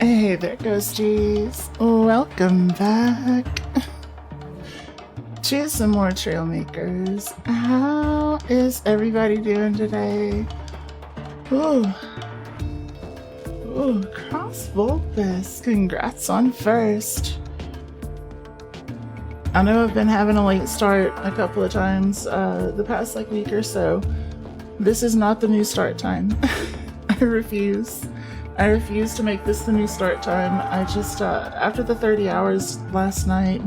Hey there, ghosties. Welcome back to some more Trailmakers. How is everybody doing today? Ooh, Cross Vulpus. Congrats on first. I know I've been having a late start a couple of times the past week or so. This is not the new start time. I refuse to make this the new start time. I just, after the 30 hours last night,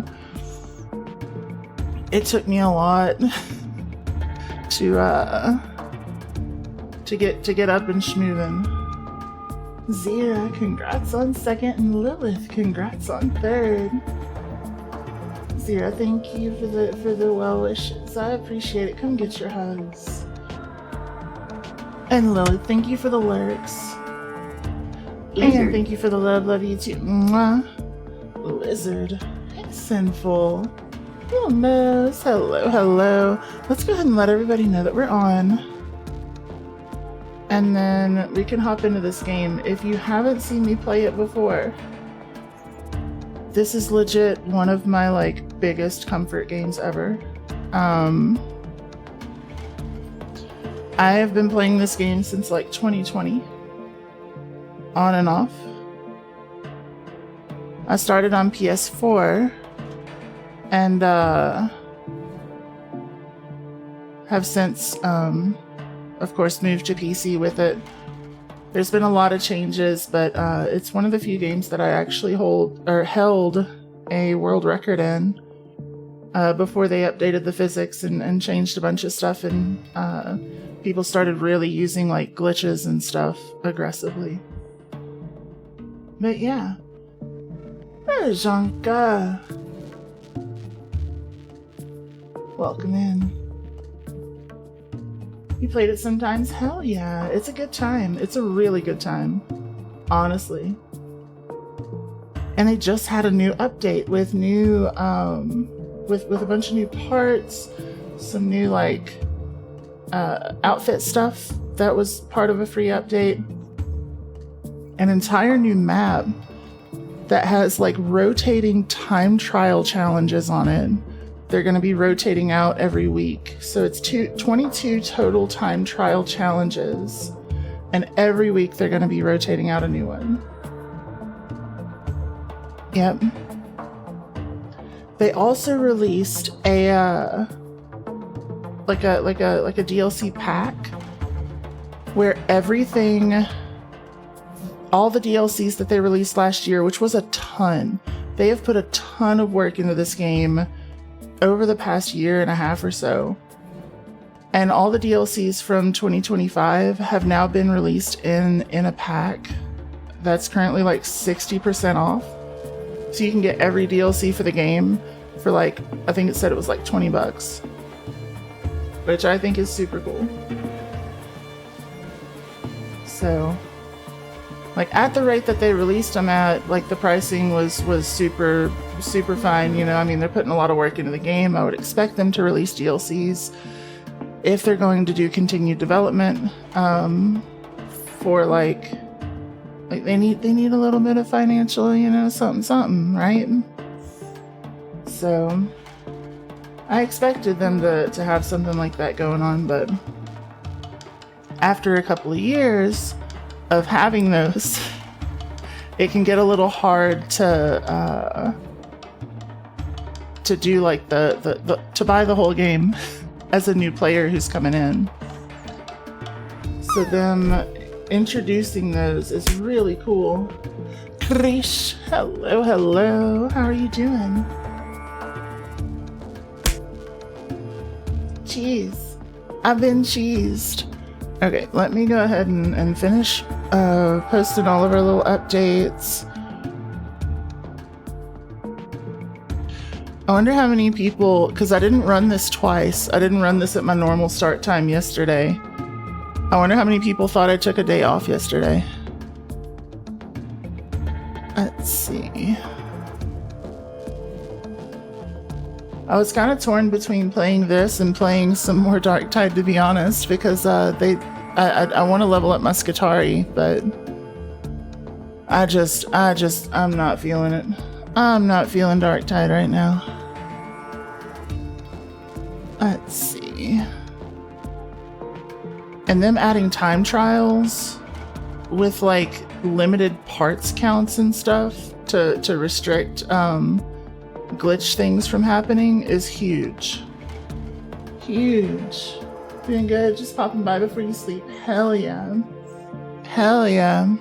it took me a lot to get up and schmoovin'. Zira, congrats on second, and Lilith, congrats on third. Zira, thank you for the well wishes. I appreciate it. Come get your hugs. And Lilith, thank you for the lurks. And thank you for the love you too. Mwah. Lizard. Hey, Sinful. Hello. Let's go ahead and let everybody know that we're on. And then we can hop into this game. If you haven't seen me play it before, this is legit one of my biggest comfort games ever. I have been playing this game since 2020. On and off. I started on PS4 and have since of course moved to PC with it. There's been a lot of changes, but it's one of the few games that I actually held a world record in before they updated the physics and changed a bunch of stuff, and people started really using glitches and stuff aggressively. But yeah. There's Janka. Welcome in. You played it sometimes? Hell yeah. It's a good time. It's a really good time. Honestly. And they just had a new update with new with a bunch of new parts, some new outfit stuff that was part of a free update. An entire new map that has rotating time trial challenges on it. They're going to be rotating out every week. So it's 22 total time trial challenges. And every week they're going to be rotating out a new one. Yep. They also released a DLC pack where all the DLCs that they released last year, which was a ton. They have put a ton of work into this game over the past year and a half or so. And all the DLCs from 2025 have now been released in a pack that's currently 60% off. So you can get every DLC for the game for I think it said it was $20, which I think is super cool. So at the rate that they released them at, the pricing was super fine. They're putting a lot of work into the game. I would expect them to release DLCs if they're going to do continued development. For they need a little bit of financial, something, right? So I expected them to have something like that going on, but after a couple of years of having those, it can get a little hard to do to buy the whole game as a new player who's coming in. So them introducing those is really cool. Krish, hello. How are you doing? Cheese. I've been cheesed. Okay, let me go ahead and finish posting all of our little updates. I wonder how many people, because I didn't run this twice. I didn't run this at my normal start time yesterday. I wonder how many people thought I took a day off yesterday. Let's see. I was kind of torn between playing this and playing some more Darktide, to be honest, because I want to level up my Skitarii, but I'm not feeling it. I'm not feeling Darktide right now. Let's see. And them adding time trials with like limited parts counts and stuff to restrict glitch things from happening is huge. Huge. Doing good, just popping by before you sleep. Hell yeah. Hell yeah.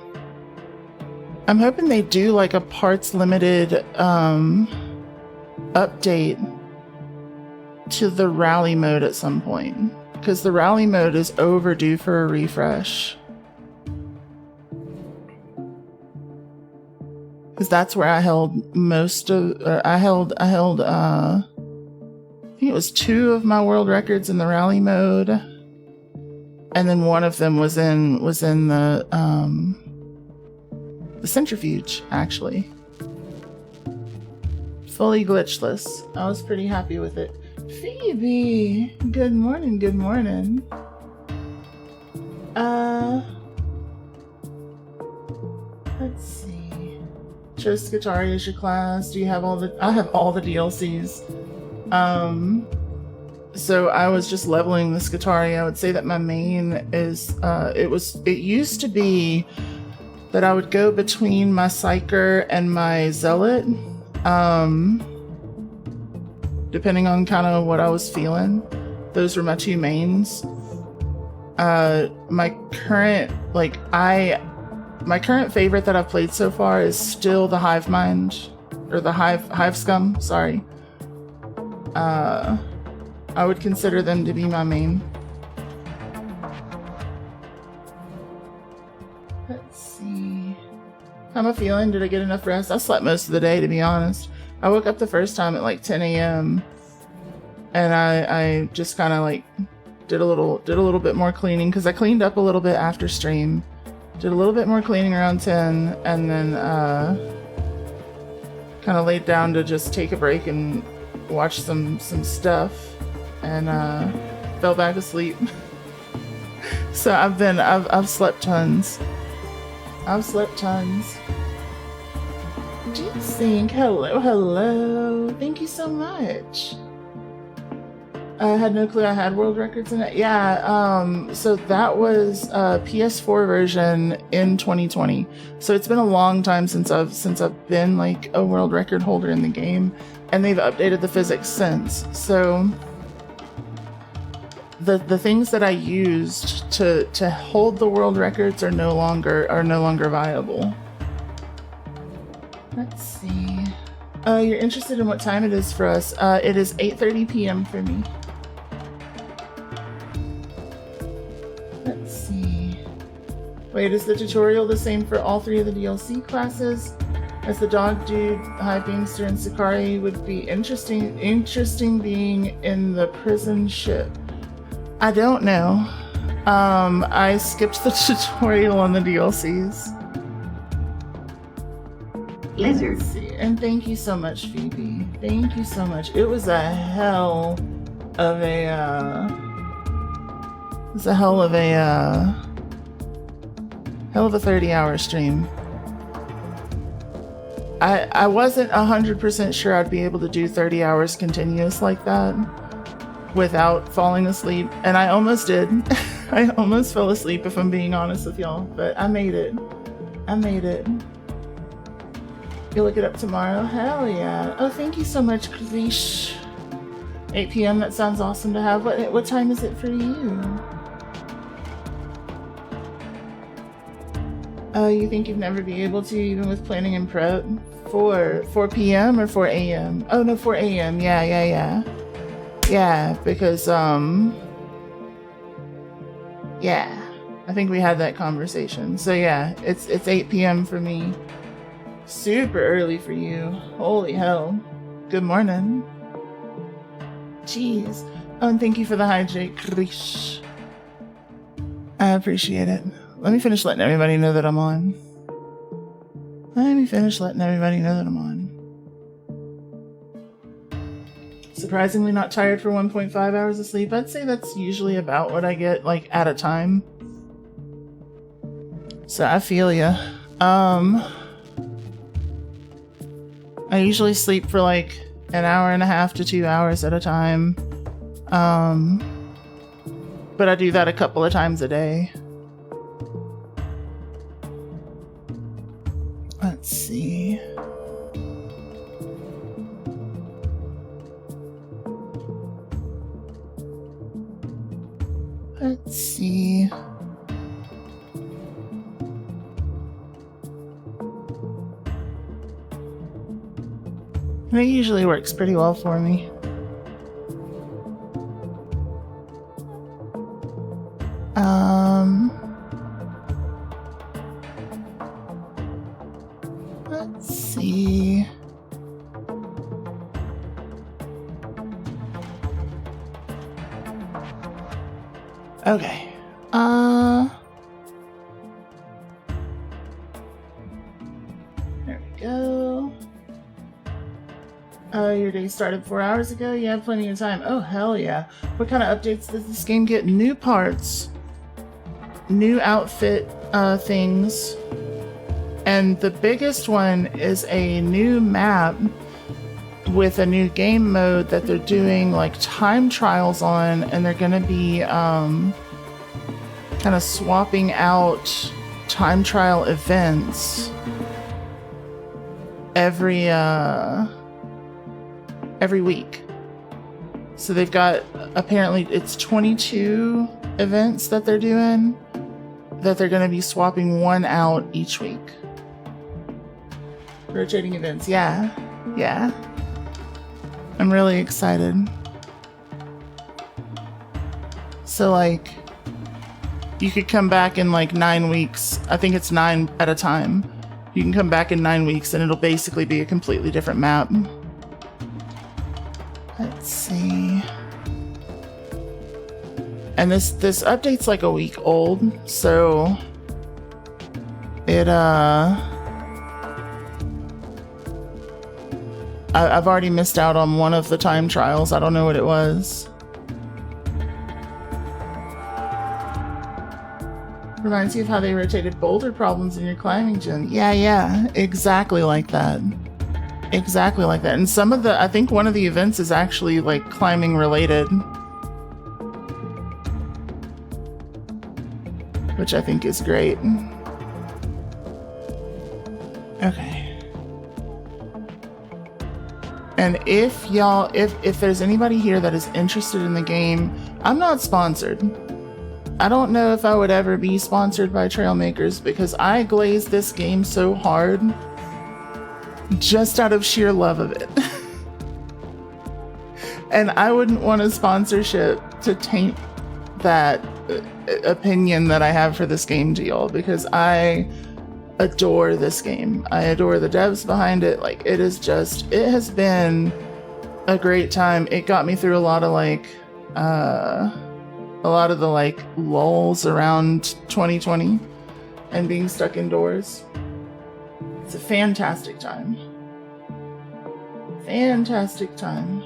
I'm hoping they do like a parts limited update to the rally mode at some point, because the rally mode is overdue for a refresh. Because that's where I held most of, I held I think it was 2 of my world records in the rally mode, and then one of them was in the centrifuge, actually. Fully glitchless. I was pretty happy with it. Phoebe, good morning, good morning. Let's see. Chose Skitaria as your class. Do you have all the... I have all the DLCs. So I was just leveling the Skitaria. I would say that my main is, it used to be that I would go between my Psyker and my Zealot, depending on kind of what I was feeling. Those were my 2 mains. My current favorite that I've played so far is still the Hive Mind, or the Hive Scum, sorry. I would consider them to be my main. Let's see. How am I feeling? Did I get enough rest? I slept most of the day, to be honest. I woke up the first time at like 10 a.m. and I just kind of like did a little bit more cleaning, because I cleaned up a little bit after stream. Did a little bit more cleaning around 10, and then kind of laid down to just take a break and watch some stuff, and fell back asleep. So I've slept tons. I've slept tons. G-Sync, hello. Thank you so much. I had no clue I had world records in it. Yeah, so that was a PS4 version in 2020. So it's been a long time since I've been like a world record holder in the game, and they've updated the physics since. So the things that I used to hold the world records are no longer viable. Let's see. You're interested in what time it is for us? It is 8:30 p.m. for me. Let's see. Wait, is the tutorial the same for all 3 of the DLC classes? As the dog dude, High Beamster, and Sakari would be interesting being in the prison ship. I don't know. I skipped the tutorial on the DLCs. Lizard. And thank you so much, Phoebe. Thank you so much. It was a hell of a 30-hour stream. I wasn't 100% sure I'd be able to do 30 hours continuous like that without falling asleep, and I almost did. I almost fell asleep, if I'm being honest with y'all, but I made it. You'll look it up tomorrow? Hell yeah. Oh, thank you so much, Krish. 8 p.m., that sounds awesome to have. What time is it for you? You think you'd never be able to, even with planning and prep? 4 p.m. or 4 a.m.? Oh, no, 4 a.m. Yeah. Yeah, because, yeah. I think we had that conversation. So yeah, it's 8 p.m. for me. Super early for you. Holy hell. Good morning. Jeez. Oh, and thank you for the hydrate, Krish. I appreciate it. Let me finish letting everybody know that I'm on. Surprisingly not tired for 1.5 hours of sleep. I'd say that's usually about what I get, like, at a time. So I feel ya. I usually sleep for like an hour and a half to 2 hours at a time. But I do that a couple of times a day. Let's see. Let's see. And it usually works pretty well for me. Let's see. Okay. There we go. Your day started 4 hours ago? You have plenty of time. Oh, hell yeah. What kind of updates does this game get? New parts. New outfit things. And the biggest one is a new map with a new game mode that they're doing like time trials on, and they're gonna be kind of swapping out time trial events every week. So they've got, apparently it's 22 events that they're doing that they're gonna be swapping one out each week. Rotating events, yeah. I'm really excited. So like, you could come back in like 9 weeks. I think it's 9 at a time. You can come back in 9 weeks and it'll basically be a completely different map. Let's see. And this update's like a week old, so it I've already missed out on one of the time trials. I don't know what it was. Reminds you of how they rotated boulder problems in your climbing gym. Yeah, exactly like that. Exactly like that. And some of the, I think one of the events is actually like climbing related, which I think is great. Okay. And if y'all, if there's anybody here that is interested in the game, I'm not sponsored. I don't know if I would ever be sponsored by Trailmakers because I glazed this game so hard just out of sheer love of it. And I wouldn't want a sponsorship to taint that opinion that I have for this game to y'all, because I adore this game. I adore the devs behind it. Like, it is just, it has been a great time. It got me through a lot of the like lulls around 2020 and being stuck indoors. It's a fantastic time. Fantastic time.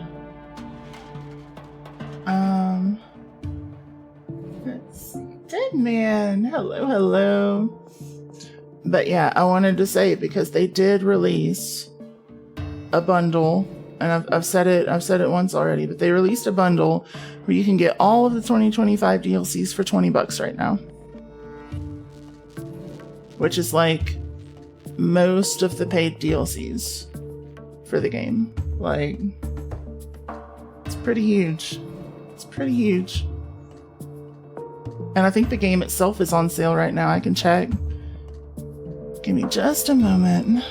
Let's see. Dead Man. Hello. But yeah, I wanted to say it because they did release a bundle, and I've said it once already, but they released a bundle where you can get all of the 2025 DLCs for $20 right now, which is like most of the paid DLCs for the game. Like, it's pretty huge. It's pretty huge. And I think the game itself is on sale right now. I can check. Give me just a moment.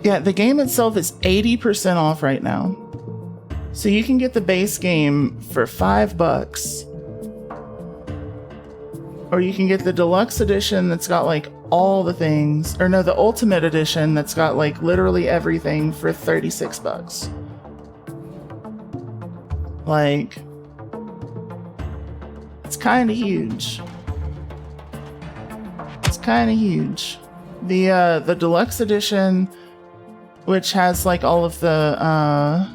Yeah, the game itself is 80% off right now. So you can get the base game for $5. Or you can get the deluxe edition that's got like all the things. Or no, the ultimate edition that's got like literally everything for $36. Like, it's kind of huge. The deluxe edition, which has like all of the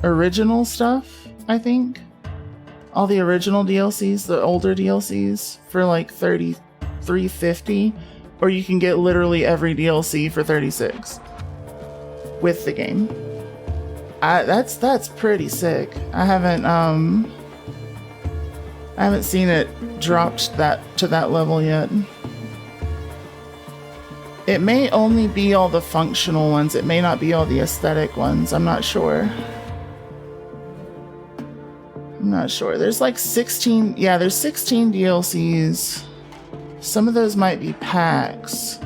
original stuff, I think. All the original DLCs, the older DLCs, for like $33.50, or you can get literally every DLC for $36 with the game. That's pretty sick. I haven't seen it dropped to that level yet. It may only be all the functional ones. It may not be all the aesthetic ones. I'm not sure. There's like 16. Yeah, there's 16 DLCs. Some of those might be packs.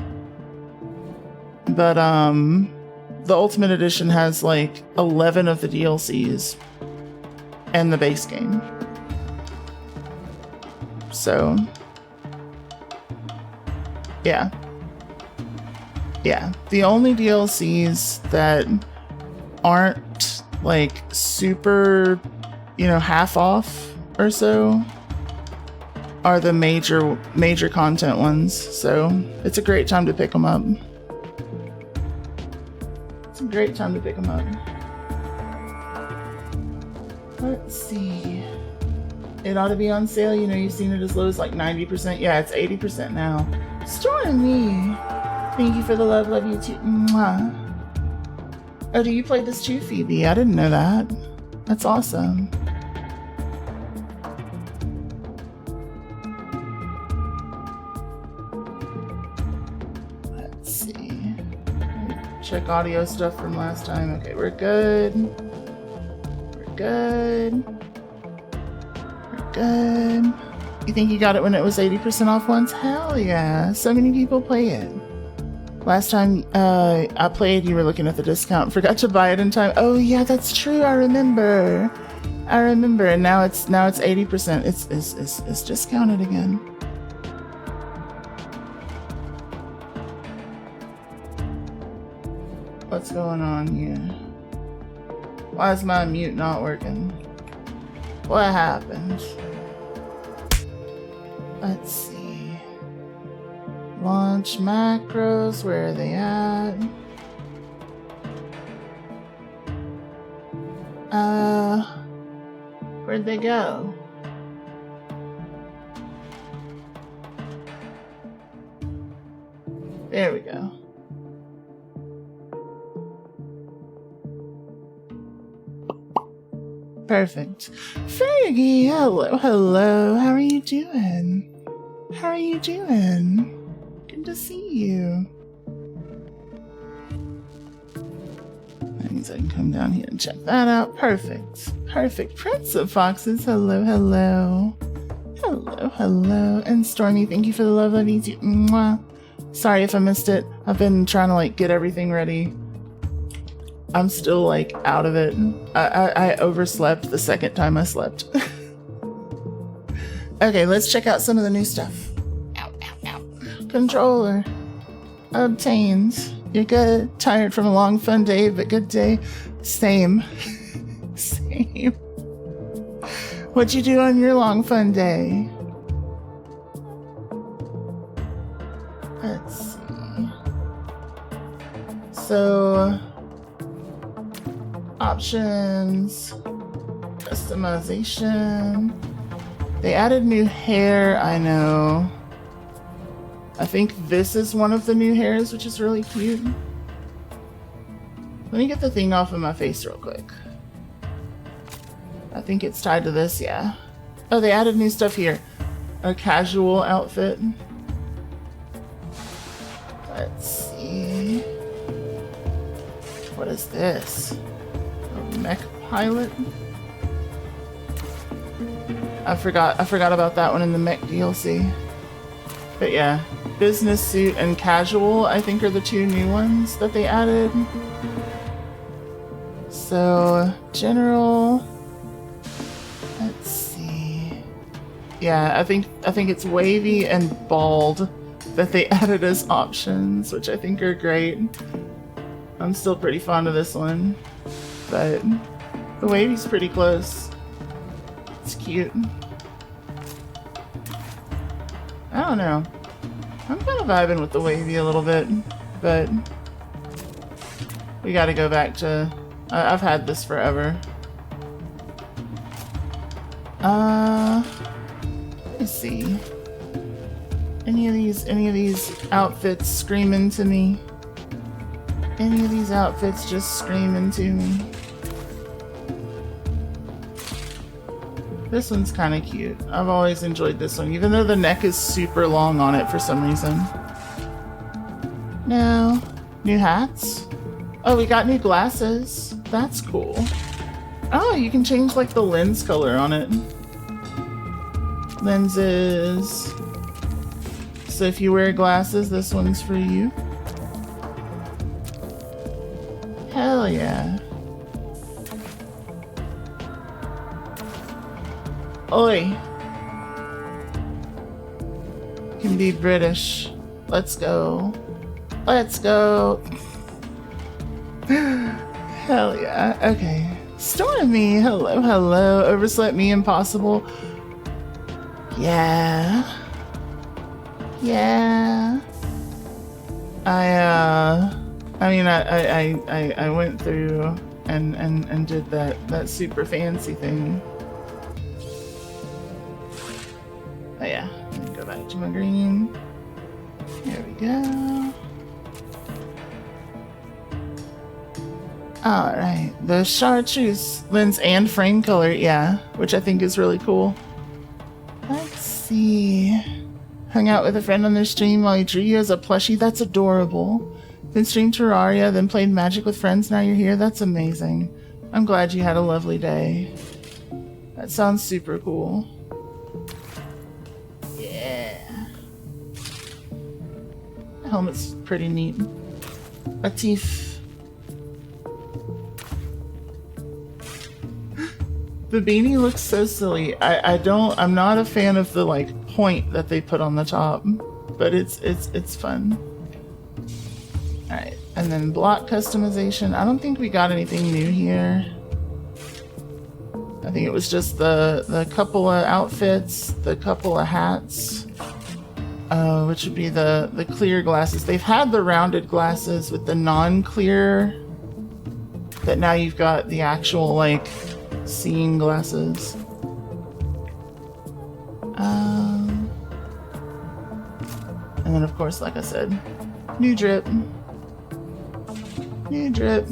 But the Ultimate Edition has like 11 of the DLCs and the base game. So yeah. Yeah, the only DLCs that aren't like super, half off or so are the major content ones. So it's a great time to pick them up. Let's see. It ought to be on sale. You've seen it as low as like 90%. Yeah, it's 80% now. Stormy. Thank you for the love you too. Mwah. Oh, do you play this too, Phoebe? I didn't know that. That's awesome. Let's see. Check audio stuff from last time. Okay, we're good. You think you got it when it was 80% off once? Hell yeah. So many people play it. Last time I played, you were looking at the discount. Forgot to buy it in time. Oh yeah, that's true. I remember. And now it's 80%. It's discounted again. What's going on here? Why is my mute not working? What happened? Let's see. Launch macros, where are they at? Where'd they go? There we go. Perfect. Fergie, hello. How are you doing? Good to see you. That means I can come down here and check that out. Perfect. Prince of Foxes, hello. And Stormy, thank you for the love you too. Mwah. Sorry if I missed it. I've been trying to get everything ready. I'm still out of it. I overslept the second time I slept. Okay, let's check out some of the new stuff. Ow. Controller. Obtained. You're good. Tired from a long fun day, but good day. Same. What'd you do on your long fun day? Let's see. So, options, customization. They added new hair, I know. I think this is one of the new hairs, which is really cute. Let me get the thing off of my face real quick. I think it's tied to this, yeah. Oh, they added new stuff here. A casual outfit. Let's see. What is this? A mech pilot? I forgot about that one in the mech DLC. But yeah, business suit and casual, I think, are the two new ones that they added. So, general. Let's see. Yeah, I think it's wavy and bald that they added as options, which I think are great. I'm still pretty fond of this one, but the wavy's pretty close. It's cute. I don't know. I'm kind of vibing with the wavy a little bit, but we gotta go back to... I've had this forever. Let me see. Any of these outfits screaming to me? Any of these outfits just screaming to me? This one's kind of cute. I've always enjoyed this one, even though the neck is super long on it for some reason. No. New hats? Oh, we got new glasses. That's cool. Oh, you can change like the lens color on it. Lenses. So if you wear glasses, this one's for you. Hell yeah. Oi. Can be British. Let's go. Let's go. Hell yeah. Okay. Stormy. Hello, hello. Overslept me, impossible. Yeah. Yeah. I went through and did that super fancy thing. Oh yeah, let me go back to my green. There we go. Alright, the chartreuse lens and frame color, yeah, which I think is really cool. Let's see. Hung out with a friend on their stream while he drew you as a plushie. That's adorable. Then streamed Terraria, then played Magic with friends. Now you're here. That's amazing. I'm glad you had a lovely day. That sounds super cool. Yeah. The helmet's pretty neat. Latif. The beanie looks so silly. I'm not a fan of the like point that they put on the top, but it's fun. All right, and then block customization. I don't think we got anything new here. I think it was just the couple of outfits, the couple of hats, which would be the clear glasses. They've had the rounded glasses with the non-clear, but now you've got the actual like seeing glasses. And then of course, like I said, new drip. New drip.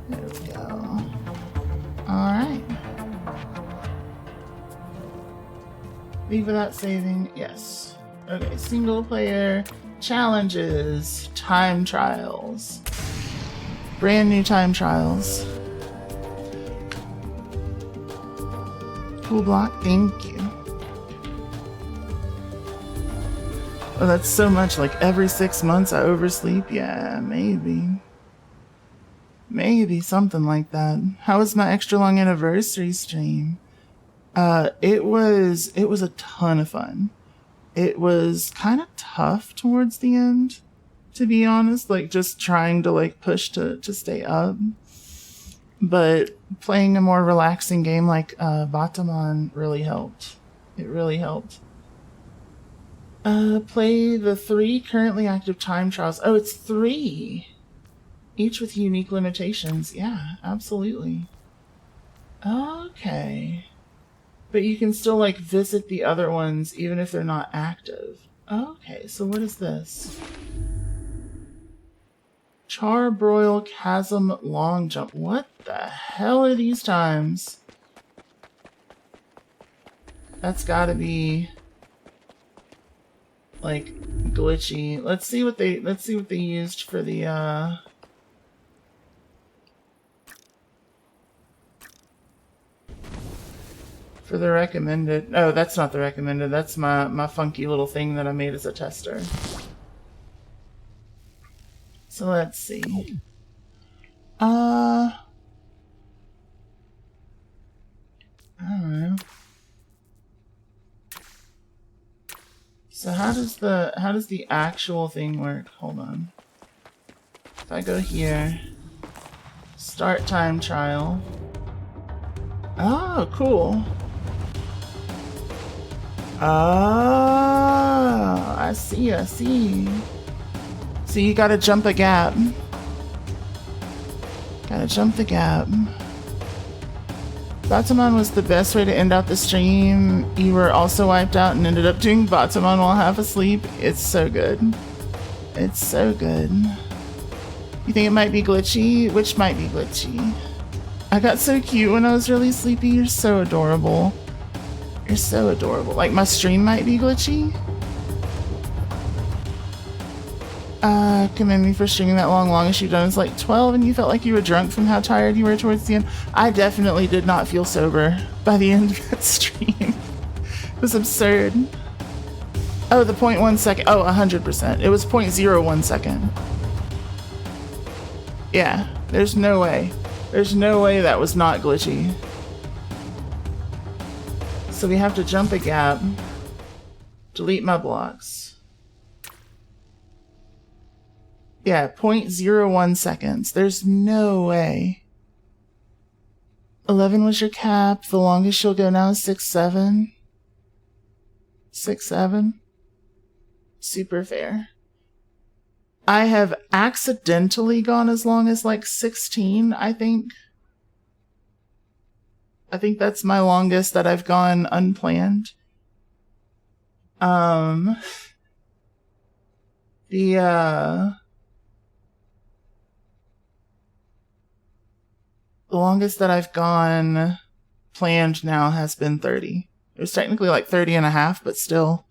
There we go. Alright. Leave without saving, yes. Okay, single player, challenges, time trials. Brand new time trials. Cool block, thank you. Oh, that's so much, like every 6 months I oversleep? Yeah, maybe. Maybe something like that. How was my extra long anniversary stream? It was a ton of fun. It was kind of tough towards the end, to be honest, like just trying to like push to stay up. But playing a more relaxing game like Batamon really helped. It really helped. Play the 3 currently active time trials. Oh, it's 3. Each with unique limitations. Yeah, absolutely. Okay. But you can still like visit the other ones even if they're not active. Okay, so what is this? Charbroil Chasm Long Jump. What the hell are these times? That's gotta be like glitchy. Let's see what they used for the for the recommended. Oh, that's not the recommended. That's my funky little thing that I made as a tester. So let's see. I don't know. So how does the actual thing work? Hold on. If I go here, start time trial. Oh, cool. Oh, I see. So you gotta jump a gap. Gotta jump the gap. Batamon was the best way to end out the stream. You were also wiped out and ended up doing Batamon while half asleep. It's so good. It's so good. You think it might be glitchy? Which might be glitchy? I got so cute when I was really sleepy. You're so adorable. You're so adorable. Like my stream might be glitchy? Commend me for streaming that long. Longest you've done is like 12 and you felt like you were drunk from how tired you were towards the end. I definitely did not feel sober by the end of that stream. It was absurd. Oh, the 0.1 second. Oh, 100%. It was 0.01 second. Yeah, there's no way. There's no way that was not glitchy. So we have to jump a gap. Delete my blocks. Yeah, 0.01 seconds. There's no way. 11 was your cap. The longest you'll go now is 6-7. 6-7. Super fair. I have accidentally gone as long as like 16, I think. I think that's my longest that I've gone unplanned. The longest that I've gone planned now has been 30. It was technically like 30 and a half, but still.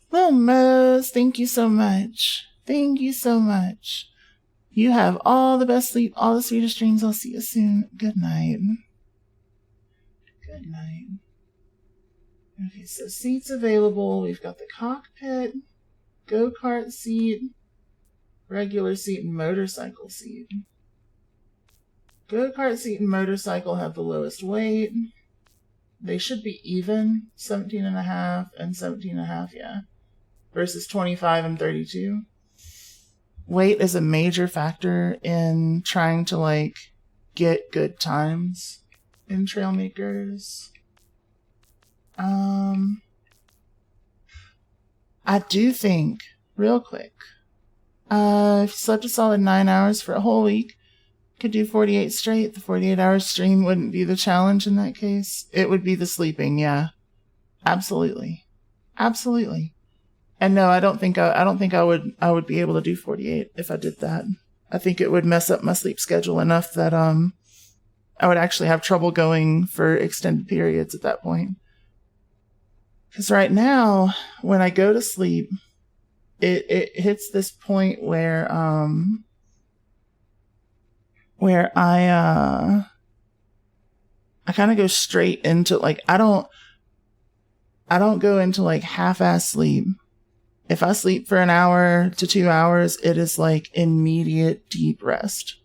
Little Mo's, thank you so much. Thank you so much. You have all the best sleep, all the sweetest dreams. I'll see you soon. Good night. Good night. Okay, so seats available. We've got the cockpit, go-kart seat, regular seat, and motorcycle seat. Go-kart seat and motorcycle have the lowest weight. They should be even, 17.5 and 17.5, yeah. Versus 25 and 32. Weight is a major factor in trying to, like, get good times in Trailmakers. I do think, real quick, if you slept a solid 9 hours for a whole week, could do 48 straight. The 48-hour stream wouldn't be the challenge in that case. It would be the sleeping, yeah. Absolutely. Absolutely. And no, I don't think I would be able to do 48 if I did that. I think it would mess up my sleep schedule enough that I would actually have trouble going for extended periods at that point. Because right now, when I go to sleep, it hits this point where I kind of go straight into, like, I don't go into like half-ass sleep. If I sleep for an hour to 2 hours, it is like immediate deep rest.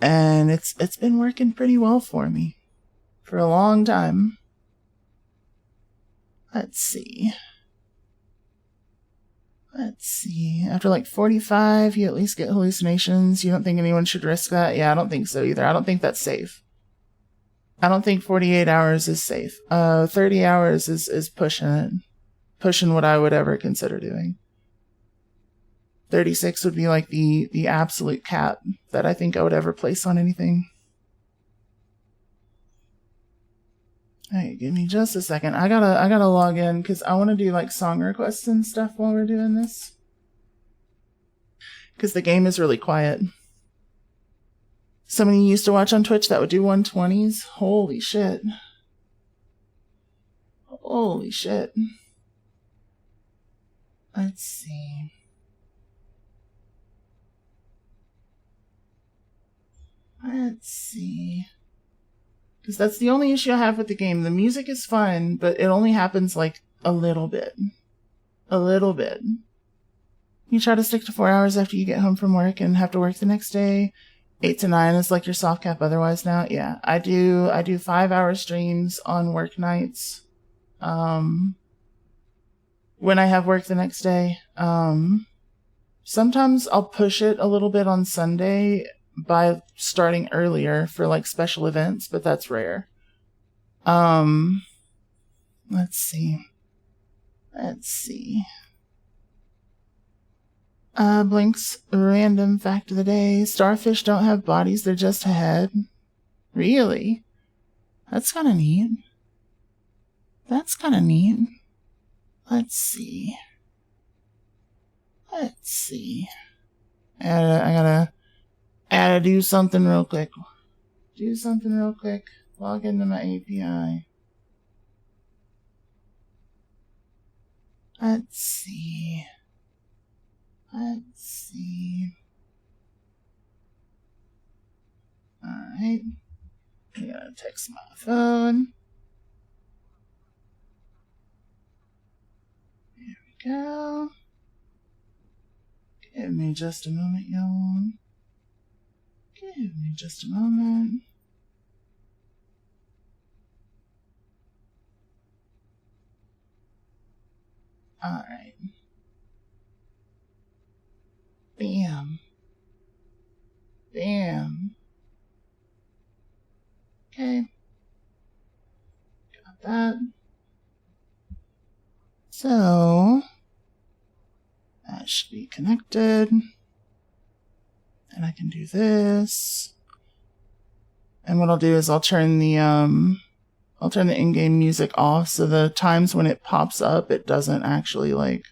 And it's been working pretty well for me for a long time. Let's see. After like 45, you at least get hallucinations. You don't think anyone should risk that? Yeah, I don't think so either. I don't think that's safe. I don't think 48 hours is safe. 30 hours is pushing it. Pushing what I would ever consider doing. 36 would be like the absolute cap that I think I would ever place on anything. Alright, give me just a second. I gotta log in because I want to do like song requests and stuff while we're doing this. Because the game is really quiet. Somebody you used to watch on Twitch that would do 120s? Holy shit. Holy shit. Let's see. Because that's the only issue I have with the game. The music is fun, but it only happens like a little bit. A little bit. You try to stick to 4 hours after you get home from work and have to work the next day. 8 to 9 is like your soft cap otherwise now. Yeah, I do 5-hour streams on work nights. When I have work the next day. Sometimes I'll push it a little bit on Sunday by starting earlier for like special events, but that's rare. Let's see. Blink's random fact of the day. Starfish don't have bodies, they're just a head. Really? That's kind of neat. That's kind of neat. Let's see. Let's see. I gotta do something real quick. Do something real quick. Log into my API. Let's see. Let's see. Alright. I gotta text my phone. There we go. Give me just a moment, y'all. Give me just a moment. Alright. Bam. Bam. Okay. Got that. So, that should be connected. And I can do this. And what I'll do is I'll turn the in-game music off so the times when it pops up it doesn't actually like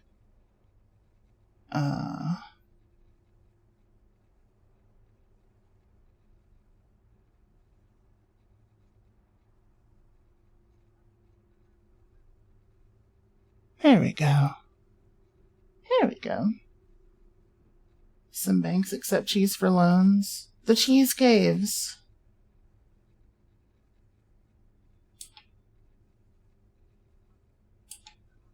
There we go. Here we go. Some banks accept cheese for loans. The Cheese Caves.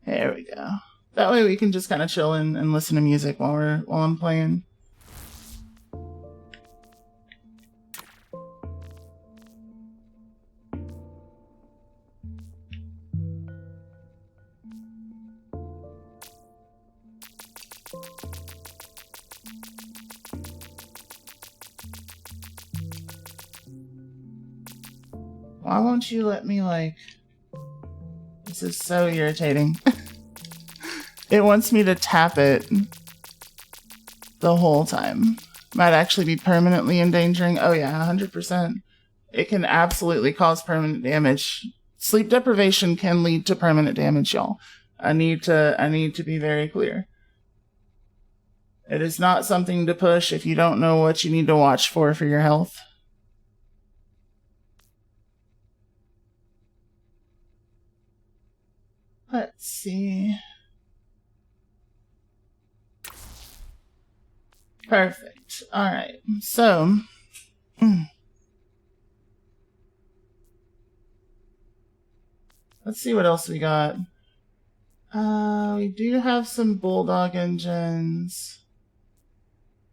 There we go. That way we can just kind of chill and listen to music while I'm playing. Why won't you let me, like... This is so irritating. It wants me to tap it the whole time. Might actually be permanently endangering. Oh yeah, 100%. It can absolutely cause permanent damage. Sleep deprivation can lead to permanent damage, y'all. I need to be very clear. It is not something to push if you don't know what you need to watch for your health. Let's see. Perfect. Alright, so... Let's see what else we got. We do have some Bulldog engines.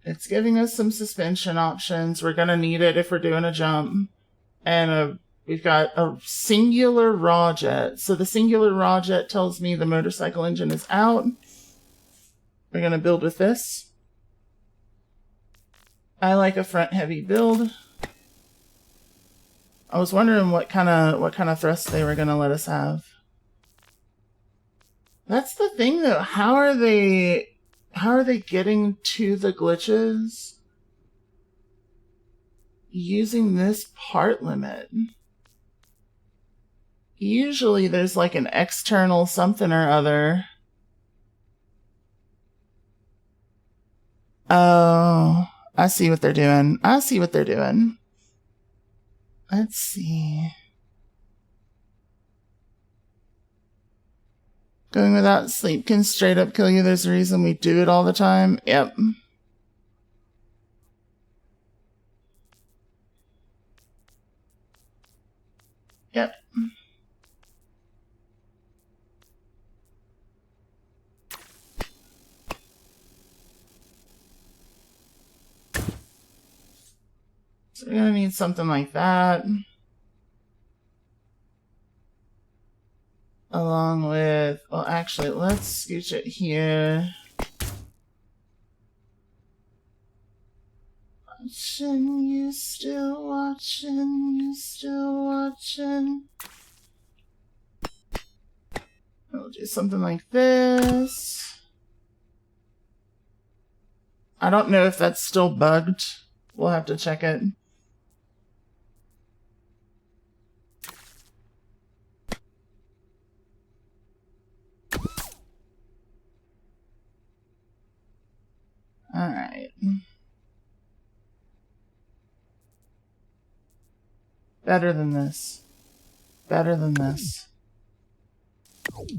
It's giving us some suspension options. We're gonna need it if we're doing a jump. And we've got a singular raw jet. So the singular raw jet tells me the motorcycle engine is out. We're gonna build with this. I like a front heavy build. I was wondering what kind of thrust they were gonna let us have. That's the thing though. How are they getting to the glitches using this part limit? Usually there's like an external something or other. Oh, I see what they're doing. I see what they're doing. Let's see. Going without sleep can straight up kill you. There's a reason we do it all the time. Yep. Yep. So we're gonna need something like that. Along with, well actually, let's scooch it here. Watching, you still watching, you still watching. We'll do something like this. I don't know if that's still bugged. We'll have to check it. Alright. Better than this. Better than this.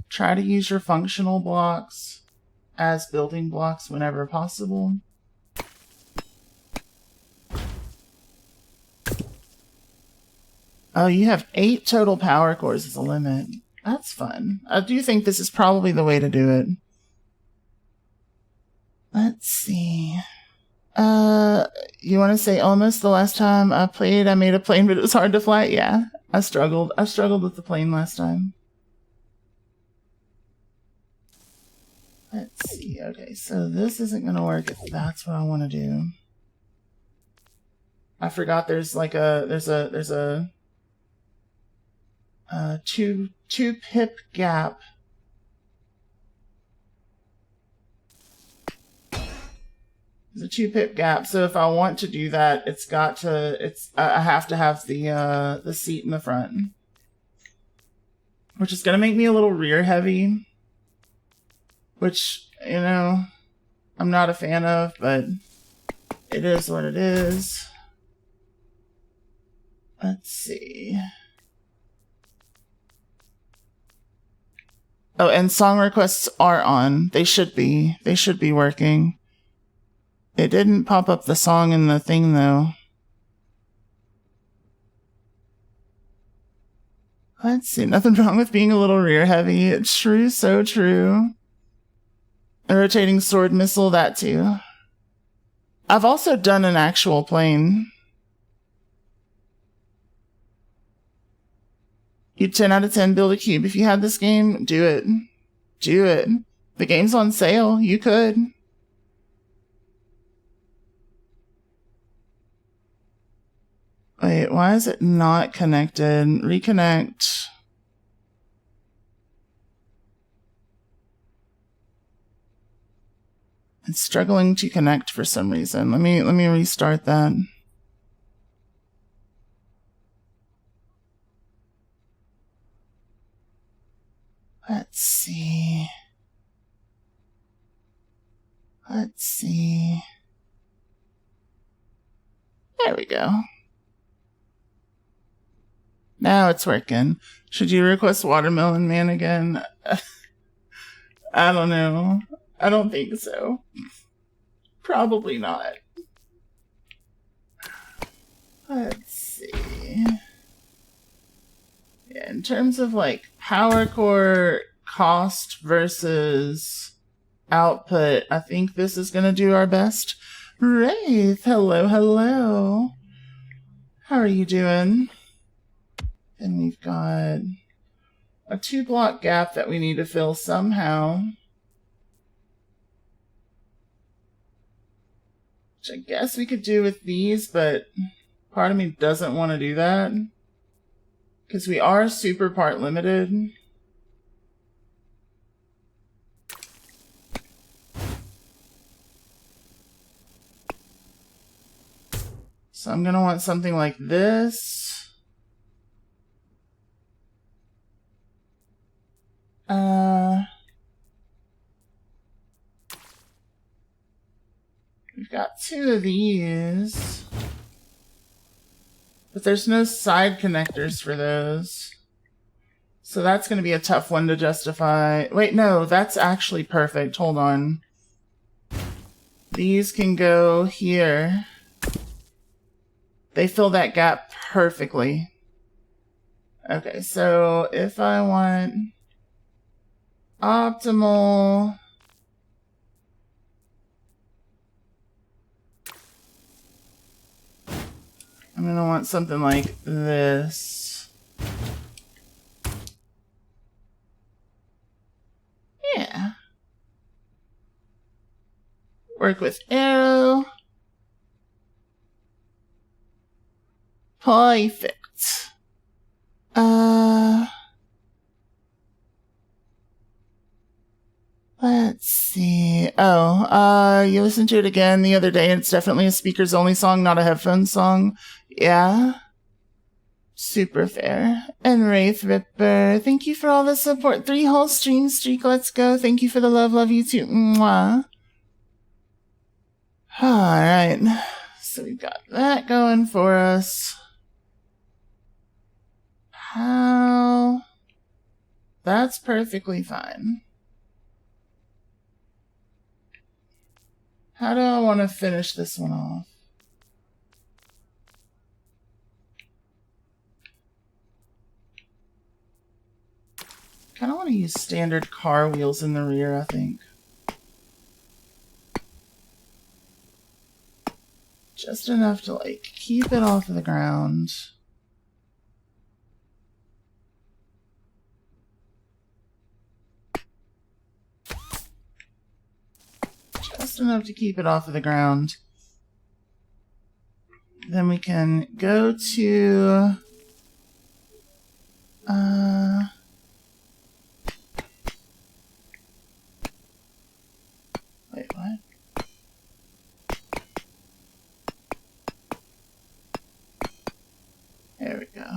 Try to use your functional blocks as building blocks whenever possible. Oh, you have 8 total power cores as a limit. That's fun. I do think this is probably the way to do it. Let's see. You want to say almost the last time I played, I made a plane, but it was hard to fly? Yeah, I struggled. I struggled with the plane last time. Let's see. Okay, so this isn't going to work if that's what I want to do. I forgot there's like there's a 2 pip gap. There's a 2 pip gap, so if I want to do that, I have to have the seat in the front, which is gonna make me a little rear heavy, which, you know, I'm not a fan of, but it is what it is. Let's see. Oh, and song requests are on. They should be. They should be working. It didn't pop up the song in the thing, though. Let's see. Nothing wrong with being a little rear heavy. It's true, so true. A rotating sword missile, that too. I've also done an actual plane. You 10 out of 10 build a cube. If you had this game, do it. Do it. The game's on sale. You could. Wait, why is it not connected? Reconnect. It's struggling to connect for some reason. Let me restart that. Let's see. Let's see. There we go. Now it's working. Should you request Watermelon Man again? I don't know. I don't think so. Probably not. Let's see. Yeah, in terms of like power core cost versus output, I think this is going to do our best. Wraith, hello, hello. How are you doing? And we've got a 2-block gap that we need to fill somehow. Which I guess we could do with these, but part of me doesn't want to do that. Because we are super part limited. So I'm going to want something like this. We've got 2 of these. But there's no side connectors for those. So that's going to be a tough one to justify. Wait, no, that's actually perfect. Hold on. These can go here. They fill that gap perfectly. Okay, so if I want optimal... I'm going to want something like this. Yeah. Work with arrow. Perfect. Let's see. Oh, you listened to it again the other day and it's definitely a speakers only song, not a headphone song. Yeah. Super fair. And Wraith Ripper, thank you for all the support. 3 whole stream streak, let's go. Thank you for the love, love you too. Mwah. Alright, so we've got that going for us. How? That's perfectly fine. How do I want to finish this one off? Kind of want to use standard car wheels in the rear, I think. Just enough to, like, keep it off of the ground. Just enough to keep it off of the ground. Then we can go to... Wait, what? There we go.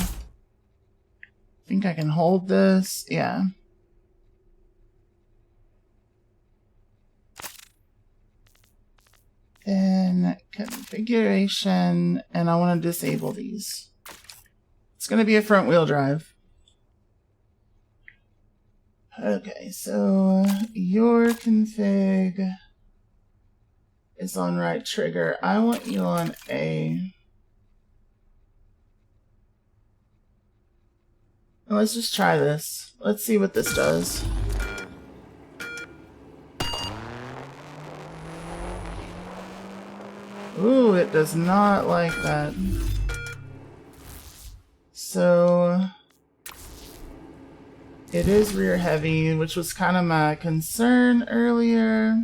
Think I can hold this? Yeah. Then configuration, and I want to disable these. It's going to be a front wheel drive. Okay, so your config is on right trigger. I want you on A. Let's just try this. Let's see what this does. Ooh, it does not like that. So it is rear heavy, which was kind of my concern earlier.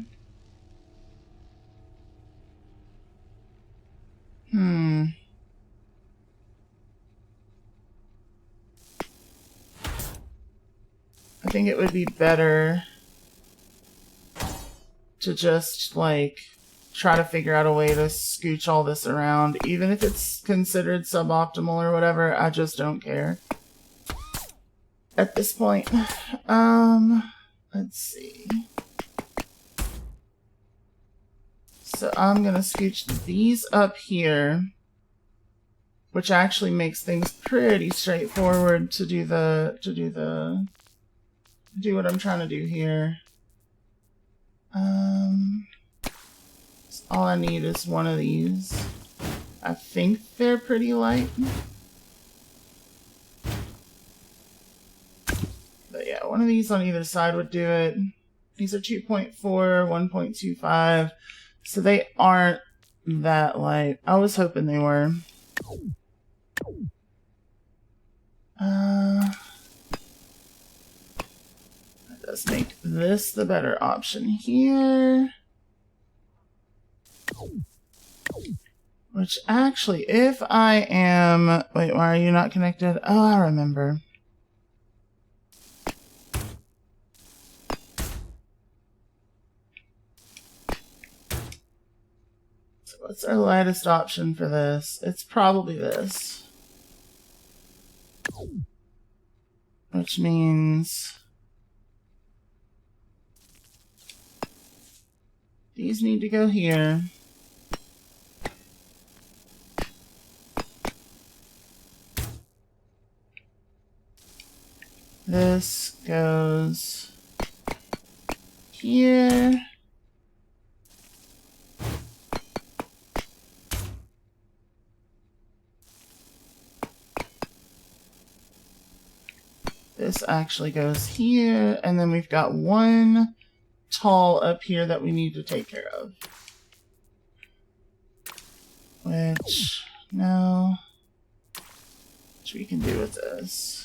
I think it would be better to just, like, try to figure out a way to scooch all this around. Even if it's considered suboptimal or whatever, I just don't care at this point. Let's see. So I'm gonna scooch these up here, which actually makes things pretty straightforward to do what I'm trying to do here. All I need is one of these. I think they're pretty light. But yeah, one of these on either side would do it. These are 2.4, 1.25, so they aren't that light. I was hoping they were. That does make this the better option here. Which actually, if I am... Wait, why are you not connected? Oh, I remember. So what's our lightest option for this? It's probably this. Which means... these need to go here. This goes here. This actually goes here, and then we've got one tall up here that we need to take care of. Which, no. Which we can do with this.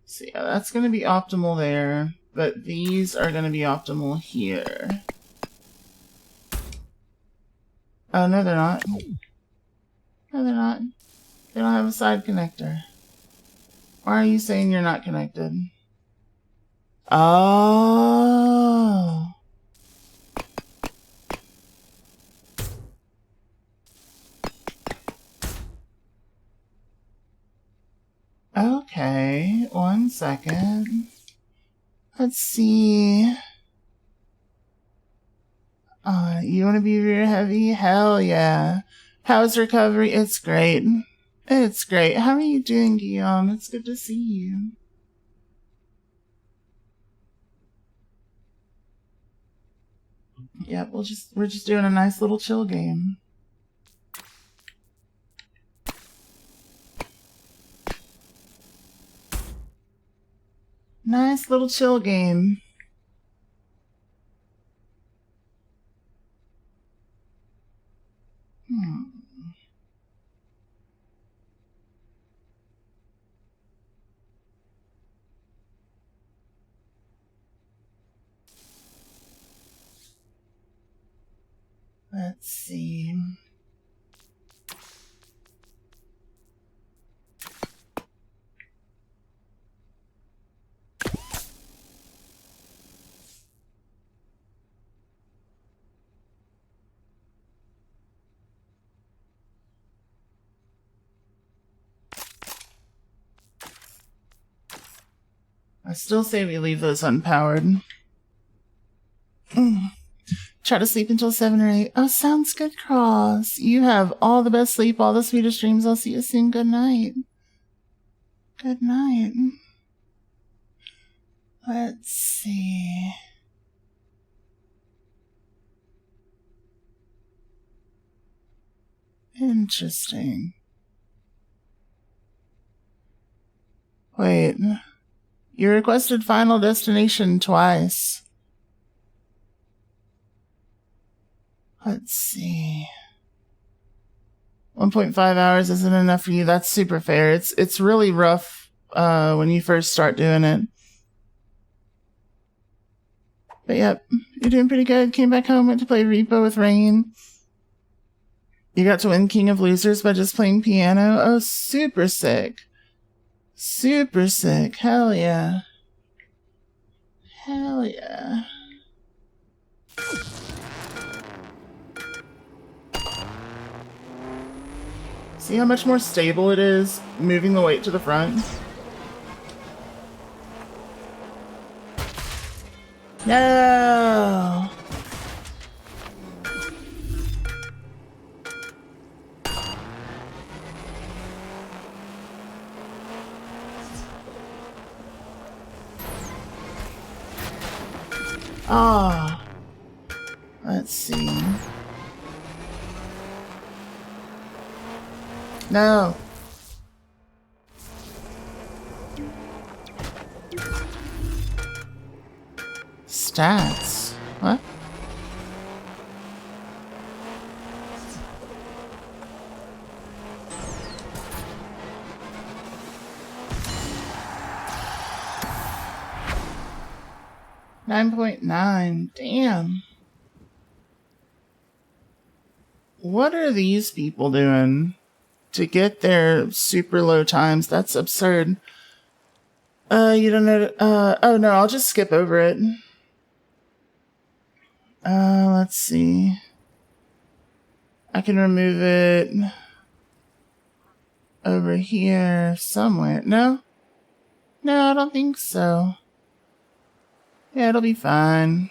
So yeah, that's going to be optimal there. but these are going to be optimal here. Oh, no, they're not. No, they're not. They don't have a side connector. Why are you saying you're not connected? Oh. Okay, 1 second. Let's see. You want to be rear heavy? Hell yeah. How's recovery? It's great. It's great. How are you doing, Guillaume? It's good to see you. Yep, we're just doing a nice little chill game. Nice little chill game. Let's see. I still say we leave those unpowered. Try to sleep until 7 or 8. Oh, sounds good, Cross. You have all the best sleep, all the sweetest dreams. I'll see you soon. Good night. Good night. Let's see. Interesting. Wait. You requested Final Destination twice. Let's see. 1.5 hours isn't enough for you. That's super fair. It's really rough when you first start doing it. But yep, you're doing pretty good. Came back home, went to play Repo with Rain. You got to win King of Losers by just playing piano. Oh, super sick. Super sick. Hell yeah. Hell yeah. See how much more stable it is moving the weight to the front? No! Ah. Let's see. No. Stats. What? $9.9. Damn. What are these people doing to get their super low times? That's absurd. You don't know. Oh no, I'll just skip over it. Let's see. I can remove it over here somewhere. No? No, I don't think so. Yeah, it'll be fine.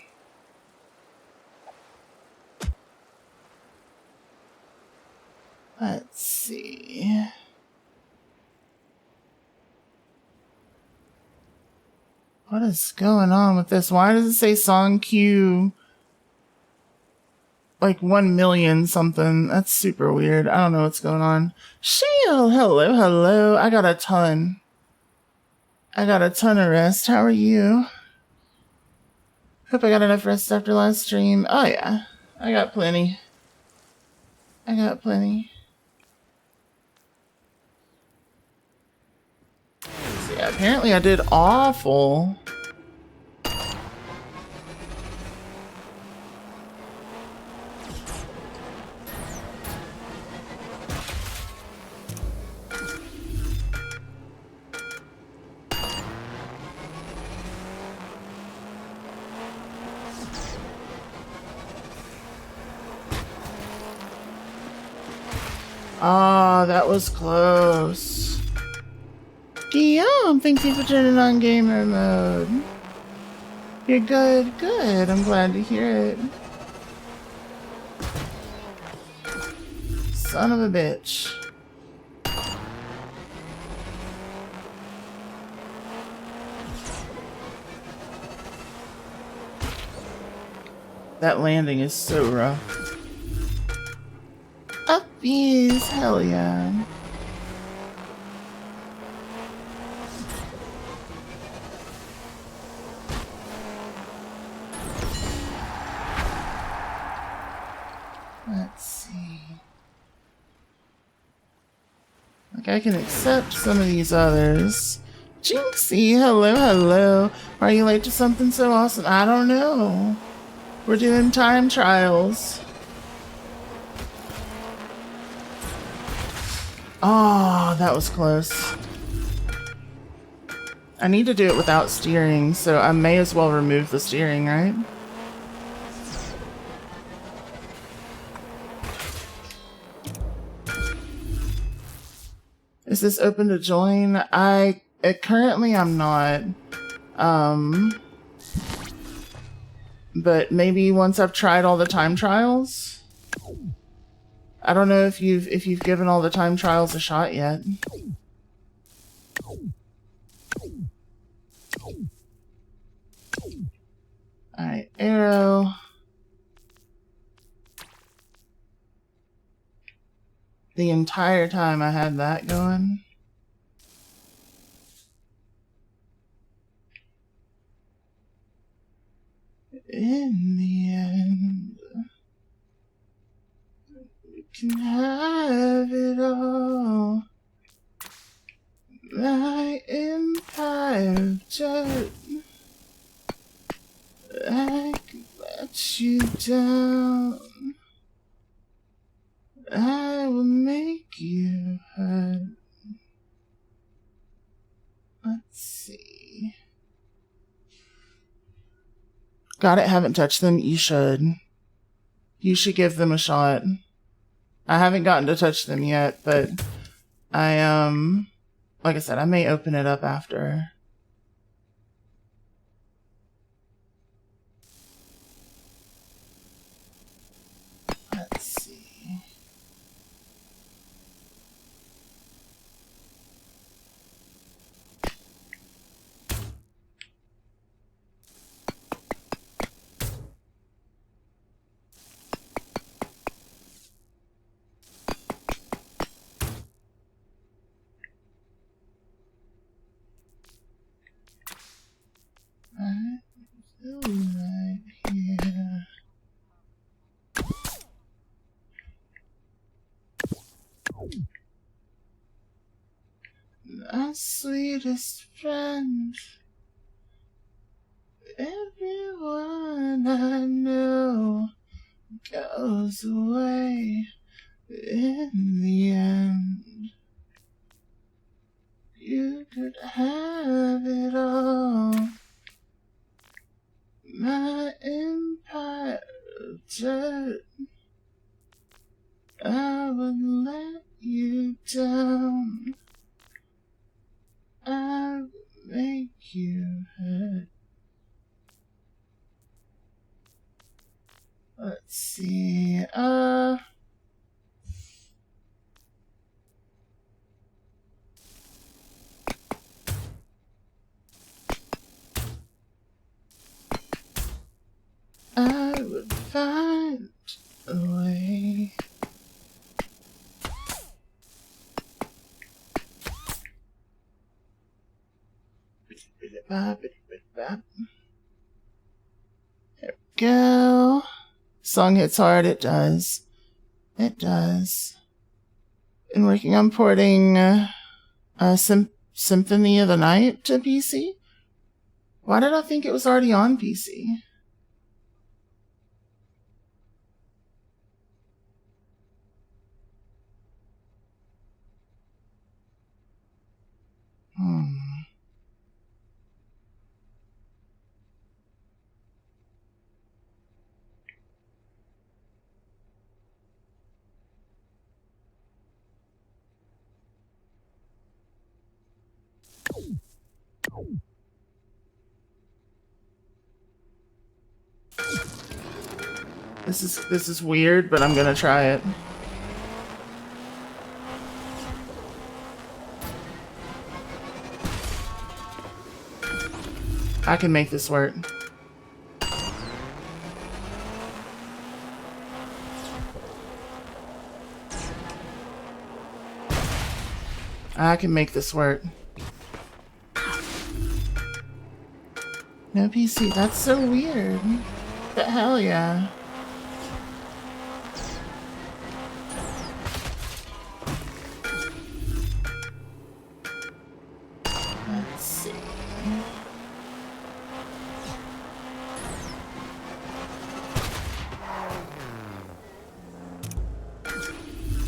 Let's see. What is going on with this? Why does it say song queue like 1 million something? That's super weird. I don't know what's going on. Shale, hello, hello. I got a ton. I got a ton of rest. How are you? Hope I got enough rest after last stream. Oh yeah, I got plenty. I got plenty. So yeah, apparently I did awful Ah, that was close. Guillaume, thank you for turning on gamer mode. You're good, good. I'm glad to hear it. Son of a bitch. That landing is so rough. Uppies, hell yeah. Let's see. Like, I can accept some of these others. Jinxie, hello, hello. Are you late to something so awesome? I don't know. We're doing time trials. Oh, that was close. I need to do it without steering, so I may as well remove the steering, right? Is this open to join? Currently I'm not. But maybe once I've tried all the time trials. I don't know if you've given all the time trials a shot yet. Alright, arrow. The entire time I had that going. In the end, you can have it all. My empire of dirt. I can let you down. I will make you hurt. Let's see. Got it, haven't touched them. You should. You should give them a shot. I haven't gotten to touch them yet, but I, like I said, I may open it up after. Let's see. I'm still right here. My sweetest friend. Everyone I know goes away in the end. You could have it all. My empire of dirt. I would let you down. I would make you hurt. Let's see, I would find a way. There we go. Song hits hard, it does. It does. Been working on porting Symphony of the Night to PC. Why did I think it was already on PC? This is weird, but I'm gonna try it. I can make this work. I can make this work. No PC, that's so weird. But hell yeah. Let's see.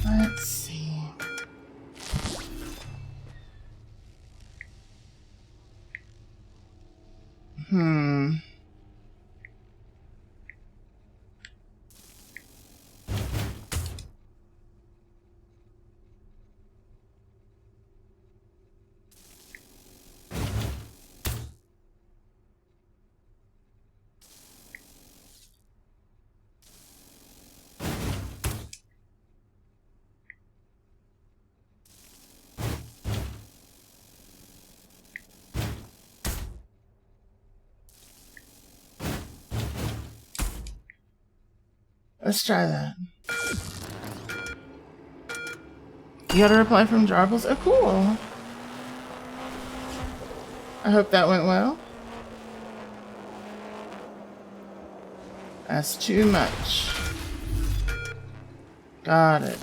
Let's see. Let's try that. You got a reply from Jarbles? Oh, cool. I hope that went well. That's too much. Got it.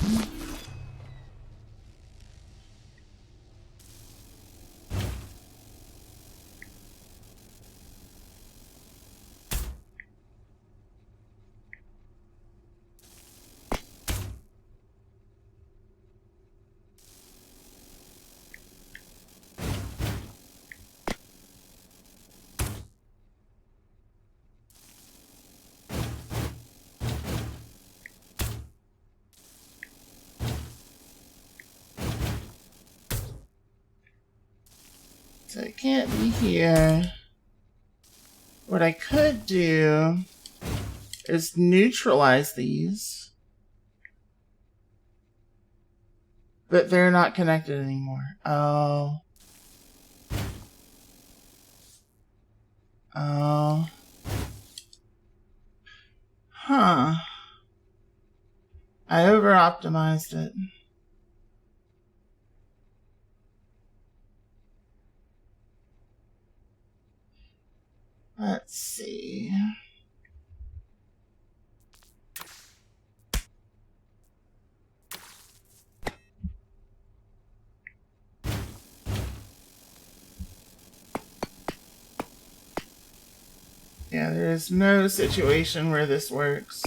So it can't be here. What I could do is neutralize these. But they're not connected anymore. Oh. Oh. Huh. I over-optimized it. Let's see. Yeah, there is no situation where this works.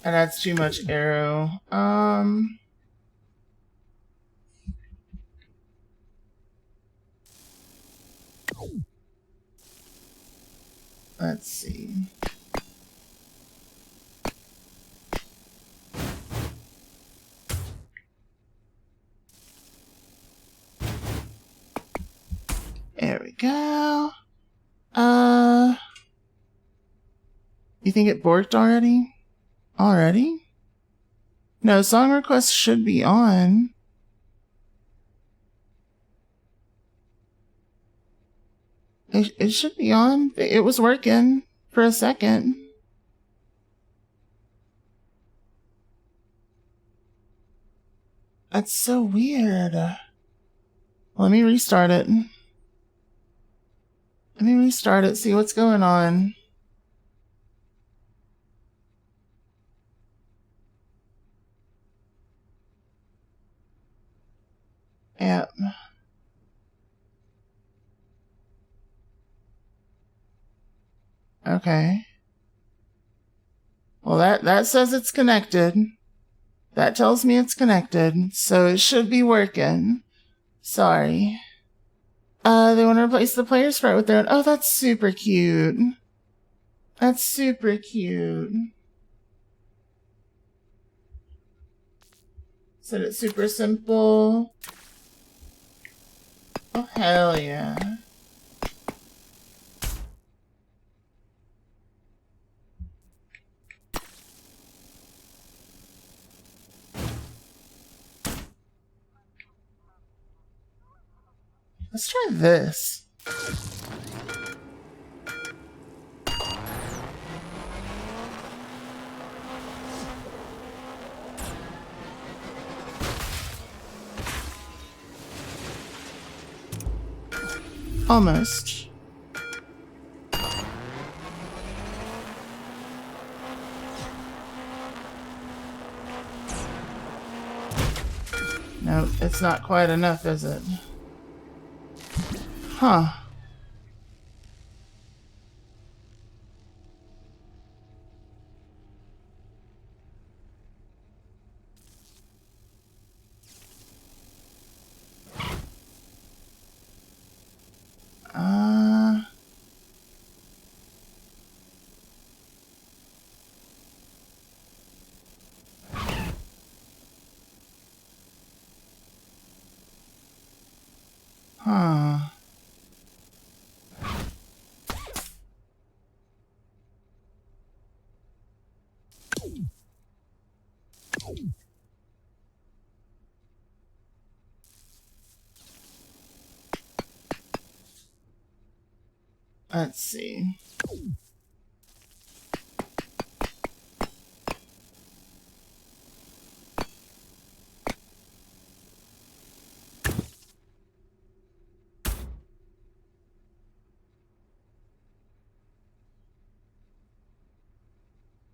And that's too much arrow. Let's see. There we go. You think it borked already? Already? No, song request should be on. It should be on. It was working for a second. That's so weird. Let me restart it. Let me restart it, see what's going on. Yep. Okay. Well, that says it's connected. That tells me it's connected, so it should be working. Sorry. They want to replace the player sprite with their own. Oh, that's super cute. That's super cute. Said it's super simple. Oh, hell yeah. Let's try this. Almost. Nope, it's not quite enough, is it? Huh. Uh... Huh. Let's see.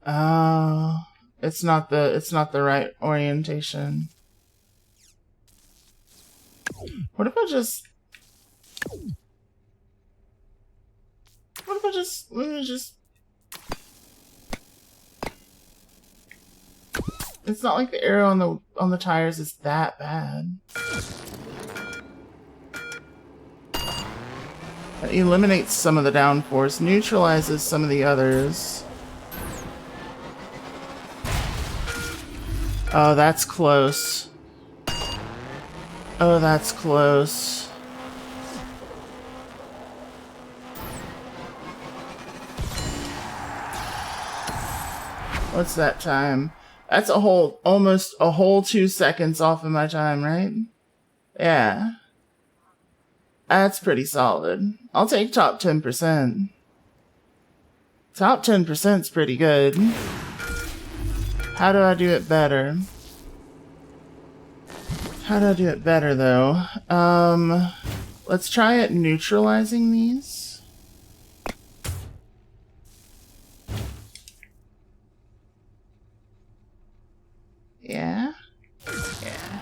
Oh, it's not the right orientation. What if I just let me just it's not like the arrow on the tires is that bad. It eliminates some of the downforce, neutralizes some of the others. Oh, that's close. Oh, that's close. What's that time? That's almost a whole 2 seconds off of my time, right? Yeah. That's pretty solid. I'll take top 10%. Top 10% is pretty good. How do I do it better? How do I do it better, though? Let's try it neutralizing these. Yeah. Yeah.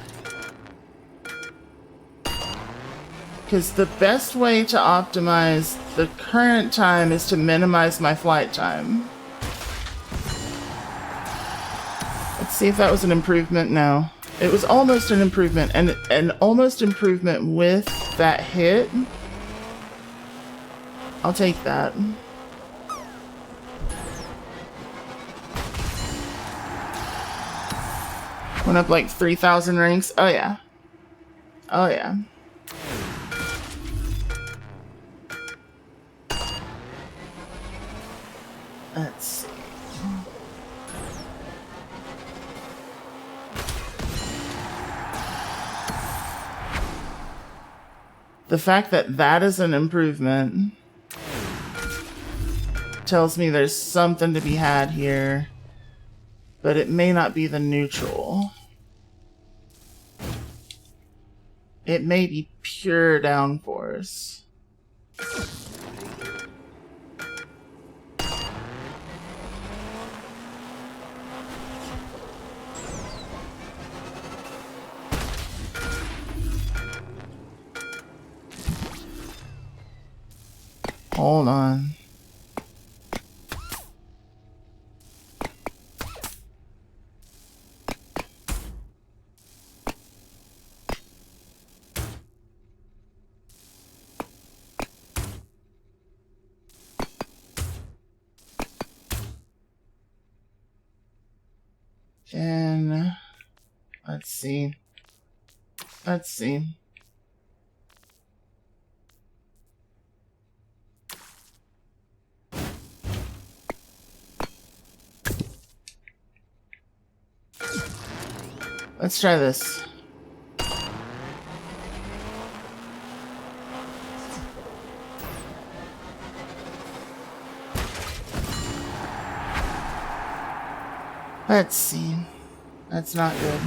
Because the best way to optimize the current time is to minimize my flight time. Let's see if that was an improvement. No. It was almost an improvement, and an almost improvement with that hit. I'll take that. Went up like 3,000 ranks. Oh yeah. Oh yeah. Let's see. The fact that that is an improvement tells me there's something to be had here, but it may not be the neutral. It may be pure downforce. Hold on. And let's see. Let's see. Let's try this. Let's see. That's not good.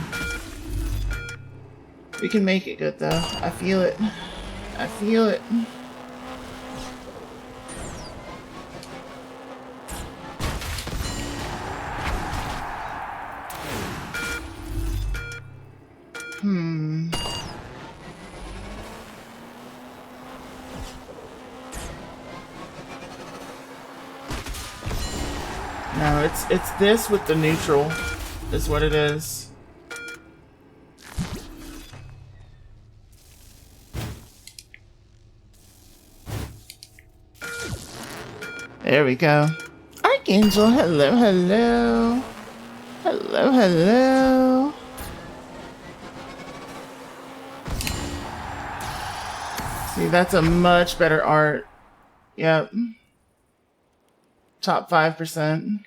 We can make it good though. I feel it. I feel it. No, it's this with the neutral is what it is. There we go. Archangel, hello, hello. Hello, hello. See, that's a much better art. Yep. Top 5%.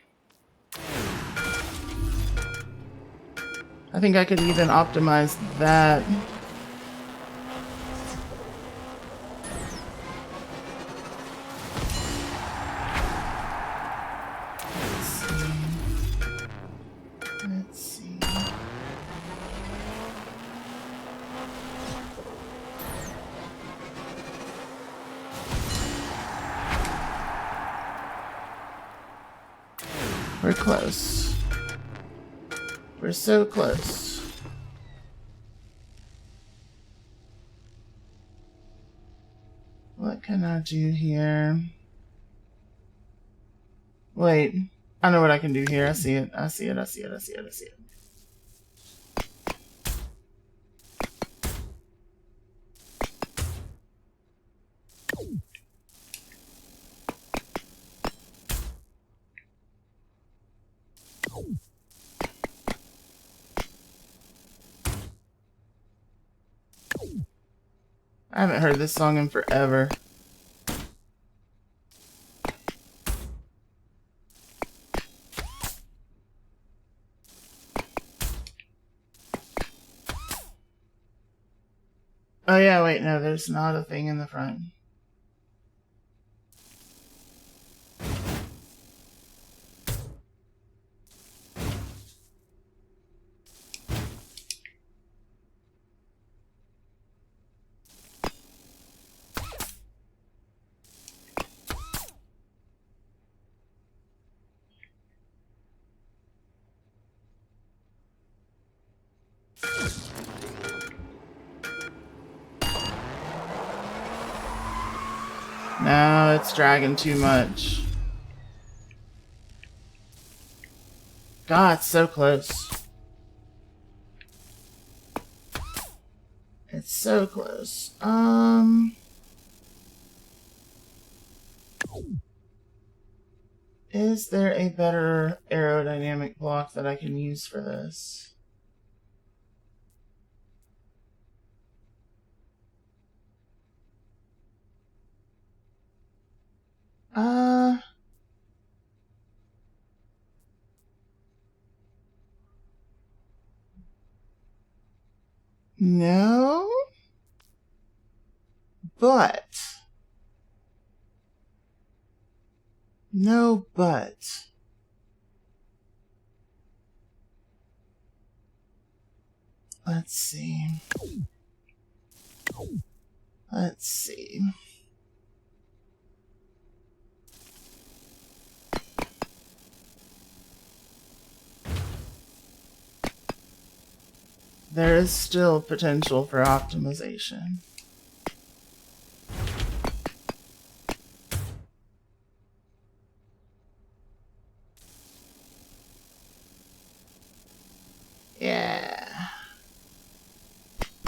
I think I could even optimize that. Let's see. We're close. We're so close. What can I do here? Wait, I know what I can do here. I see it. I see it. I see it. I see it. I see it. I haven't heard this song in forever. Oh yeah, wait, no, there's not a thing in the front. No, it's dragging too much. God, it's so close. It's so close. Is there a better aerodynamic block that I can use for this? No, but let's see. Let's see. There is still potential for optimization.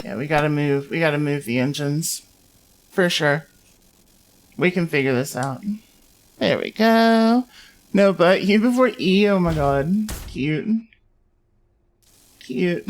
Yeah, we gotta move the engines. For sure. We can figure this out. There we go. No, but U before E, oh my god. Cute. Cute.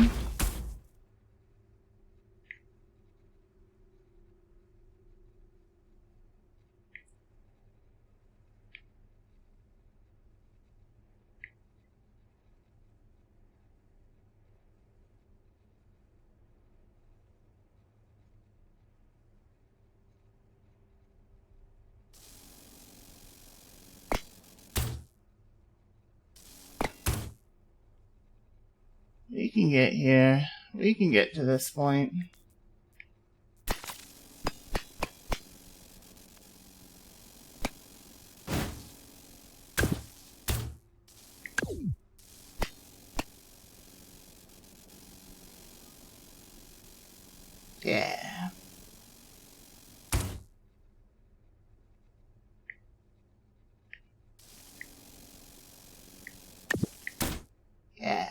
We can get here. We can get to this point. Yeah. Yeah.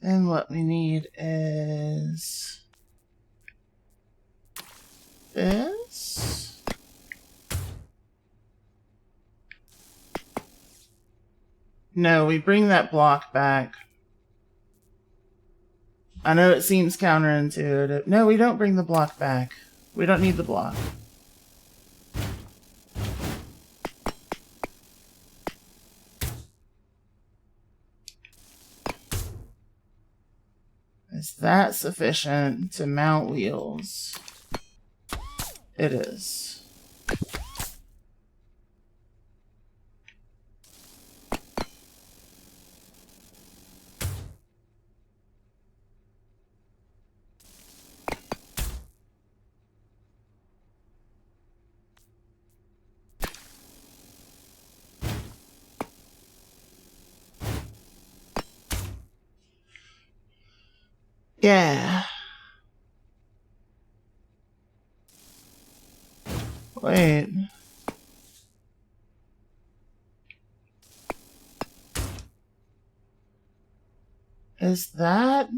And what we need is this. No, we bring that block back. I know it seems counterintuitive. No, we don't bring the block back. We don't need the block. Is that sufficient to mount wheels? It is. Yeah. Wait. Is that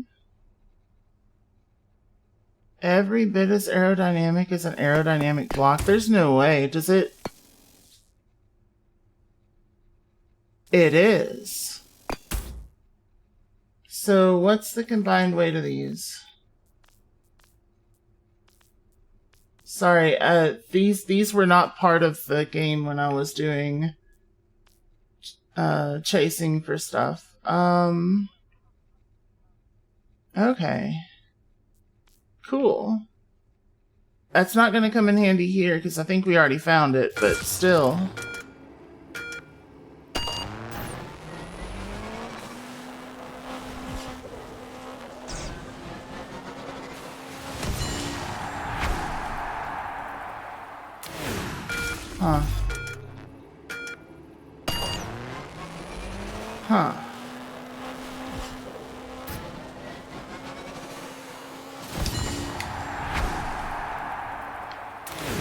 every bit as aerodynamic as an aerodynamic block? There's no way. Does it? It is. So what's the combined weight of these? Sorry, these were not part of the game when I was doing chasing for stuff. Okay. Cool. That's not going to come in handy here because I think we already found it, but still. Huh. Huh.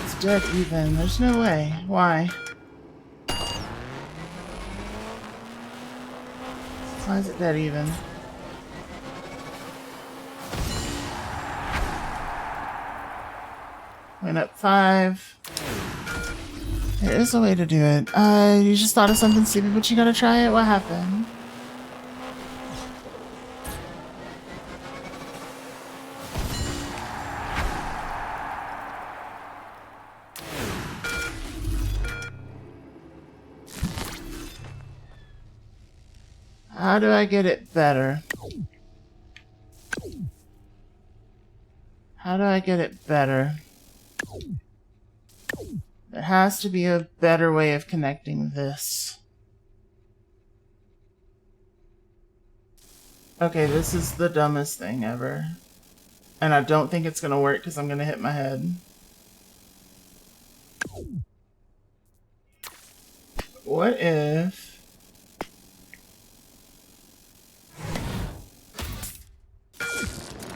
It's dead even. There's no way. Why? Why is it dead even? Went up 5. There is a way to do it. You just thought of something stupid, but you gotta try it? What happened? How do I get it better? How do I get it better? There has to be a better way of connecting this. Okay, this is the dumbest thing ever. And I don't think it's gonna work because I'm gonna hit my head. What if...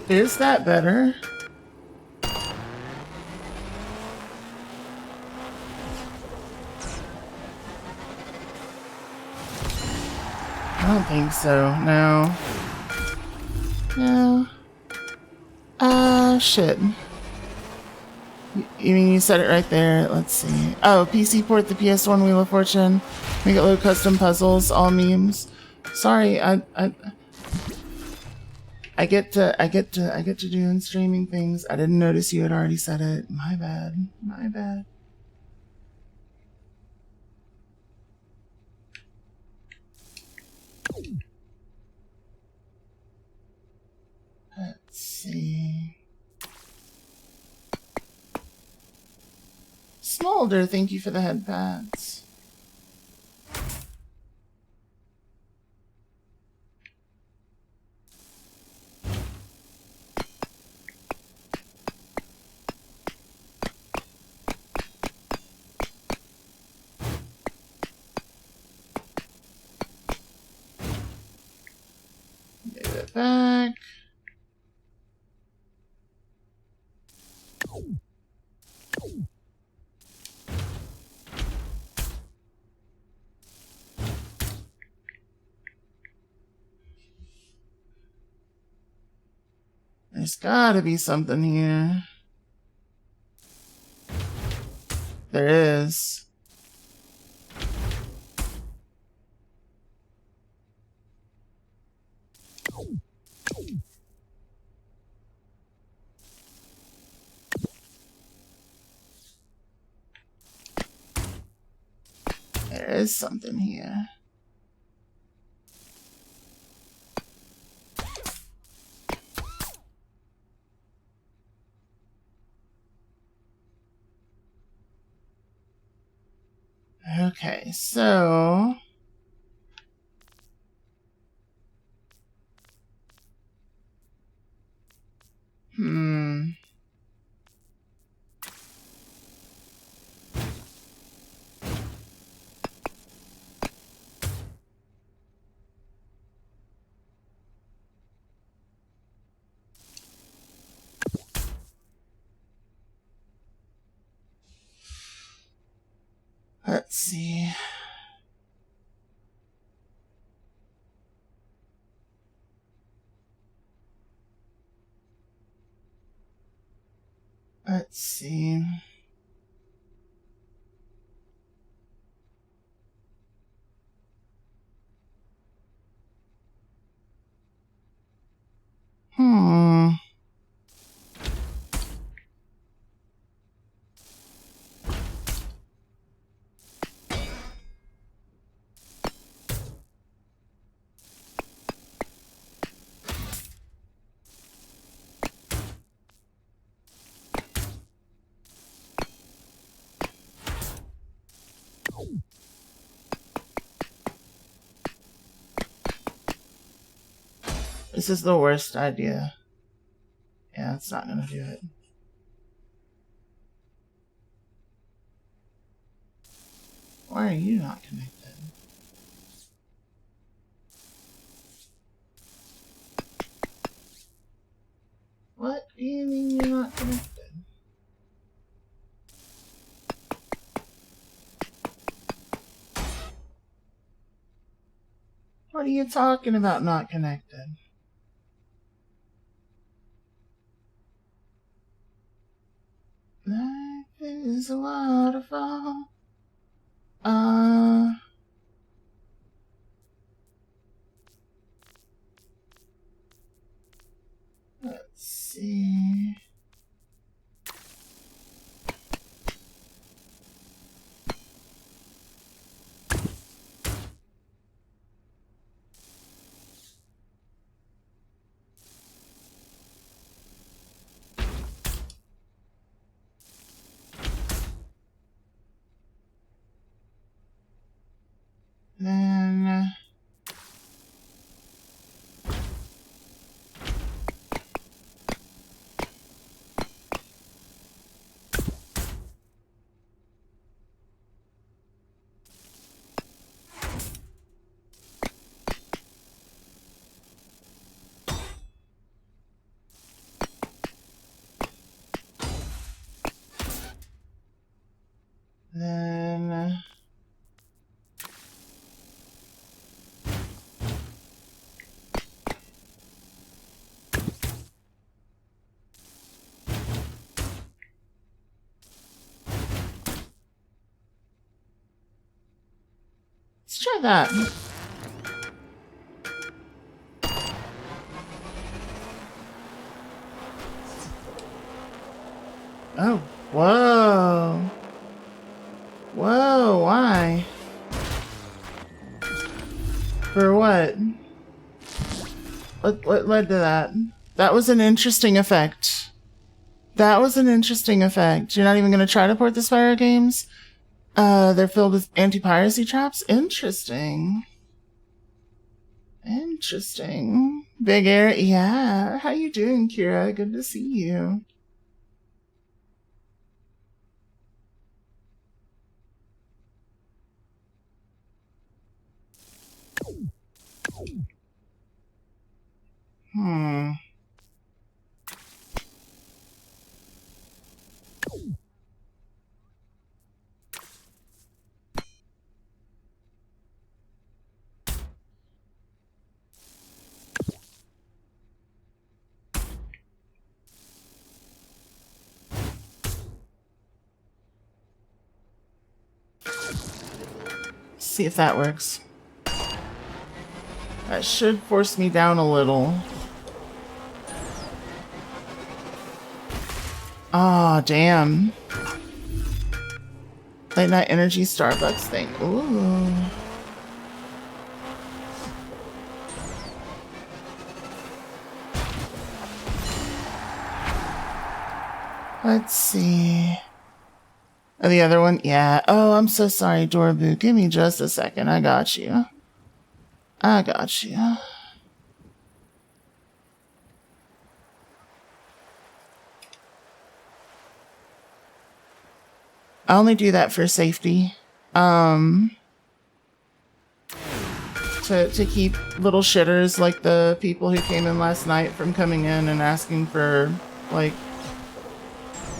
Is that better? I don't think so. No. No. Shit. You mean you said it right there? Let's see. Oh, PC port the PS1 Wheel of Fortune. Make it load custom puzzles, all memes. Sorry, I get to doing streaming things. I didn't notice you had already said it. My bad. My bad. Let's see. Smolder, thank you for the head pats. Give it back. There's gotta be something here. There is. There is something here. Okay, so let's see. Let's see. This is the worst idea. Yeah, it's not gonna do it. Why are you not connected? What do you mean you're not connected? What are you talking about not connected? Life is a waterfall. Let's see. Then let's try that. Oh, whoa. Whoa, why? For what? What led to that? That was an interesting effect. That was an interesting effect. You're not even going to try to port the Spyro games? They're filled with anti-piracy traps? Interesting. Interesting. Big Air, yeah. How you doing, Kira? Good to see you. See if that works. That should force me down a little. Ah, oh, damn. Late night energy Starbucks thing. Ooh. Let's see. Oh, the other one? Yeah. Oh, I'm so sorry, Dorobu. Give me just a second. I got you. I got you. I only do that for safety. To keep little shitters like the people who came in last night from coming in and asking for, like,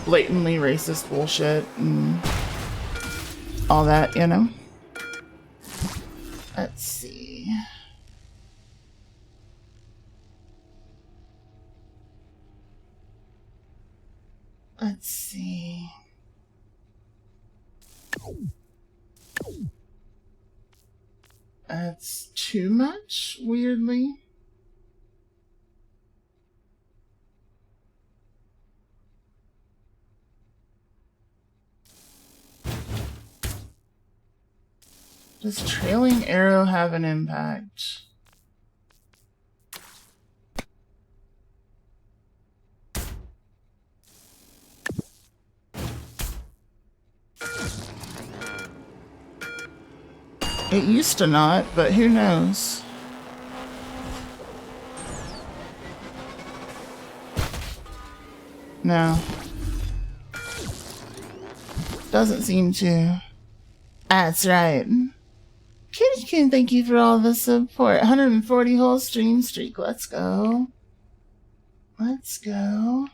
blatantly racist bullshit and all that, you know? Let's see. Let's see. That's too much, weirdly. Does trailing arrow have an impact? It used to not, but who knows? No. Doesn't seem to. That's right. Kitty-kun, thank you for all the support. 140 whole stream streak. Let's go. Let's go.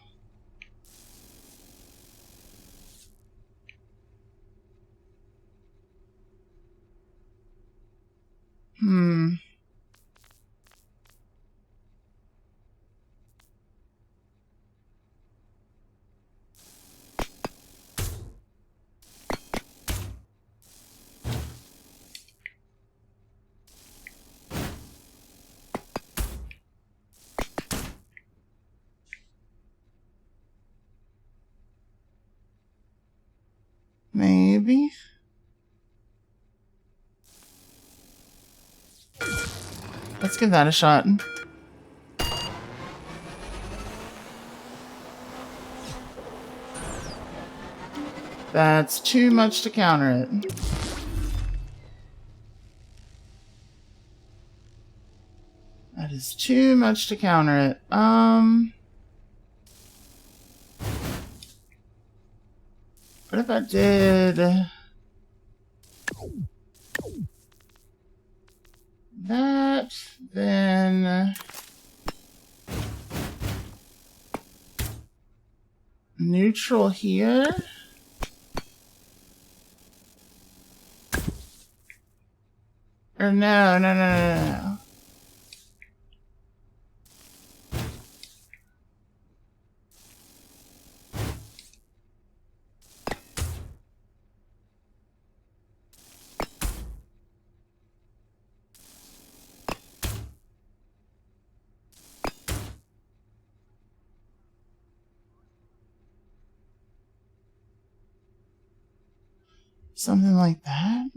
Maybe. Let's give that a shot. That's too much to counter it. That is too much to counter it. What if I did that, then neutral here? Or no. Something like that?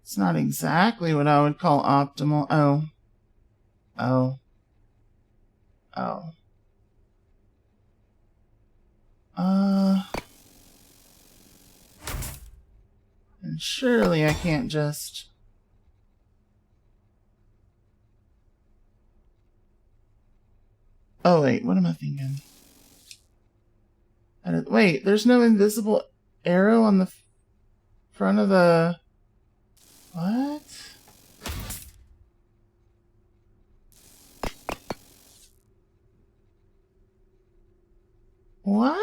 It's not exactly what I would call optimal. Oh. And surely I can't just... Oh, wait, what am I thinking? Wait, there's no invisible arrow on the front of the... What? What?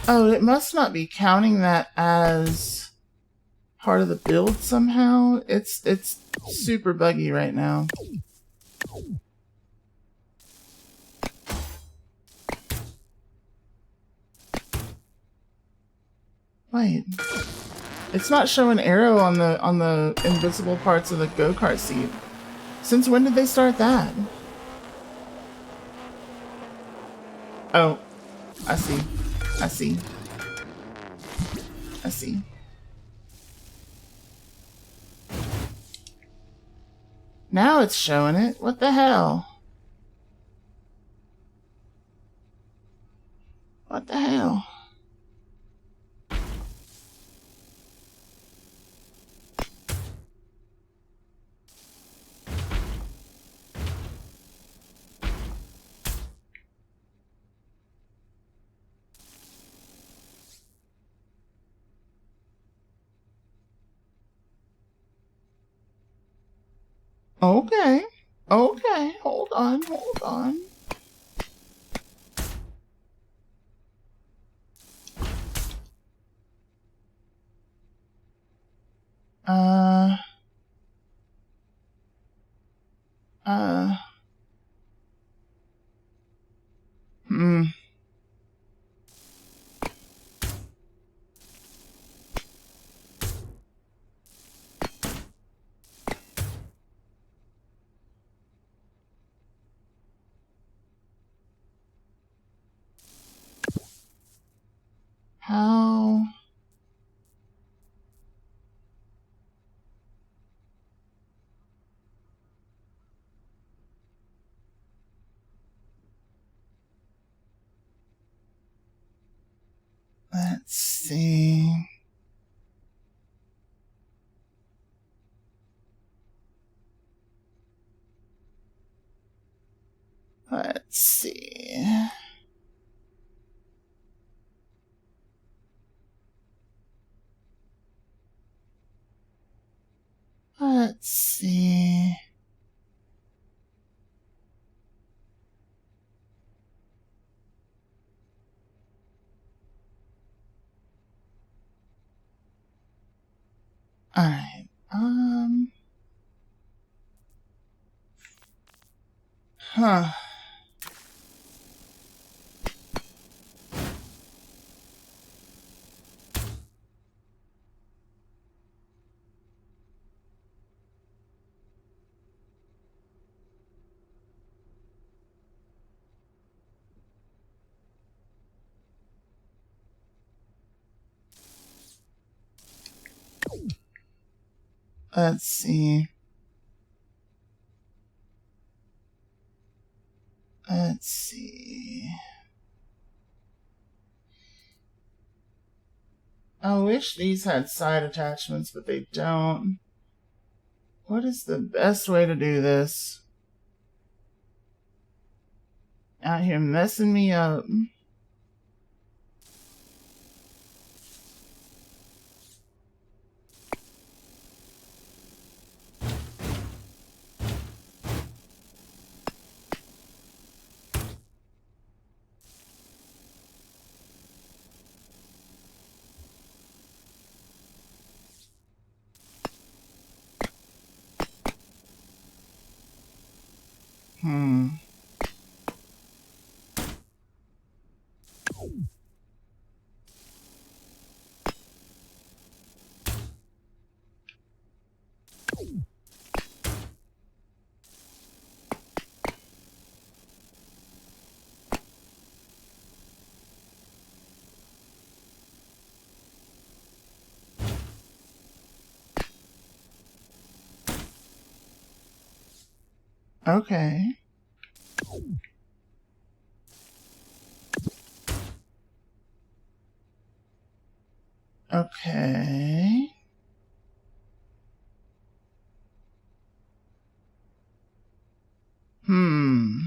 Oh, it must not be counting that as part of the build somehow. It's super buggy right now. Wait. It's not showing arrow on the invisible parts of the go-kart seat. Since when did they start that? Oh, I see. I see. I see. Now it's showing it. What the hell? What the hell? Okay. Okay. Hold on. Hold on. Uh. Hmm. How? Let's see. Let's see. Let's see. All right. Huh. Let's see. Let's see. I wish these had side attachments, but they don't. What is the best way to do this? Out here messing me up. Okay. Okay. Hmm.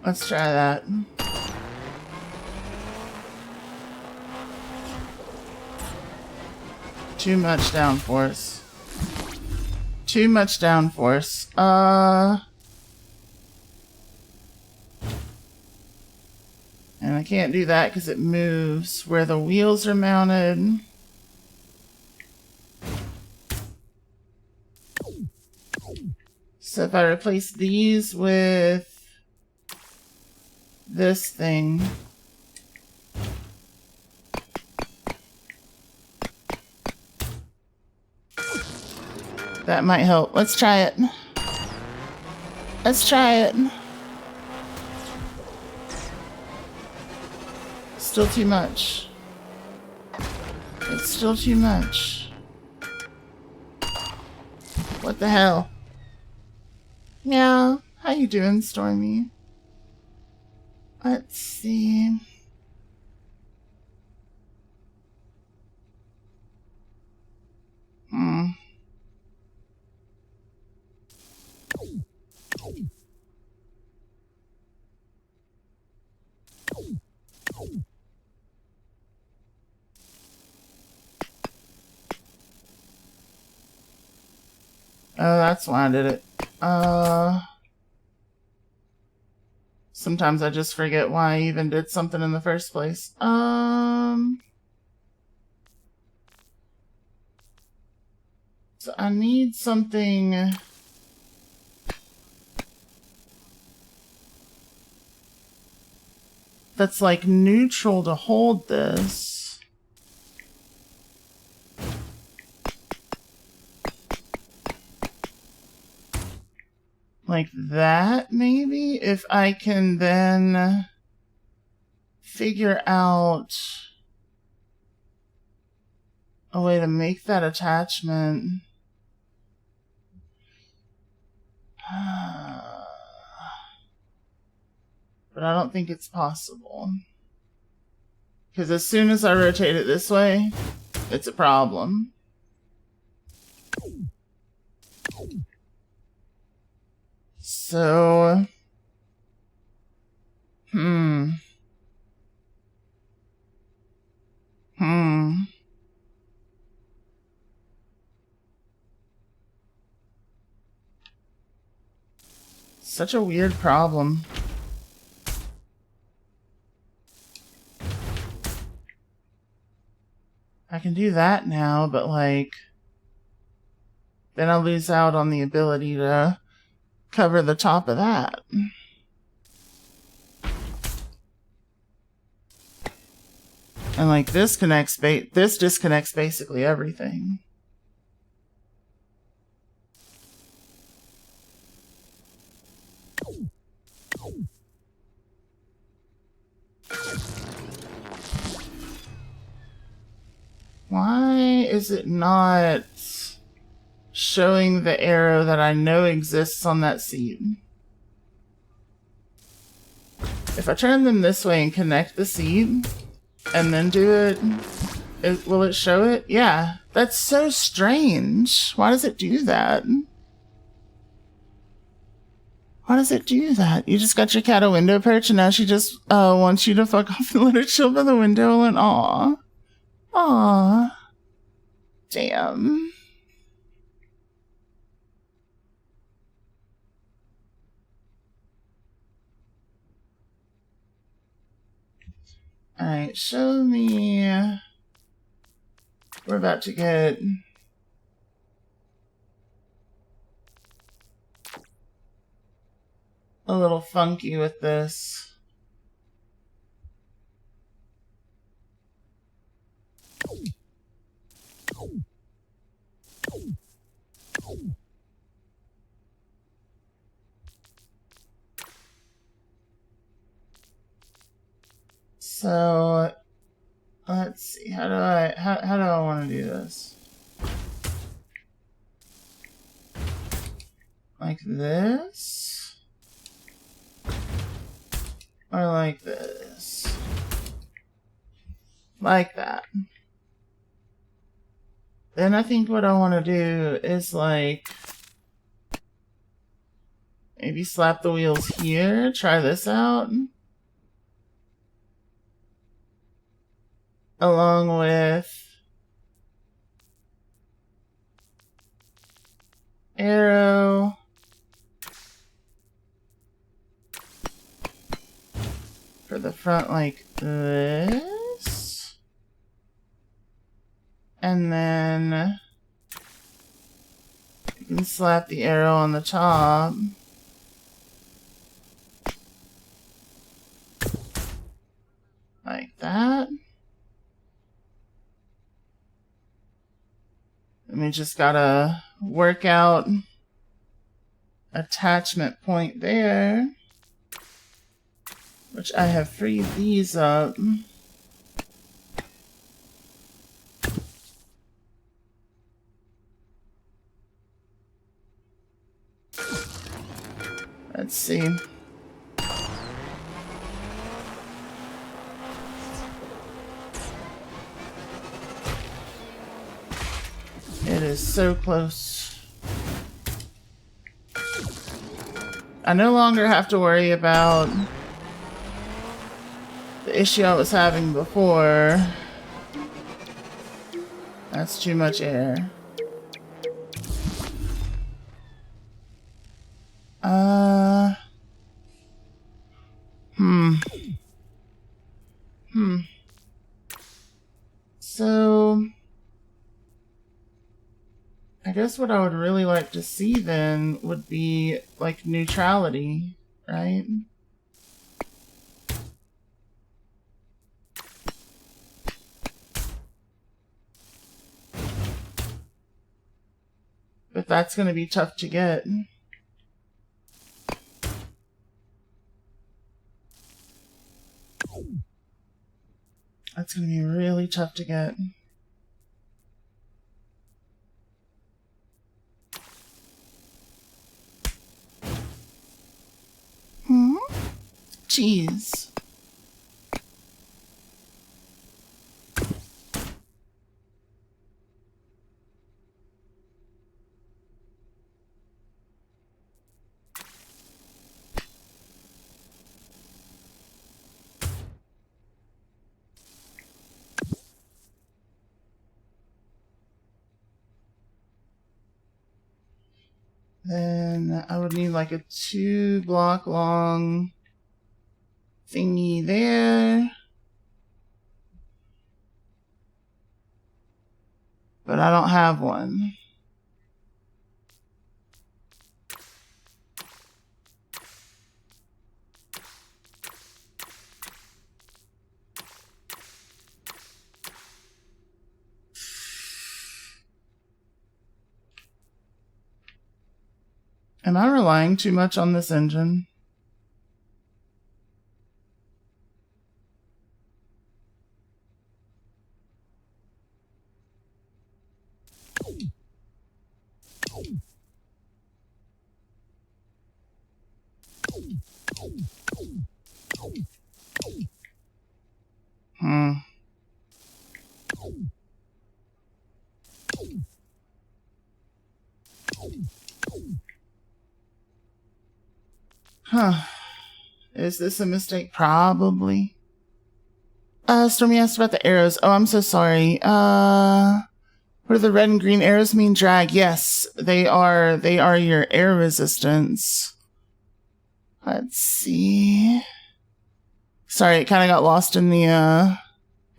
Let's try that. Too much downforce. Too much downforce. And I can't do that because it moves where the wheels are mounted. So if I replace these with this thing, that might help. Let's try it. Let's try it. Still too much. It's still too much. What the hell? Meow. How you doing, Stormy? Let's see. Oh, that's why I did it. Sometimes I just forget why I even did something in the first place. So I need something that's like neutral to hold this. Like that, maybe? If I can then figure out a way to make that attachment. But I don't think it's possible. Because as soon as I rotate it this way, it's a problem. So, Such a weird problem. I can do that now, but like, then I'll lose out on the ability to cover the top of that. And like this disconnects basically everything. Why is it not showing the arrow that I know exists on that seat? If I turn them this way and connect the seat and then do it, will it show it? Yeah, that's so strange. Why does it do that? Why does it do that? You just got your cat a window perch and now she just wants you to fuck off and let her chill by the window and aw. Aw. Damn. Alright, show me. We're about to get a little funky with this. So let's see. How do I want to do this? Like this? Or like this? Like that. Then I think what I want to do is like maybe slap the wheels here. Try this out. Along with arrow. For the front like this. And then you can slap the arrow on the top. Like that. And we just gotta work out attachment point there. Which I have freed these up. Let's see. It is so close. I no longer have to worry about the issue I was having before. That's too much air. So I guess what I would really like to see then would be like neutrality, right? But that's going to be tough to get. That's going to be really tough to get. Jeez. Then I would need like a 2-block long thingy there. But I don't have one. Am I relying too much on this engine? Huh. Is this a mistake? Probably. Stormy asked about the arrows. Oh, I'm so sorry. What do the red and green arrows mean? Drag. Yes, they are your air resistance. Let's see. Sorry, it kind of got lost in the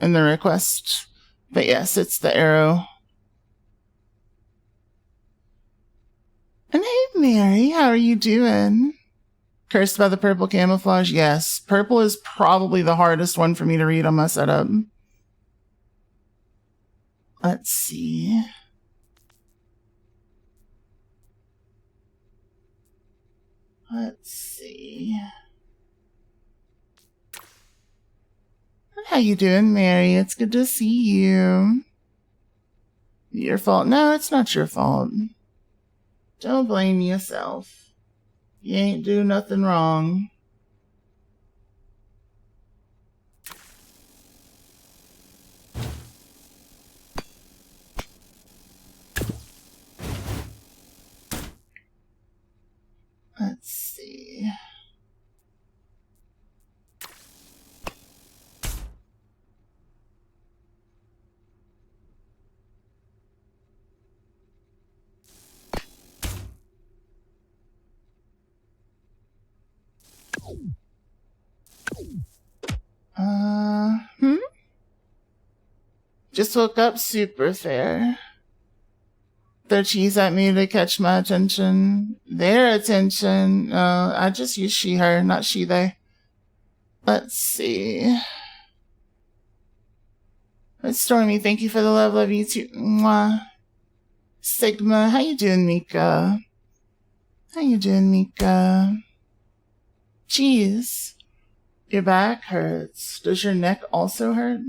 request. But yes, it's the arrow. And hey, Mary, how are you doing? Cursed by the purple camouflage? Yes. Purple is probably the hardest one for me to read on my setup. Let's see. How you doing, Mary? It's good to see you. Your fault? No, it's not your fault. Don't blame yourself. You ain't do nothing wrong. Let's see. Just woke up super fair. Throw cheese at me to catch my attention. Their attention. I just use she, her, not she, they. Let's see. It's Stormy. Thank you for the love. Love you too. Mwah. Sigma. How you doing, Mika? How you doing, Mika? Cheese. Your back hurts. Does your neck also hurt?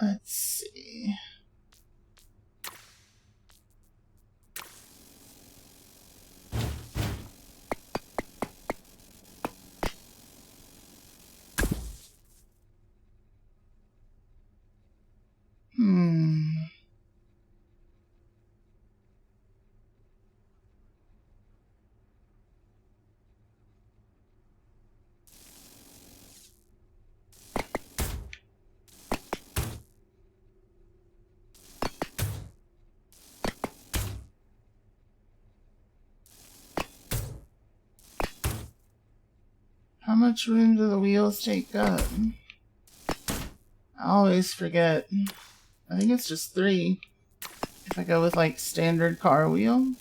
Let's see. How much room do the wheels take up? I always forget. I think it's just 3. If I go with like standard car wheel.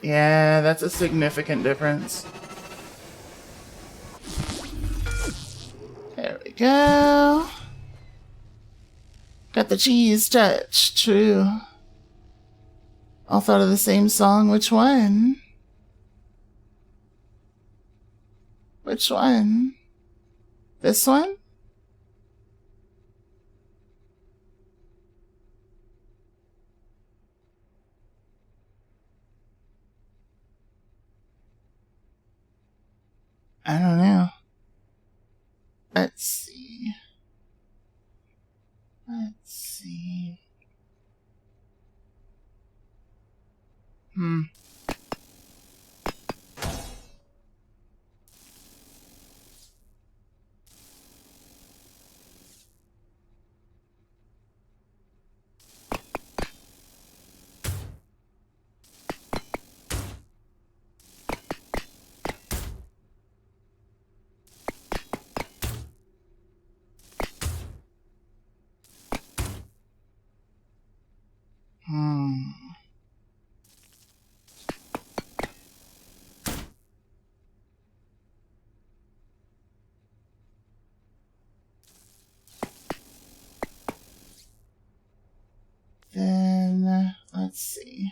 Yeah, that's a significant difference. There we go. Got the cheese touch, true. All thought of the same song. Which one? Which one? This one? I don't know. Let's see. Let's see. Then, let's see.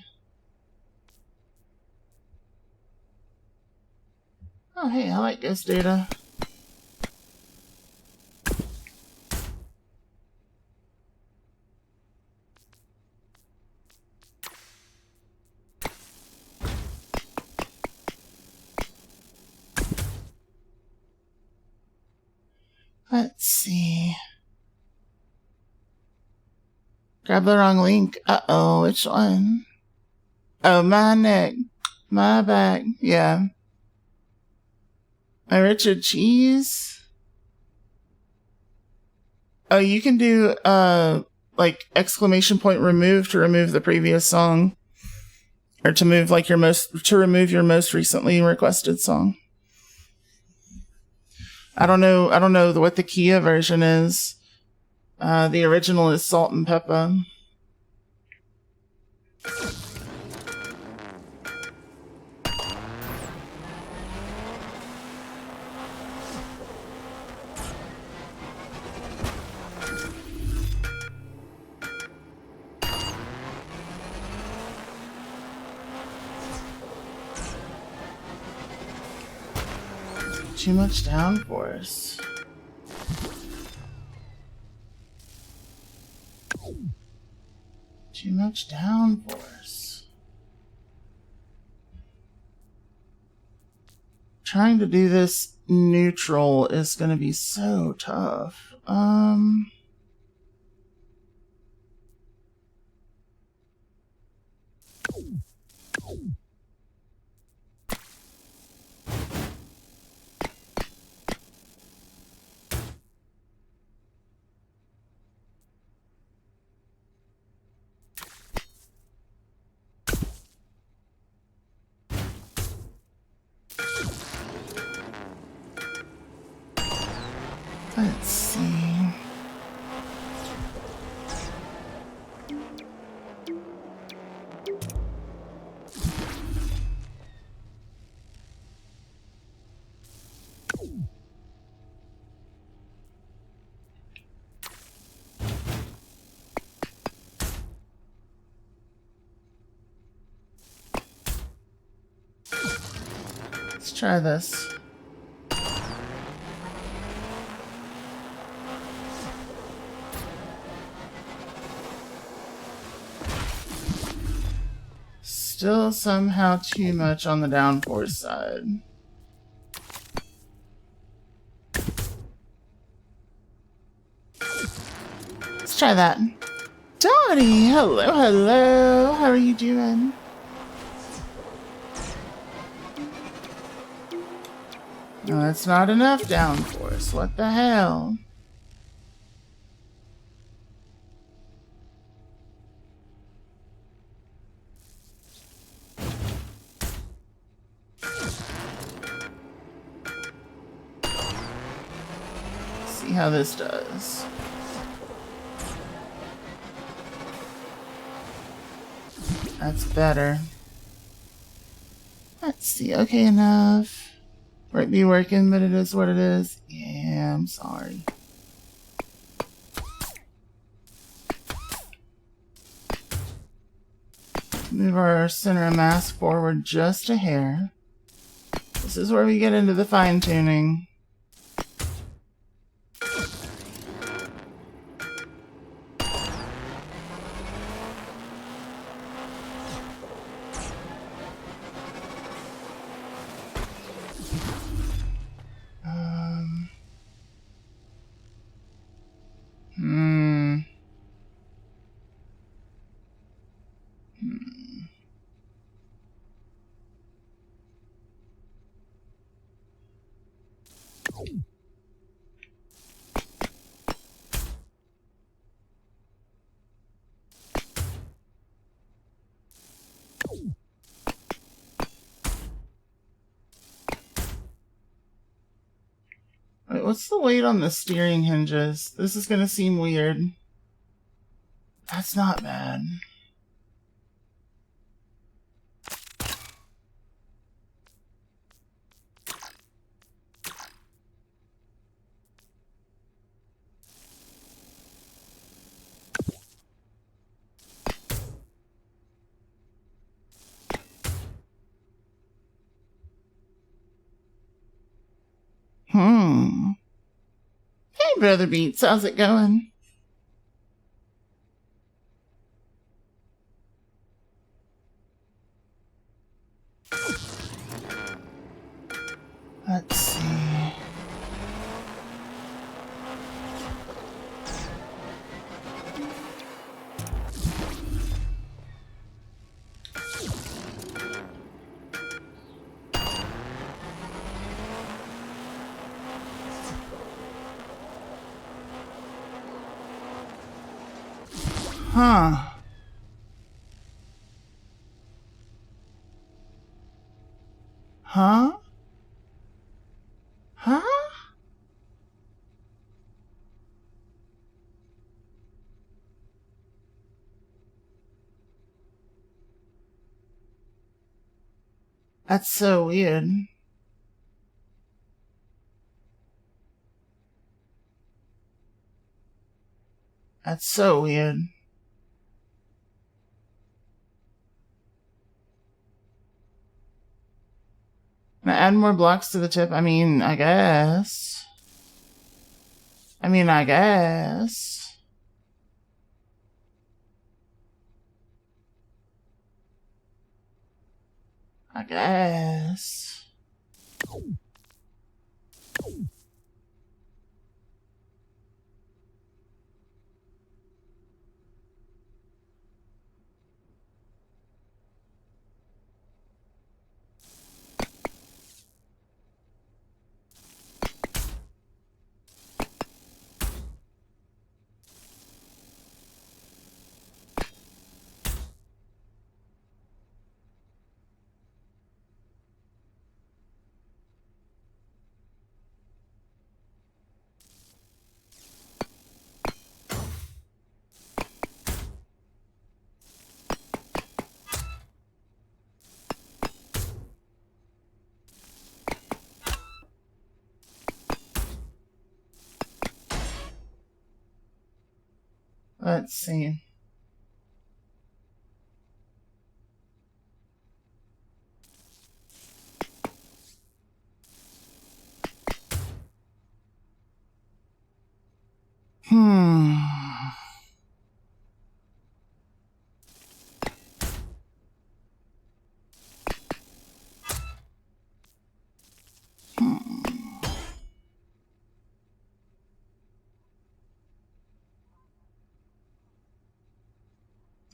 Oh, hey, I like Ghost Data. Let's see. Grab the wrong link. Uh-oh, which one? Oh, my neck. My back. Yeah. My Richard Cheese. Oh, you can do, like, exclamation point remove to remove the previous song. Or to move, like, to remove your most recently requested song. I don't know what the Kia version is. The original is Salt and Pepper. Too much downforce. Too much downforce. Trying to do this neutral is going to be so tough. Let's see. Let's try this. Still somehow too much on the downforce side. Let's try that. Donnie, hello, hello. How are you doing? No, that's not enough downforce. What the hell? See how this does. That's better. Let's see. Okay, enough. Might be working, but it is what it is. Yeah, I'm sorry. Move our center of mass forward just a hair. This is where we get into the fine-tuning. Wait, what's the weight on the steering hinges? This is gonna seem weird. That's not bad. Hey, Brother Beats, how's it going? Let's see. Huh. Huh? Huh? That's so weird. That's so weird. Add more blocks to the tip. I mean, I guess. I guess. Let's see.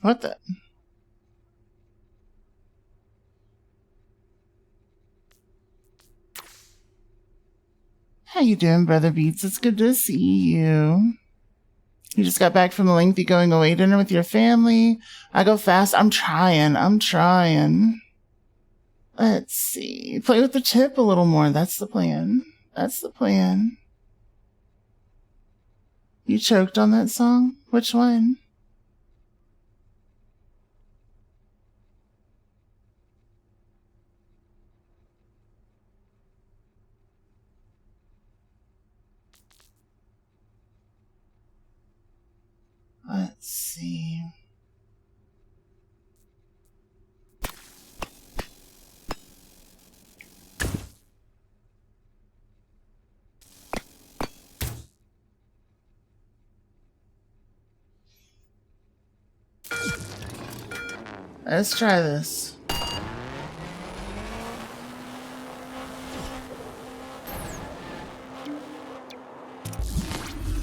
What the? How you doing, Brother Beats? It's good to see you. You just got back from a lengthy going away dinner with your family. I go fast. I'm trying. Let's see. Play with the tip a little more. That's the plan. You choked on that song? Which one? Let's see. Let's try this.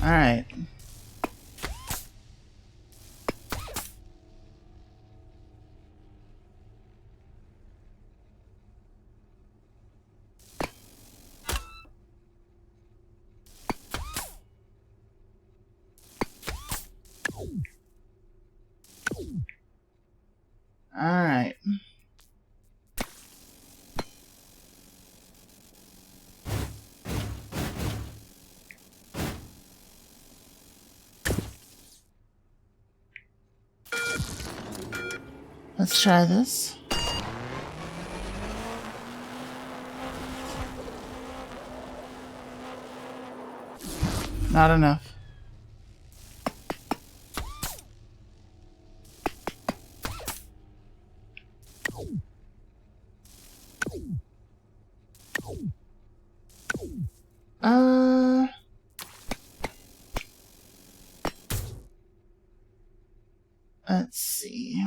All right. All right. Let's try this. Not enough. Let's see.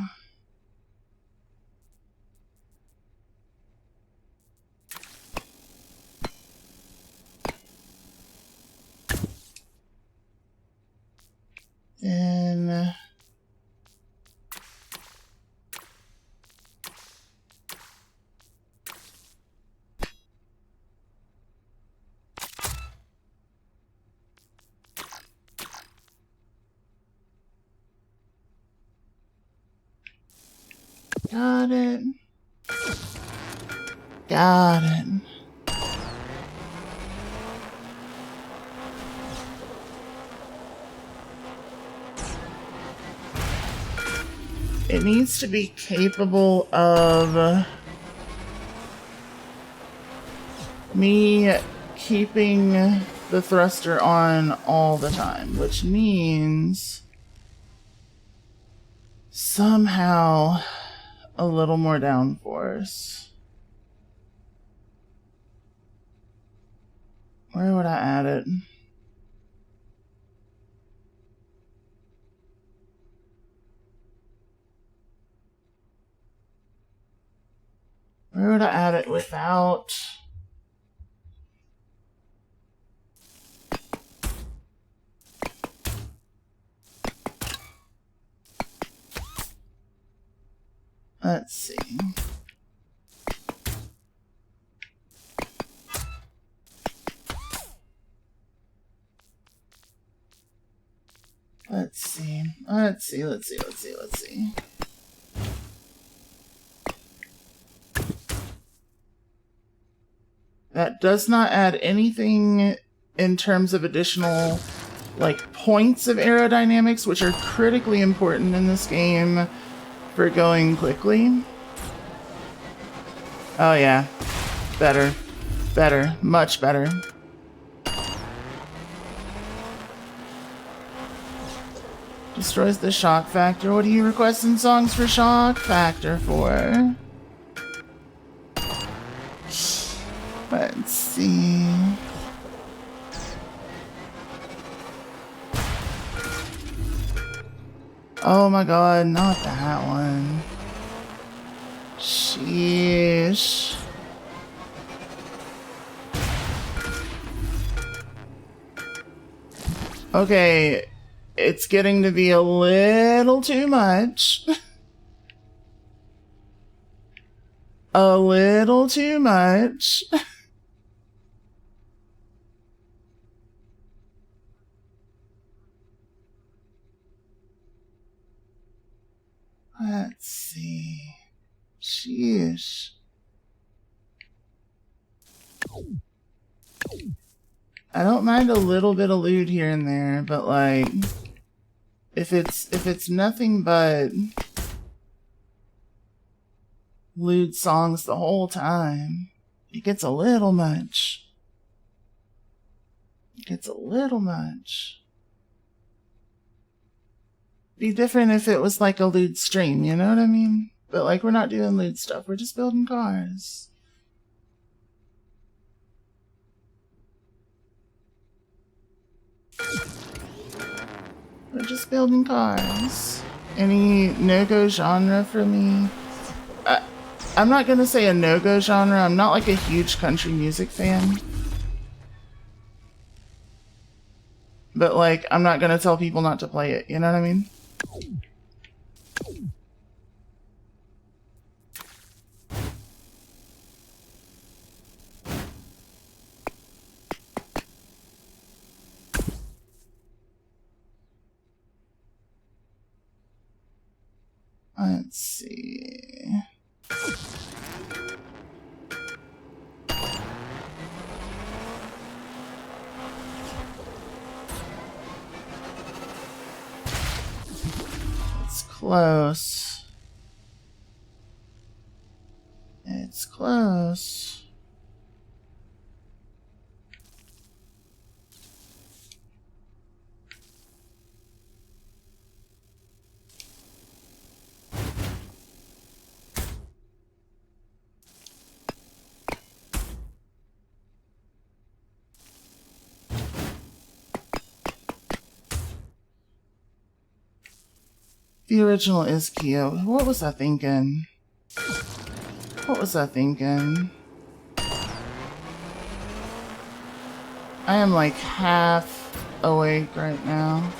Then got it. It needs to be capable of me keeping the thruster on all the time, which means somehow a little more downforce. Where would I add it? Where would I add it without... Let's see. Let's see. That does not add anything in terms of additional, like, points of aerodynamics, which are critically important in this game for going quickly. Oh yeah. Better. Better. Much better. Destroys the shock factor. What are you requesting songs for shock factor for? Let's see. Oh my god, not that one. Sheesh. Okay, it's getting to be a little too much. A little too much. Let's see. Sheesh. I don't mind a little bit of lewd here and there, but like, if it's nothing but lewd songs the whole time, it gets a little much. It gets a little much. Be different if it was like a lewd stream, you know what I mean? But like, we're not doing lewd stuff, we're just building cars. We're just building cars. Any no-go genre for me? I'm not gonna say a no-go genre. I'm not like a huge country music fan. But like, I'm not gonna tell people not to play it, you know what I mean? Let's see. It's close. It's close. The original is cute. What was I thinking? What was I thinking? I am like half awake right now.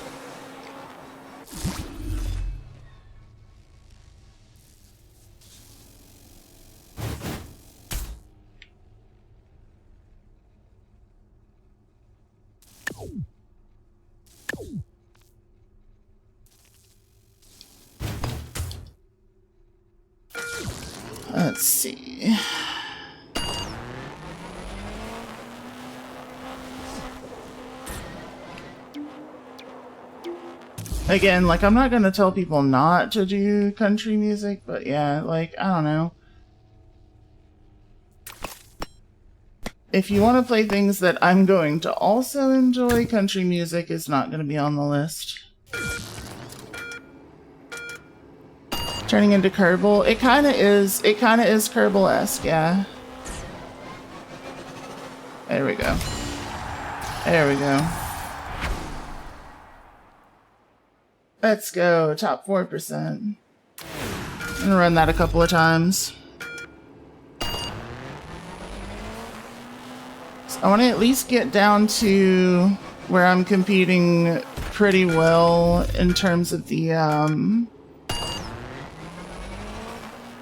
Let's see. Again, like, I'm not gonna tell people not to do country music, but yeah, like, I don't know. If you want to play things that I'm going to also enjoy, country music is not going to be on the list. Turning into Kerbal. It kind of is Kerbal-esque, yeah. There we go. There we go. Let's go, top 4%. I'm gonna run that a couple of times. So I want to at least get down to where I'm competing pretty well in terms of the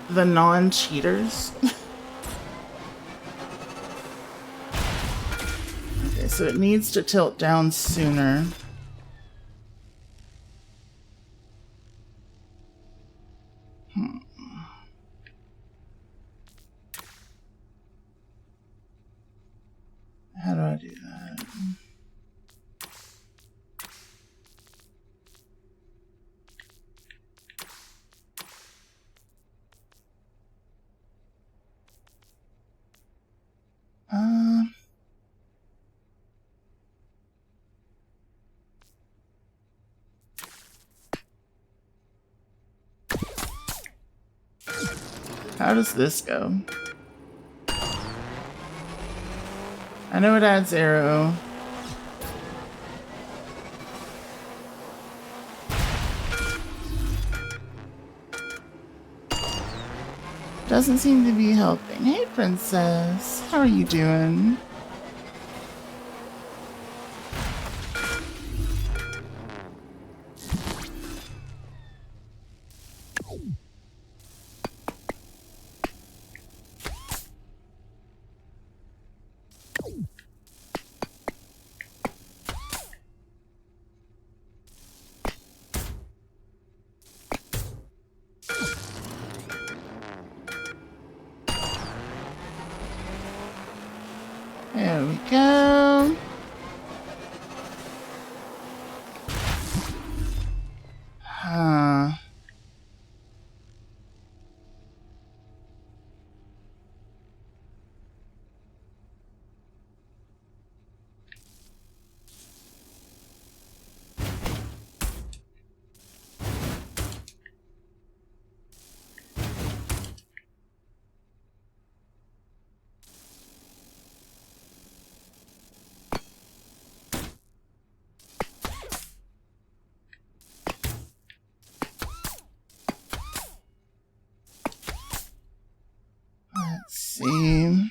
non-cheaters. Okay, so it needs to tilt down sooner. How do I do that? How does this go? I know it adds arrow. Doesn't seem to be helping. Hey, princess. How are you doing? There we go. Huh. Let's see.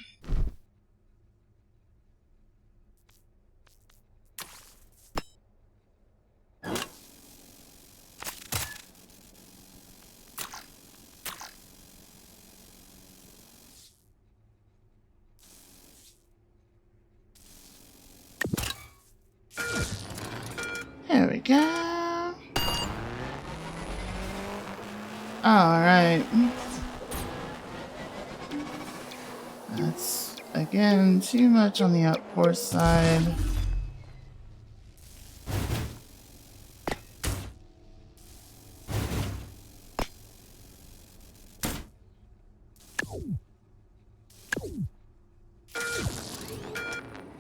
There we go. All right. That's, again, too much on the up course side.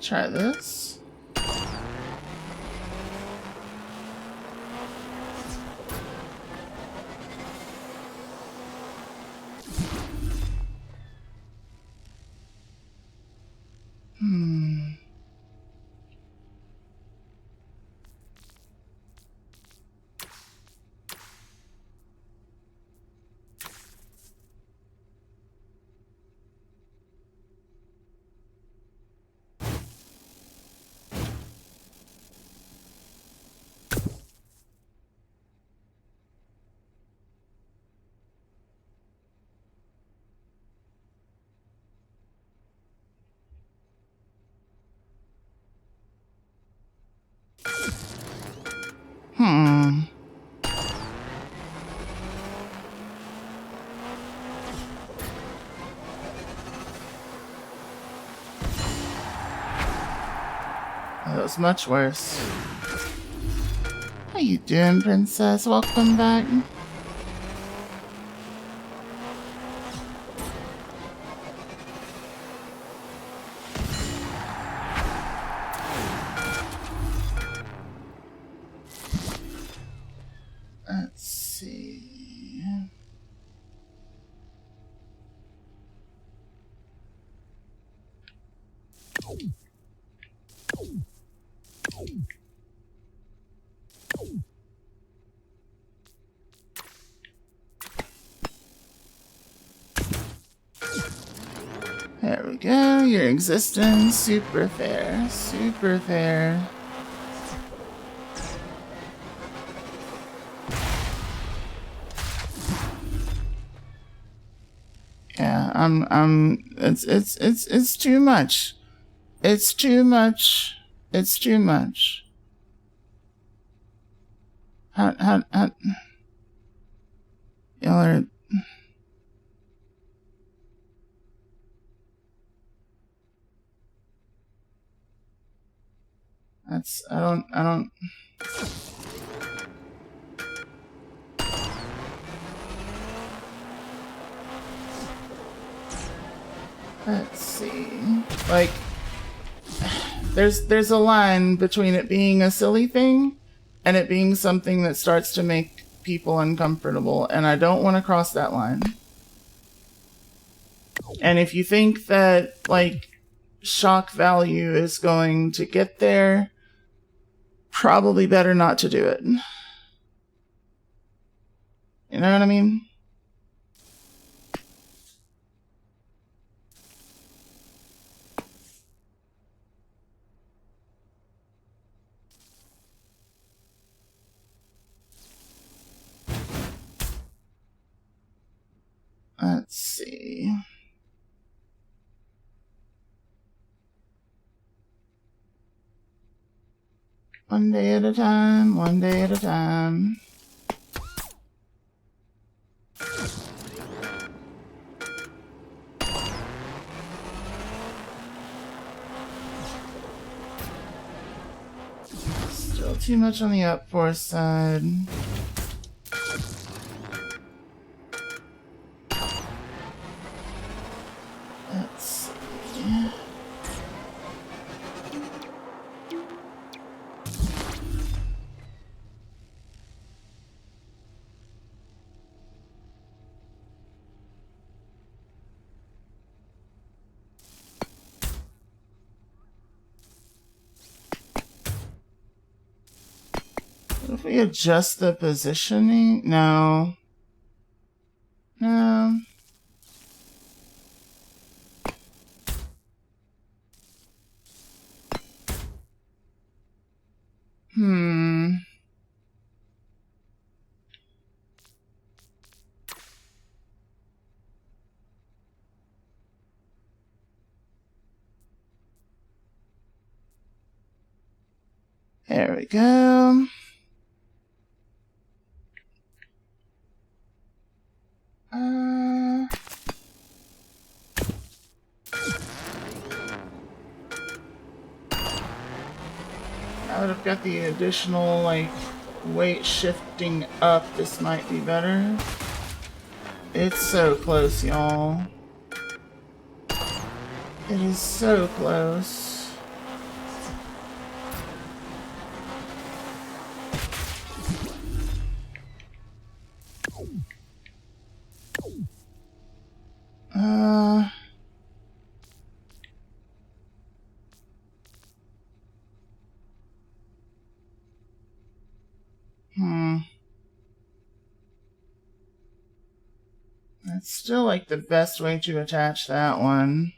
Try this. That was much worse. How you doing, princess? Welcome back. Let's see. we go. Your existence, super fair. Super fair. Yeah, it's too much. It's too much. It's too much. Y'all are... I don't... Let's see. Like, there's a line between it being a silly thing and it being something that starts to make people uncomfortable, and I don't want to cross that line. And if you think that, like, shock value is going to get there, probably better not to do it. You know what I mean? Let's see. One day at a time, one day at a time. Still too much on the up force side. Let's see. What if we adjust the positioning? No. No. There we go. Now that I've got the additional, like, weight shifting up, this might be better. It's so close, y'all. It is so close. That's still, like, the best way to attach that one.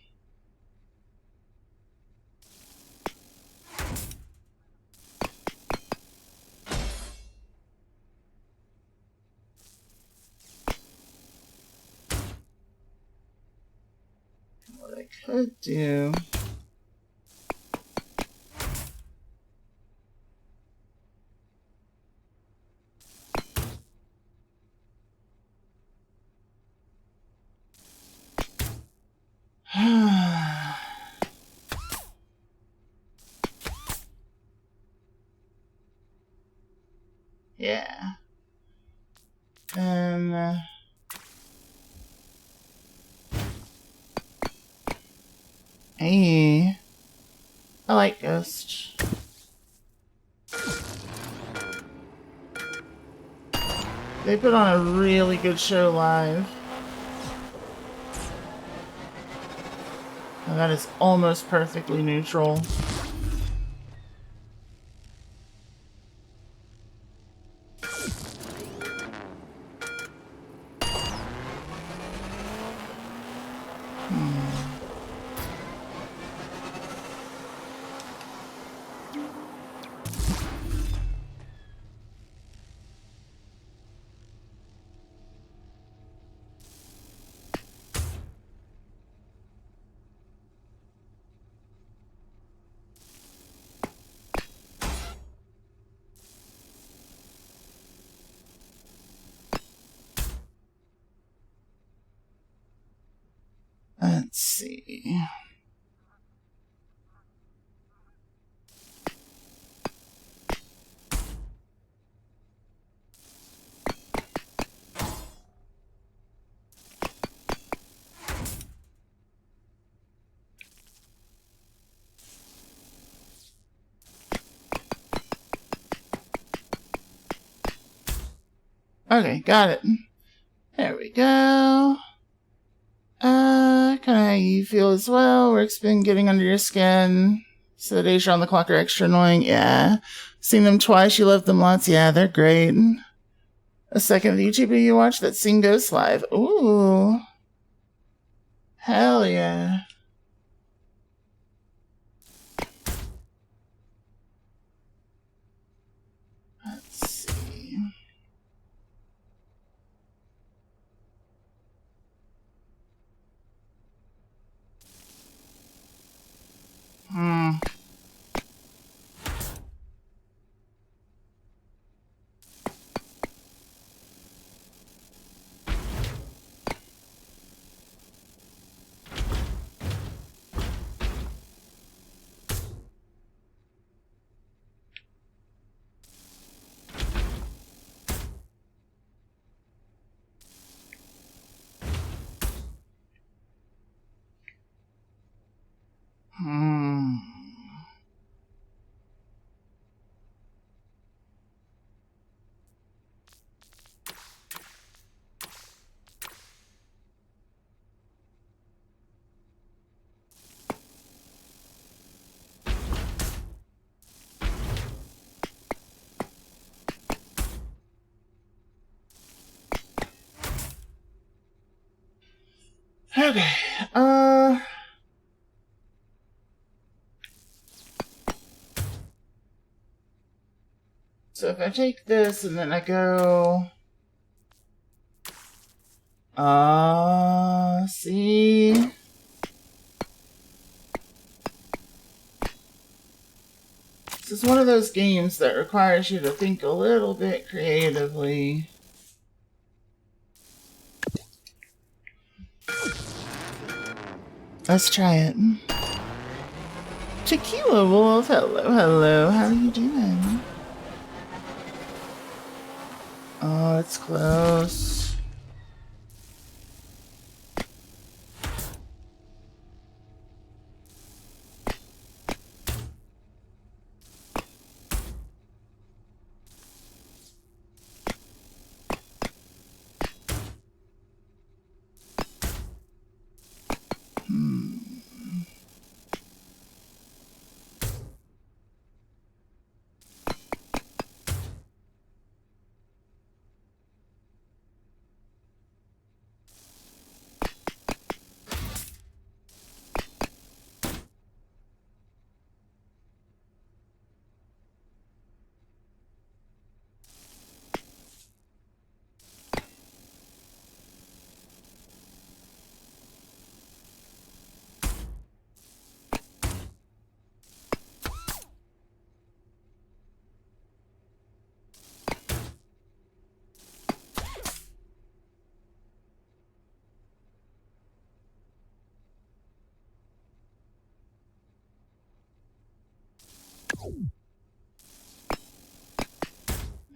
What I could do... Yeah. And hey, I like Ghost. They put on a really good show live. And that is almost perfectly neutral. see. Okay, got it. There we go. Kind of how you feel as well. Work's been getting under your skin. So the days you're on the clock are extra annoying. Yeah. Seen them twice. You love them lots. Yeah, they're great. A second of the YouTuber you watch that Sing Ghost Live. Ooh. Hell yeah. Let's see. Okay. So if I take this and then I go... see? This is one of those games that requires you to think a little bit creatively. Let's try it. Tequila Wolf, hello, hello. How are you doing? Oh, it's close.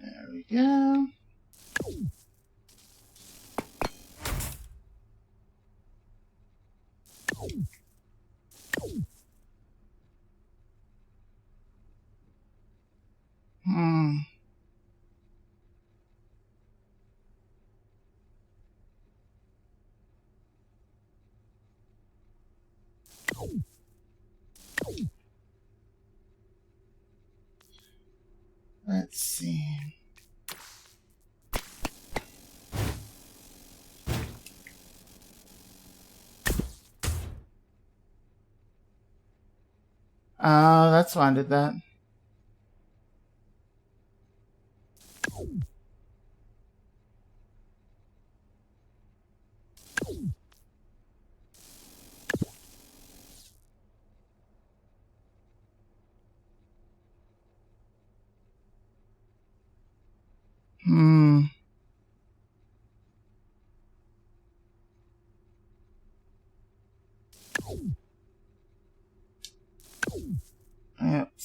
There we go. Let's see. Oh, that's why I did that.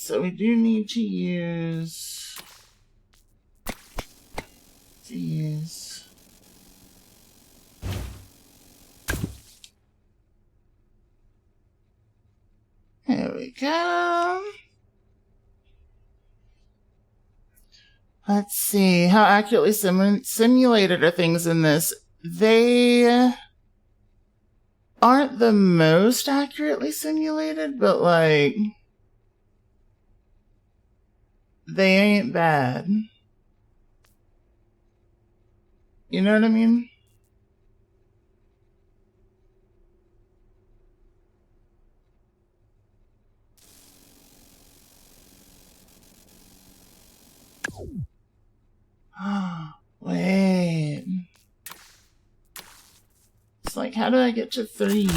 So we do need to use these. There we go. Let's see. How accurately simulated are things in this? They aren't the most accurately simulated, but like, they ain't bad. You know what I mean? Wait. It's like, how do I get to 3?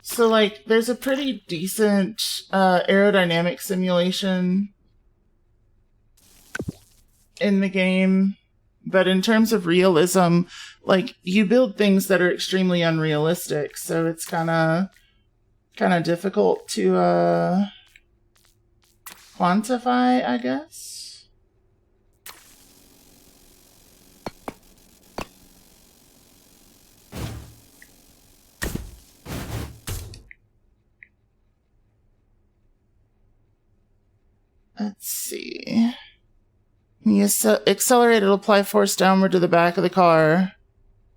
So, like, there's a pretty decent aerodynamic simulation in the game, but in terms of realism, like, you build things that are extremely unrealistic, so it's kind of difficult to quantify, I guess. Let's see. When you accelerate, it'll apply force downward to the back of the car.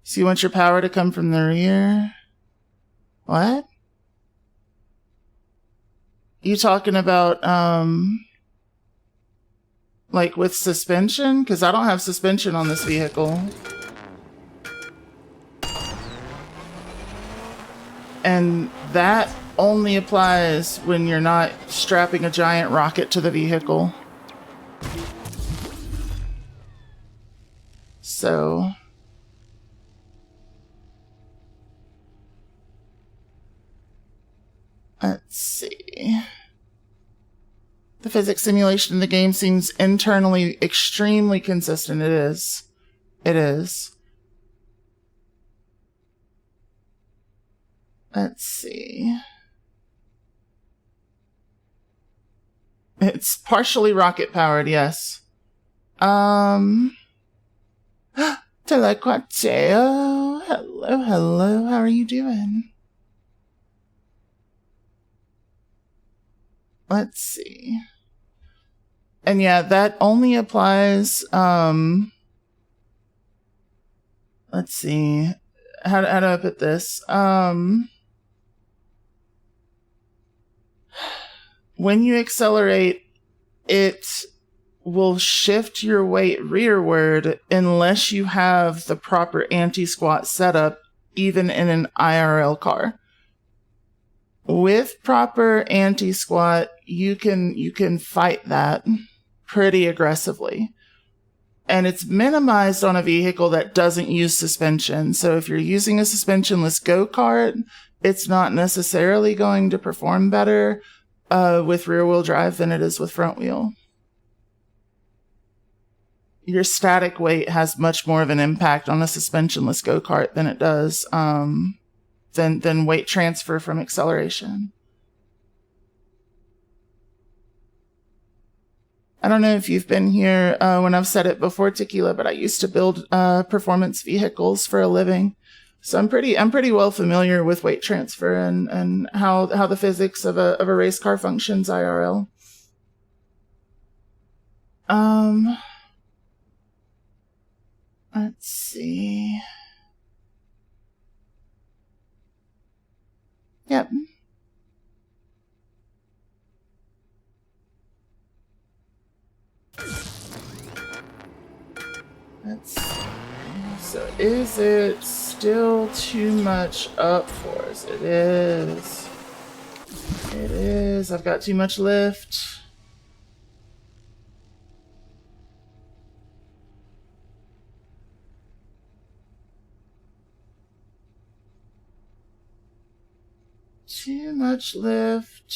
So you want your power to come from the rear? What? You talking about, like with suspension? Because I don't have suspension on this vehicle. And that only applies when you're not strapping a giant rocket to the vehicle. So let's see. The physics simulation in the game seems internally extremely consistent. It is. It is. Let's see. It's partially rocket powered, yes. Telequateo. Hello, hello. How are you doing? Let's see. And yeah, that only applies, let's see. How do I put this? When you accelerate, it will shift your weight rearward unless you have the proper anti-squat setup, even in an IRL car. With proper anti-squat, you can fight that pretty aggressively. And it's minimized on a vehicle that doesn't use suspension. So if you're using a suspensionless go-kart, it's not necessarily going to perform better with rear-wheel drive than it is with front-wheel. Your static weight has much more of an impact on a suspensionless go-kart than it does than weight transfer from acceleration. I don't know if you've been here when I've said it before, Tequila, but I used to build performance vehicles for a living. So I'm pretty well familiar with weight transfer and how the physics of a race car functions IRL. Let's see. Yep. Let's see. So is it still too much up for us? It is. It is. I've got too much lift. Too much lift.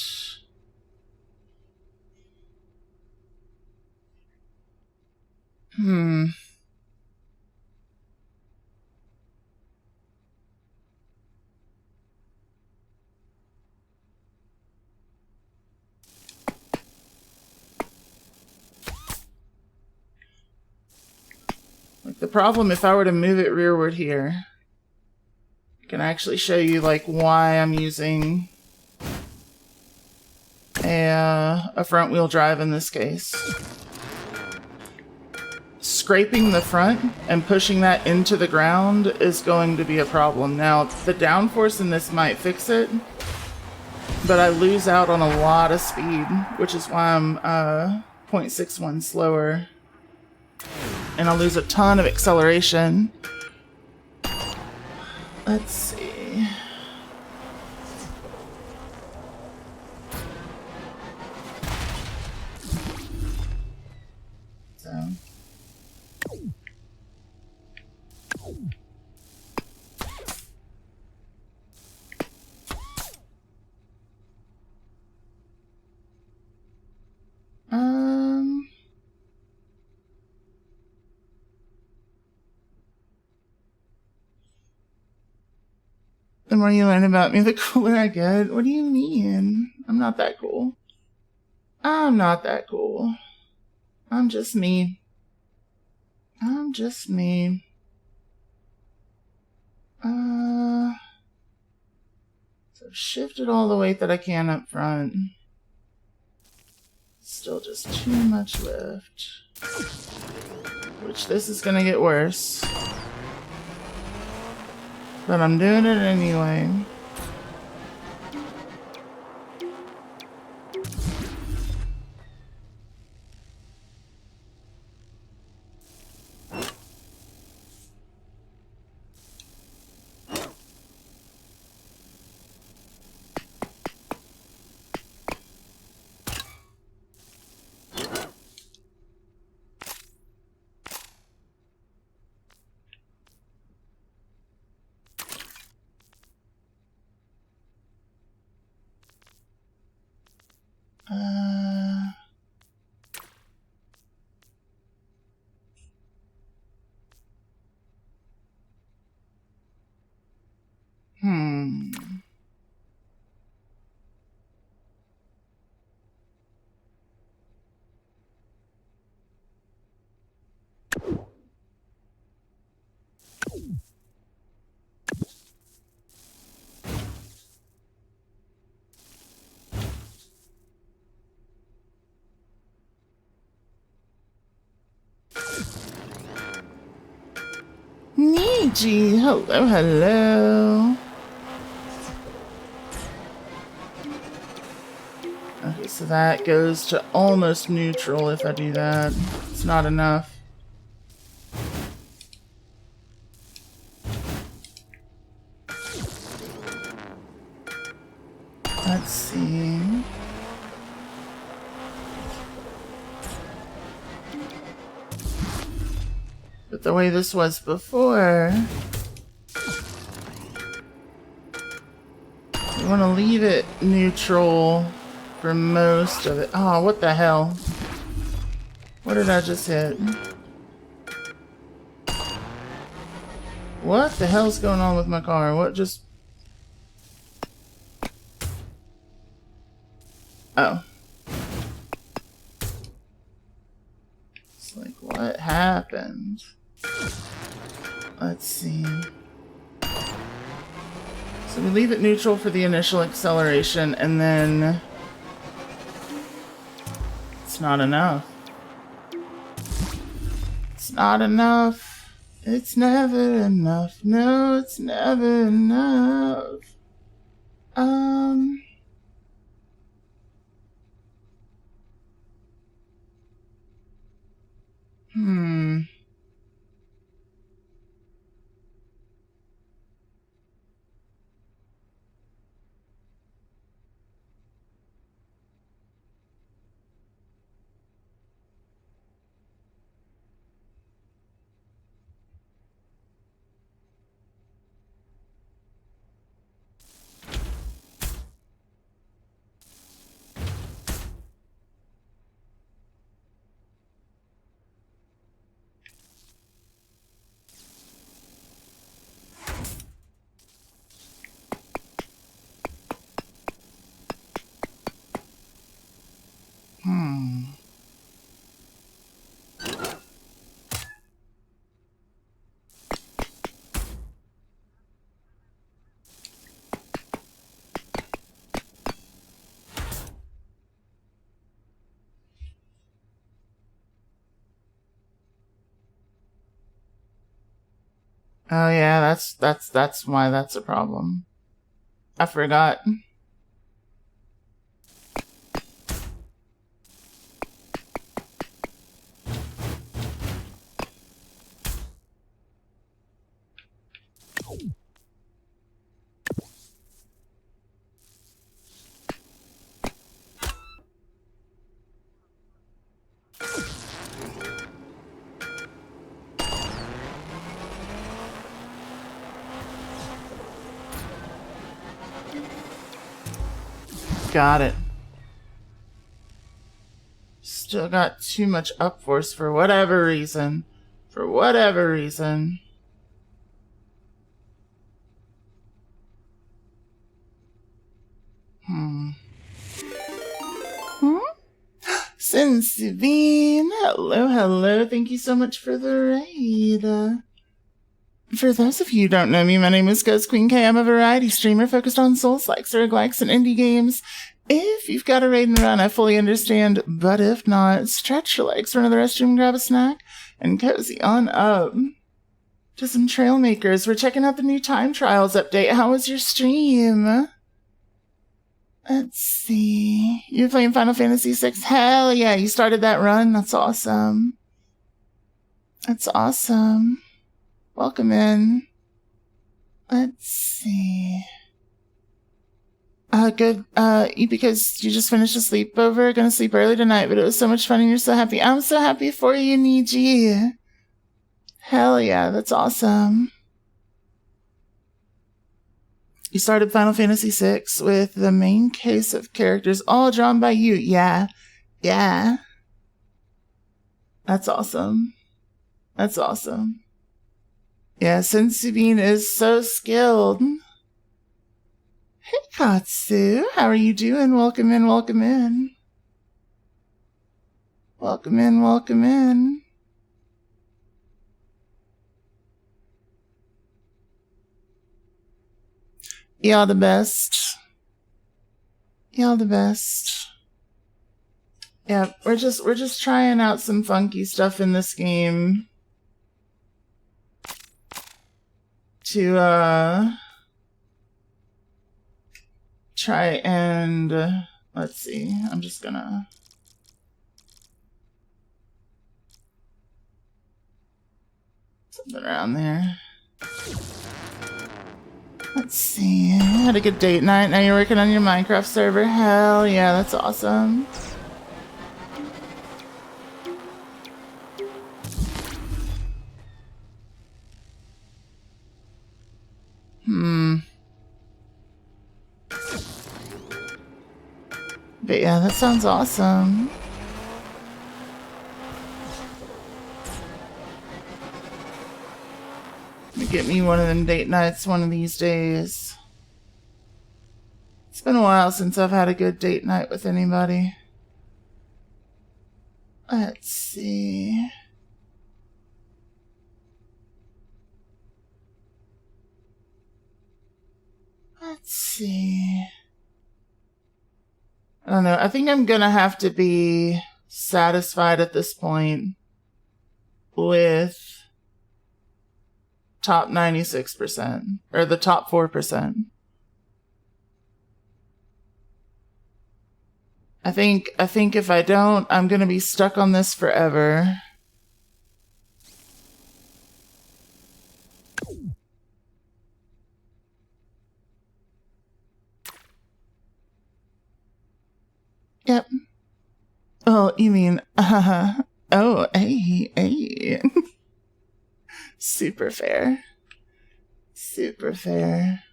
Like the problem, if I were to move it rearward here, I can actually show you like why I'm using a front wheel drive in this case. Scraping the front and pushing that into the ground is going to be a problem. Now, the downforce in this might fix it, but I lose out on a lot of speed, which is why I'm 0.61 slower. And I'll lose a ton of acceleration. Let's see. So. The more you learn about me, the cooler I get. What do you mean? I'm not that cool. I'm not that cool. I'm just me. I'm just me. So shifted all the weight that I can up front. Still just too much lift. Which this is gonna get worse. But I'm doing it anyway. Niji, hello, hello. Okay, so that goes to almost neutral if I do that. It's not enough. Let's see. But the way this was before, you want to leave it neutral for most of it. Oh, what the hell? What did I just hit? What the hell's going on with my car? What just... Oh. It's like, what happened? Let's see. So we leave it neutral for the initial acceleration, and then... It's not enough. It's not enough. It's never enough. No, it's never enough. Oh yeah, that's why that's a problem. I forgot. Got it. Still got too much up force for whatever reason. For whatever reason. Sensibine, hello, hello. Thank you so much for the raid. For those of you who don't know me, my name is Ghost Queen K. I'm a variety streamer focused on Souls-likes, roguelikes, and indie games. If you've got a raid and run, I fully understand, but if not, stretch your legs, run to the restroom, grab a snack, and cozy on up to some Trailmakers. We're checking out the new time trials update. How was your stream? Let's see. You're playing Final Fantasy VI? Hell yeah, you started that run? That's awesome. That's awesome. Welcome in. Let's see. Good. Because you just finished a sleepover. Gonna sleep early tonight, but it was so much fun and you're so happy. I'm so happy for you, Niji. Hell yeah, that's awesome. You started Final Fantasy VI with the main case of characters all drawn by you. Yeah. Yeah. That's awesome. That's awesome. Yeah, Sensibine is so skilled. Hey, Katsu. How are you doing? Welcome in, welcome in. Welcome in, welcome in. Y'all the best. Y'all the best. Yeah, we're just trying out some funky stuff in this game to try and let's see. I'm just gonna something around there. Let's see. Had a good date night. Now you're working on your Minecraft server. Hell yeah, that's awesome. But yeah, that sounds awesome. Get me one of them date nights one of these days. It's been a while since I've had a good date night with anybody. Let's see. Let's see. I don't know. I think I'm gonna have to be satisfied at this point with top 96%, or the top 4%. I think if I don't, I'm gonna be stuck on this forever. Yep. Oh, you mean, oh, hey. Super fair. Super fair.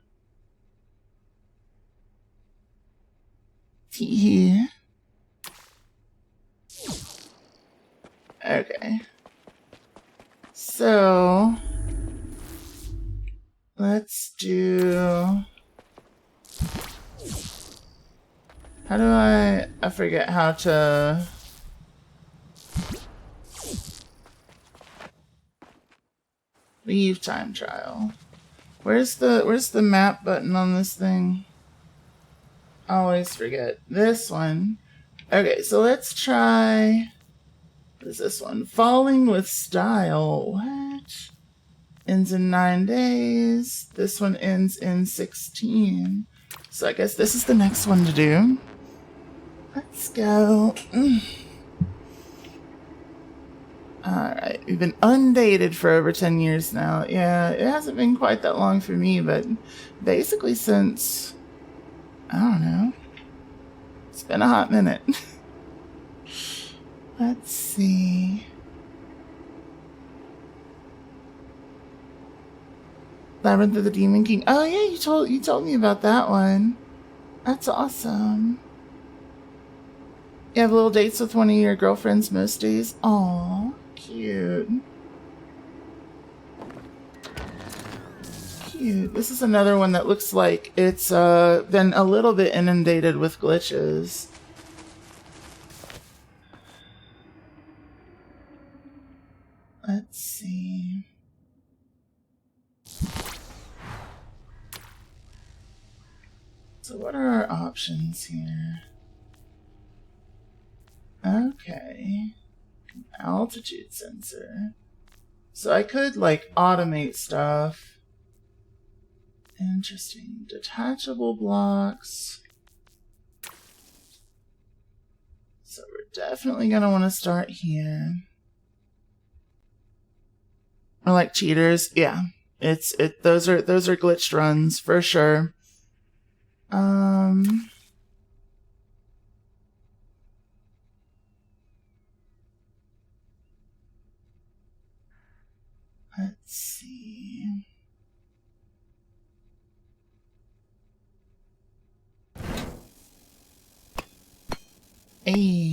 Tee. Okay. So, let's do... How do I forget how to... Leave time trial. Where's the map button on this thing? I always forget. This one. Okay, so let's try... What is this one? Falling with Style. What? ends in 9 days. This one ends in 16. So I guess this is the next one to do. Let's go. Alright, we've been undated for over 10 years now. Yeah, it hasn't been quite that long for me, but basically since, I don't know, it's been a hot minute. Let's see. Labyrinth of the Demon King. Oh yeah, you told me about that one. That's awesome. You have little dates with one of your girlfriends most days? Aw, cute. Cute. This is another one that looks like it's been a little bit inundated with glitches. Let's see. So what are our options here? Okay. Altitude sensor. So I could like automate stuff. Interesting. Detachable blocks. So we're definitely gonna want to start here. Or like cheaters. Yeah. Those are glitched runs for sure. Let's see. A.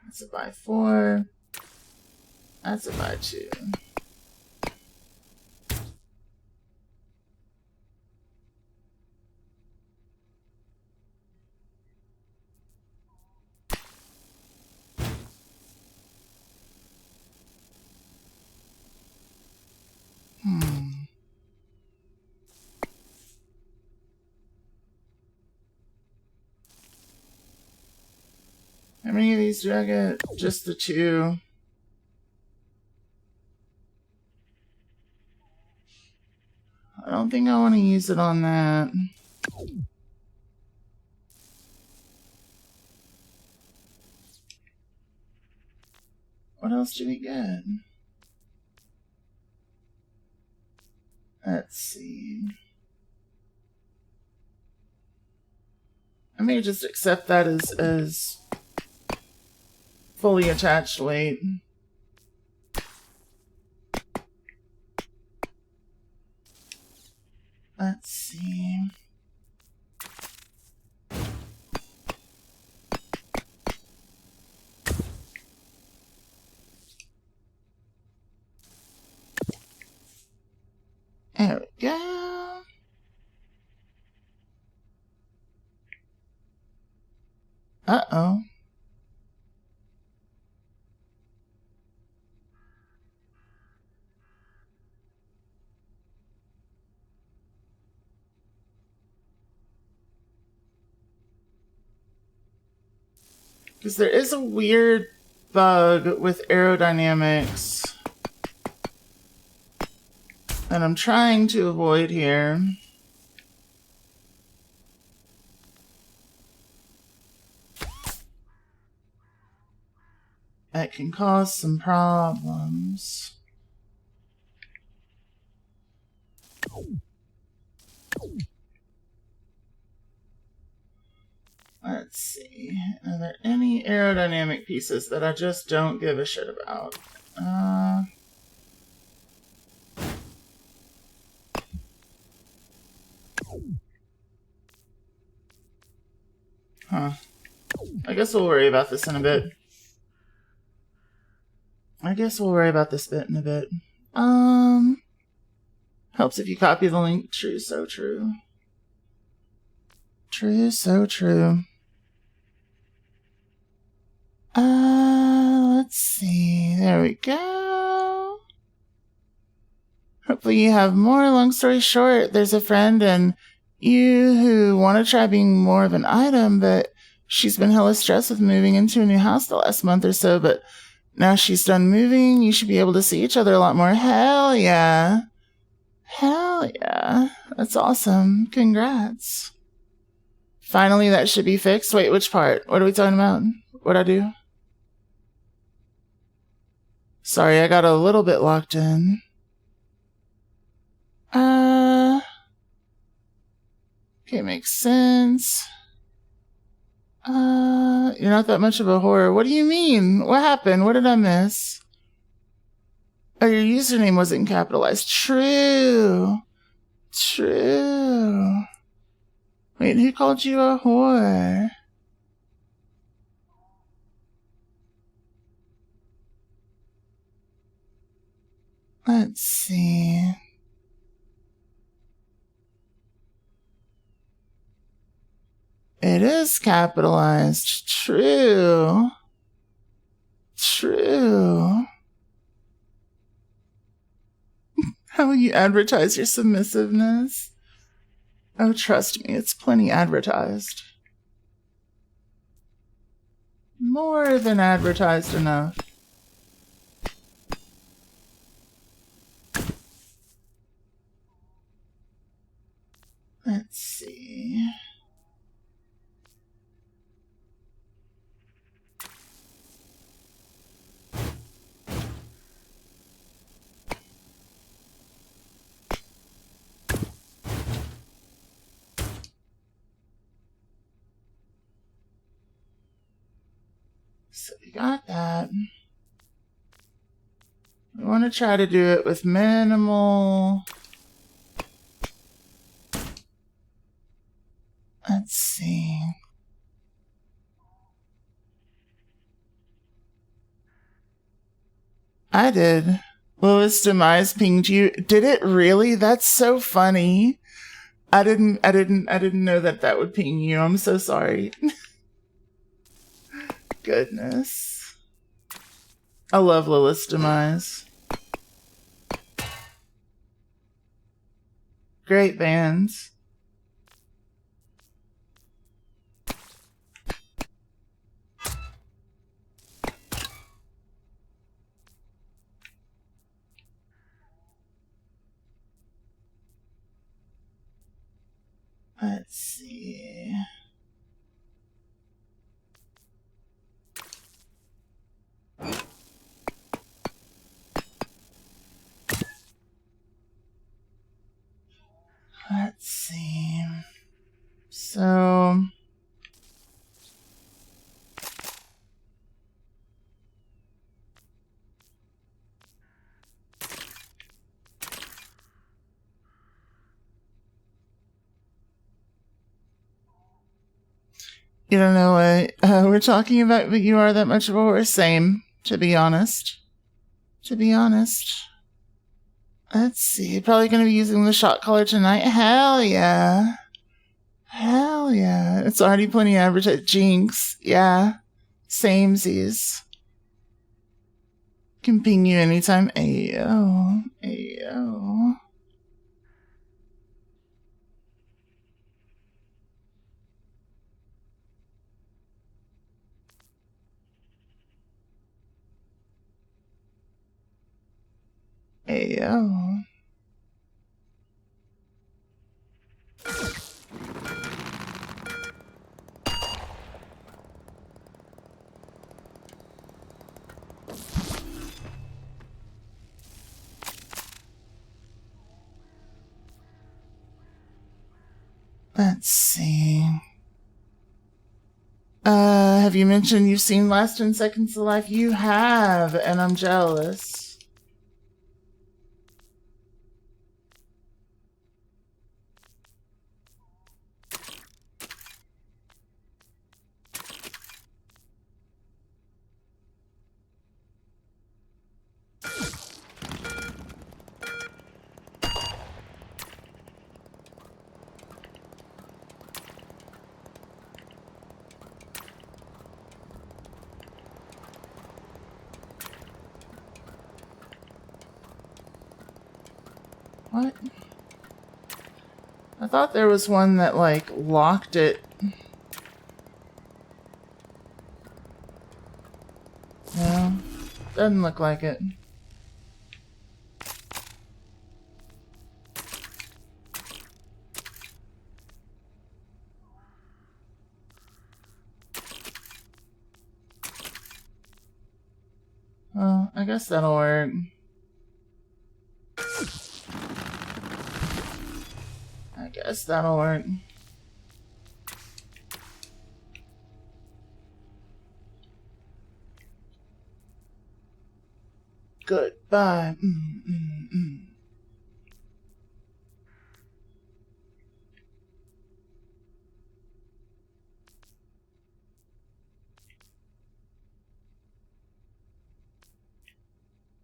That's a by 4. That's a by 2. How many of these do I get? Just the 2. I don't think I want to use it on that. What else do we get? Let's see. I may just accept that as fully attached weight. Let's see. There we go. Uh-oh. Because there is a weird bug with aerodynamics that I'm trying to avoid here. That can cause some problems. Let's see. Are there any aerodynamic pieces that I just don't give a shit about? Huh. I guess we'll worry about this in a bit. Helps if you copy the link. True, so true. True, so true. Let's see. There we go. Hopefully you have more. Long story short, there's a friend and you who want to try being more of an item, but she's been hella stressed with moving into a new house the last month or so, but now she's done moving. You should be able to see each other a lot more. Hell yeah. Hell yeah. That's awesome. Congrats. Finally, that should be fixed. Wait, which part? What are we talking about? What'd I do? Sorry, I got a little bit locked in. Okay, makes sense. You're not that much of a whore. What do you mean? What happened? What did I miss? Oh, your username wasn't capitalized. True. True. Wait, who called you a whore? Let's see. It is capitalized. True. True. How will you advertise your submissiveness? Oh, trust me, it's plenty advertised. More than advertised enough. Let's see. So we got that. We want to try to do it with minimal. Let's see. I did. Lilith's demise pinged you. Did it really? That's so funny. I didn't know that would ping you. I'm so sorry. Goodness. I love Lilith's demise. Great bands. Let's see. Let's see. So you don't know what we're talking about, but you are that much of a horse. Same, to be honest. To be honest. Let's see. Probably going to be using the shot collar tonight. Hell yeah. Hell yeah. It's already plenty advertised. Jinx. Yeah. Samesies. Can ping you anytime. Ayo. Ayo. Ayo. Let's see. Have you mentioned you've seen Last 10 Seconds to Life? You have, and I'm jealous. What? I thought there was one that, like, locked it. No, doesn't look like it. Well, I guess that'll work. I guess that'll work. Goodbye.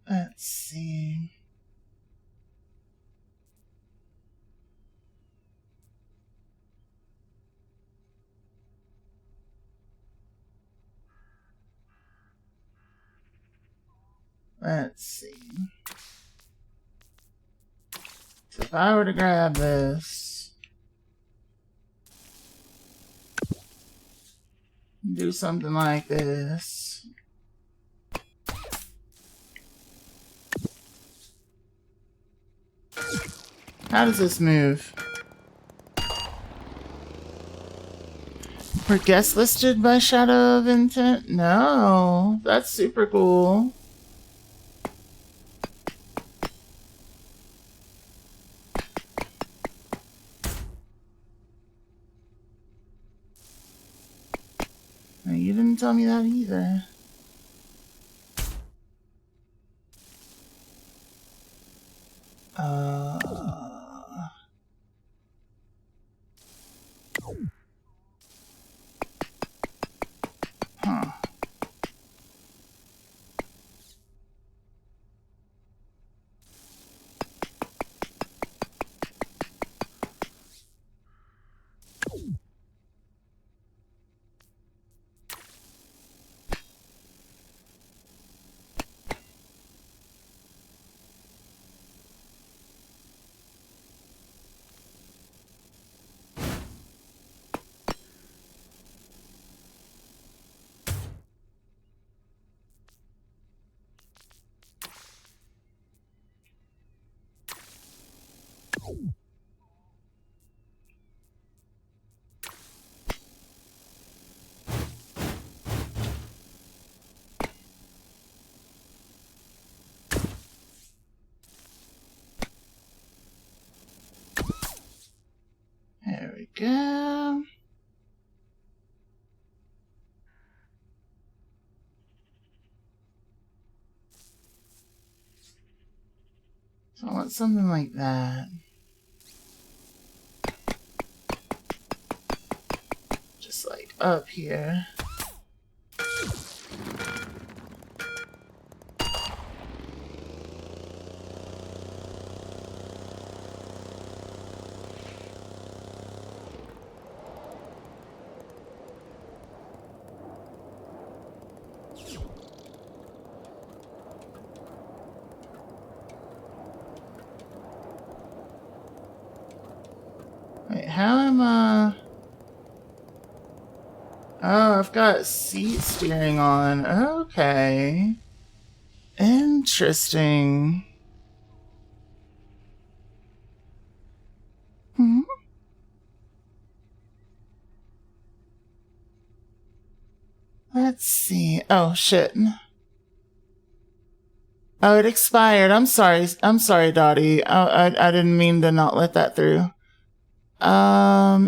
Let's see. Let's see. So if I were to grab this, do something like this. How does this move? Were guest listed by Shadow of Intent? No, that's super cool. No, you didn't tell me that either. Huh. There we go. So I want something like that. Just like up here. Wait, how am I? Oh, I've got seat steering on. Okay. Interesting. Hmm? Let's see. Oh, shit. Oh, it expired. I'm sorry. I'm sorry, Dottie. I didn't mean to not let that through.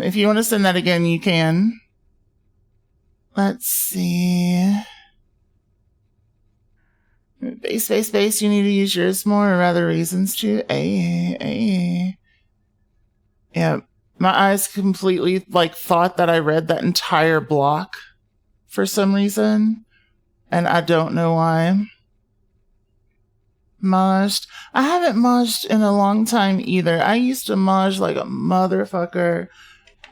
If you want to send that again, you can. Let's see. Base. You need to use yours more, or rather reasons to. Yeah, my eyes completely, like, thought that I read that entire block for some reason, and I don't know why. Majed. I haven't majed in a long time either. I used to maj like a motherfucker.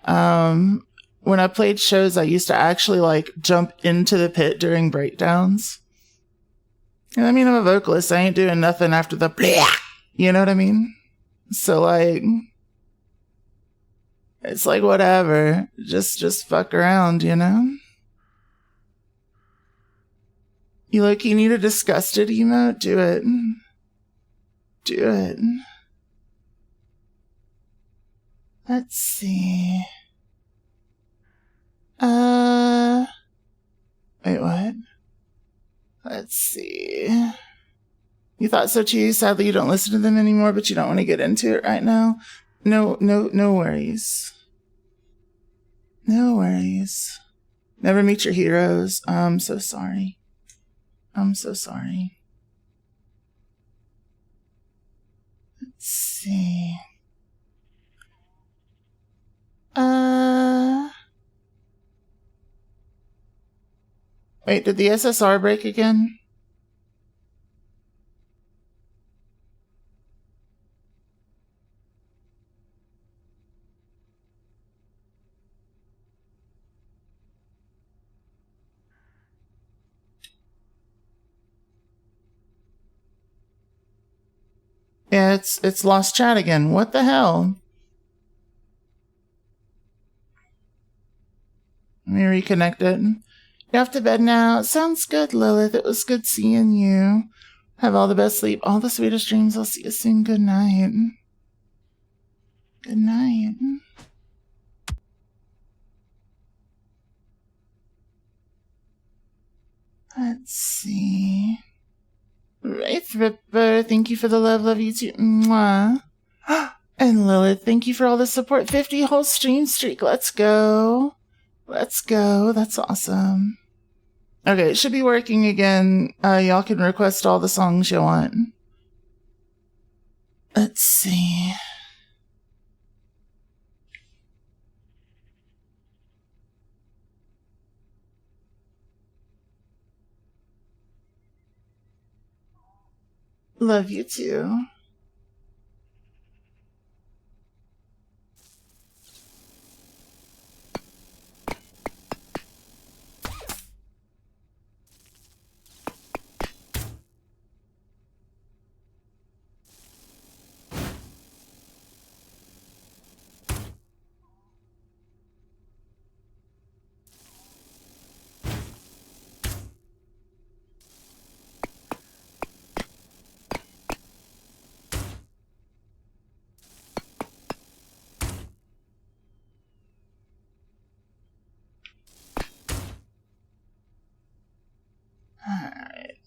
When I played shows, I used to actually, like, jump into the pit during breakdowns. And I mean, I'm a vocalist. I ain't doing nothing after the bleh. You know what I mean? So like, it's like whatever. Just fuck around, you know? You need a disgusted emote? Do it. Do it. Let's see. Wait, what? Let's see. You thought so too? Sadly, you don't listen to them anymore, but you don't want to get into it right now. No worries. No worries. Never meet your heroes. I'm so sorry. I'm so sorry. Let's see. Wait, did the SSR break again? Yeah, it's lost chat again. What the hell? Let me reconnect it. You're off to bed now. Sounds good, Lilith. It was good seeing you. Have all the best sleep, all the sweetest dreams. I'll see you soon. Good night. Good night. Let's see. Wraith Ripper, thank you for the love you too. Mwah. And Lilith, thank you for all the support. 50 whole stream streak. Let's go. Let's go. That's awesome. Okay, it should be working again. Y'all can request all the songs you want. Let's see. Love you too. Alright.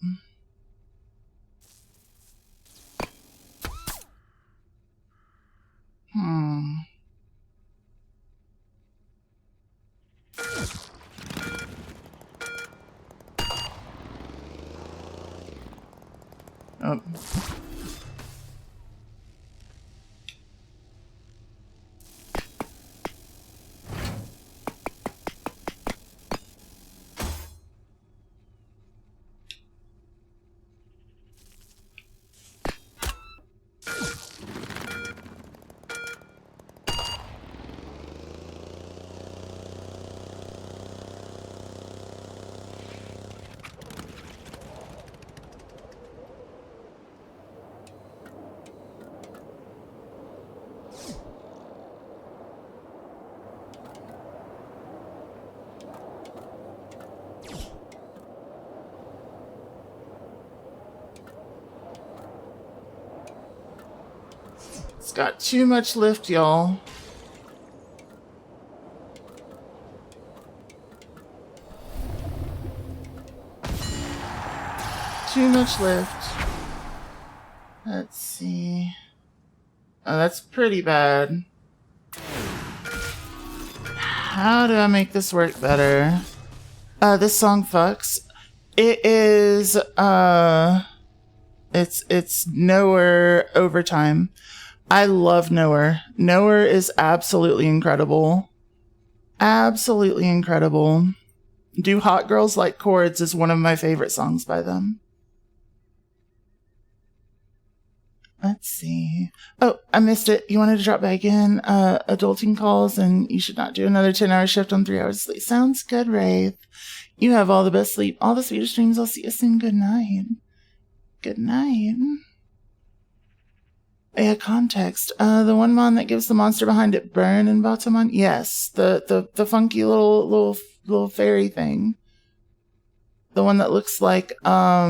Oh. It's got too much lift, y'all. Too much lift. Let's see. Oh, that's pretty bad. How do I make this work better? This song fucks. It is, it's Nowhere Overtime. I love Nowhere. Nowhere is absolutely incredible. Absolutely incredible. Do Hot Girls Like Chords is one of my favorite songs by them. Let's see. Oh, I missed it. You wanted to drop back in? Adulting calls, and you should not do another 10-hour shift on 3 hours of sleep. Sounds good, Wraith. You have all the best sleep, all the sweetest dreams. I'll see you soon. Good night. Good night. Yeah, context. The one mon that gives the monster behind it burn in Batamon? Yes. The funky little fairy thing. The one that looks like a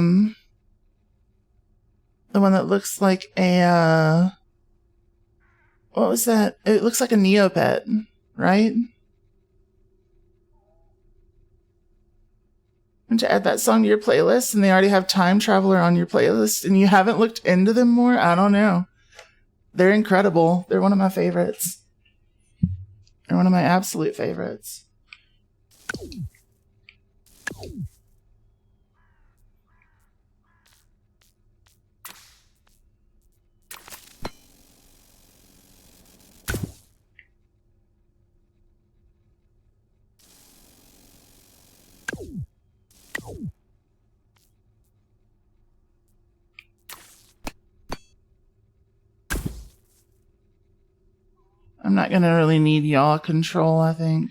what was that? It looks like a Neopet, right? And to add that song to your playlist, and they already have Time Traveler on your playlist, and you haven't looked into them more? I don't know. They're incredible. They're one of my favorites. They're one of my absolute favorites. I'm not going to really need yaw control, I think.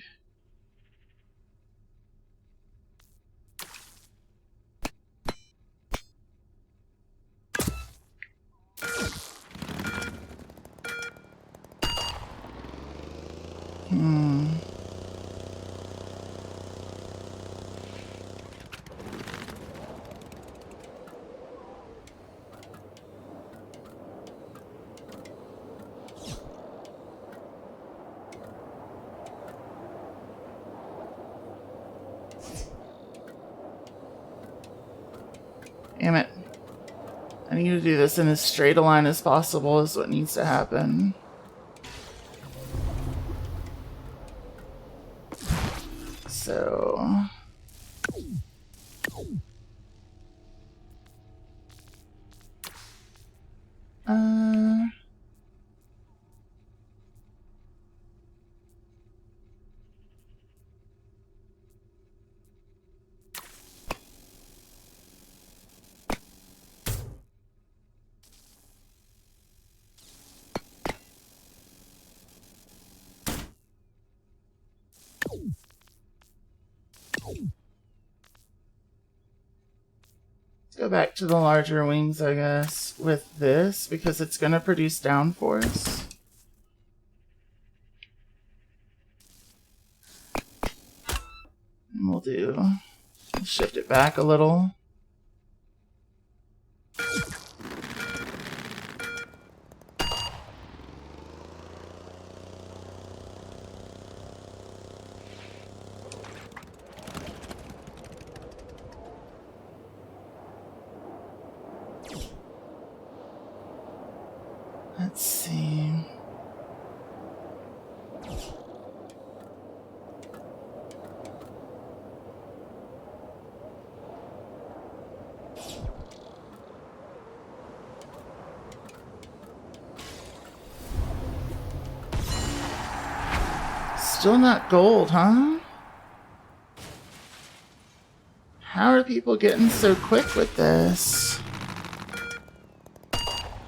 Damn it. I need to do this in as straight a line as possible is what needs to happen. So... go back to the larger wings, I guess, with this, because it's going to produce downforce. And we'll shift it back a little. Let's see. Still not gold, huh? How are people getting so quick with this?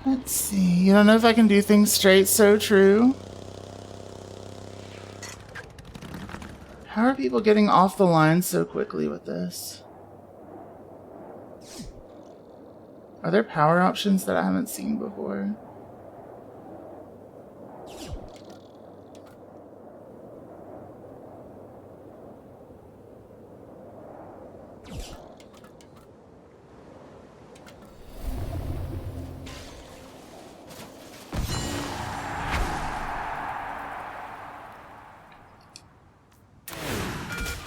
Let's see. You don't know if I can do things straight. So true. How are people getting off the line so quickly with this? Are there power options that I haven't seen before?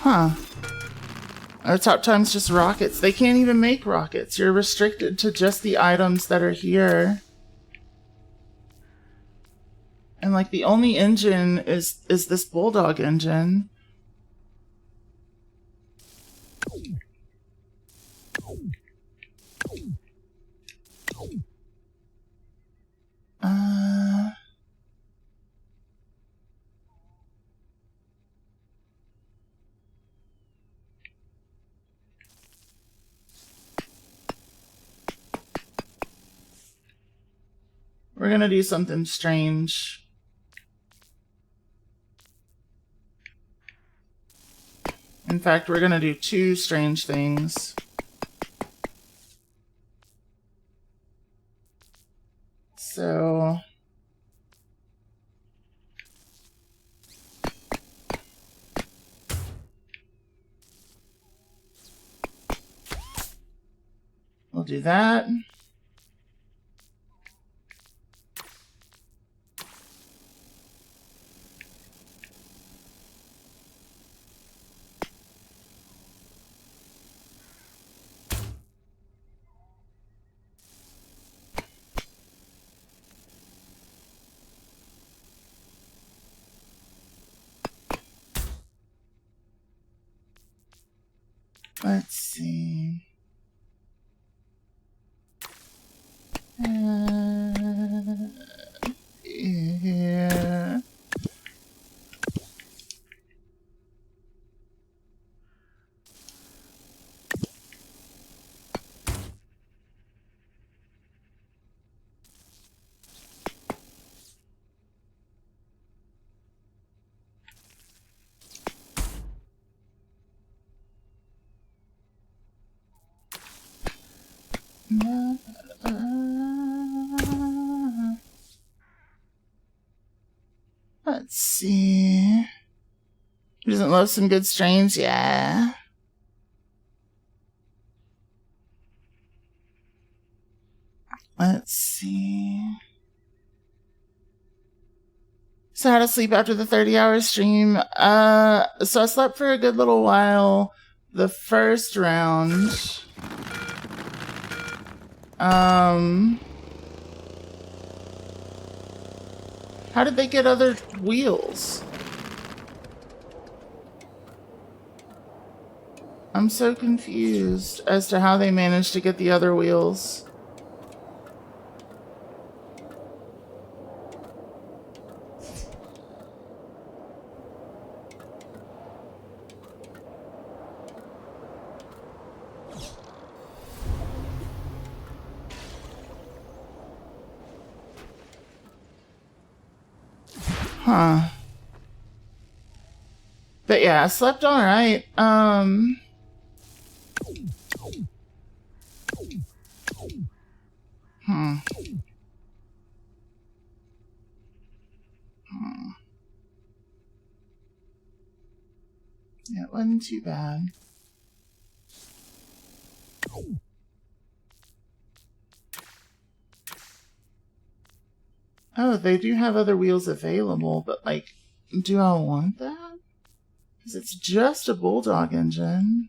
Huh. Our top time's just rockets. They can't even make rockets. You're restricted to just the items that are here. And like the only engine is this Bulldog engine. We're gonna do something strange. In fact, we're gonna do two strange things. So I'll do that. Let's see. Yeah. Let's see. Who doesn't love some good strains? Yeah. Let's see. So how to sleep after the 30-hour stream? So I slept for a good little while the first round. How did they get other wheels? I'm so confused as to how they managed to get the other wheels. Huh. But yeah, I slept all right. Yeah, it wasn't too bad. Oh, they do have other wheels available, but like, do I want that? Because it's just a Bulldog engine.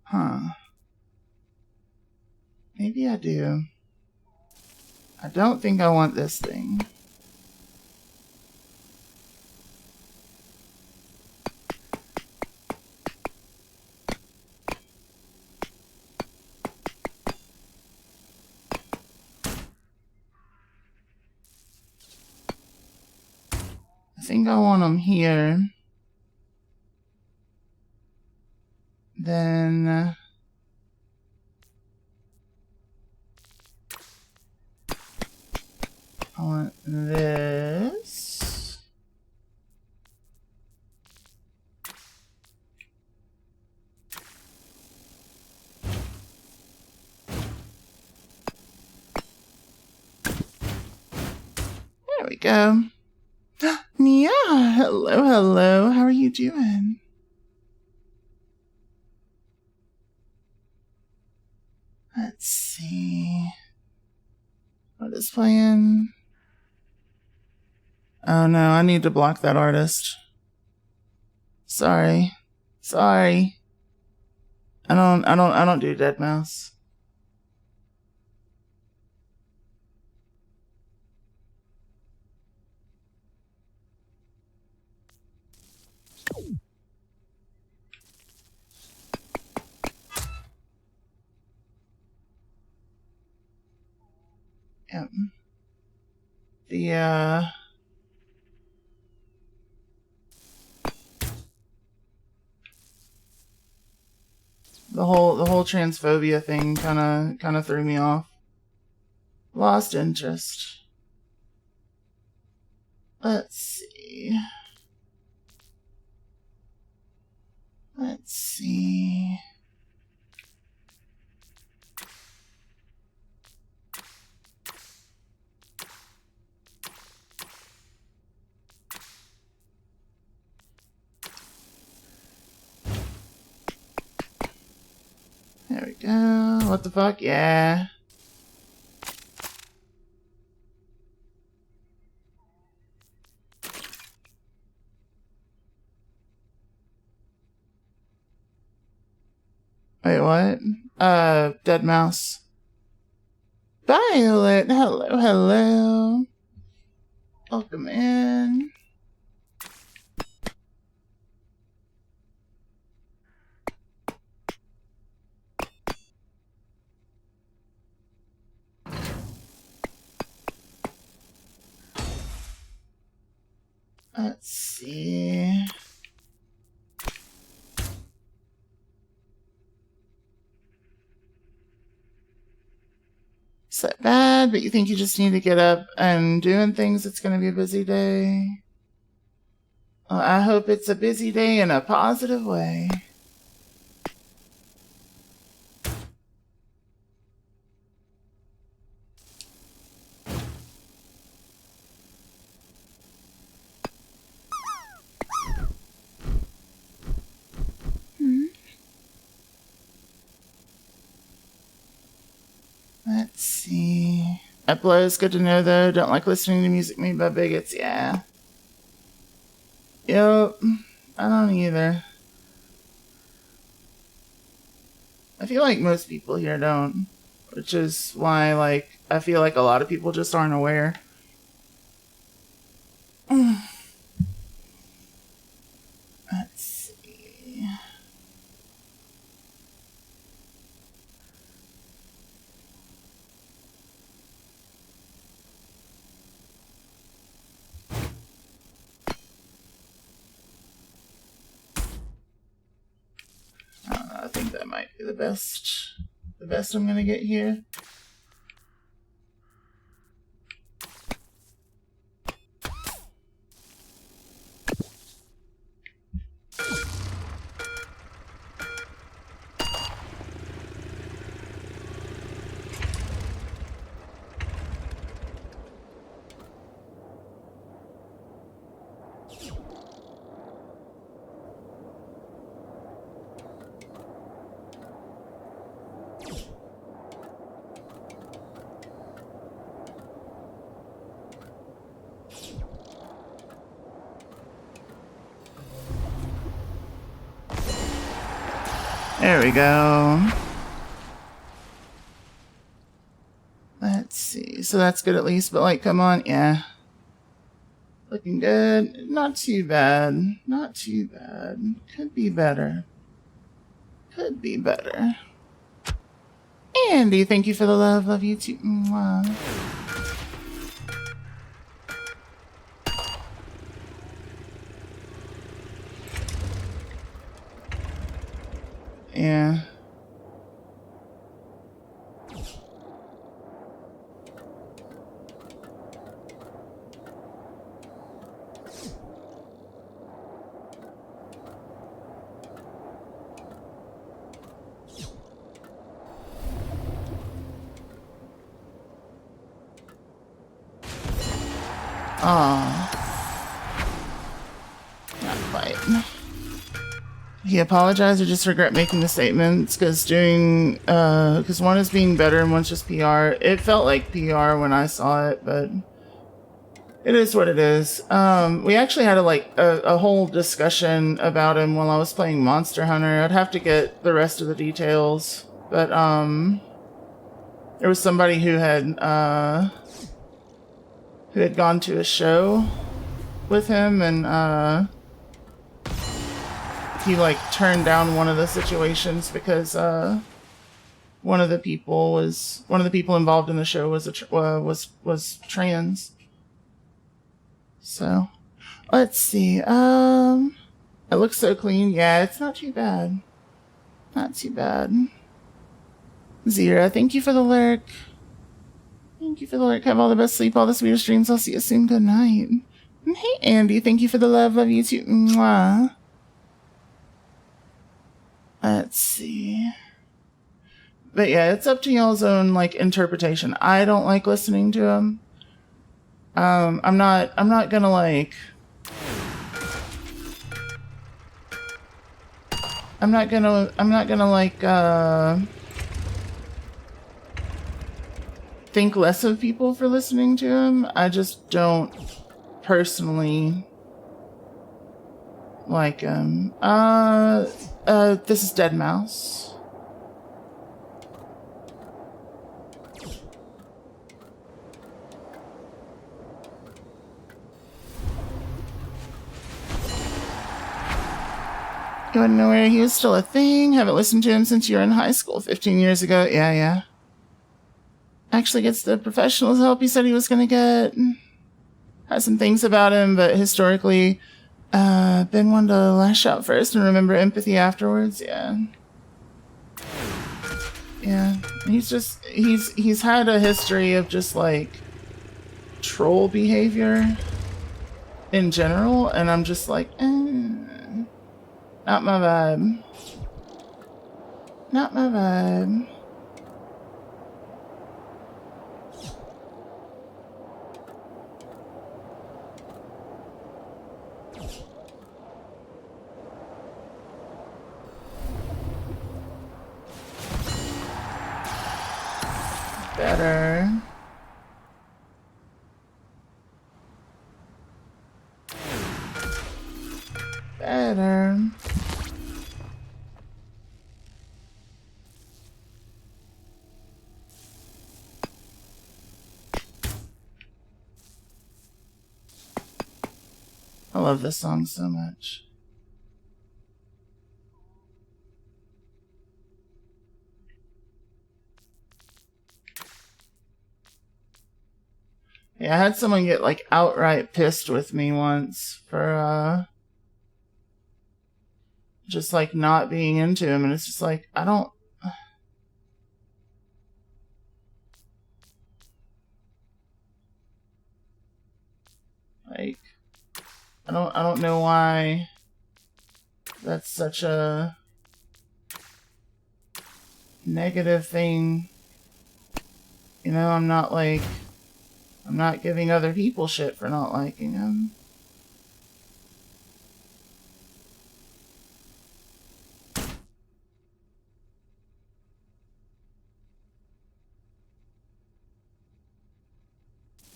Huh. Maybe I do. I don't think I want this thing. I think I want them here. Then I want this. There we go. Nia, hello, hello. How are you doing? Let's see. What is playing? Oh no, I need to block that artist. Sorry. Sorry. I don't do Deadmau5. Yep. The whole transphobia thing kind of threw me off. Lost interest. Let's see. Let's see. There we go. What the fuck? Yeah. Wait, what? Dead mouse. Violet, hello, hello. Welcome in. Let's see. Is that bad? But you think you just need to get up and doing things? It's going to be a busy day. Well, I hope it's a busy day in a positive way. Let's see. Upload is good to know, though. Don't like listening to music made by bigots. Yeah. Yep. I don't either. I feel like most people here don't. Which is why, like, I feel like a lot of people just aren't aware. Let's see. I think that might be the best I'm gonna get here. There we go. Let's see. So that's good at least, but like, come on. Yeah. Looking good. Not too bad. Not too bad. Could be better. Could be better. Andy, thank you for the love. Love you too. Mwah. Yeah. Not quite. He apologized or just regret making the statements because one is being better and one's just PR. It felt like PR when I saw it, but it is what it is. We actually had a whole discussion about him while I was playing Monster Hunter. I'd have to get the rest of the details, but there was somebody who had gone to a show with him, and he like turned down one of the situations because one of the people involved in the show was trans. So let's see. It looks so clean. Yeah, it's not too bad. Not too bad. Zira, thank you for the lurk. Thank you for the lurk. Have all the best sleep, all the sweetest dreams. I'll see you soon. Good night. And hey, Andy, thank you for the love. Love you too. Mwah. Let's see. But yeah, it's up to y'all's own like interpretation. I don't like listening to him. I'm not gonna like. I'm not gonna like think less of people for listening to him. I just don't personally like him. This is Dead Mouse. You wanna know where he was still a thing? Haven't listened to him since you were in high school 15 years ago. Yeah. Actually gets the professional help he said he was gonna get. Has some things about him, but historically, been one to lash out first and remember empathy afterwards. Yeah. He's had a history of just like troll behavior in general, and I'm just like, not my vibe. Not my vibe. Better. Better. I love this song so much. Yeah, I had someone get like outright pissed with me once for just like not being into him, and it's just like I don't like I don't know why that's such a negative thing. You know, I'm not giving other people shit for not liking him.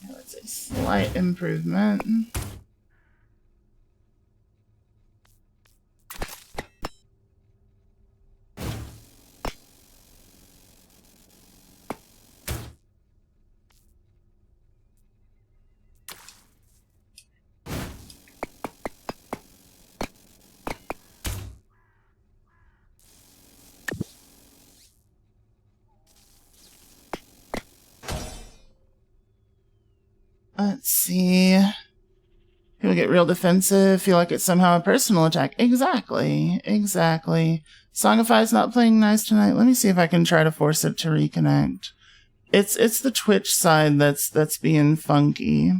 That's a slight improvement. Let's see. People get real defensive, feel like it's somehow a personal attack. Exactly. Songify's not playing nice tonight. Let me see if I can try to force it to reconnect. It's the Twitch side that's being funky.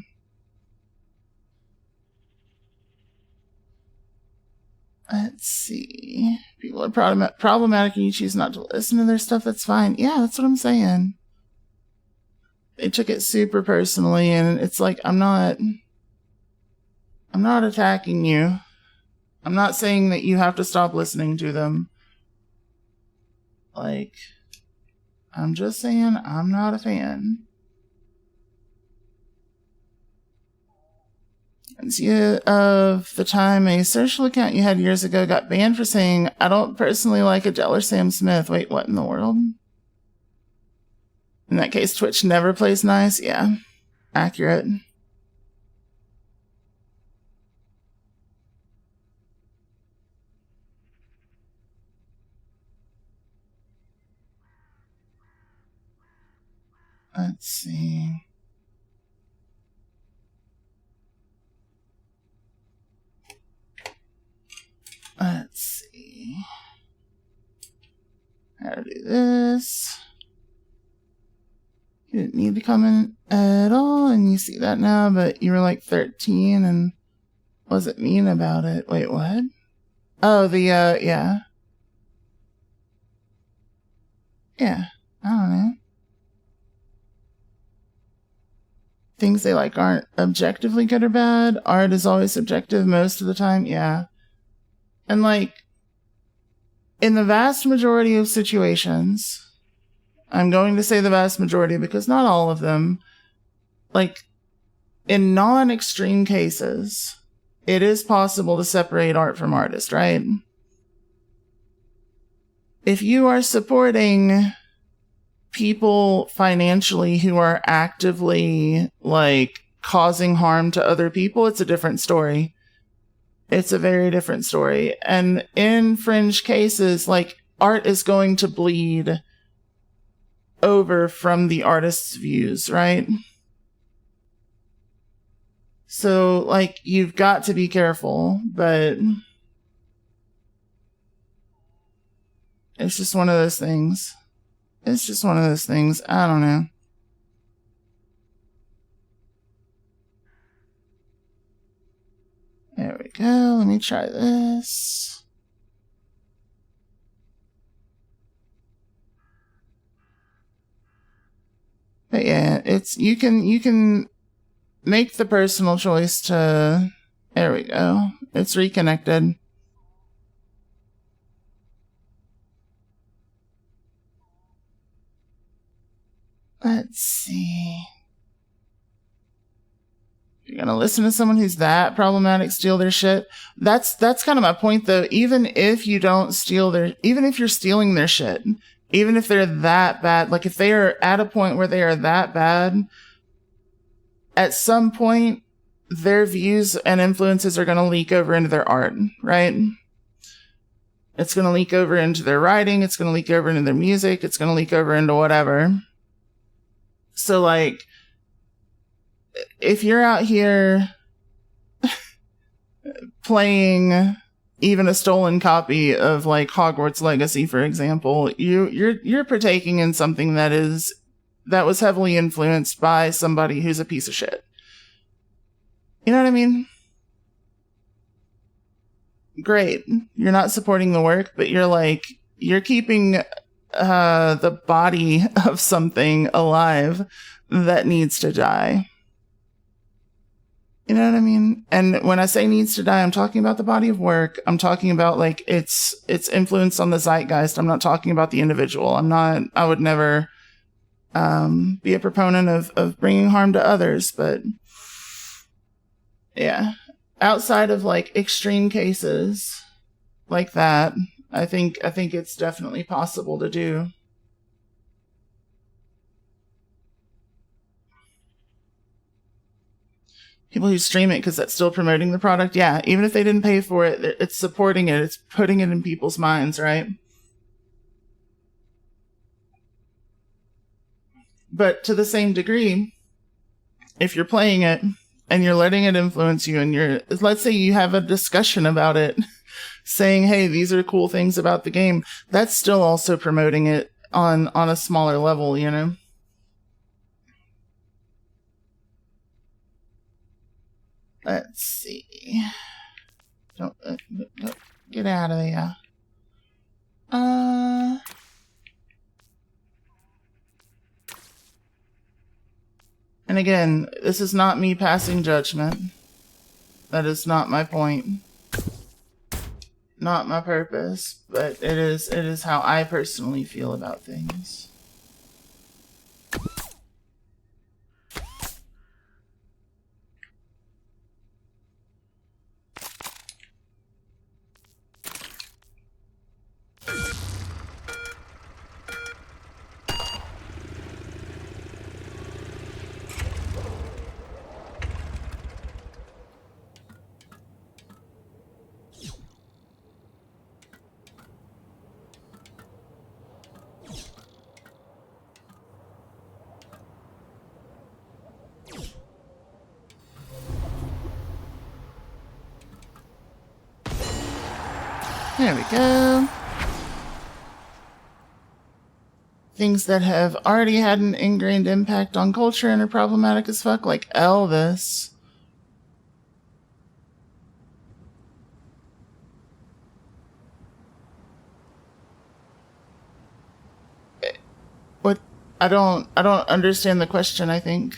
Let's see. People are problematic and you choose not to listen to their stuff, that's fine. Yeah, that's what I'm saying. They took it super personally, and it's like, I'm not attacking you. I'm not saying that you have to stop listening to them. Like, I'm just saying I'm not a fan. And see, of the time a social account you had years ago got banned for saying, I don't personally like Adele or Sam Smith. Wait, what in the world? In that case, Twitch never plays nice. Yeah, accurate. Let's see. Let's see. How to do this. You didn't need to comment at all, and you see that now, but you were like 13 and wasn't mean about it. Wait, what? Oh, yeah. Yeah, I don't know. Things they like aren't objectively good or bad. Art is always subjective most of the time. Yeah. And like, in the vast majority of situations, I'm going to say the vast majority because not all of them, like in non-extreme cases, it is possible to separate art from artist, right? If you are supporting people financially who are actively like causing harm to other people, it's a different story. It's a very different story. And in fringe cases, like art is going to bleed over from the artist's views, right? So like you've got to be careful, but it's just one of those things. It's just one of those things. I don't know. There we go. Let me try this. But yeah, it's you can make the personal choice to. There we go. It's reconnected. Let's see. You're gonna listen to someone who's that problematic steal their shit? That's kind of my point, though. Even if you don't steal even if you're stealing their shit, even if they're that bad, like if they are at a point where they are that bad, at some point, their views and influences are gonna leak over into their art, right? It's gonna leak over into their writing. It's gonna leak over into their music. It's gonna leak over into whatever. So, like, if you're out here playing even a stolen copy of like Hogwarts Legacy, for example, you're partaking in something that was heavily influenced by somebody who's a piece of shit. You know what I mean? Great. You're not supporting the work, but you're keeping the body of something alive that needs to die. You know what I mean? And when I say needs to die, I'm talking about the body of work. I'm talking about like its influence on the zeitgeist. I'm not talking about the individual. I would never be a proponent of bringing harm to others, but yeah, outside of like extreme cases like that, I think it's definitely possible to do. People who stream it because that's still promoting the product. Yeah, even if they didn't pay for it, it's supporting it. It's putting it in people's minds, right? But to the same degree, if you're playing it and you're letting it influence you and let's say you have a discussion about it, saying, hey, these are cool things about the game, that's still also promoting it on a smaller level, you know? Let's see. Don't get out of there. And again, this is not me passing judgment. That is not my point. Not my purpose, but it is how I personally feel about things. There we go. Things that have already had an ingrained impact on culture and are problematic as fuck, like Elvis. What? I don't understand the question, I think.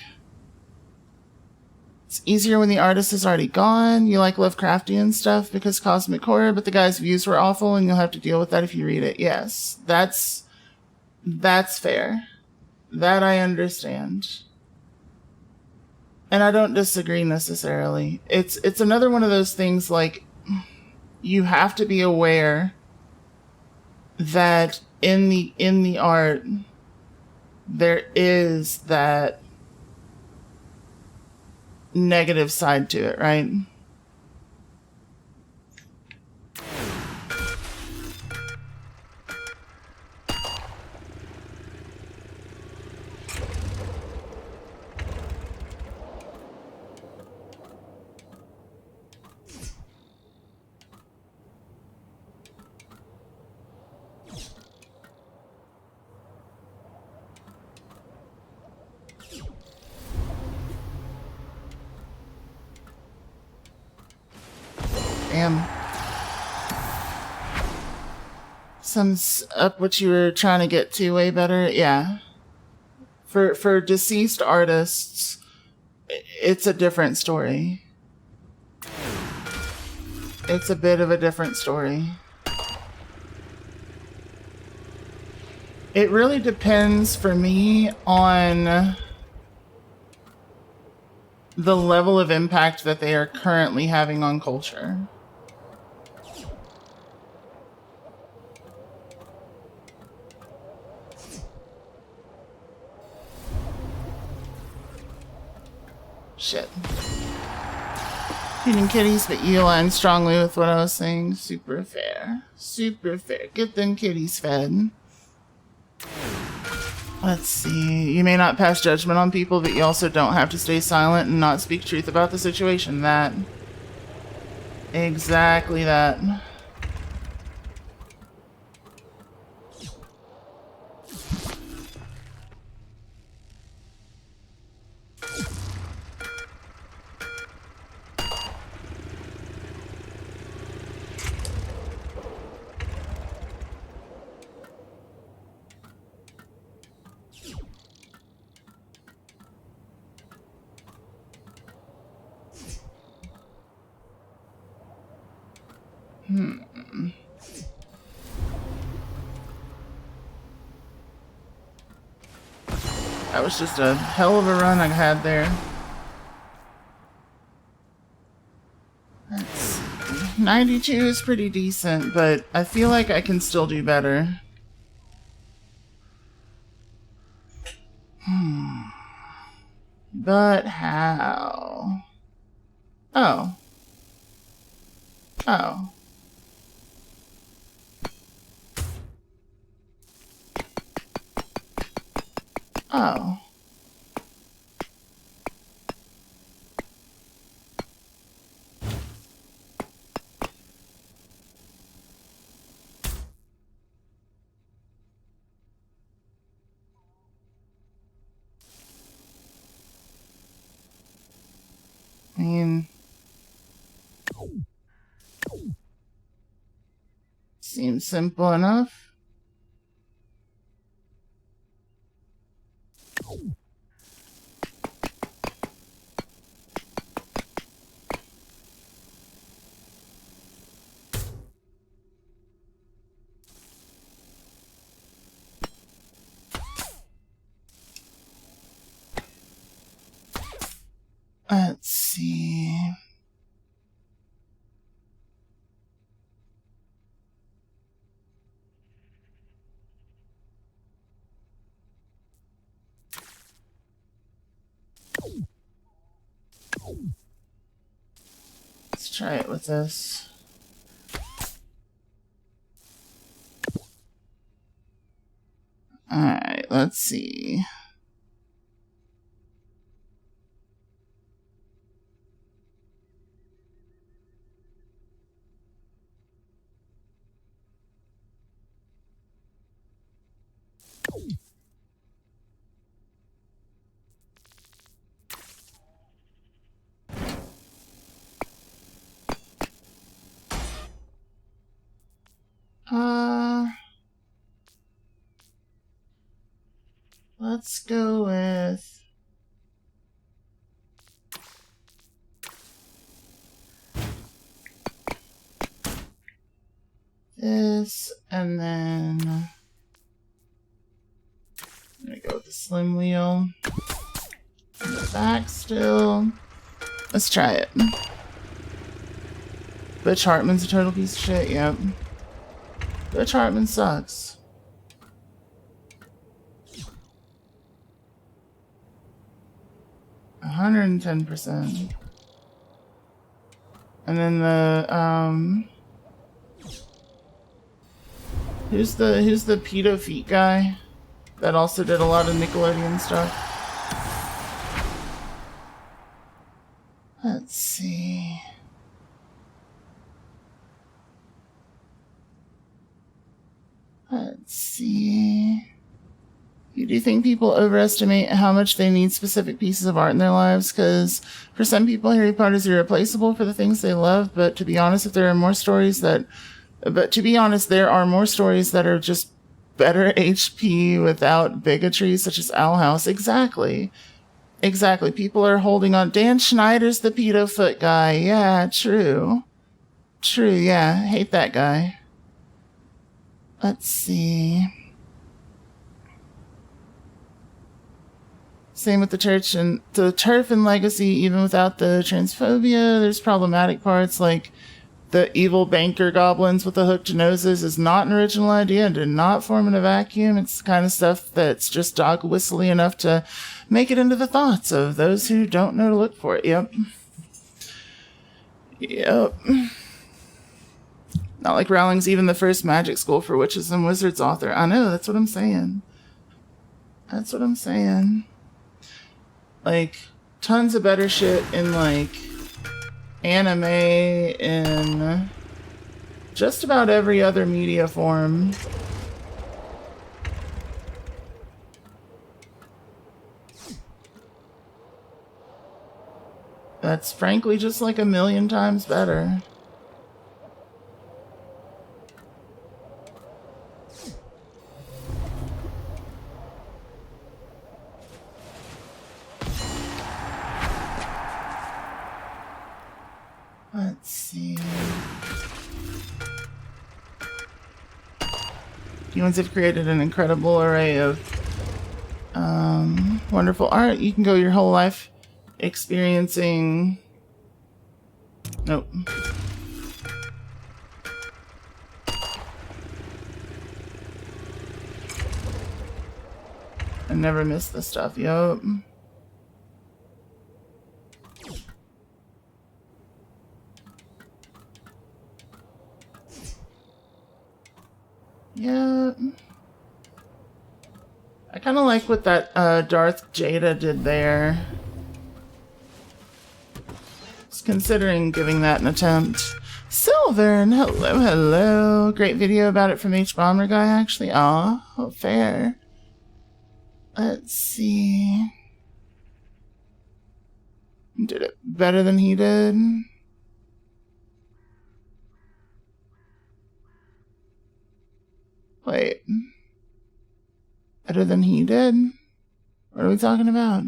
It's easier when the artist is already gone. You like Lovecraftian stuff because cosmic horror, but the guy's views were awful and you'll have to deal with that if you read it. Yes, that's That's fair. That I understand. And I don't disagree necessarily. It's another one of those things, like, you have to be aware that in the art there is that negative side to it, right? Damn. Sums up what you were trying to get to way better. Yeah. For deceased artists, it's a different story. It's a bit of a different story. It really depends for me on the level of impact that they are currently having on culture. Shit. Feeding kitties, but you align strongly with what I was saying. Super fair. Super fair. Get them kitties fed. Let's see. You may not pass judgment on people, but you also don't have to stay silent and not speak truth about the situation. That. Exactly that. That was just a hell of a run I had there. That's 92 is pretty decent, but I feel like I can still do better. But how? Oh. Oh. Oh. I mean, seems simple enough. Let's see. Let's try it with this. Alright, let's see. Let's go with this, and then the slim wheel. Back still. Let's try it. Butch Hartman's a total piece of shit, yep. Butch Hartman sucks. $110%. And then the who's the pedo feet guy that also did a lot of Nickelodeon stuff? Let's see. Let's see. Do you think people overestimate how much they need specific pieces of art in their lives? Because for some people, Harry Potter is irreplaceable for the things they love. But to be honest, there are more stories that are just better HP without bigotry, such as Owl House. Exactly. People are holding on. Dan Schneider's the pedo foot guy. Yeah, true. Yeah, hate that guy. Let's see. Same with the church and the turf and legacy, even without the transphobia. There's problematic parts like the evil banker goblins with the hooked noses is not an original idea and did not form in a vacuum. It's the kind of stuff that's just dog whistly enough to make it into the thoughts of those who don't know to look for it. Yep. Not like Rowling's even the first magic school for witches and wizards author. I know, that's what I'm saying. Like, tons of better shit in, like, anime and just about every other media form. That's frankly just like 1,000,000 times better. Let's see. Humans have created an incredible array of wonderful art. You can go your whole life experiencing... Nope. I never miss this stuff, yup. Yeah. I kind of like what that Darth Jada did there. Just considering giving that an attempt. Sylvan, hello. Great video about it from H. Bomber Guy, actually. Aw, fair. Let's see. Did it better than he did? Wait. Better than he did? What are we talking about?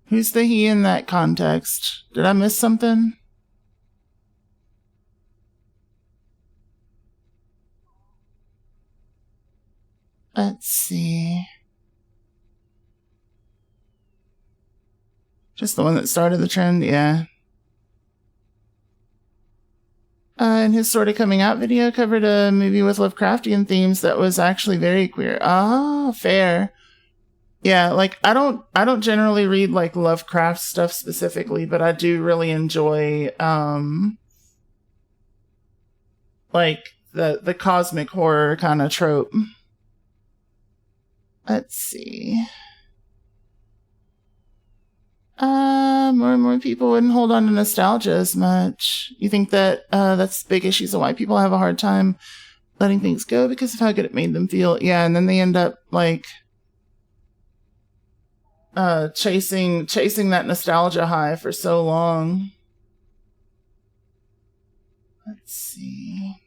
Who's the he in that context? Did I miss something? Let's see. Just the one that started the trend, yeah. And his sort of coming out video covered a movie with Lovecraftian themes that was actually very queer. Ah, fair. Yeah, like I don't generally read like Lovecraft stuff specifically, but I do really enjoy like the cosmic horror kind of trope. Let's see. More and more people wouldn't hold on to nostalgia as much. You think that that's big issues of why people have a hard time letting things go because of how good it made them feel. Yeah, and then they end up like chasing that nostalgia high for so long. Let's see.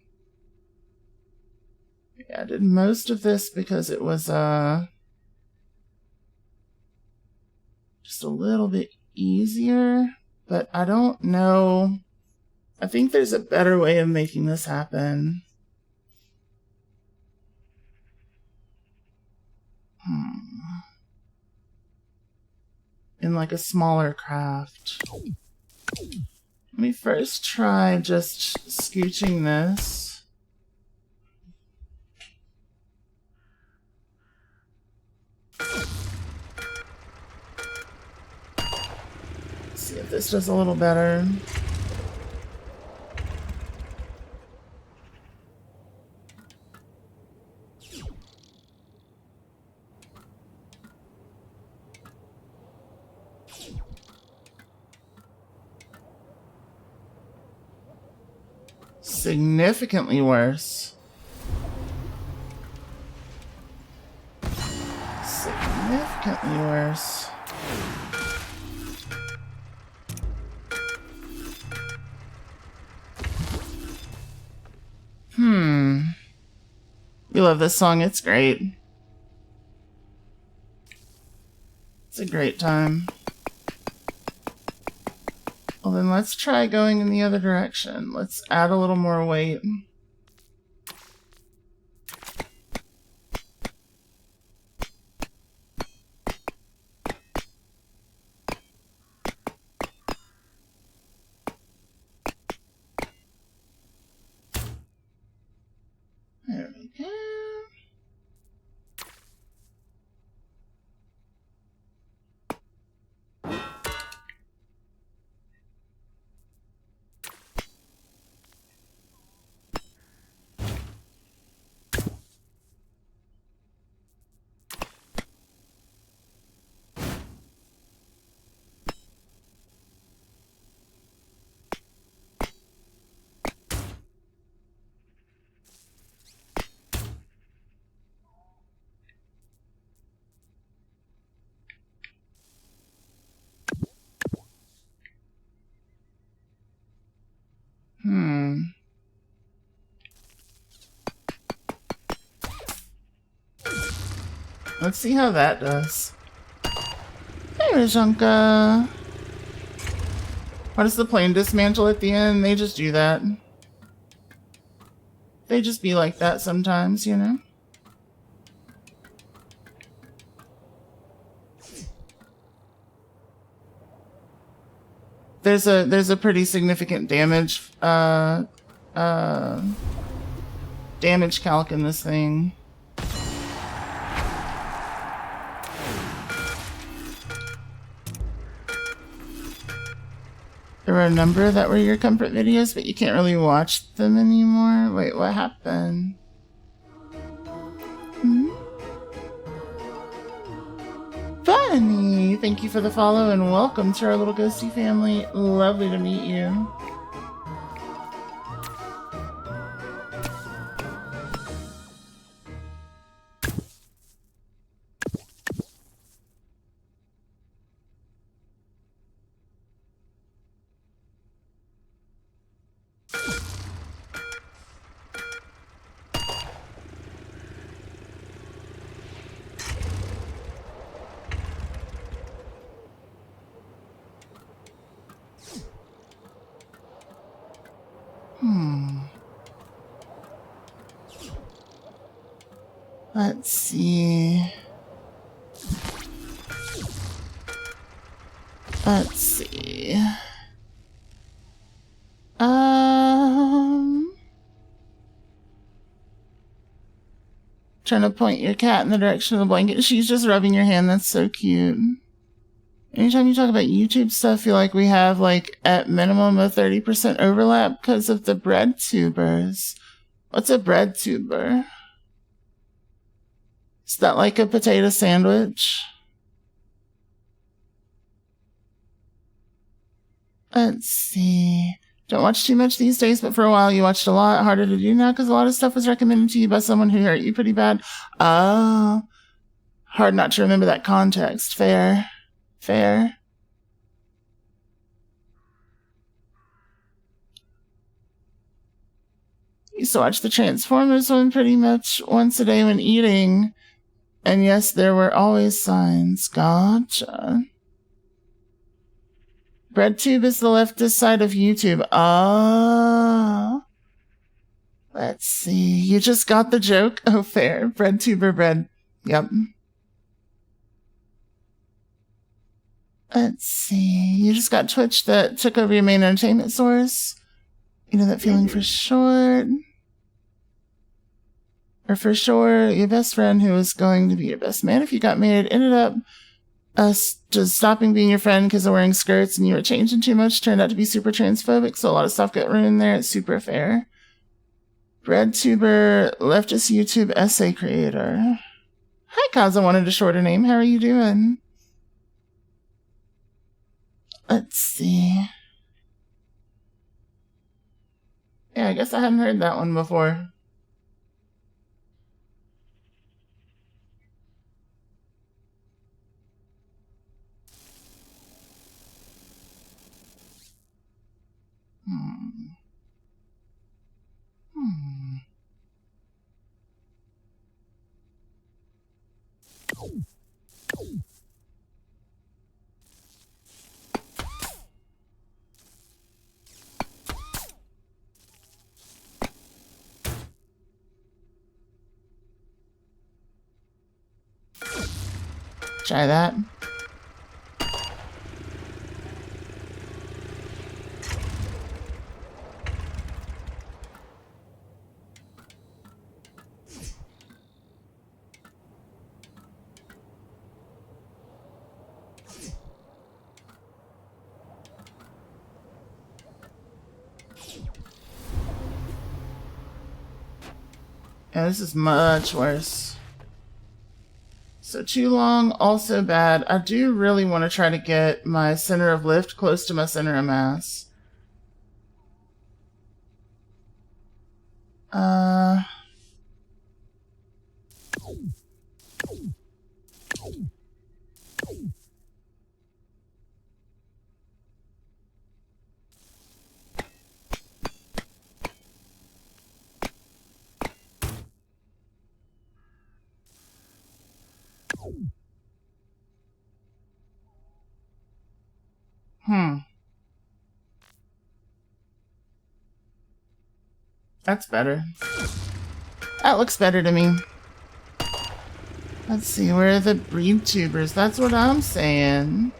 Yeah, I did most of this because it was just a little bit easier, but I don't know. I think there's a better way of making this happen. In like a smaller craft. Let me first try just scooching this. Let's see if this does a little better. Significantly worse. Significantly worse. We love this song. It's great. It's a great time. Well, then let's try going in the other direction. Let's add a little more weight. There we go. Let's see how that does. Hey, Rajanka. Why does the plane dismantle at the end? They just do that. They just be like that sometimes, you know? There's a pretty significant damage damage calc in this thing. There were a number that were your comfort videos, but you can't really watch them anymore. Wait, what happened? Funny! Thank you for the follow and welcome to our little ghosty family. Lovely to meet you. Let's see. Let's see. Trying to point your cat in the direction of the blanket. She's just rubbing your hand. That's so cute. Anytime you talk about YouTube stuff, I feel like we have, like, at minimum a 30% overlap because of the bread tubers. What's a bread tuber? Is that like a potato sandwich? Let's see. Don't watch too much these days, but for a while you watched a lot. Harder to do now because a lot of stuff was recommended to you by someone who hurt you pretty bad. Oh. Hard not to remember that context. Fair. Fair. Used to watch the Transformers one pretty much once a day when eating. And yes, there were always signs. Gotcha. BreadTube is the leftist side of YouTube. Ah. Let's see. You just got the joke? Oh, fair. BreadTube or bread. Yep. Let's see. You just got Twitch that took over your main entertainment source. You know that feeling for short. Or for sure, your best friend who was going to be your best man if you got married ended up just stopping being your friend because of wearing skirts and you were changing too much. Turned out to be super transphobic, so a lot of stuff got ruined there. It's super fair. BreadTuber, leftist YouTube essay creator. Hi, Kaz. I wanted a shorter name. How are you doing? Let's see. Yeah, I guess I hadn't heard that one before. Try that. Yeah, this is much worse. So too long, also bad. I do really want to try to get my center of lift close to my center of mass. That's better. That looks better to me. Let's see, where are the YouTubers? That's what I'm saying.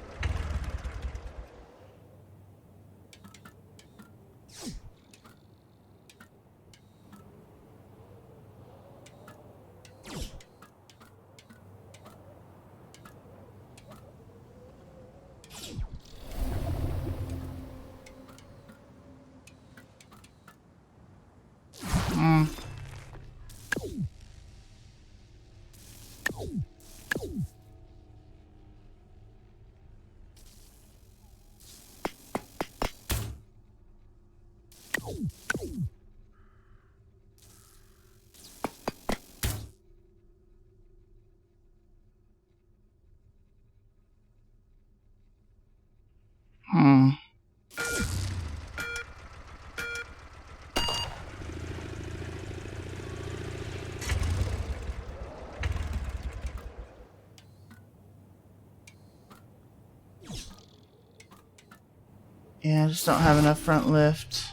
Yeah, I just don't have enough front lift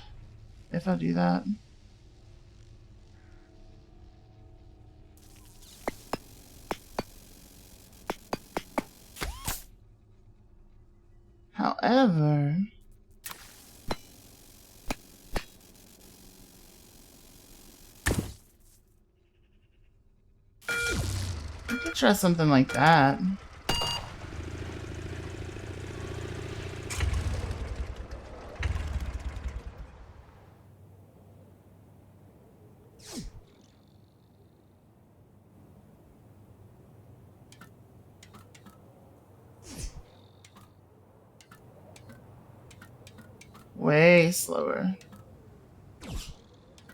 if I do that. However, I could try something like that. Way slower.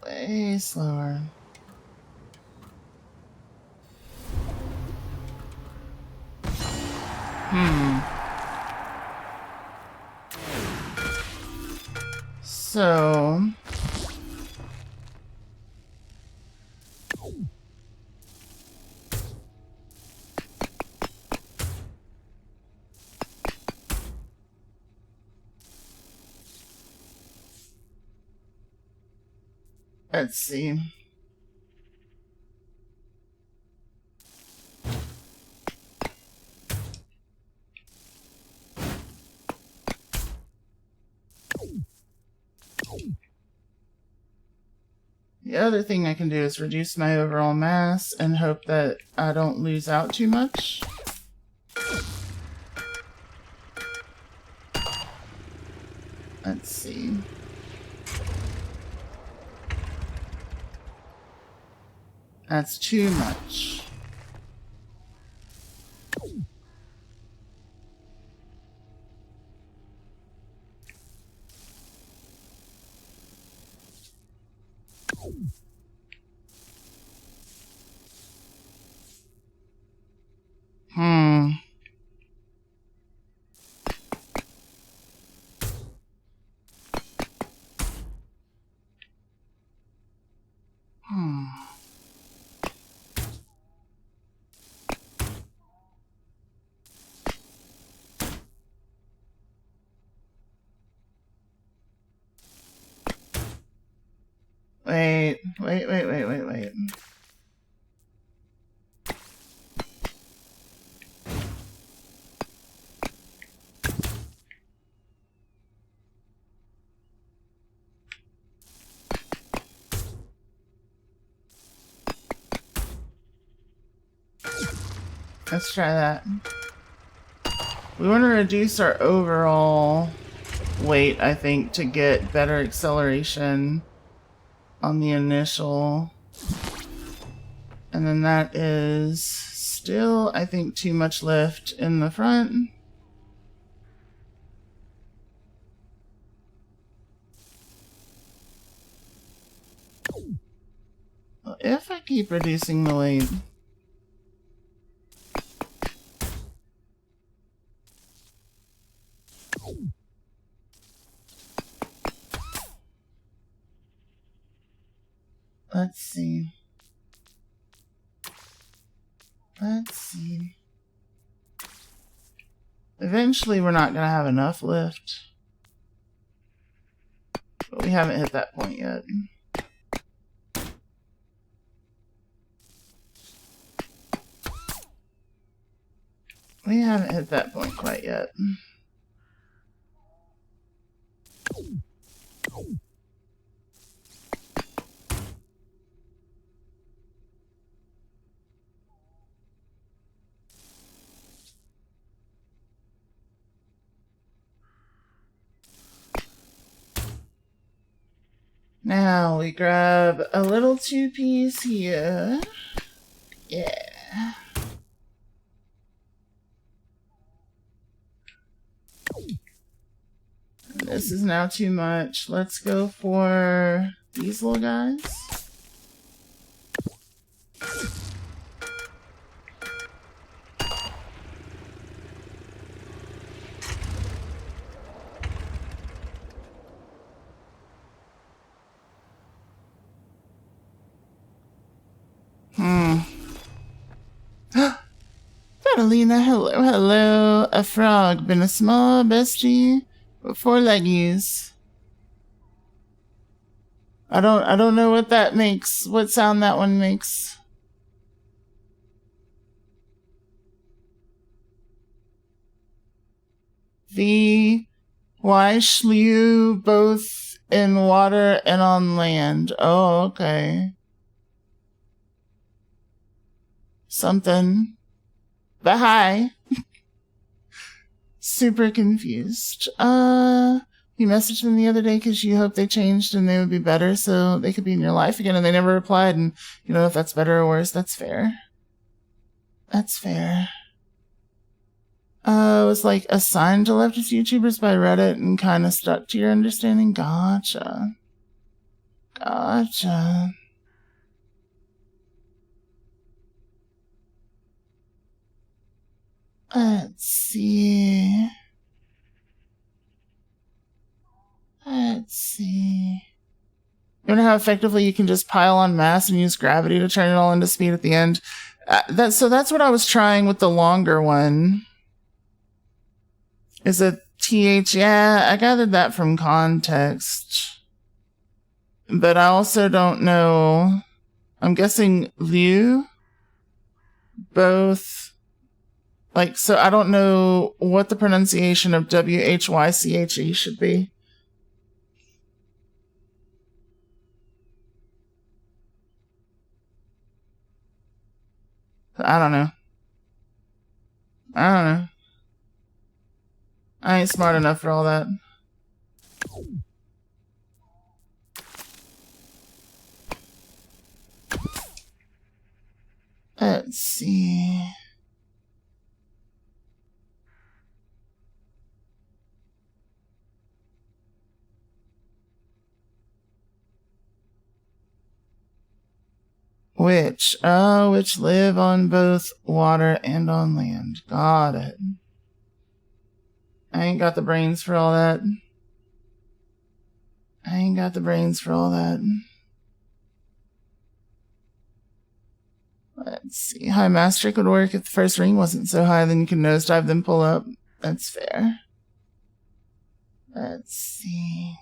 Way slower. So... Let's see. The other thing I can do is reduce my overall mass and hope that I don't lose out too much. Let's see. That's too much. Hmm. Wait. Let's try that. We want to reduce our overall weight, I think, to get better acceleration on the initial. And then that is still, I think, too much lift in the front. Well, if I keep reducing the weight... Let's see. Eventually we're not going to have enough lift. But we haven't hit that point yet. We haven't hit that point quite yet. Now we grab a little two-piece here. Yeah. This is now too much. Let's go for these little guys. Catalina, hello. A frog, been a small bestie with 4 leggies. I don't know what that makes. What sound that one makes. Why slew both in water and on land? Oh, okay. Something. But hi. Super confused. You messaged them the other day because you hoped they changed and they would be better so they could be in your life again, and they never replied, and you know, if that's better or worse, that's fair. That's fair. It was like assigned to leftist YouTubers by Reddit and kind of stuck to your understanding. Gotcha. Gotcha. Let's see. You know how effectively you can just pile on mass and use gravity to turn it all into speed at the end? That's what I was trying with the longer one. Is it TH? Yeah, I gathered that from context. But I also don't know. I'm guessing Liu both. Like, so I don't know what the pronunciation of WHYCHE should be. I don't know. I ain't smart enough for all that. Let's see. Which live on both water and on land. Got it. I ain't got the brains for all that. Let's see. High mastery could work if the first ring wasn't so high, then you can nosedive, then pull up. That's fair. Let's see.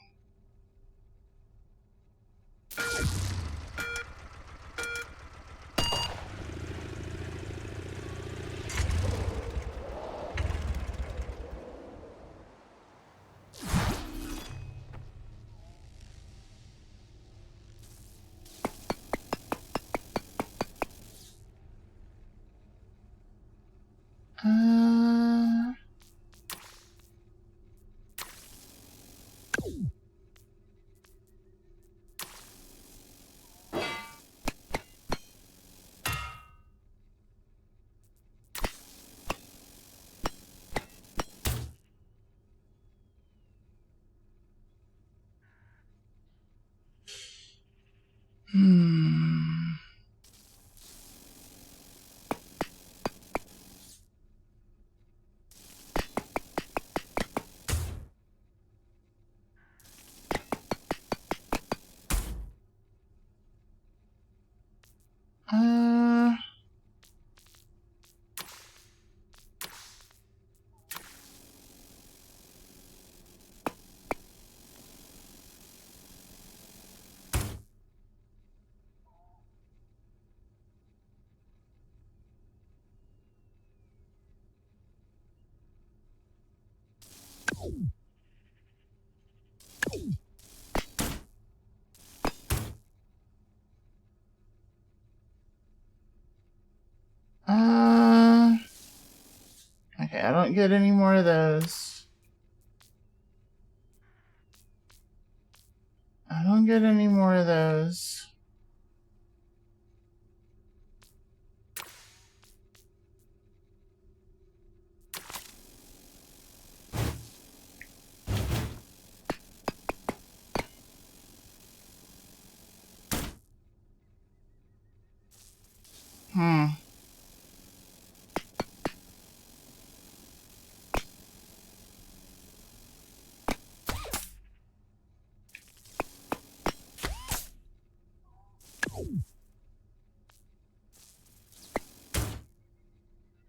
Okay, I don't get any more of those.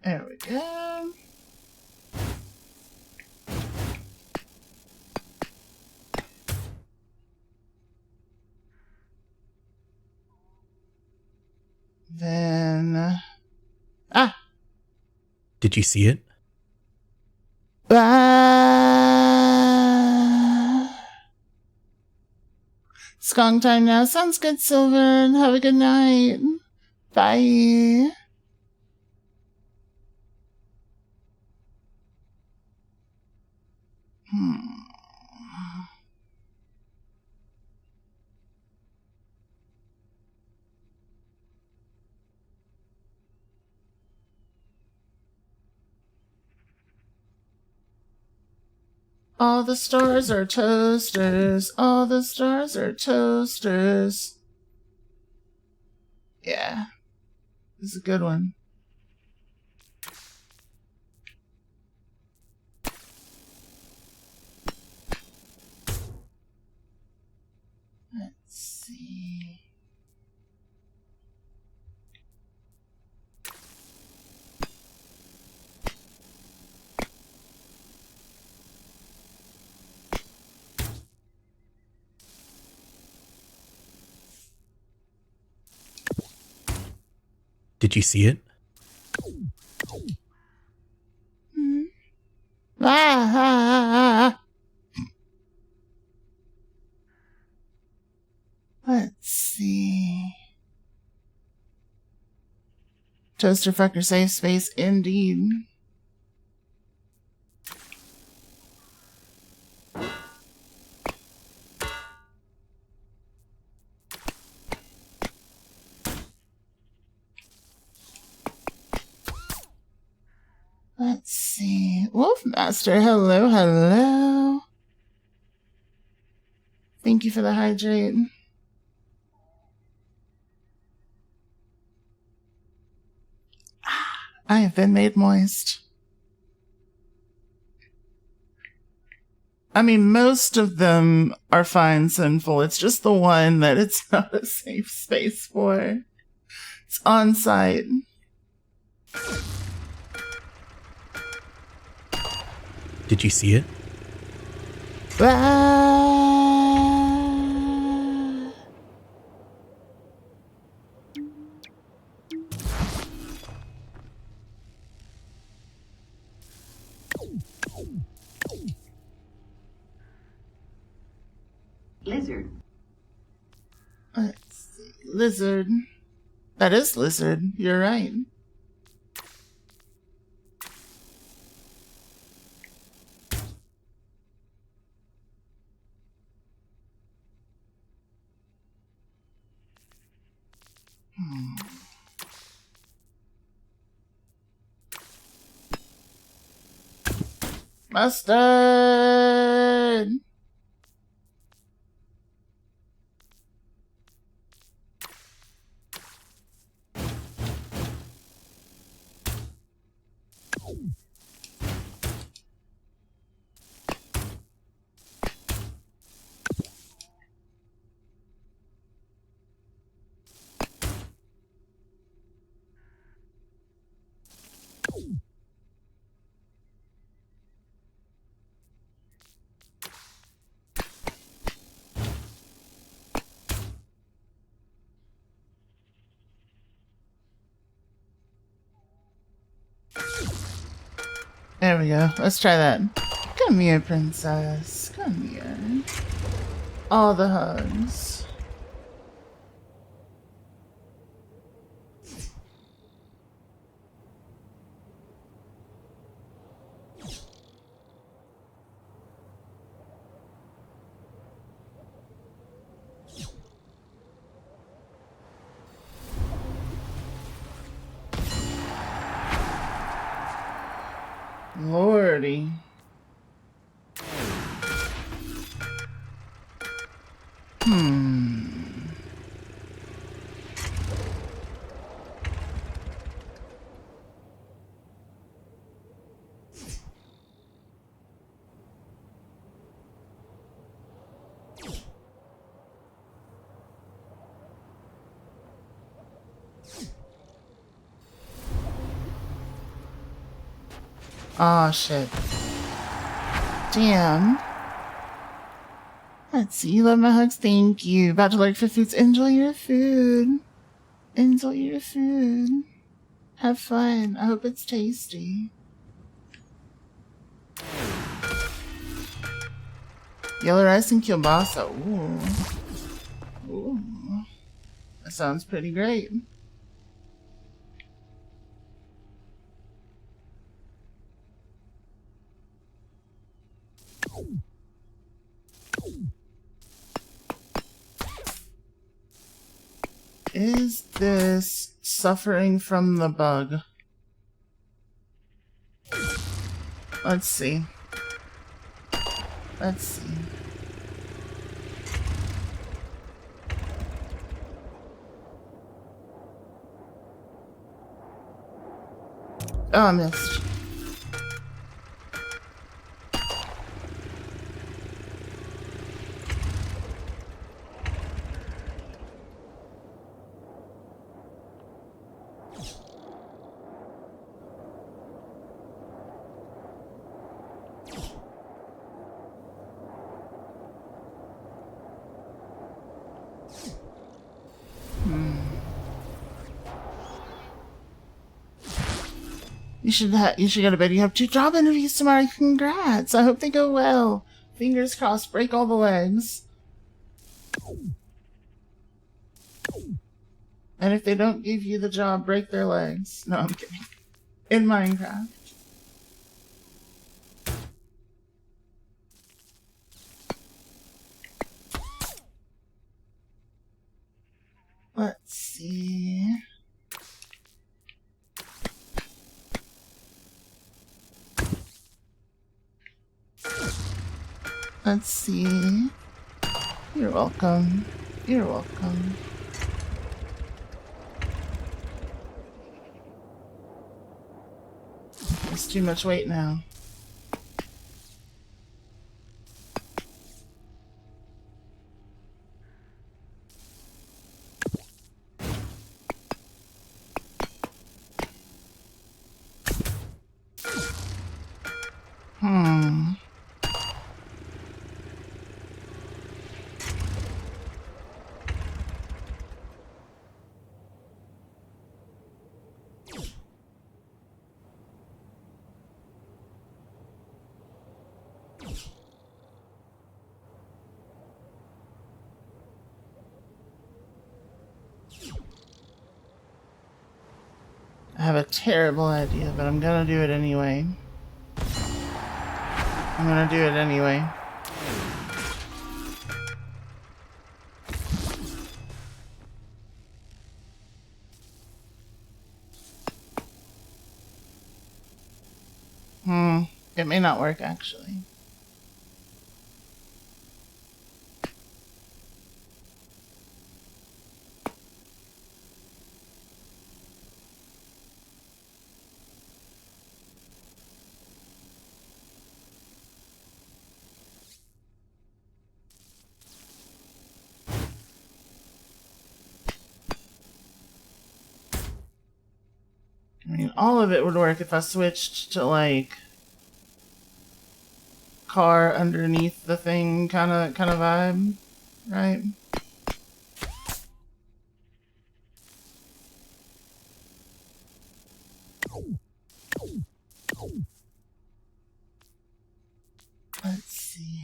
There we go. Then... Did you see it? Skong time now. Sounds good, Silver. Have a good night. Bye. All the stars are toasters. All the stars are toasters. Yeah. This is a good one. Let's see. Did you see it? Let's see. Toaster fucker safe space indeed. Let's see. Wolfmaster, hello, hello. Thank you for the hydrate. I have been made moist. I mean, most of them are fine, sinful. It's just the one that it's not a safe space for. It's on site. Did you see it? Lizard. Let's see. Lizard. That is lizard. You're right. Mustard! There we go. Let's try that. Come here, princess. Come here. All the hugs. Lordy. Oh shit. Damn. Let's see. You love my hugs. Thank you. About to lurk for foods. Enjoy your food. Enjoy your food. Have fun. I hope it's tasty. Yellow rice and kielbasa. Ooh. Ooh. That sounds pretty great. Is this suffering from the bug? Let's see. Let's see. Oh, I missed. You should go to bed. You have 2 job interviews tomorrow. Congrats. I hope they go well. Fingers crossed. Break all the legs. And if they don't give you the job, break their legs. No, I'm kidding. In Minecraft. Let's see. Let's see. You're welcome. You're welcome. It's too much weight now. I have a terrible idea, but I'm gonna do it anyway. I'm gonna do it anyway. It may not work, actually. I mean, all of it would work if I switched to, like, car underneath the thing kind of vibe, right? Let's see.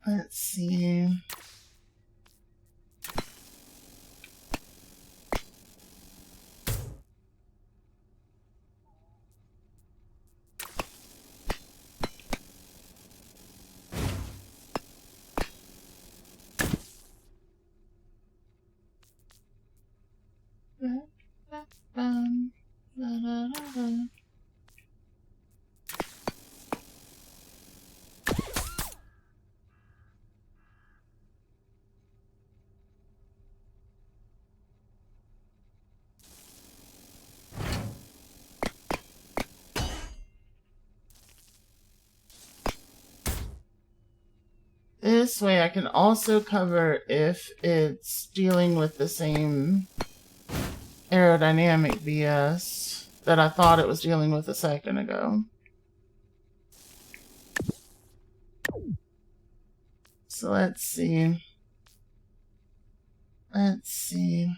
Let's see. This way I can also cover if it's dealing with the same aerodynamic BS that I thought it was dealing with a second ago. So let's see. Let's see.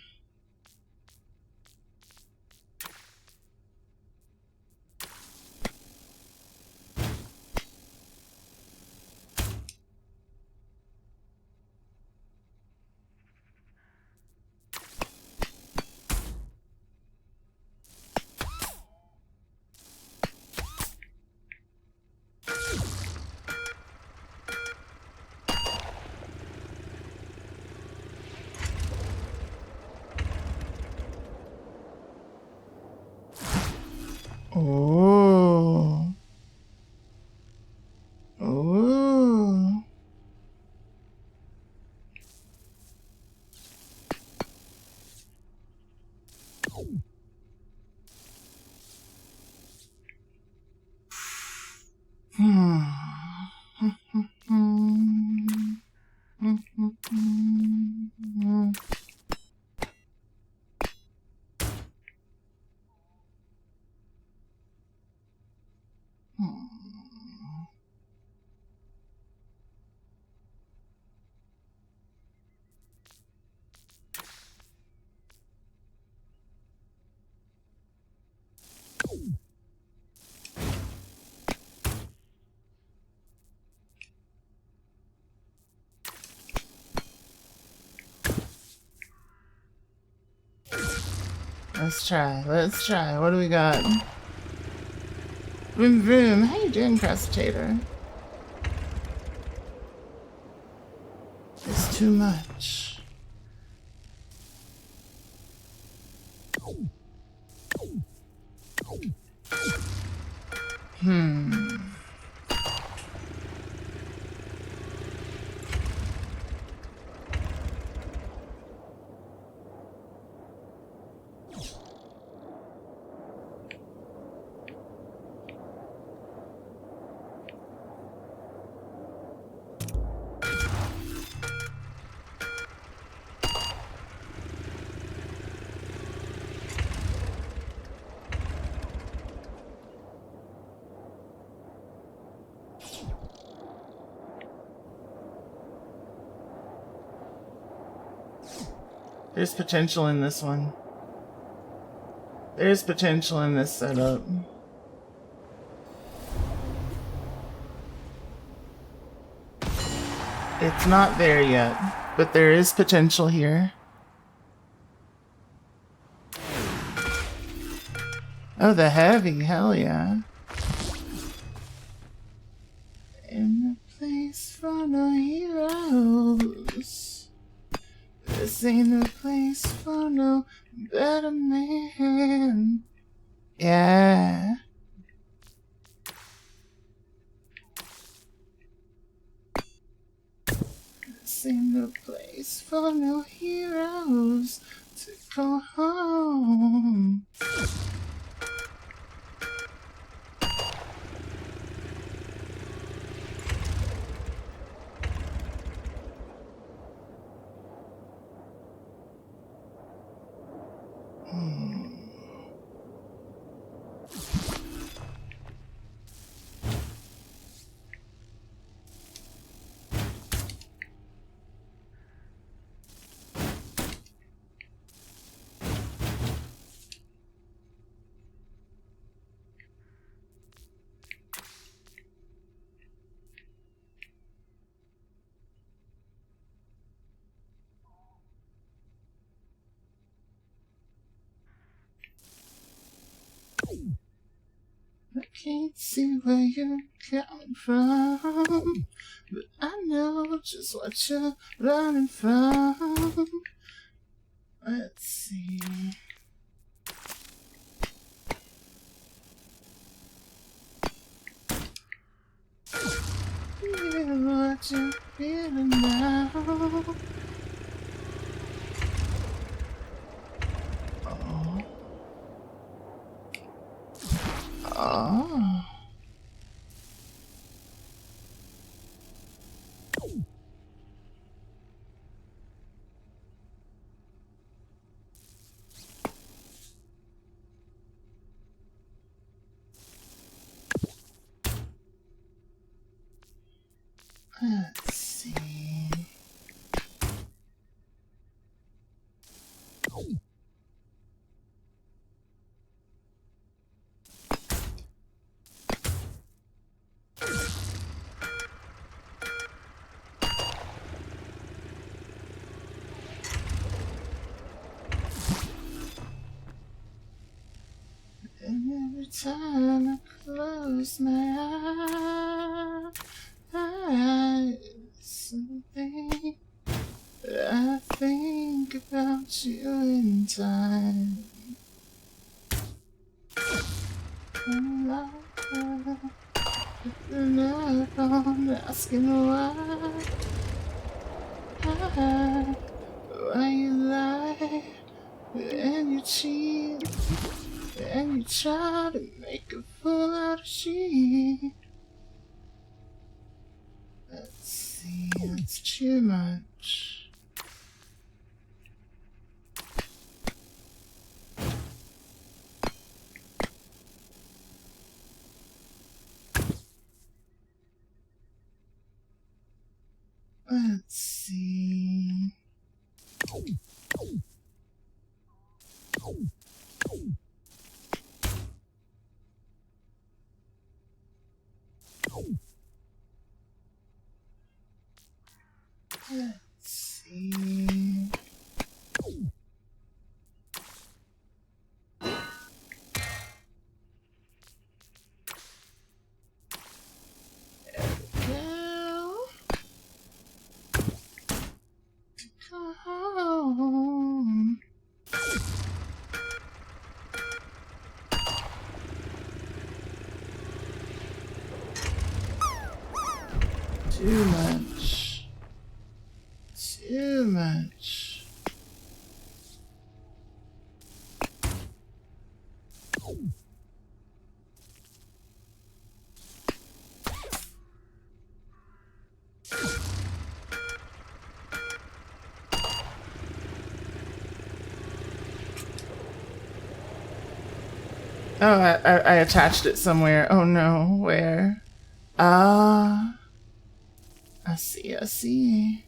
Let's try. Let's try. What do we got? Vroom vroom. How you doing, Crestator? It's too much. There's potential in this one. There's potential in this setup. It's not there yet, but there is potential here. Oh, the heavy, hell yeah. In a place for no heroes. This ain't a place for no better man. Yeah. This ain't a place for no heroes to go home. I can't see where you're coming from, but I know just what you're running from. Let's see. Feel what you're feeling now. Oh. Oh. Let's see. And every time I close my eyes, something I think about you in time. And I'm asking why you lie and you cheat and you try to make a fool out of she. Let's see, that's too much. Let's see. Let's see. Too much. Too much. Oh, I attached it somewhere. Oh no, where? Ah, I see, I see.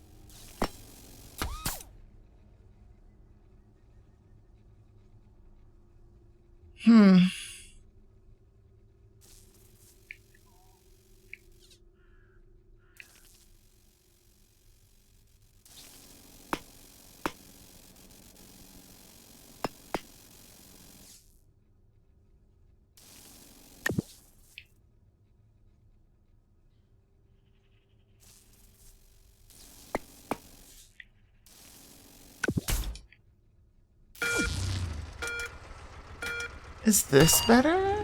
Is this better?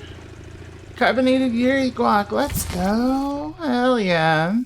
Carbonated Yuri guac, let's go. Hell yeah.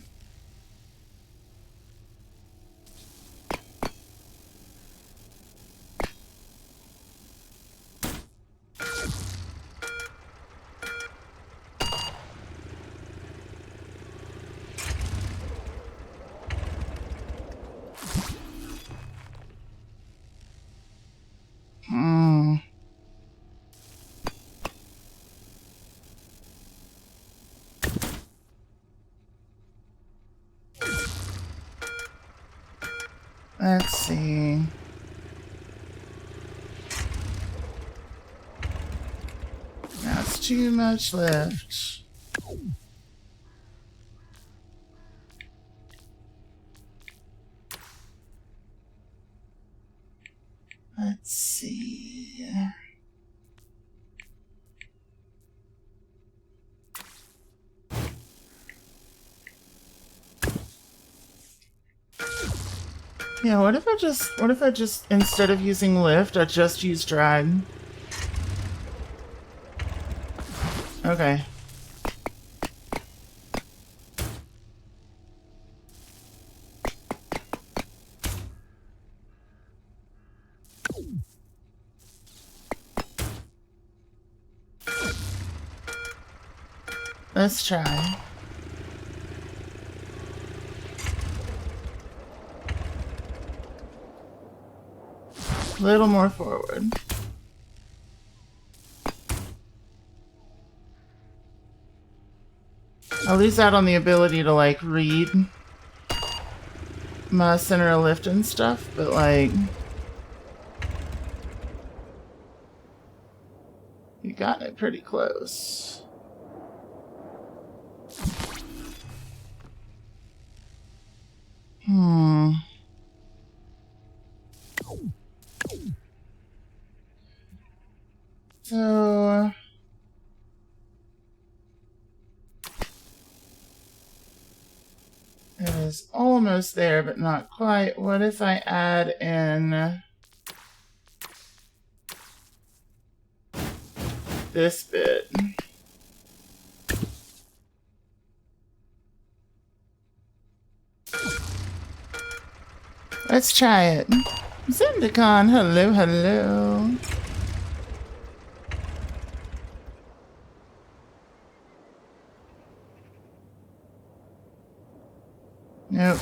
Let's see. That's too much left. Let's see. Yeah, what if I just, instead of using lift, I just use drag? Okay. Let's try. A little more forward. I'll lose out on the ability to, like, read my center of lift and stuff, but, like, you got it pretty close. So it is almost there, but not quite. What if I add in this bit? Let's try it. Zendikon, hello, hello. Nope.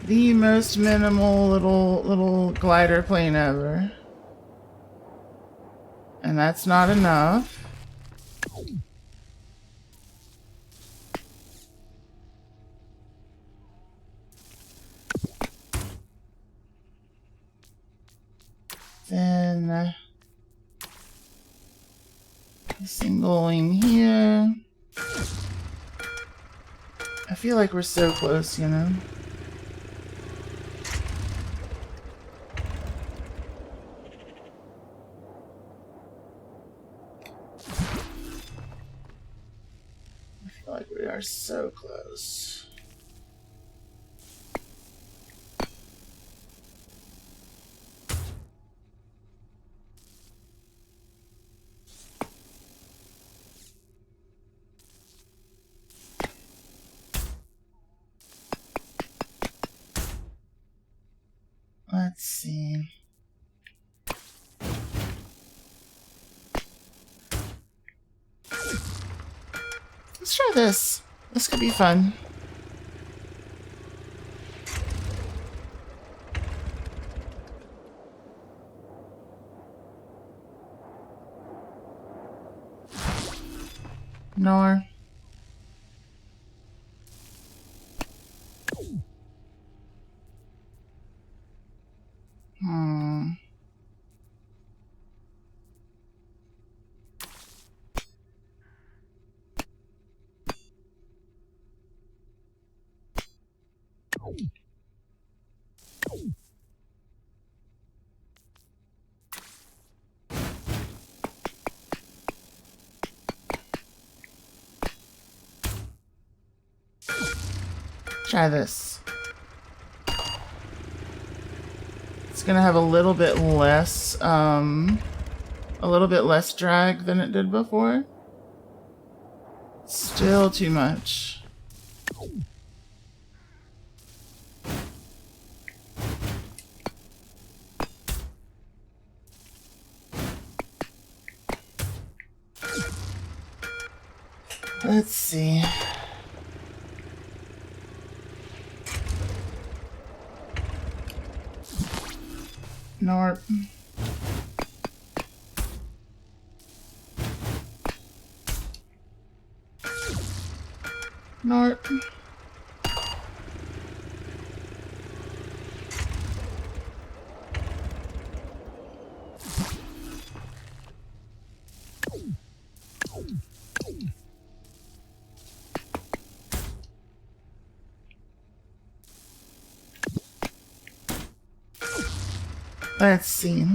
The most minimal little glider plane ever. And that's not enough. Then a single in here. I feel like we're so close, you know? I feel like we are so close. Let's see. Let's try this. This could be fun. Nor. Try this. It's gonna have a little bit less drag than it did before. Still too much. Let's see. Nope. Nope. Let's see.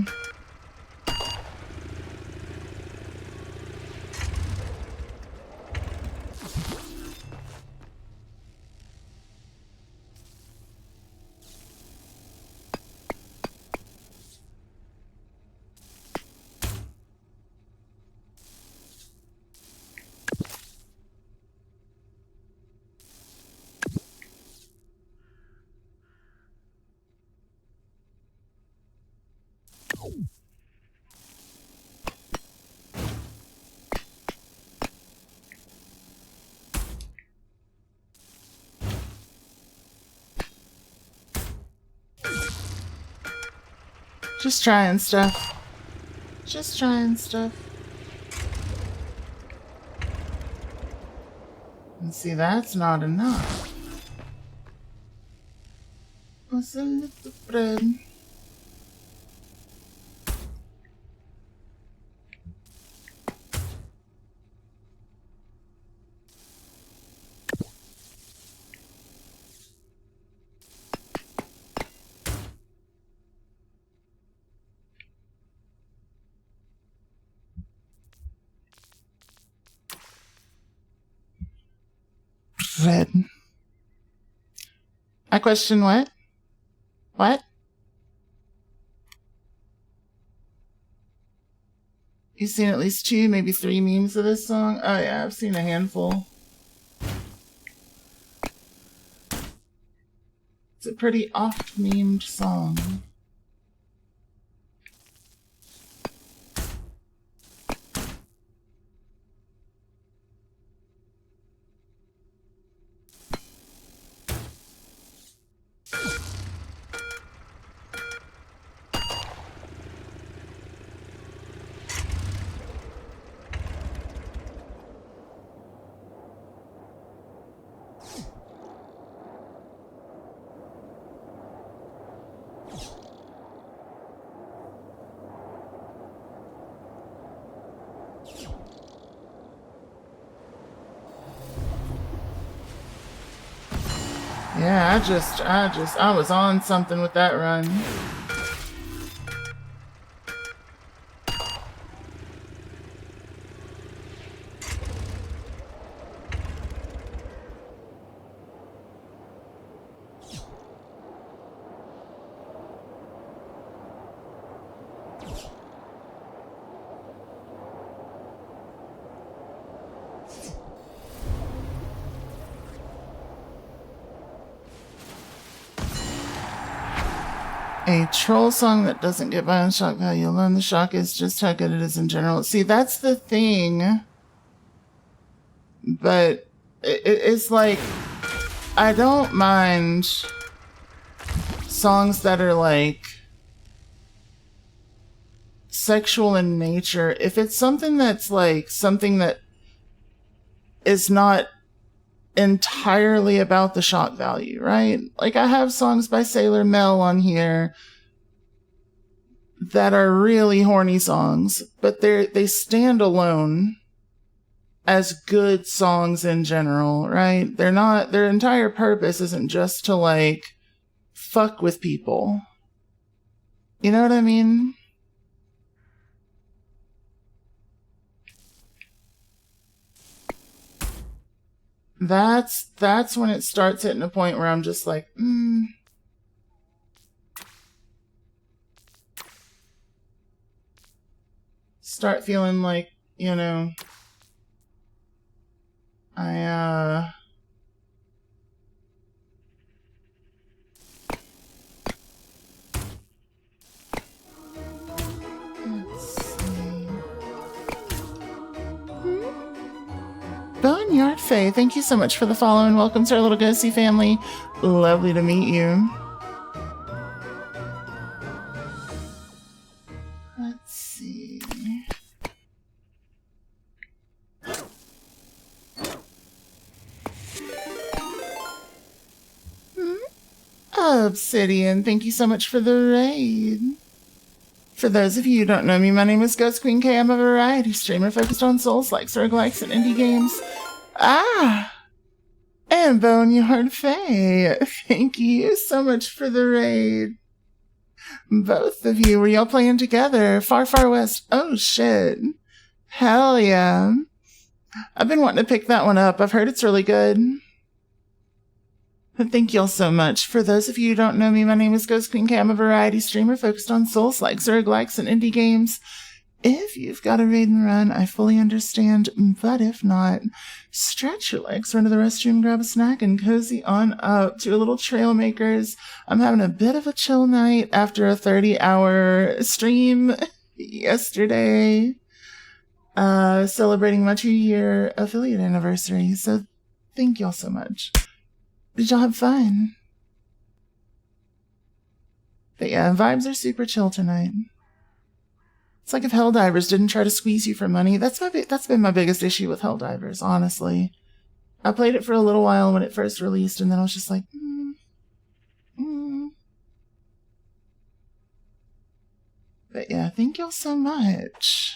Just trying stuff. Just trying stuff. And see, that's not enough. What's a little bread? Red. I question what? What? You've seen at least 2, maybe 3 memes of this song? Oh yeah, I've seen a handful. It's a pretty oft-memed song. Yeah, I was on something with that run. A troll song that doesn't get by on shock value alone. The shock is just how good it is in general. See, that's the thing. But it's like, I don't mind songs that are like sexual in nature. If it's something that's like something that is not entirely about the shock value, right? Like I have songs by Sailor Mel on here that are really horny songs, but they stand alone as good songs in general, right? They're not, their entire purpose isn't just to like fuck with people. You know what I mean? That's when it starts hitting a point where I'm just like, start feeling like, you know, Boneyard Faye, thank you so much for the follow and welcome to our little Ghosty family. Lovely to meet you. Let's see. Obsidian, thank you so much for the raid. For those of you who don't know me, my name is Ghost Queen K. I'm a variety streamer focused on Souls-likes, roguelikes, and indie games. And Boneyard Faye, thank you so much for the raid. Both of you, were y'all playing together? Far, far west. Oh, shit. Hell yeah. I've been wanting to pick that one up. I've heard it's really good. Thank y'all so much. For those of you who don't know me, my name is Ghost Queen K. I'm a variety streamer focused on Souls-likes, roguelikes, and indie games. If you've got a raid and run, I fully understand, but if not, stretch your legs, run to the restroom, grab a snack, and cozy on up to a little Trailmakers. I'm having a bit of a chill night after a 30-hour stream yesterday, celebrating my 2-year affiliate anniversary, so thank y'all so much. Did y'all have fun? But yeah, vibes are super chill tonight. It's like if Helldivers didn't try to squeeze you for money. That's been my biggest issue with Helldivers, honestly. I played it for a little while when it first released, and then I was just like, But yeah, thank y'all so much.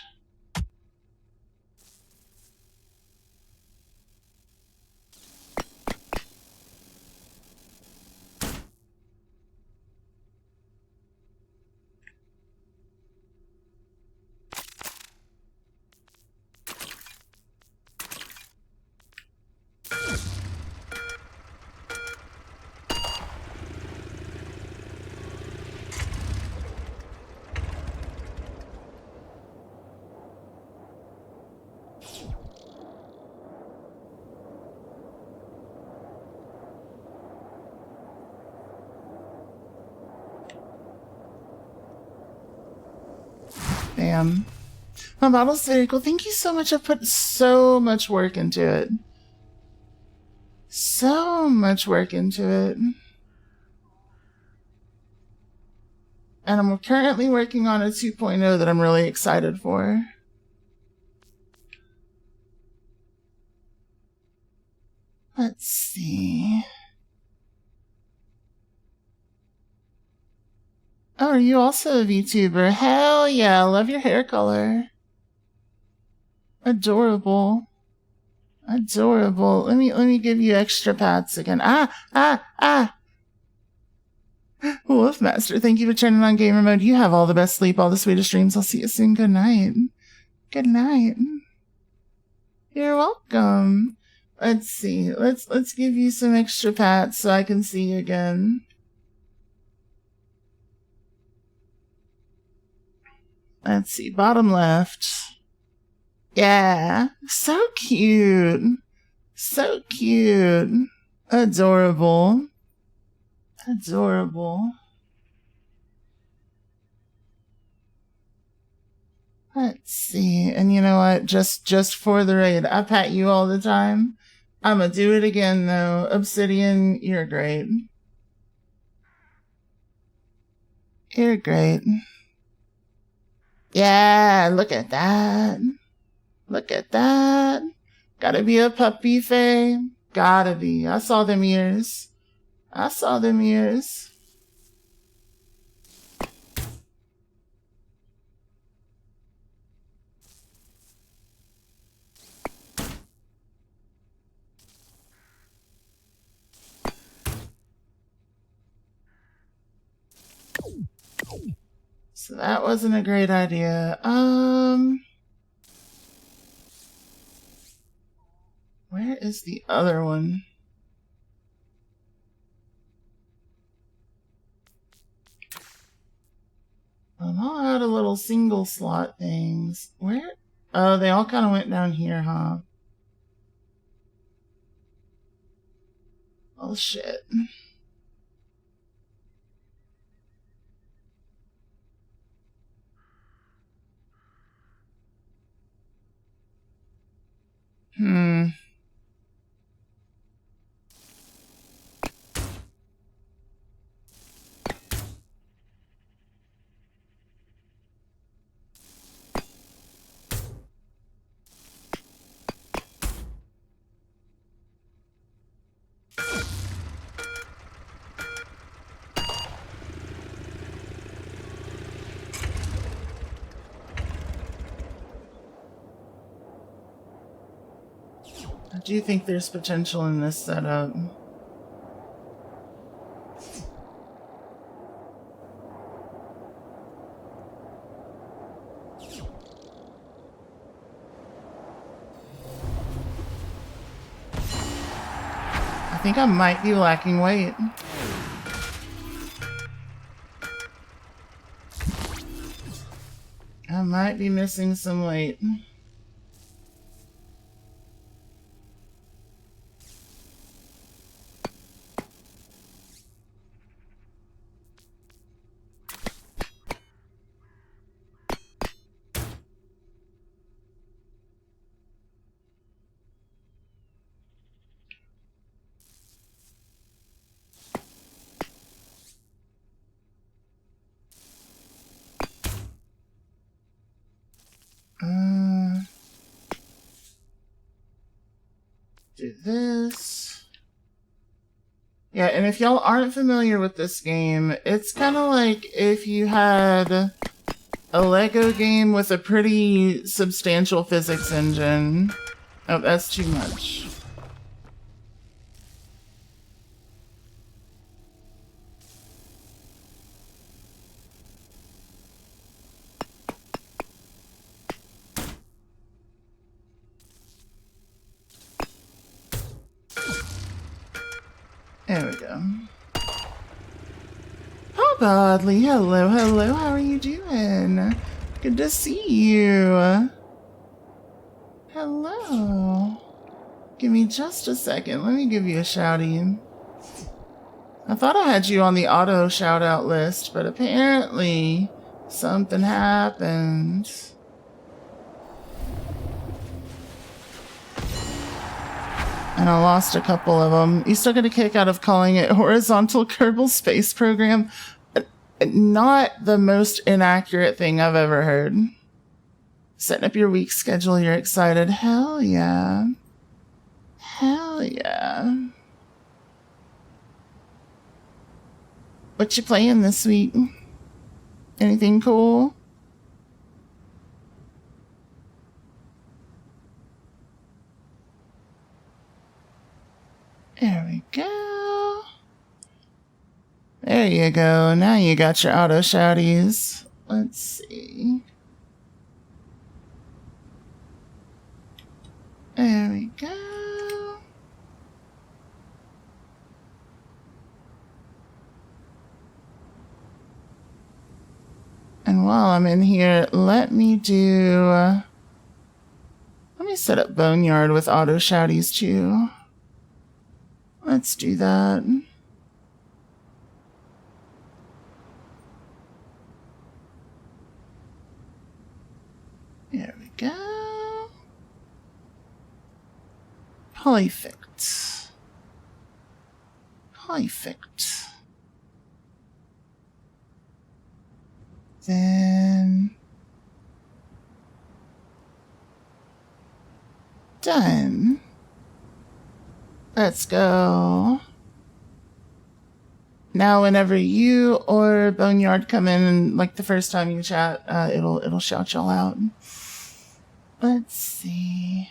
Bam. My bottle's very cool. Thank you so much. I've put so much work into it. So much work into it. And I'm currently working on a 2.0 that I'm really excited for. Let's see. Oh, are you also a VTuber? Hell yeah, I love your hair color. Adorable. Adorable. Let me give you extra pats again. Wolfmaster, thank you for turning on gamer mode. You have all the best sleep, all the sweetest dreams. I'll see you soon. Good night. Good night. You're welcome. Let's see. Let's give you some extra pats so I can see you again. Let's see, bottom left. Yeah, so cute. So cute. Adorable. Adorable. Let's see. And you know what? Just for the raid, I pat you all the time. I'ma do it again though. Obsidian, you're great. You're great. Yeah, look at that. Look at that. Gotta be a puppy, Faye. Gotta be. I saw them ears. I saw them ears. So that wasn't a great idea. Where is the other one? I'm all out of little single slot things. Where? Oh, they all kind of went down here, huh? Oh, shit. I do think there's potential in this setup. I think I might be lacking weight. I might be missing some weight. Do this. Yeah, and if y'all aren't familiar with this game, it's kind of like if you had a Lego game with a pretty substantial physics engine. Oh, that's too much. There we go. Oh, Godly. Hello, hello. How are you doing? Good to see you. Hello. Give me just a second. Let me give you a shouty. I thought I had you on the auto shout out list, but apparently something happened. And I lost a couple of them. You still get a kick out of calling it Horizontal Kerbal Space Program. Not the most inaccurate thing I've ever heard. Setting up your week schedule, you're excited. Hell yeah. Hell yeah. What you playing this week? Anything cool? There we go. There you go. Now you got your auto shouties. Let's see. There we go. And while I'm in here, let me set up Boneyard with auto shouties too. Let's do that. go. Perfect. Perfect. Then done. Let's go. Now, whenever you or Boneyard come in, and like the first time you chat, it'll shout y'all out. Let's see.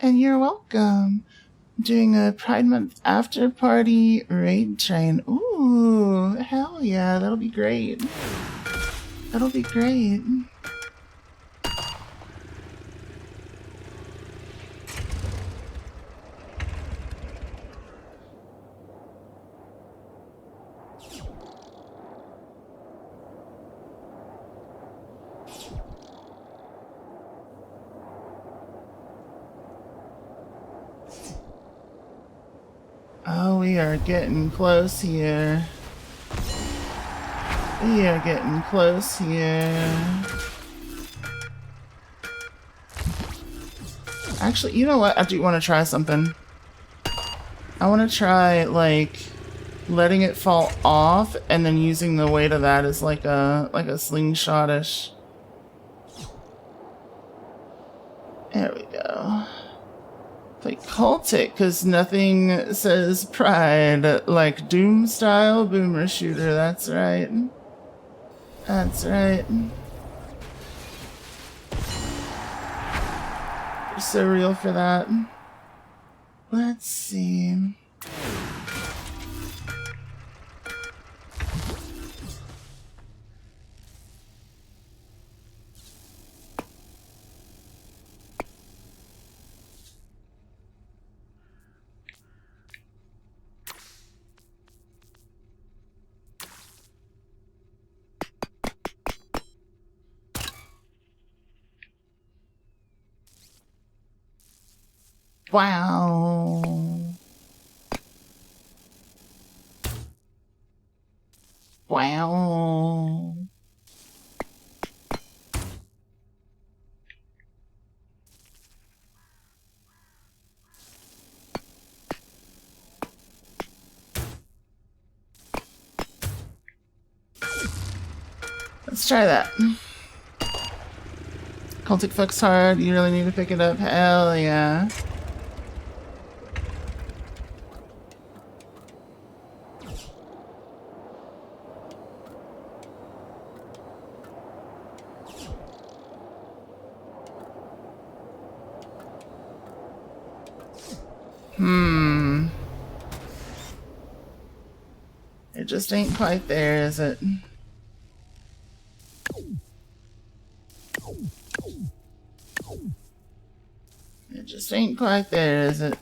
And you're welcome. I'm doing a Pride Month after party raid train. Ooh, hell yeah, that'll be great. That'll be great. Oh, we are getting close here. We are getting close here. Actually, you know what? I do want to try something. I want to try, like, letting it fall off and then using the weight of that as like a slingshot-ish. There we go. Play cultic, because nothing says pride like Doom style boomer shooter. That's right. That's right. You're so real for that. Let's see. Wow. Wow. Let's try that. Cultic fucks hard. You really need to pick it up. Hell yeah. It just ain't quite there, is it? It just ain't quite there, is it?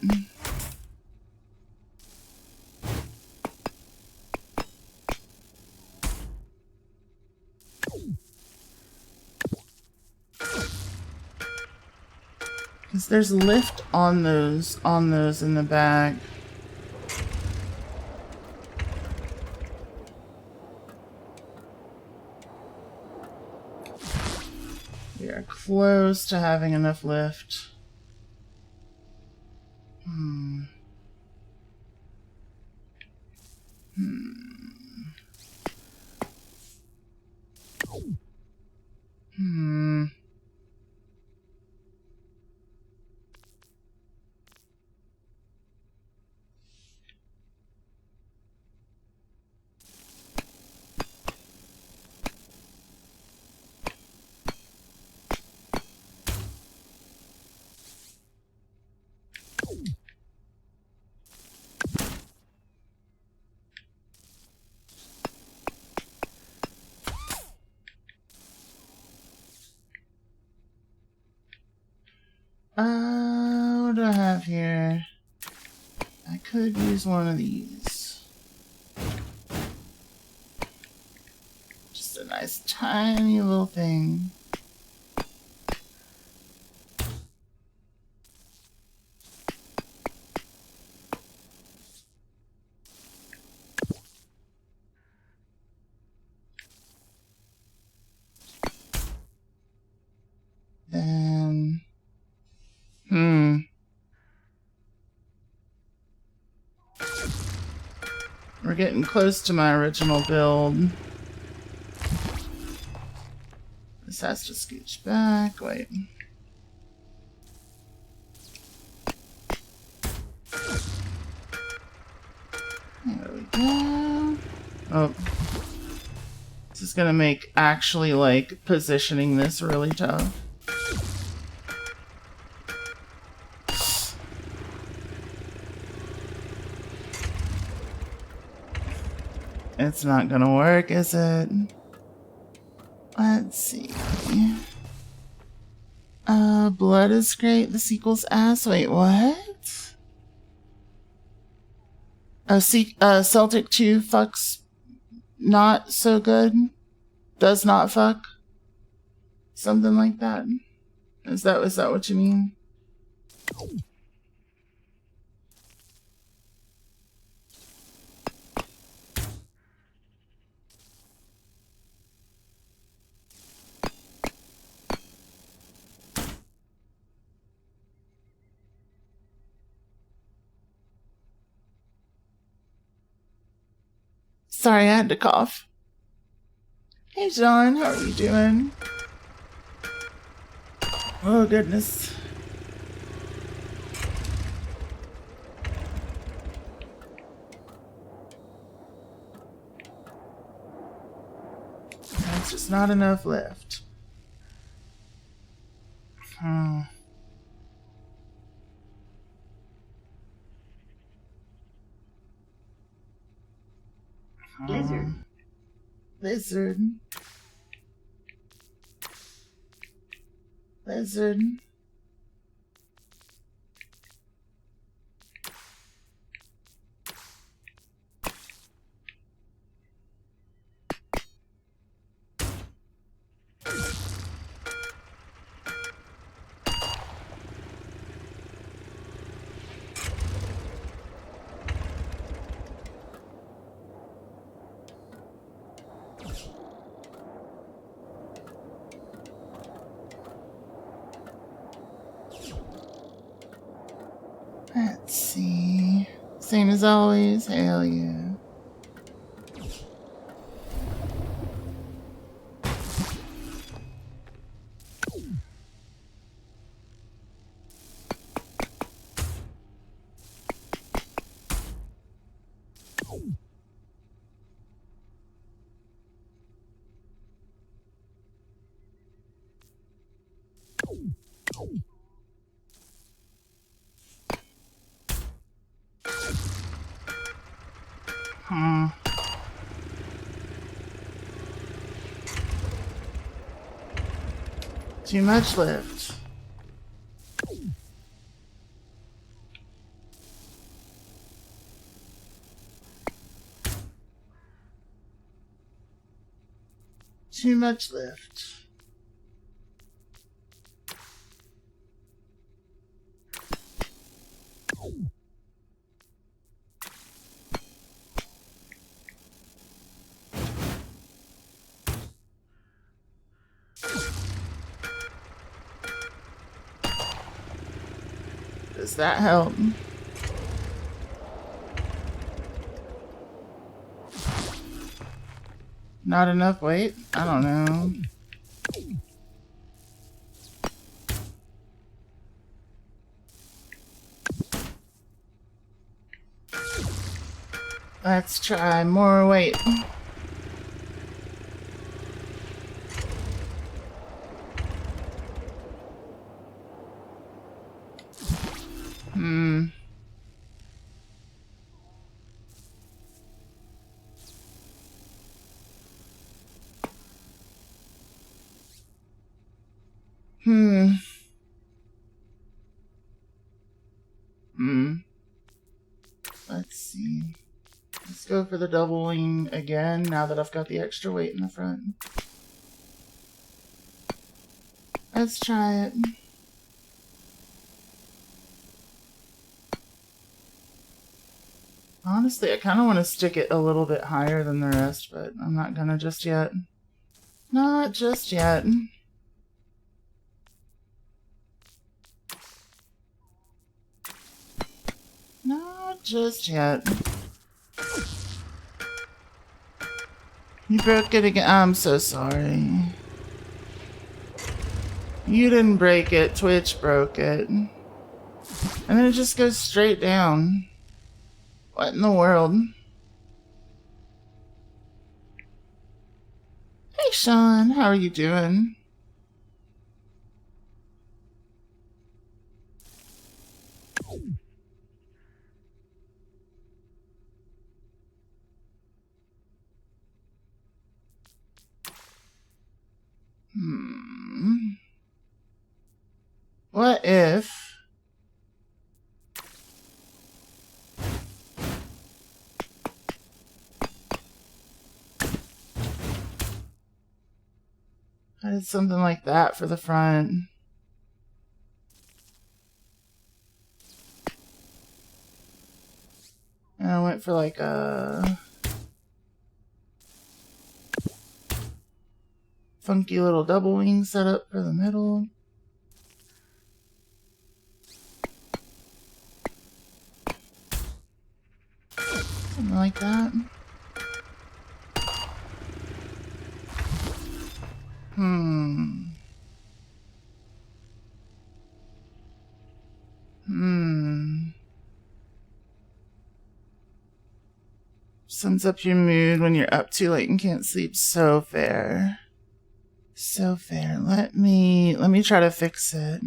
Because there's lift on those in the back. We are close to having enough lift. Hmm. What do I have here? I could use one of these. Just a nice tiny little thing. Then We're getting close to my original build. This has to scooch back. Wait. There we go. Oh. This is gonna make actually, like, positioning this really tough. It's not gonna work, is it? Let's see. Blood is great. The sequel's ass. Wait, what? Celtic 2 fucks not so good. Does not fuck. Something like that. Is that what you mean? Sorry, I had to cough. Hey, John, how are you doing? Oh, goodness. There's just not enough left. Lizard. Lizard. Lizard. Let's see. Same as always. Hell yeah. Too much left. Too much left. Does that help? Not enough weight? I don't know. Let's try more weight. Let's see. Let's go for the doubling again now that I've got the extra weight in the front. Let's try it. Honestly, I kind of want to stick it a little bit higher than the rest, but I'm not gonna just yet. Not just yet. Not just yet. You broke it again. I'm so sorry. You didn't break it. Twitch broke it. And then it just goes straight down. What in the world? Hey, Sean. How are you doing? What if... I did something like that for the front. And I went for like a funky little double wing setup for the middle. Something like that. Sums up your mood when you're up too late and can't sleep. So fair. So fair. Let me try to fix it.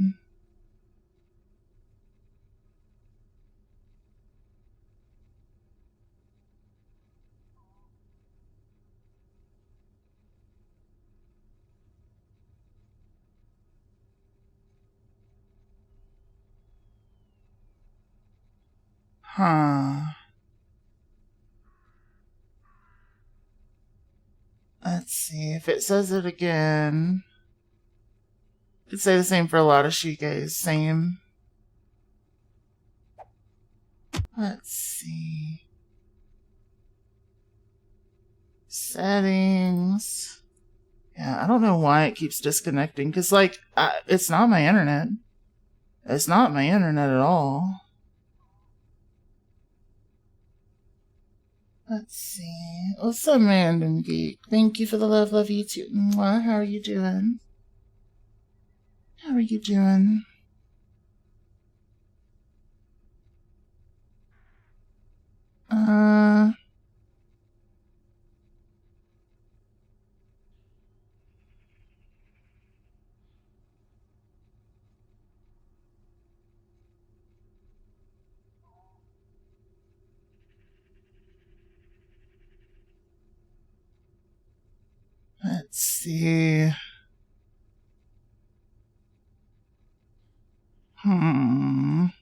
Huh. Let's see if it says it again. Could say the same for a lot of Shikes. Same. Let's see. Settings. Yeah, I don't know why it keeps disconnecting. Because, like, it's not my internet. It's not my internet at all. Let's see. What's up, Random Geek? Thank you for the love you too. Mwah. How are you doing? How are you doing? Let's see. Alright,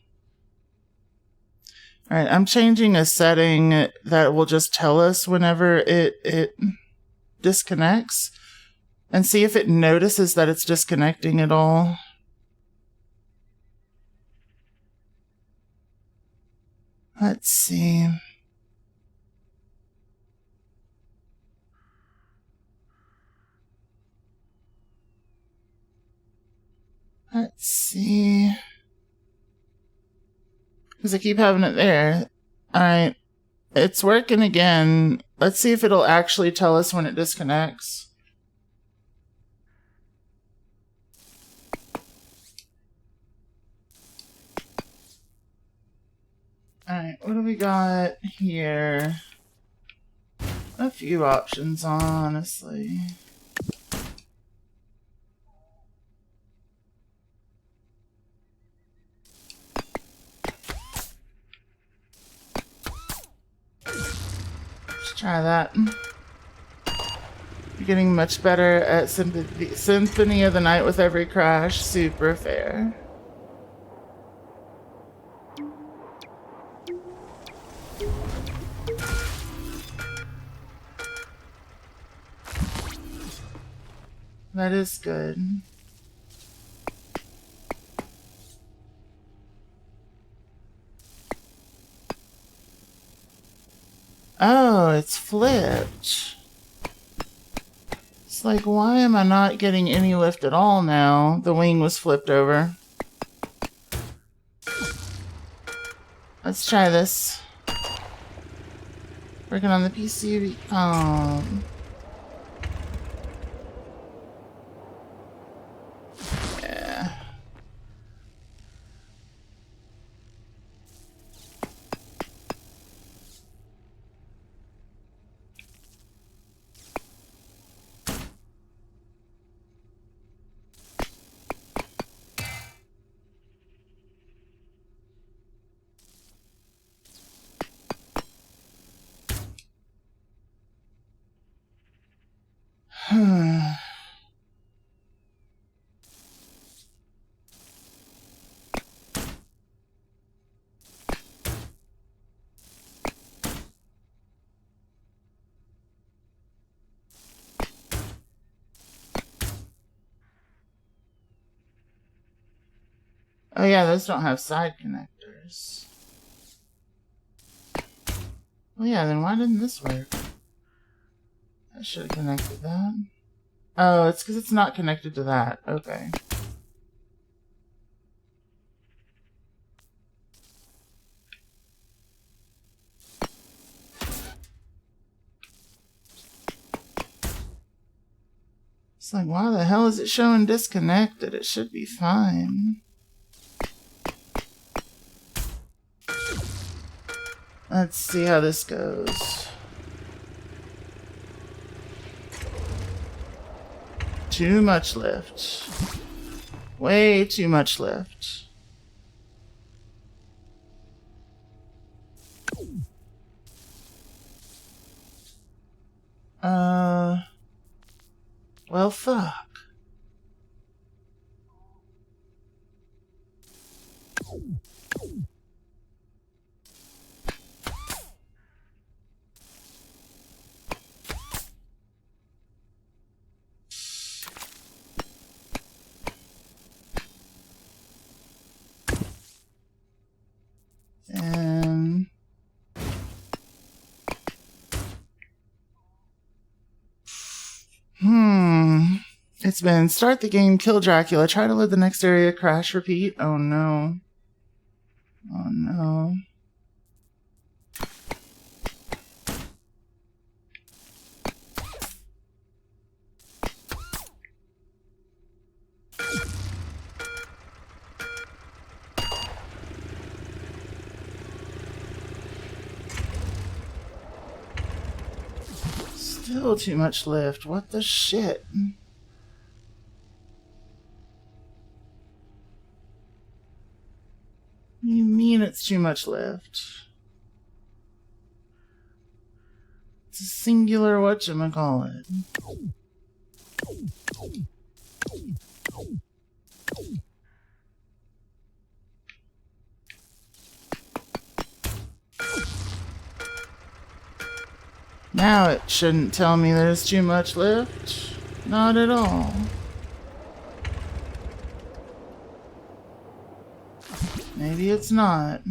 I'm changing a setting that will just tell us whenever it disconnects. And see if it notices that it's disconnecting at all. Let's see. Let's see. Because I keep having it there. Alright. It's working again. Let's see if it'll actually tell us when it disconnects. Alright, what do we got here? A few options, honestly. Let's try that. You're getting much better at Symphony of the Night with every crash. Super fair. That is good. Oh, it's flipped. It's like, why am I not getting any lift at all now? The wing was flipped over. Let's try this. Working on the PC. Oh yeah, those don't have side connectors. Well, yeah, then why didn't this work? I should have connected that. Oh, it's because it's not connected to that. Okay. It's like, why the hell is it showing disconnected? It should be fine. Let's see how this goes. Too much lift. Way too much lift. Well, fuck. And it's been start the game, kill Dracula, try to load the next area, crash, repeat. Oh no. Oh no. Still too much lift. What the shit? What do you mean it's too much lift? It's a singular whatchamacallit. Now it shouldn't tell me there's too much lift. Not at all. Maybe it's not.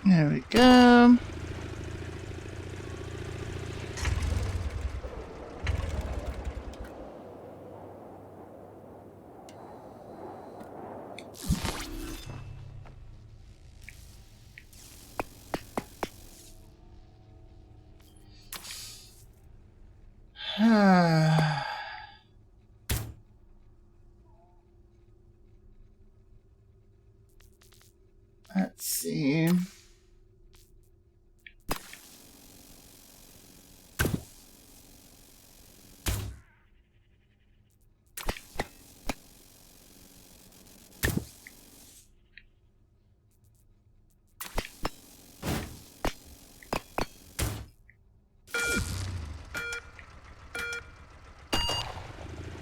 There we go. Let's see.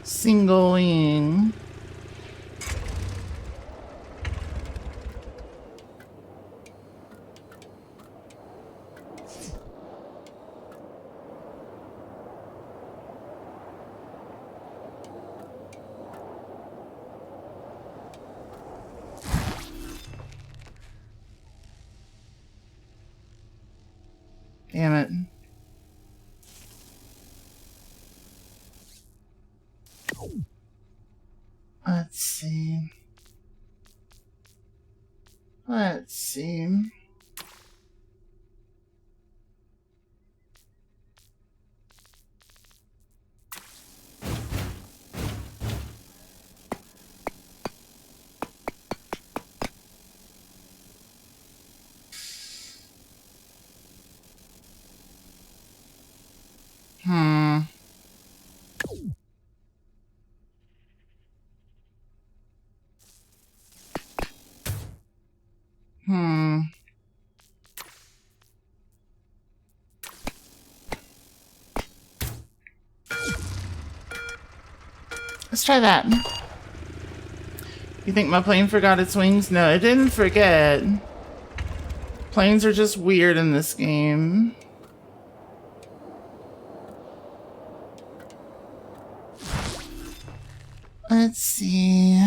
Single wing. Damn it. Let's see. Let's see. Hmm. Let's try that. You think my plane forgot its wings? No, it didn't forget. Planes are just weird in this game. Let's see.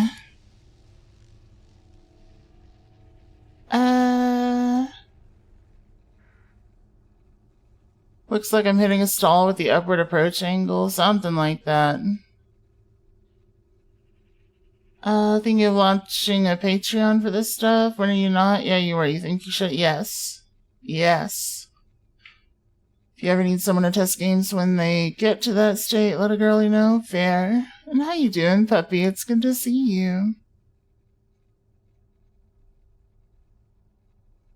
Looks like I'm hitting a stall with the upward approach angle, something like that. Thinking of launching a Patreon for this stuff? When are you not? Yeah, you are. You think you should? Yes. Yes. If you ever need someone to test games when they get to that state, let a girlie know. Fair. And how you doing, puppy? It's good to see you.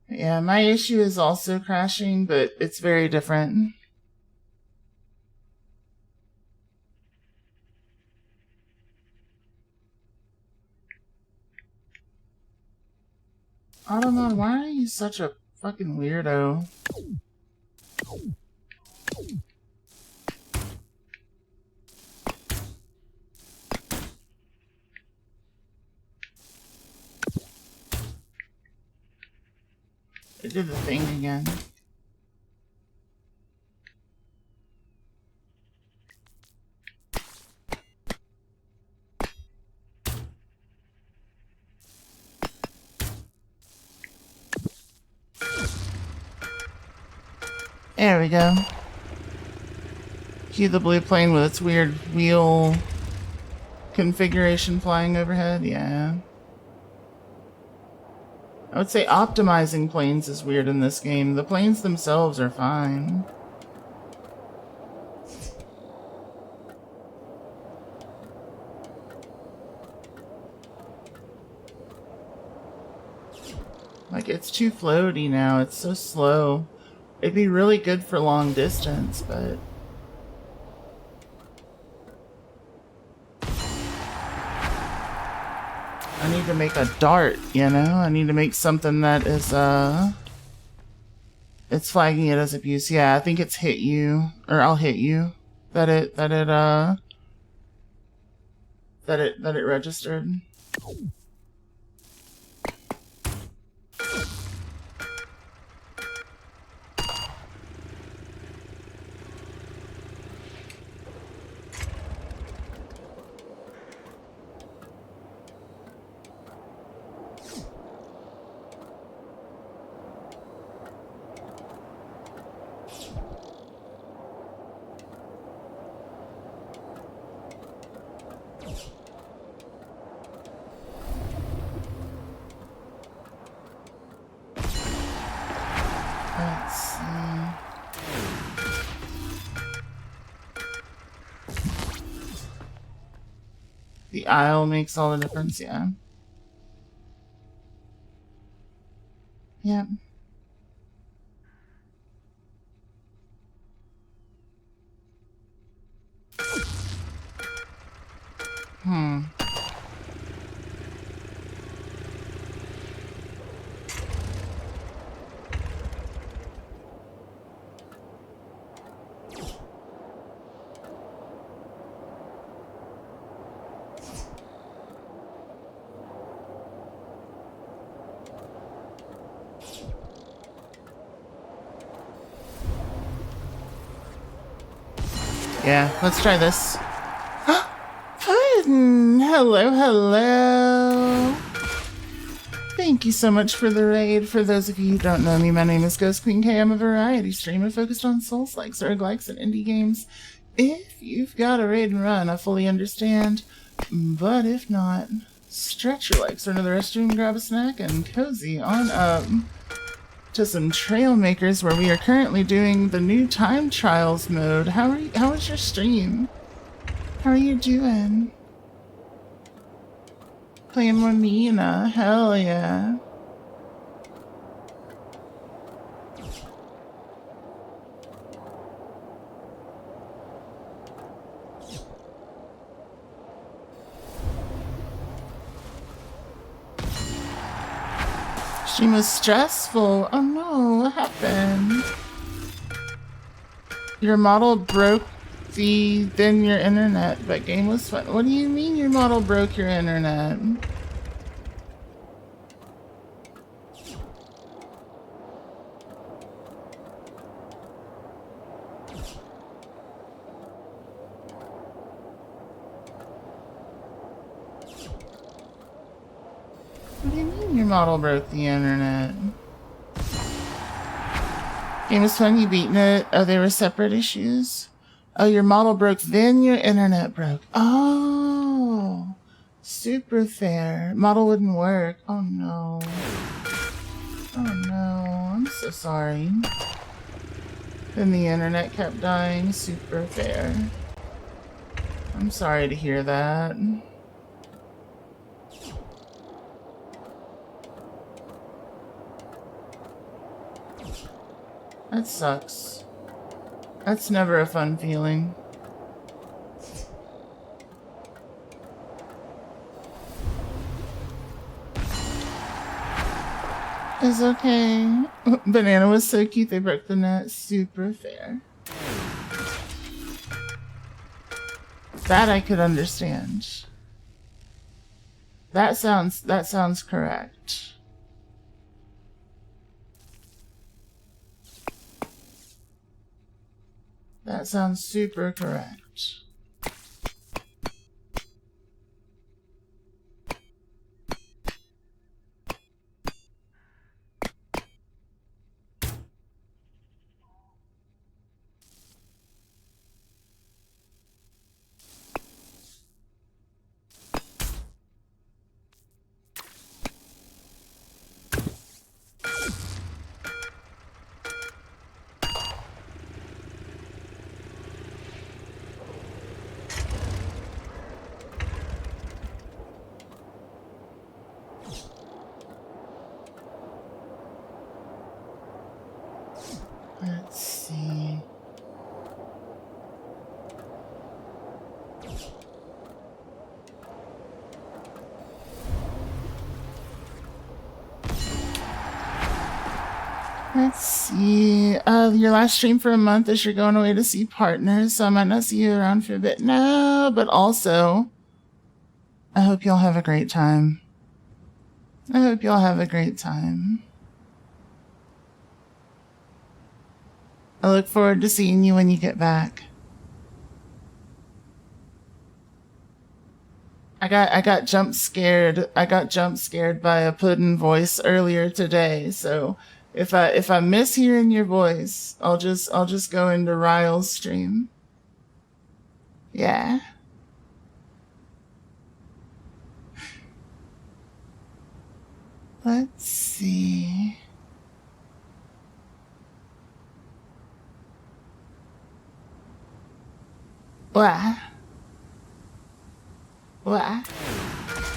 Yeah, my issue is also crashing, but it's very different. Automon, why are you such a fucking weirdo? It did the thing again. There we go. Cue the blue plane with its weird wheel configuration flying overhead. Yeah. I would say optimizing planes is weird in this game. The planes themselves are fine. Like, it's too floaty now. It's so slow. It'd be really good for long distance, but... I need to make a dart, you know? I need to make something that is, it's flagging it as abuse. Yeah, I think it's hit you. Or I'll hit you. That it registered. The aisle makes all the difference, yeah. Yep. Yeah, let's try this. Pardon. Hello, hello. Thank you so much for the raid. For those of you who don't know me, my name is Ghost Queen K. I'm a variety streamer focused on Souls-likes, roguelikes, and indie games. If you've got a raid and run, I fully understand. But if not, stretch your legs or to the restroom, grab a snack, and cozy on up to some Trailmakers, where we are currently doing the new time trials mode. How is your stream? How are you doing? Playing more Mina? Hell yeah. Stream was stressful. Oh no, what happened? Your model broke See, then your internet, but game was fun. What do you mean your model broke your internet? What do you mean your model broke the internet? Game was fun, you beaten it. Oh, they were separate issues? Oh, your model broke, then your internet broke. Oh, super fair. Model wouldn't work. Oh no. Oh no, I'm so sorry. Then the internet kept dying. Super fair. I'm sorry to hear that. That sucks. That's never a fun feeling. It's okay. Banana was so cute, they broke the net. Super fair. That I could understand. That sounds correct. That sounds super correct. Let's see. Let's see. Your last stream for a month is you're going away to see partners, so I might not see you around for a bit. No, but also, I hope y'all have a great time. I hope y'all have a great time. I look forward to seeing you when you get back. I got jump scared. I got jump scared by a puddin' voice earlier today. So if I miss hearing your voice, I'll just go into Ryle's stream. Yeah. Let's see. What? What?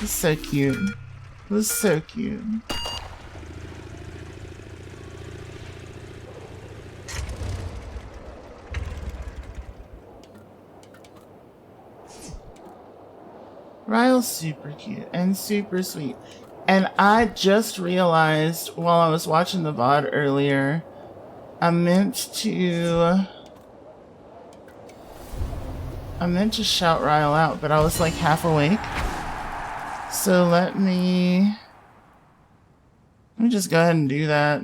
He's so cute. It was so cute. Ryle's super cute and super sweet. And I just realized while I was watching the VOD earlier, I meant to shout Ryle out, but I was like half awake. So let me just go ahead and do that.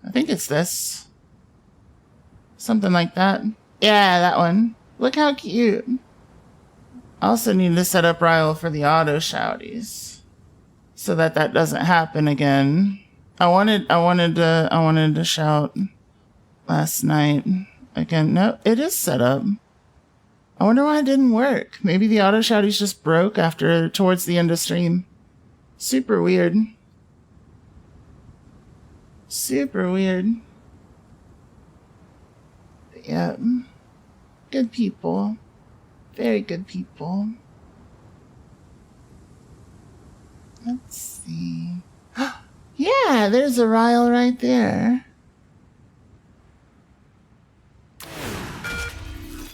I think it's this. Something like that. Yeah, that one. Look how cute. I also need to set up Ryle for the auto shouties so that doesn't happen again. I wanted to shout last night again. No, it is set up. I wonder why it didn't work. Maybe the auto shouties just broke towards the end of stream. Super weird. Super weird. But yeah. Good people. Very good people. Let's see. Yeah, there's a Ryle right there.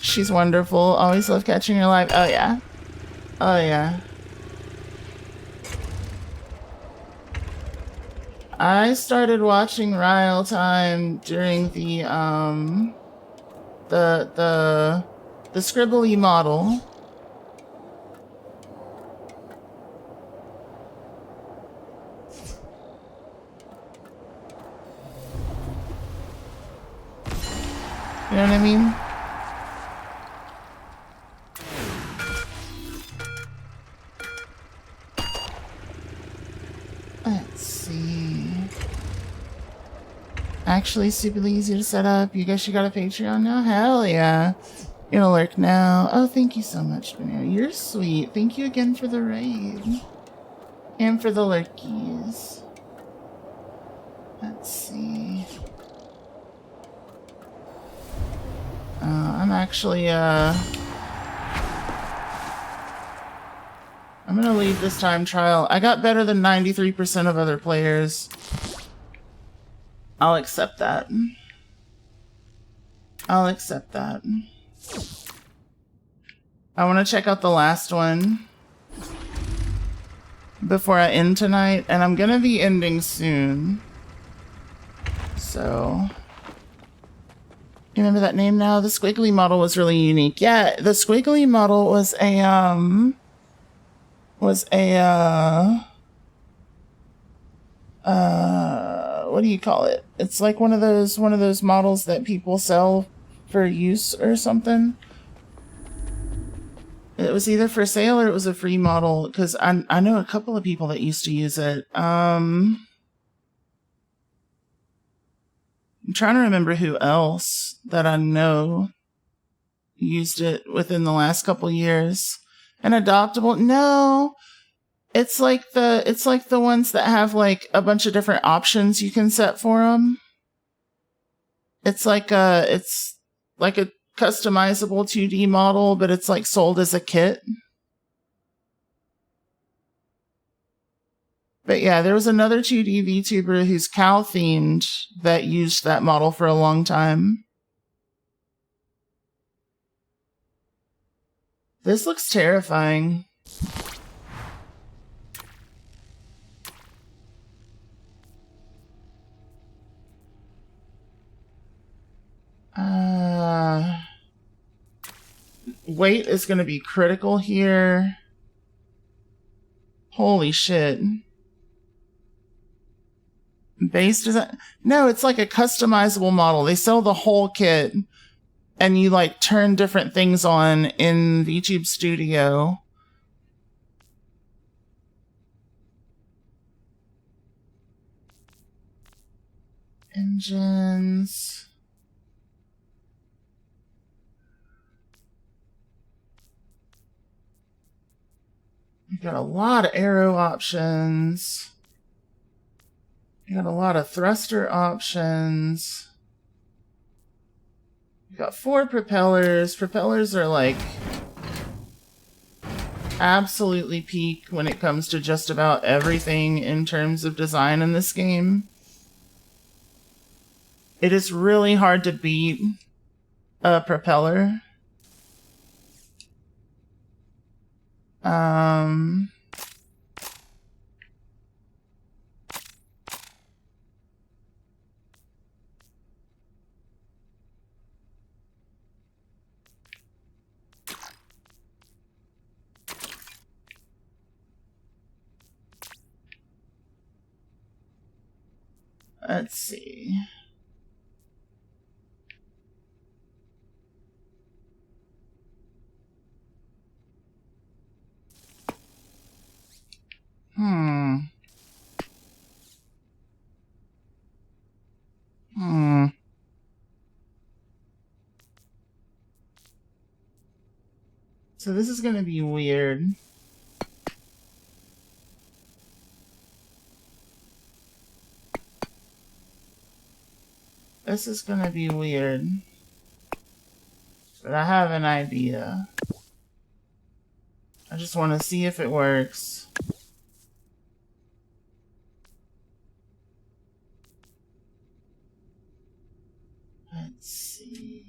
She's wonderful. Always love catching her live. Oh, yeah. Oh, yeah. I started watching Ryle Time during the Scribbly model. You know what I mean? Let's see. Actually, super easy to set up. You guys, you got a Patreon now? Hell yeah. You're gonna lurk now. Oh, thank you so much, Banana. You're sweet. Thank you again for the raid. And for the lurkies. Let's see. I'm actually, I'm gonna leave this time trial. I got better than 93% of other players. I'll accept that. I'll accept that. I want to check out the last one before I end tonight, and I'm gonna be ending soon. So... You remember that name now? The Squiggly model was really unique. Yeah, the Squiggly model was a, what do you call it? It's like one of those models that people sell for use or something. It was either for sale or it was a free model, because I know a couple of people that used to use it. I'm trying to remember who else that I know used it within the last couple years. An adoptable? No. It's like the ones that have like a bunch of different options you can set for them. It's like a customizable 2D model, but it's like sold as a kit. But yeah, there was another 2D VTuber who's cow themed that used that model for a long time. This looks terrifying. Weight is going to be critical here. Holy shit. Base design? No, it's like a customizable model. They sell the whole kit, and you like turn different things on in VTube Studio. Engines. You've got a lot of arrow options. You got a lot of thruster options. You got 4 propellers. Propellers are like absolutely peak when it comes to just about everything in terms of design in this game. It is really hard to beat a propeller. Let's see. So this is going to be weird. This is going to be weird. But I have an idea. I just want to see if it works. Let's see.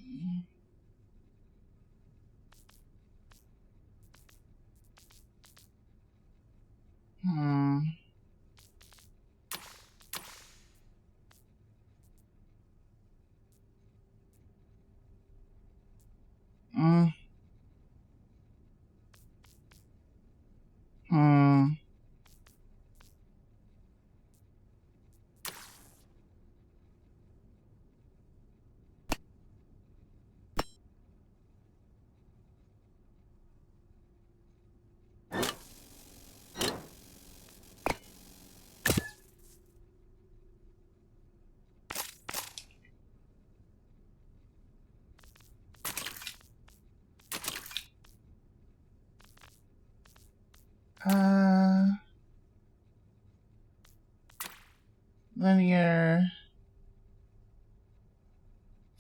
linear.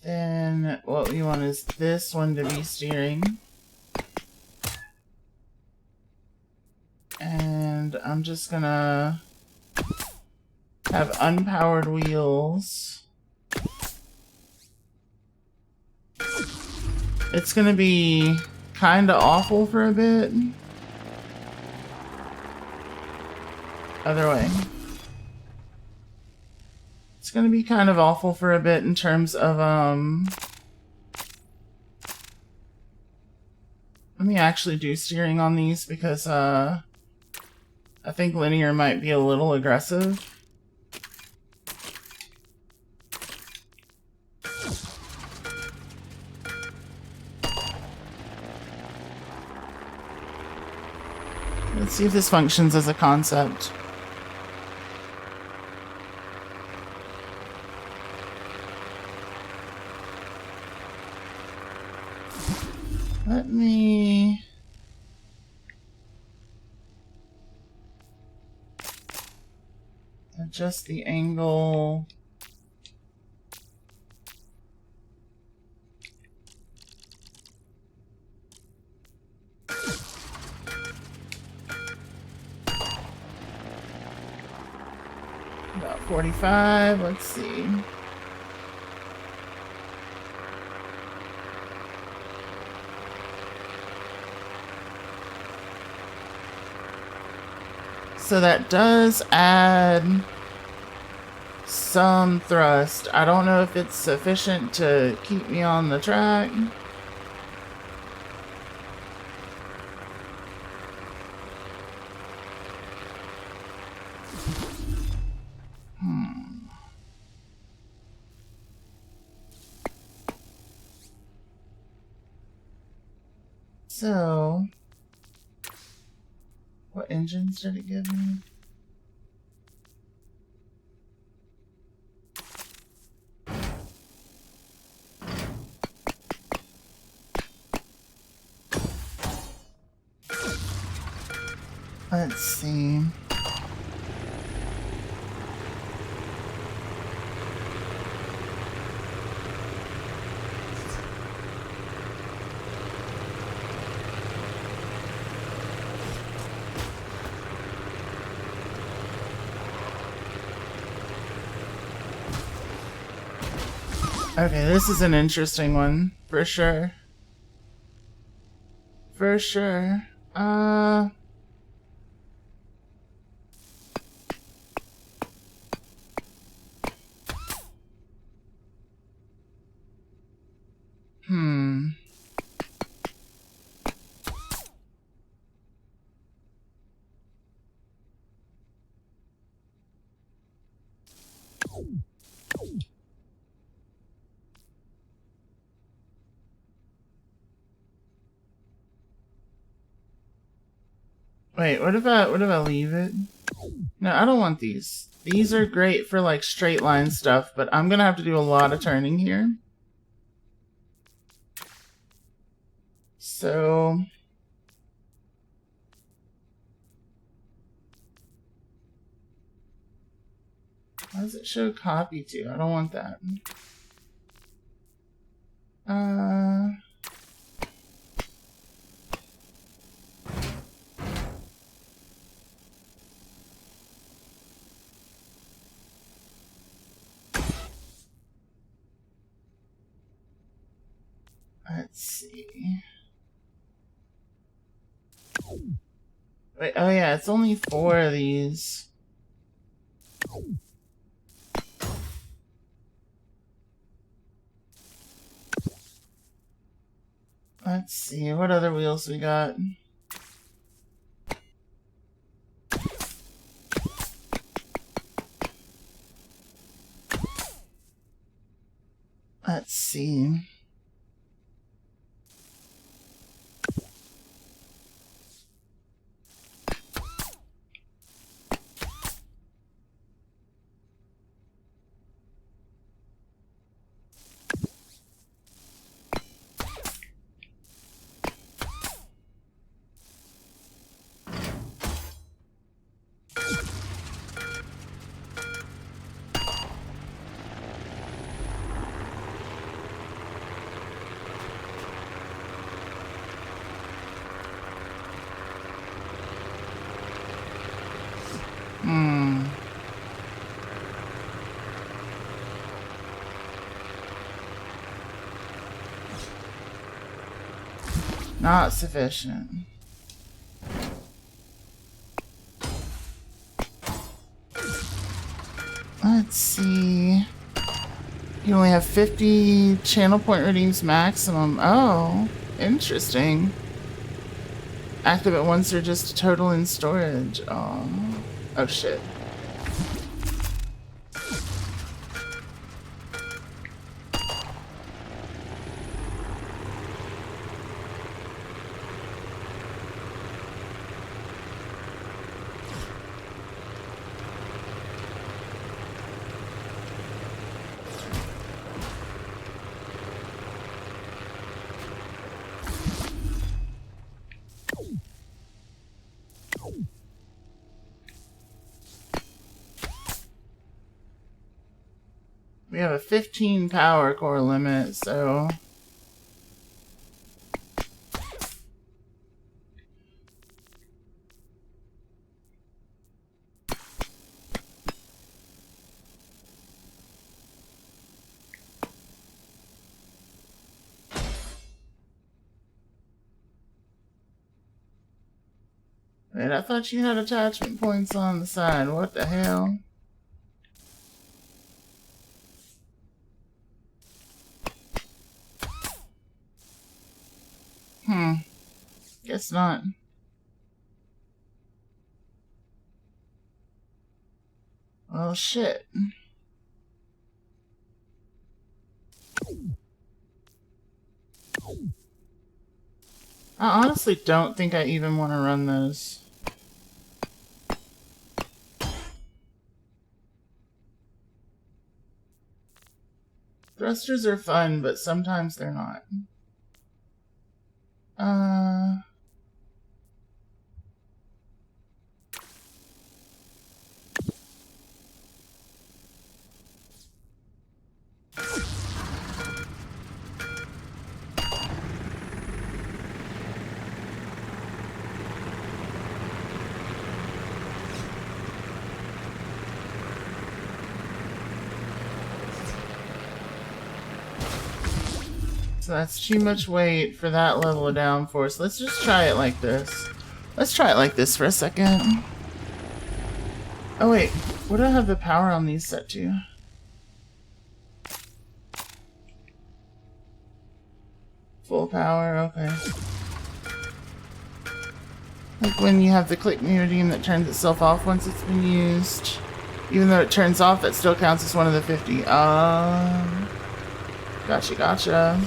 Then what we want is this one to be steering. And I'm just gonna have unpowered wheels. It's gonna be kind of awful for a bit. Other way. It's gonna be kind of awful for a bit in terms of, let me actually do steering on these because, I think linear might be a little aggressive. Let's see if this functions as a concept. Let me... adjust the angle. About 45, let's see. So that does add some thrust. I don't know if it's sufficient to keep me on the track. So, what engines did it give me? Let's see. Okay, this is an interesting one, for sure. For sure. Wait, what if I leave it? No, I don't want these. These are great for like straight line stuff, but I'm gonna have to do a lot of turning here. So how does it show copy to? I don't want that. Let's see. Wait, oh yeah, it's only 4 of these. Let's see, what other wheels we got? Let's see. Not sufficient. Let's see. You only have 50 channel point redeems maximum. Oh, interesting. Active at once or just total in storage. Oh, oh shit. We have a 15 power core limit, so... Wait, I thought you had attachment points on the side. What the hell? Guess not. Well, shit. I honestly don't think I even want to run those. Thrusters are fun, but sometimes they're not. So that's too much weight for that level of downforce. Let's just try it like this. Let's try it like this for a second. Oh wait, what do I have the power on these set to? Full power, okay. Like when you have the click me redeem that turns itself off once it's been used. Even though it turns off, that still counts as one of the 50. Gotcha, gotcha.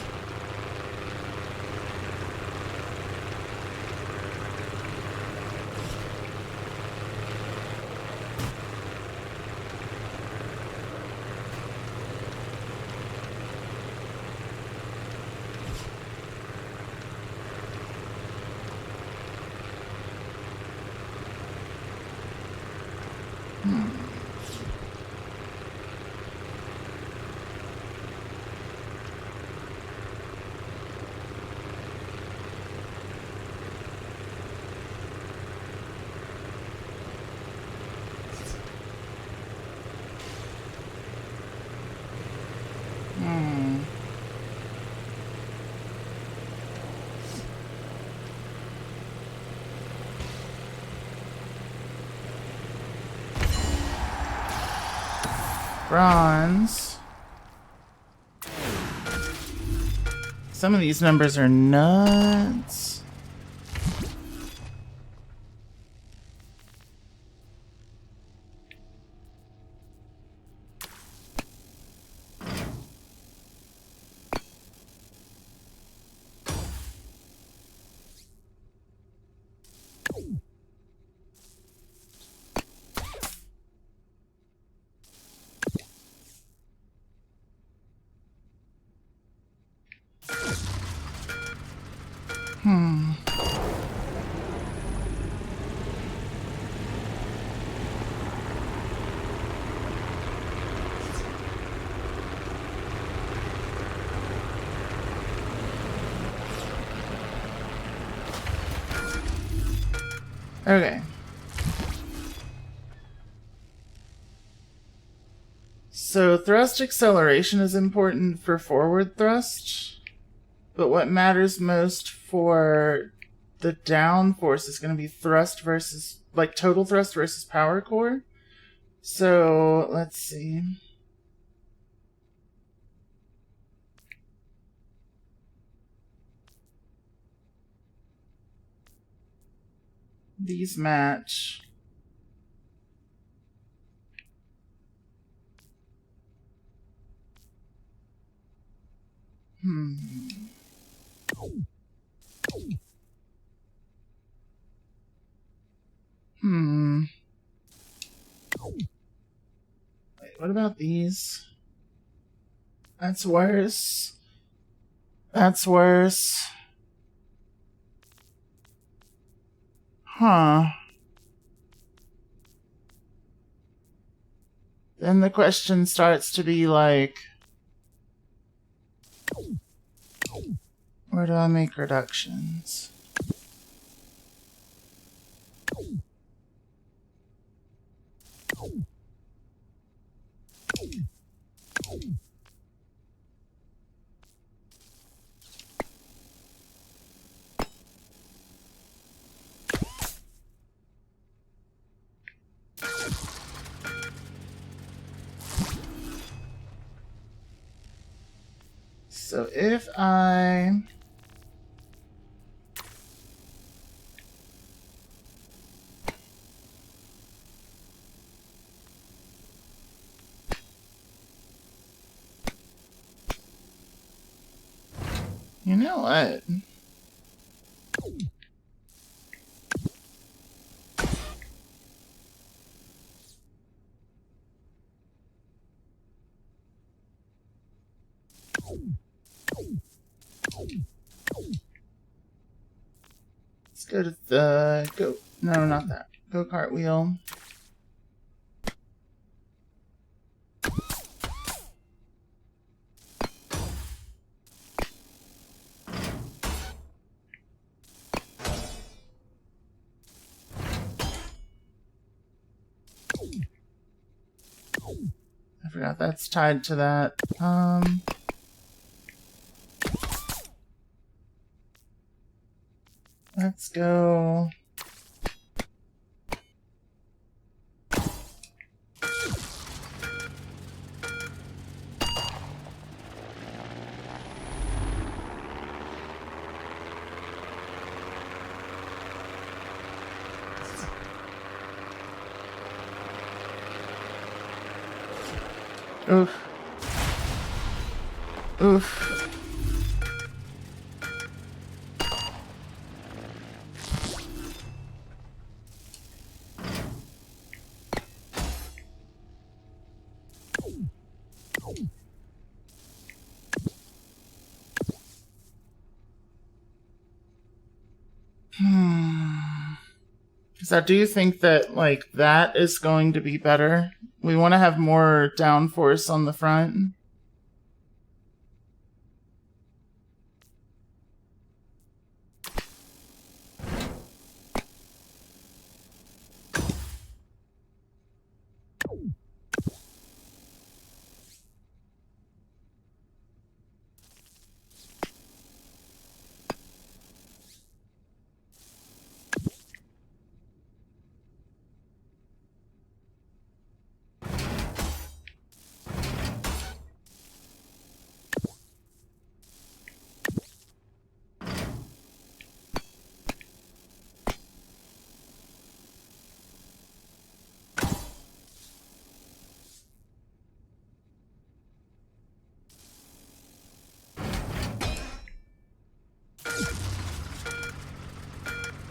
Bronze. Some of these numbers are nuts. Okay. So thrust acceleration is important for forward thrust, But what matters most for the downforce is going to be thrust versus, like, total thrust versus power core. So, let's see. These match. Wait, what about these? That's worse. That's worse. Huh. Then the question starts to be like, where do I make reductions? So if I... You know what? Let's go to the... No, not that. Go cartwheel. I forgot that's tied to that. Let's go. Oof. Oof. Because I do think that, like, that is going to be better. We want to have more downforce on the front.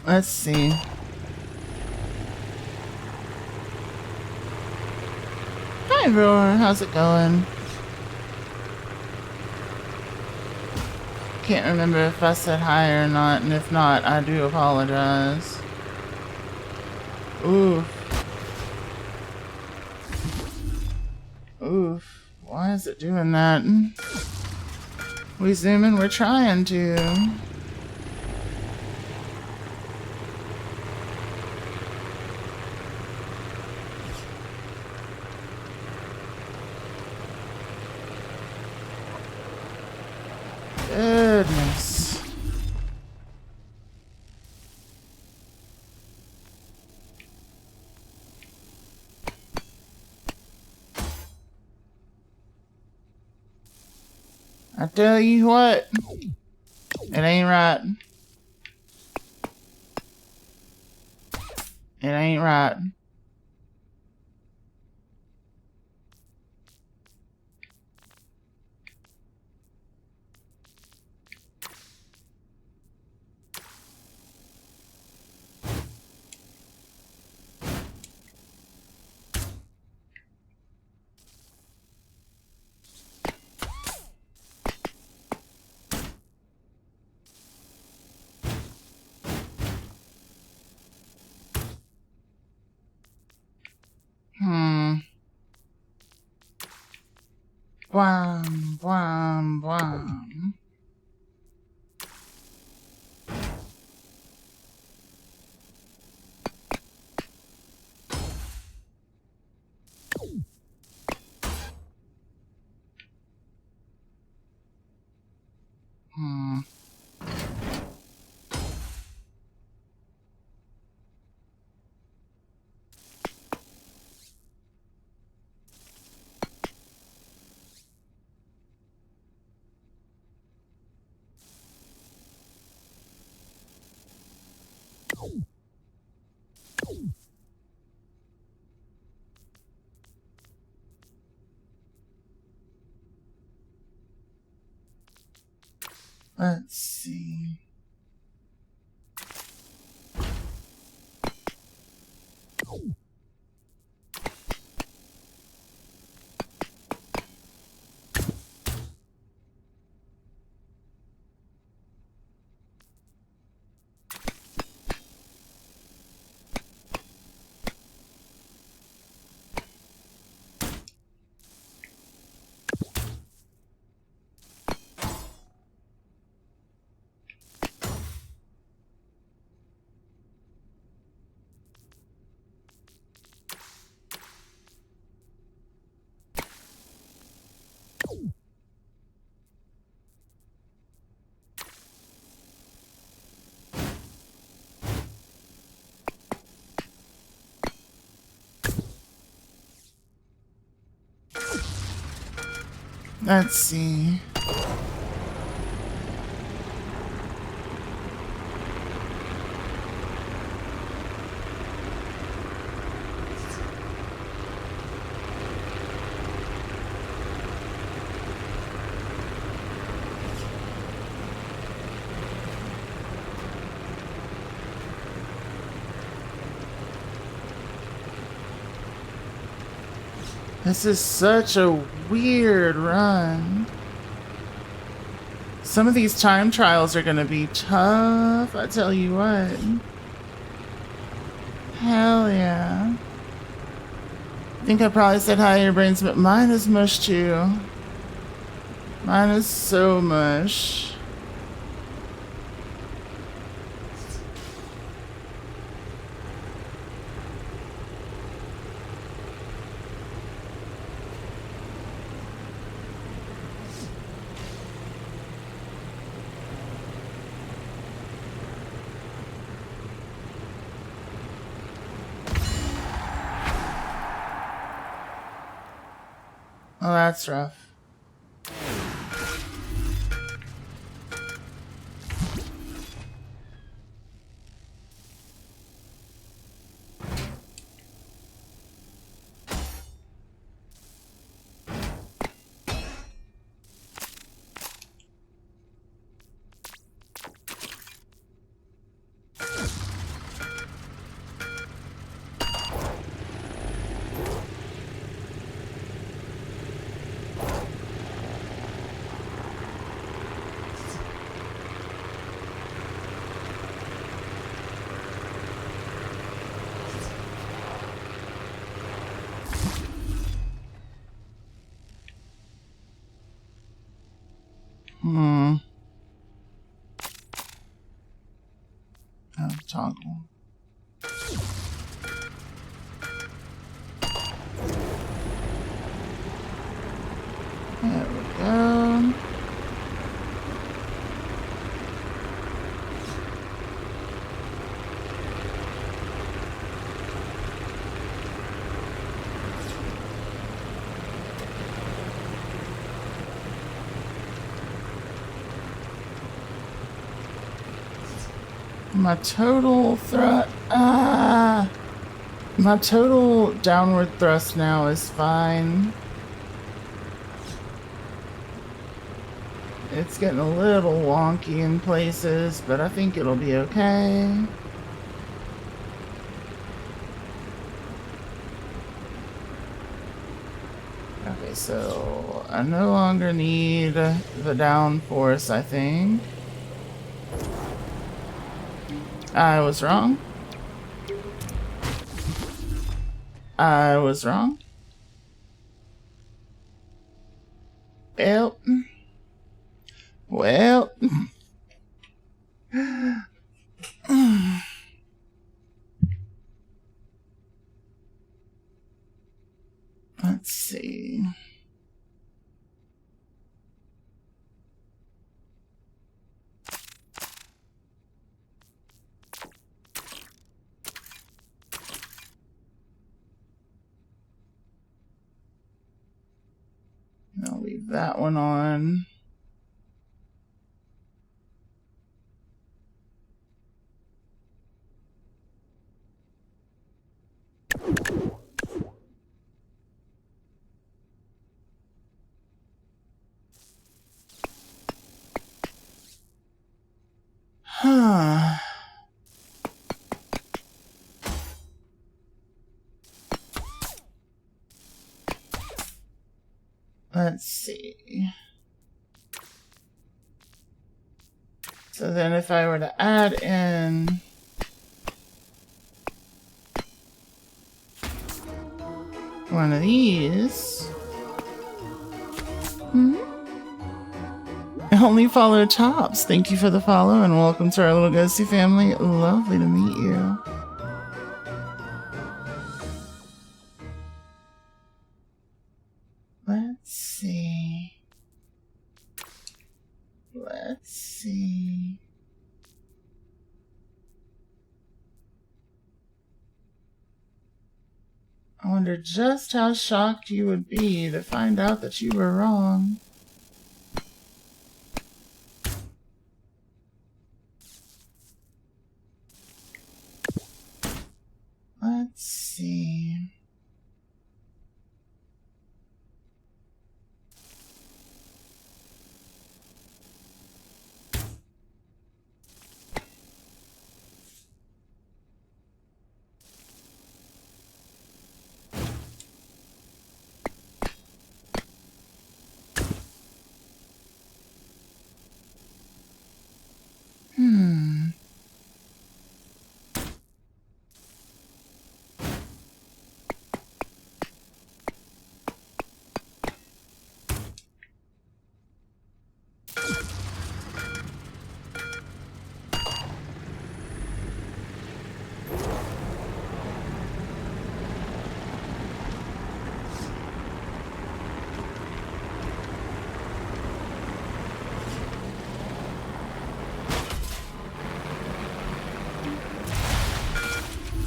Let's see. Hi everyone, how's it going? Can't remember if I said hi or not, and if not, I do apologize. Oof. Oof. Why is it doing that? We zoom in, we're trying to. Goodness. I tell you what, it ain't right. It ain't right. Bwam, bwam, bwam. Let's see. Let's see. This is such a weird run. Some of these time trials are gonna be tough, I tell you what. Hell yeah. I think I probably said hi to your brains, but mine is mush too. Mine is so mush. Oh, that's rough. Oh, toggle. There we go. My total thrust. My total downward thrust now is fine. It's getting a little wonky in places, but I think it'll be okay. Okay, so I no longer need the downforce, I think. I was wrong. I was wrong. Well. Let's see. I'll leave that one on. Huh. Let's see. So then if I were to add in one of these. Only follow Tops. Thank you for the follow and welcome to our little ghosty family. Lovely to meet you. Let's see. Let's see. I wonder just how shocked you would be to find out that you were wrong. Let's see.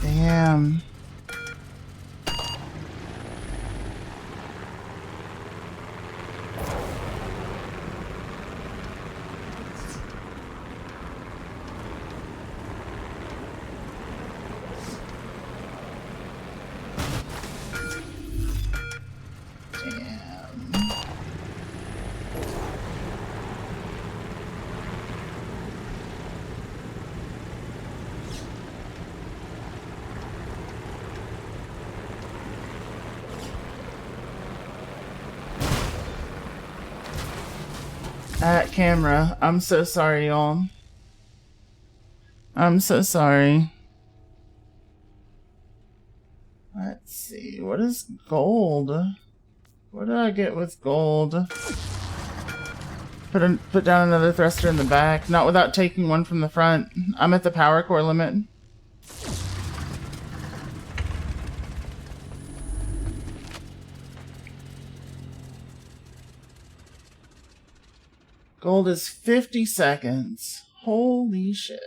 Damn. At camera. I'm so sorry, y'all. I'm so sorry. Let's see. What is gold? What do I get with gold? Put down another thruster in the back. Not without taking one from the front. I'm at the power core limit. Gold is 50 seconds. Holy shit.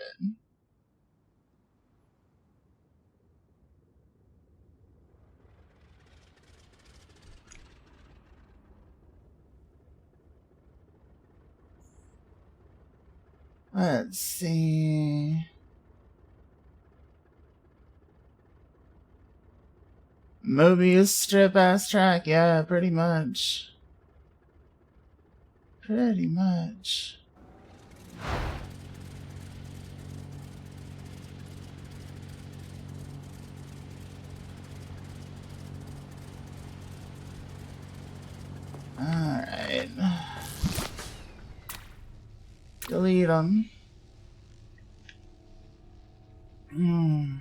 Let's see. Mobius strip ass track. Yeah, pretty much. Pretty much. Alright. Delete them. Hmm.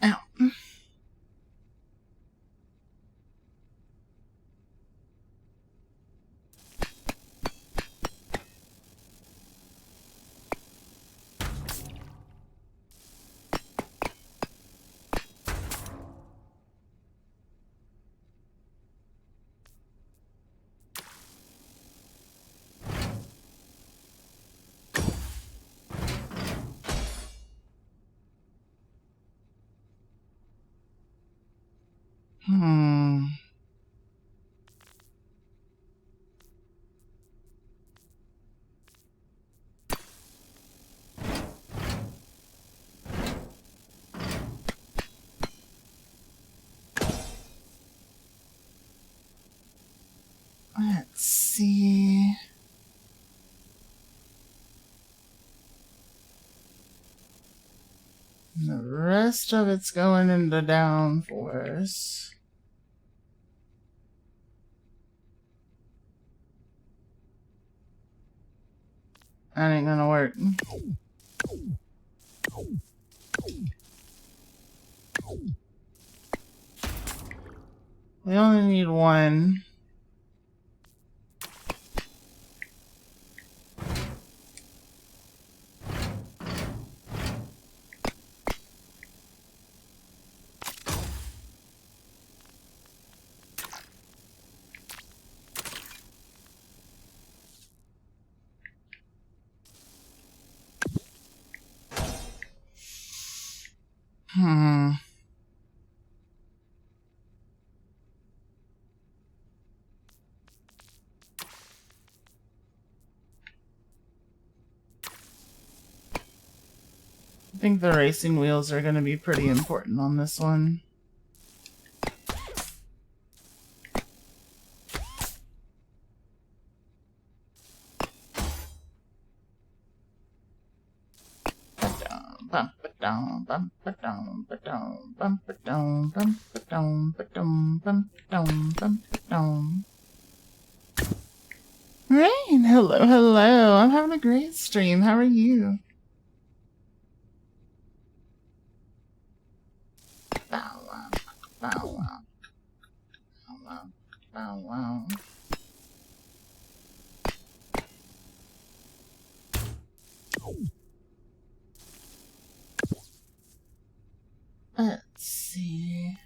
Ow. Let's see. And the rest of it's going into downforce. That ain't gonna work. We only need one. I think the racing wheels are going to be pretty important on this one. Rain, hello, hello. I'm having a great stream. How are you? Bow wow, bow wow, bow wow, bow wow. Let's see.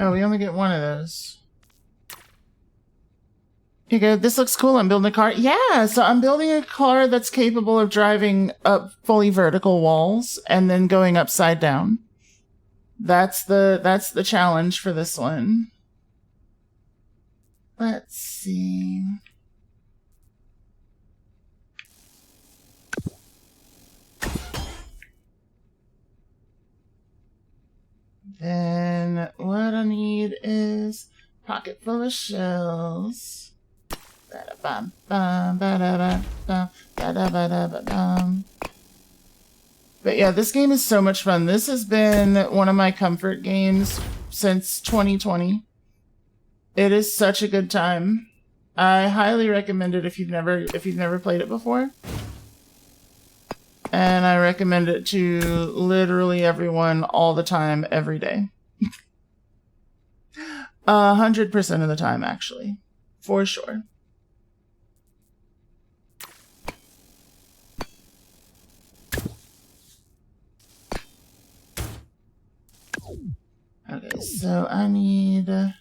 Oh, we only get one of those. You go, this looks cool. I'm building a car. Yeah, so I'm building a car that's capable of driving up fully vertical walls and then going upside down. That's the challenge for this one. Let's see. Then what I need is a pocket full of shells. But yeah, this game is so much fun. This has been one of my comfort games since 2020. It is such a good time. I highly recommend it if you've never played it before. And I recommend it to literally everyone all the time, every day. 100% of the time, actually. For sure. Okay, so I need...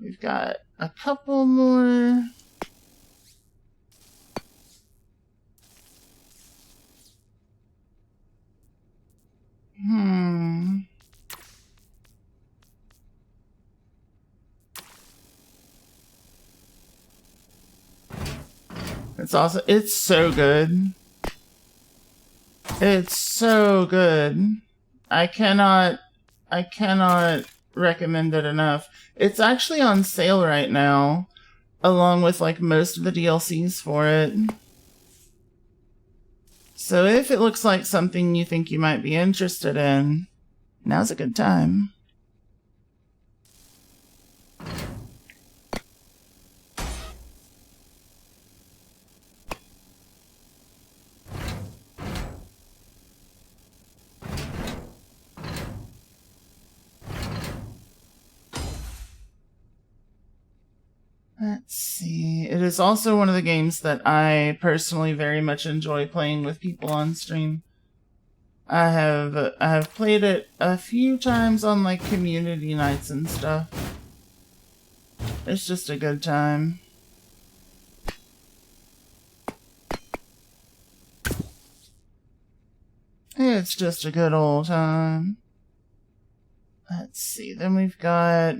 We've got a couple more. It's awesome. It's so good. It's so good. I cannot recommend it enough. It's actually on sale right now, along with like most of the DLCs for it. So if it looks like something you think you might be interested in, now's a good time. Let's see. It is also one of the games that I personally very much enjoy playing with people on stream. I have played it a few times on like community nights and stuff. It's just a good time. It's just a good old time. Let's see. Then we've got...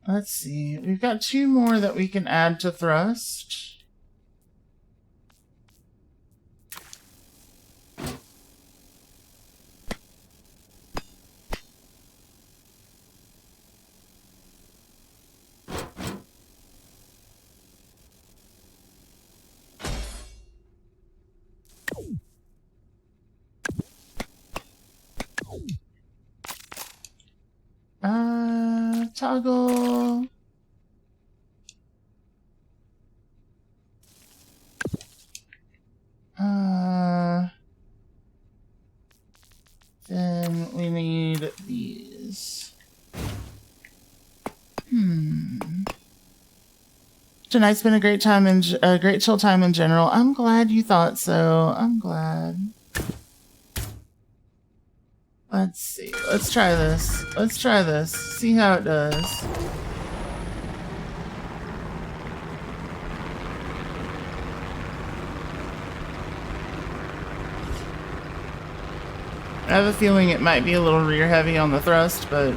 Let's see. We've got 2 more that we can add to Thrust. Toggle. Then we need these. Tonight's been a great time and a great chill time in general. I'm glad you thought so. I'm glad. Let's see. Let's try this. Let's try this. See how it does. I have a feeling it might be a little rear heavy on the thrust, but...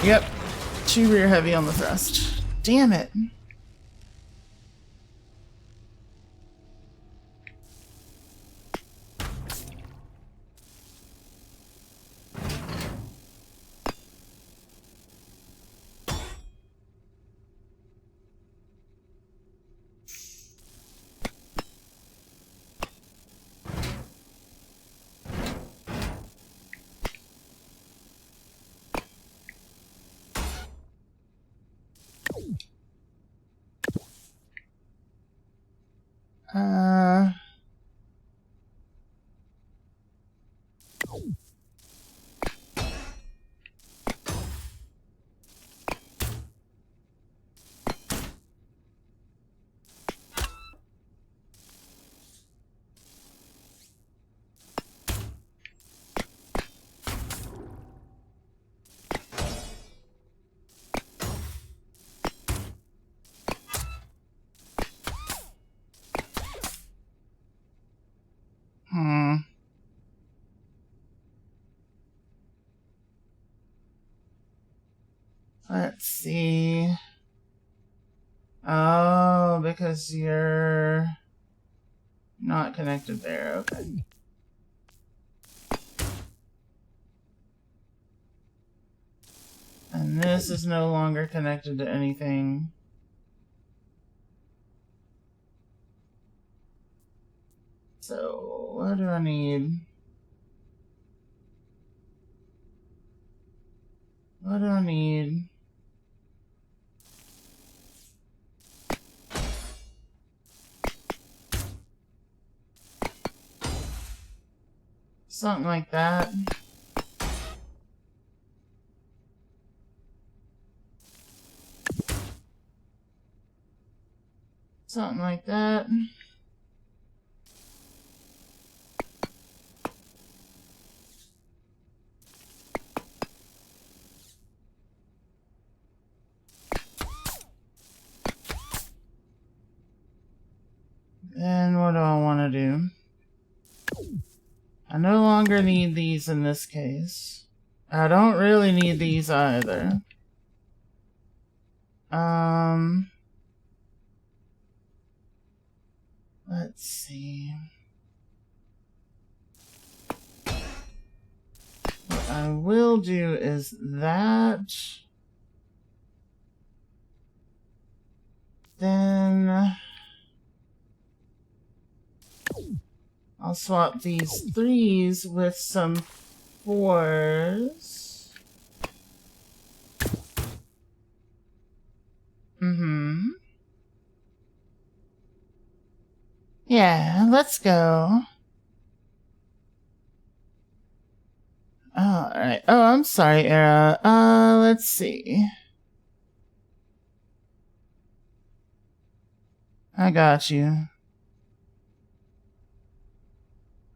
Yep. Too rear heavy on the thrust. Damn it. Let's see. Oh, because you're not connected there. Okay. And And this is no longer connected to anything. So, what do I need? What do I need? Something like that. Something like that. And what do I want to do? I no longer need these in this case. I don't really need these either. Let's see. What I will do is that. Then I'll swap these 3s with some 4s. Yeah, let's go. Alright. Oh, I'm sorry, Era. Let's see. I got you.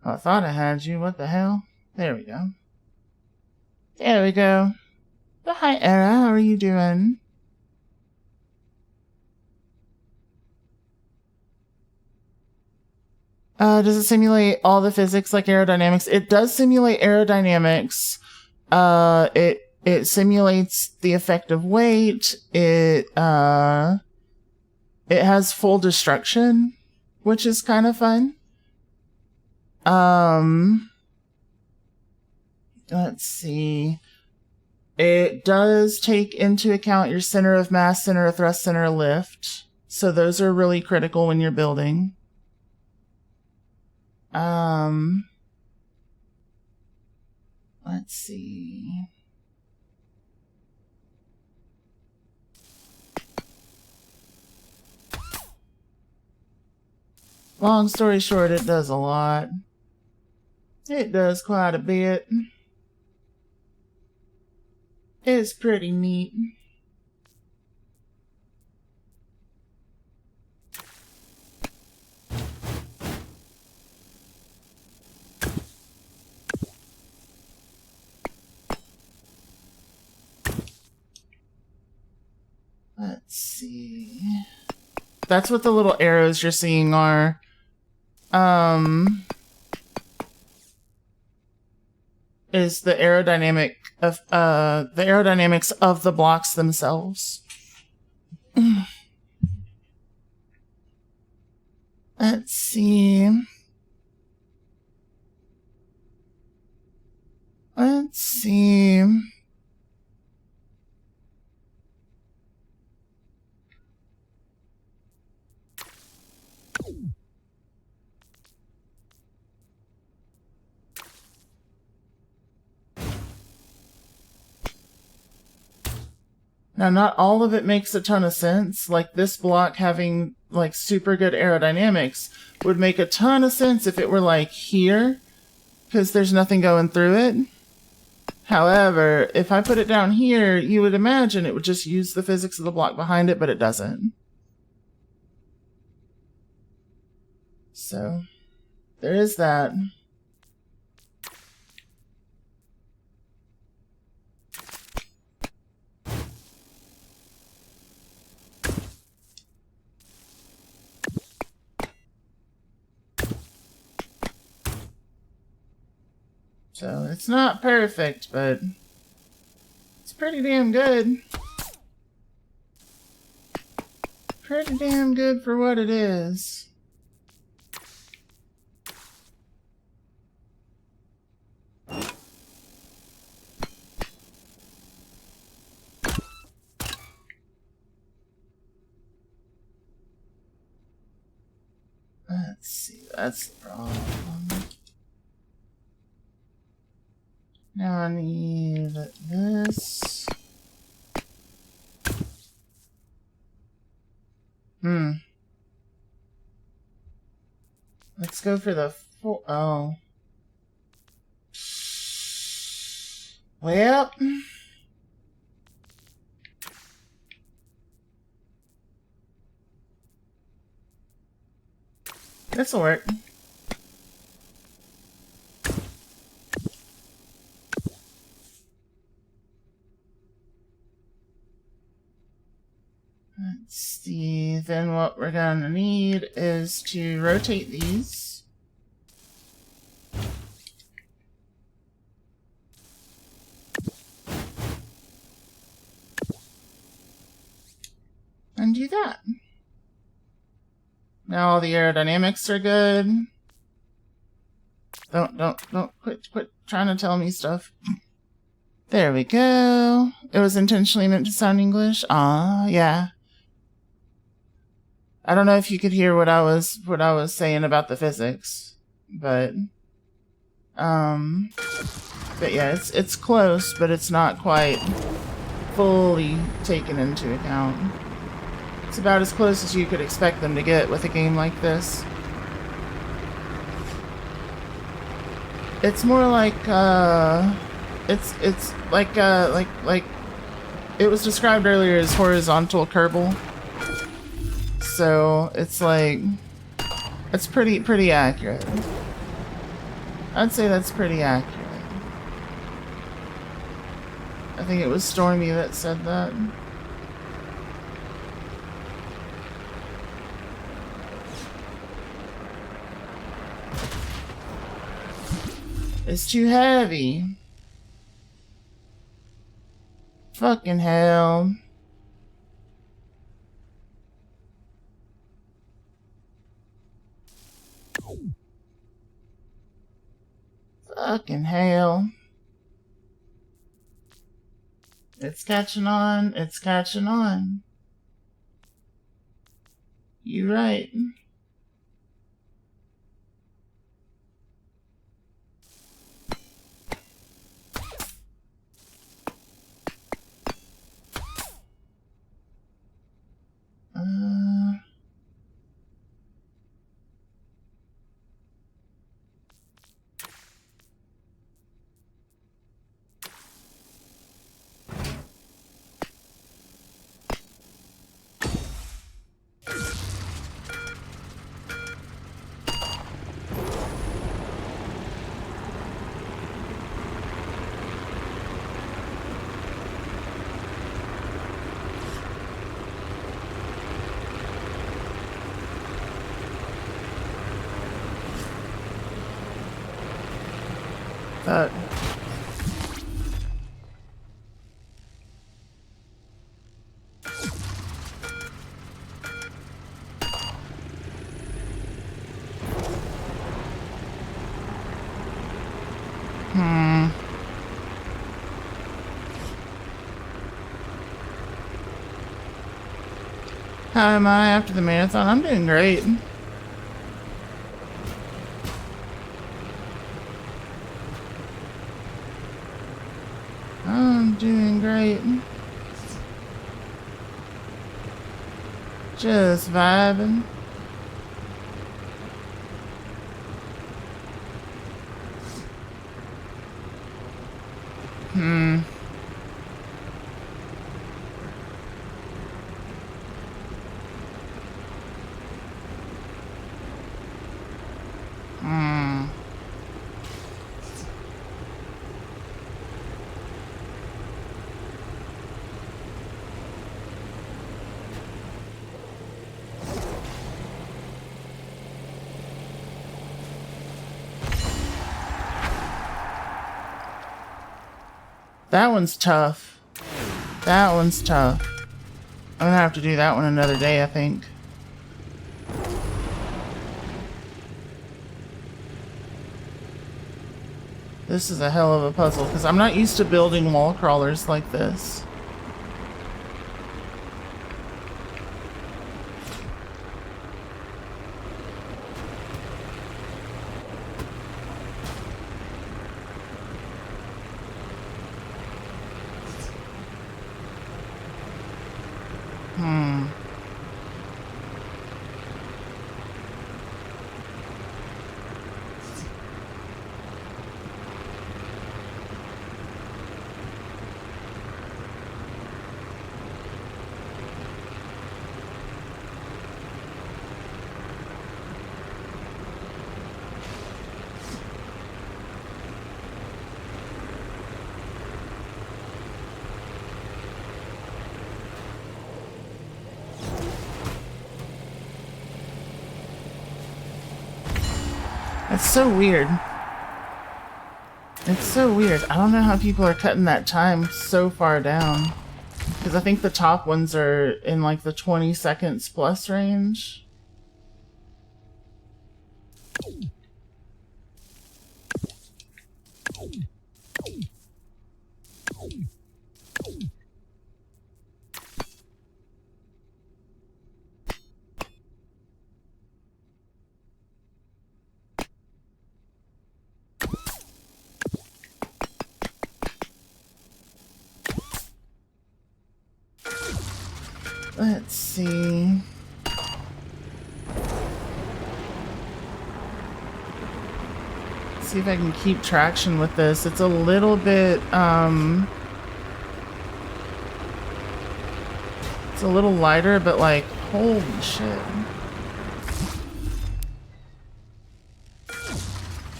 Oh, I thought I had you. What the hell? There we go. There we go. But hi, Era. How are you doing? Does it simulate all the physics like aerodynamics? It does simulate aerodynamics. It simulates the effect of weight. It has full destruction, which is kind of fun. Let's see. It does take into account your center of mass, center of thrust, center of lift. So those are really critical when you're building. Let's see. Long story short, it does a lot. It does quite a bit. It's pretty neat. Let's see. That's what the little arrows you're seeing are. Is the aerodynamics of the blocks themselves. Let's see. Let's see. Now, not all of it makes a ton of sense. Like, this block having, like, super good aerodynamics would make a ton of sense if it were, like, here, because there's nothing going through it. However, if I put it down here, you would imagine it would just use the physics of the block behind it, but it doesn't. So, there is that. So, it's not perfect, but it's pretty damn good. Pretty damn good for what it is. That's the problem. Now I need this. Let's go for the four. Oh. Well. This'll work. Let's see, then what we're gonna need is to rotate these. And do that. Now all the aerodynamics are good. Don't quit trying to tell me stuff. There we go. It was intentionally meant to sound English. Ah, yeah. I don't know if you could hear what I was saying about the physics, but yeah, it's close, but it's not quite fully taken into account. It's about as close as you could expect them to get with a game like this. It's more like it's like it was described earlier as horizontal Kerbal. So it's like it's pretty accurate. I'd say that's pretty accurate. I think it was Stormy that said that. It's too heavy. Fucking hell. Fucking hell. It's catching on. It's catching on. You're right. That. How am I after the marathon? I'm doing great. I'm doing great. Just vibing. That one's tough. That one's tough. I'm gonna have to do that one another day, I think. This is a hell of a puzzle, because I'm not used to building wall crawlers like this. That's so weird. It's so weird. I don't know how people are cutting that time so far down. Because I think the top ones are in like the 20 seconds plus range. Let's see. See if I can keep traction with this. It's a little bit, it's a little lighter, but like, holy shit.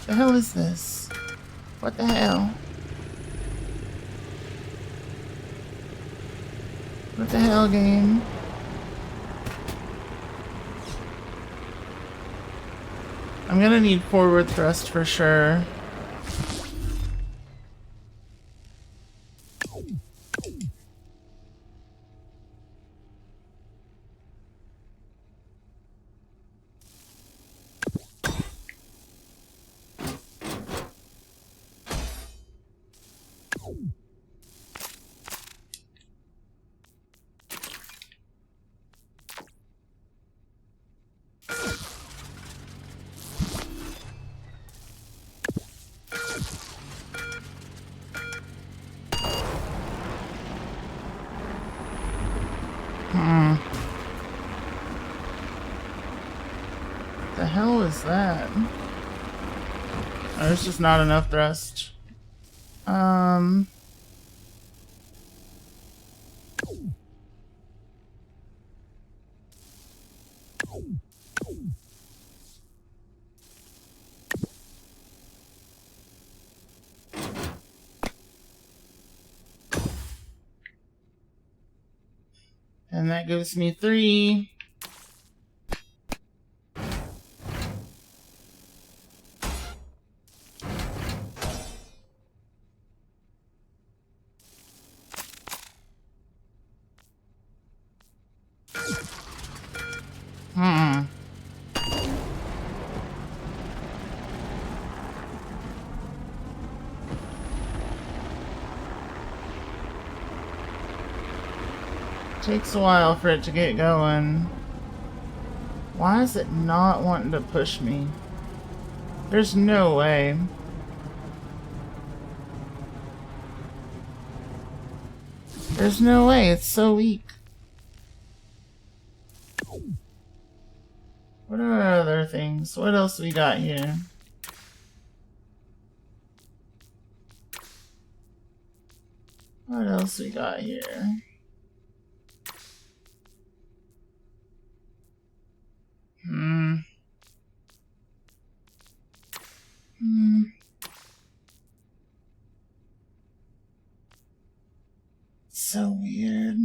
The hell is this? What the hell? What the hell, game? I'm gonna need forward thrust for sure. The hell is that? Oh, there's just not enough thrust. And that gives me 3. Takes a while for it to get going. Why is it not wanting to push me? There's no way. There's no way, it's so weak. What are our other things? What else we got here? What else we got here? So weird.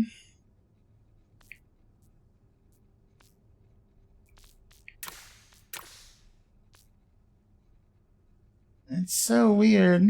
It's so weird.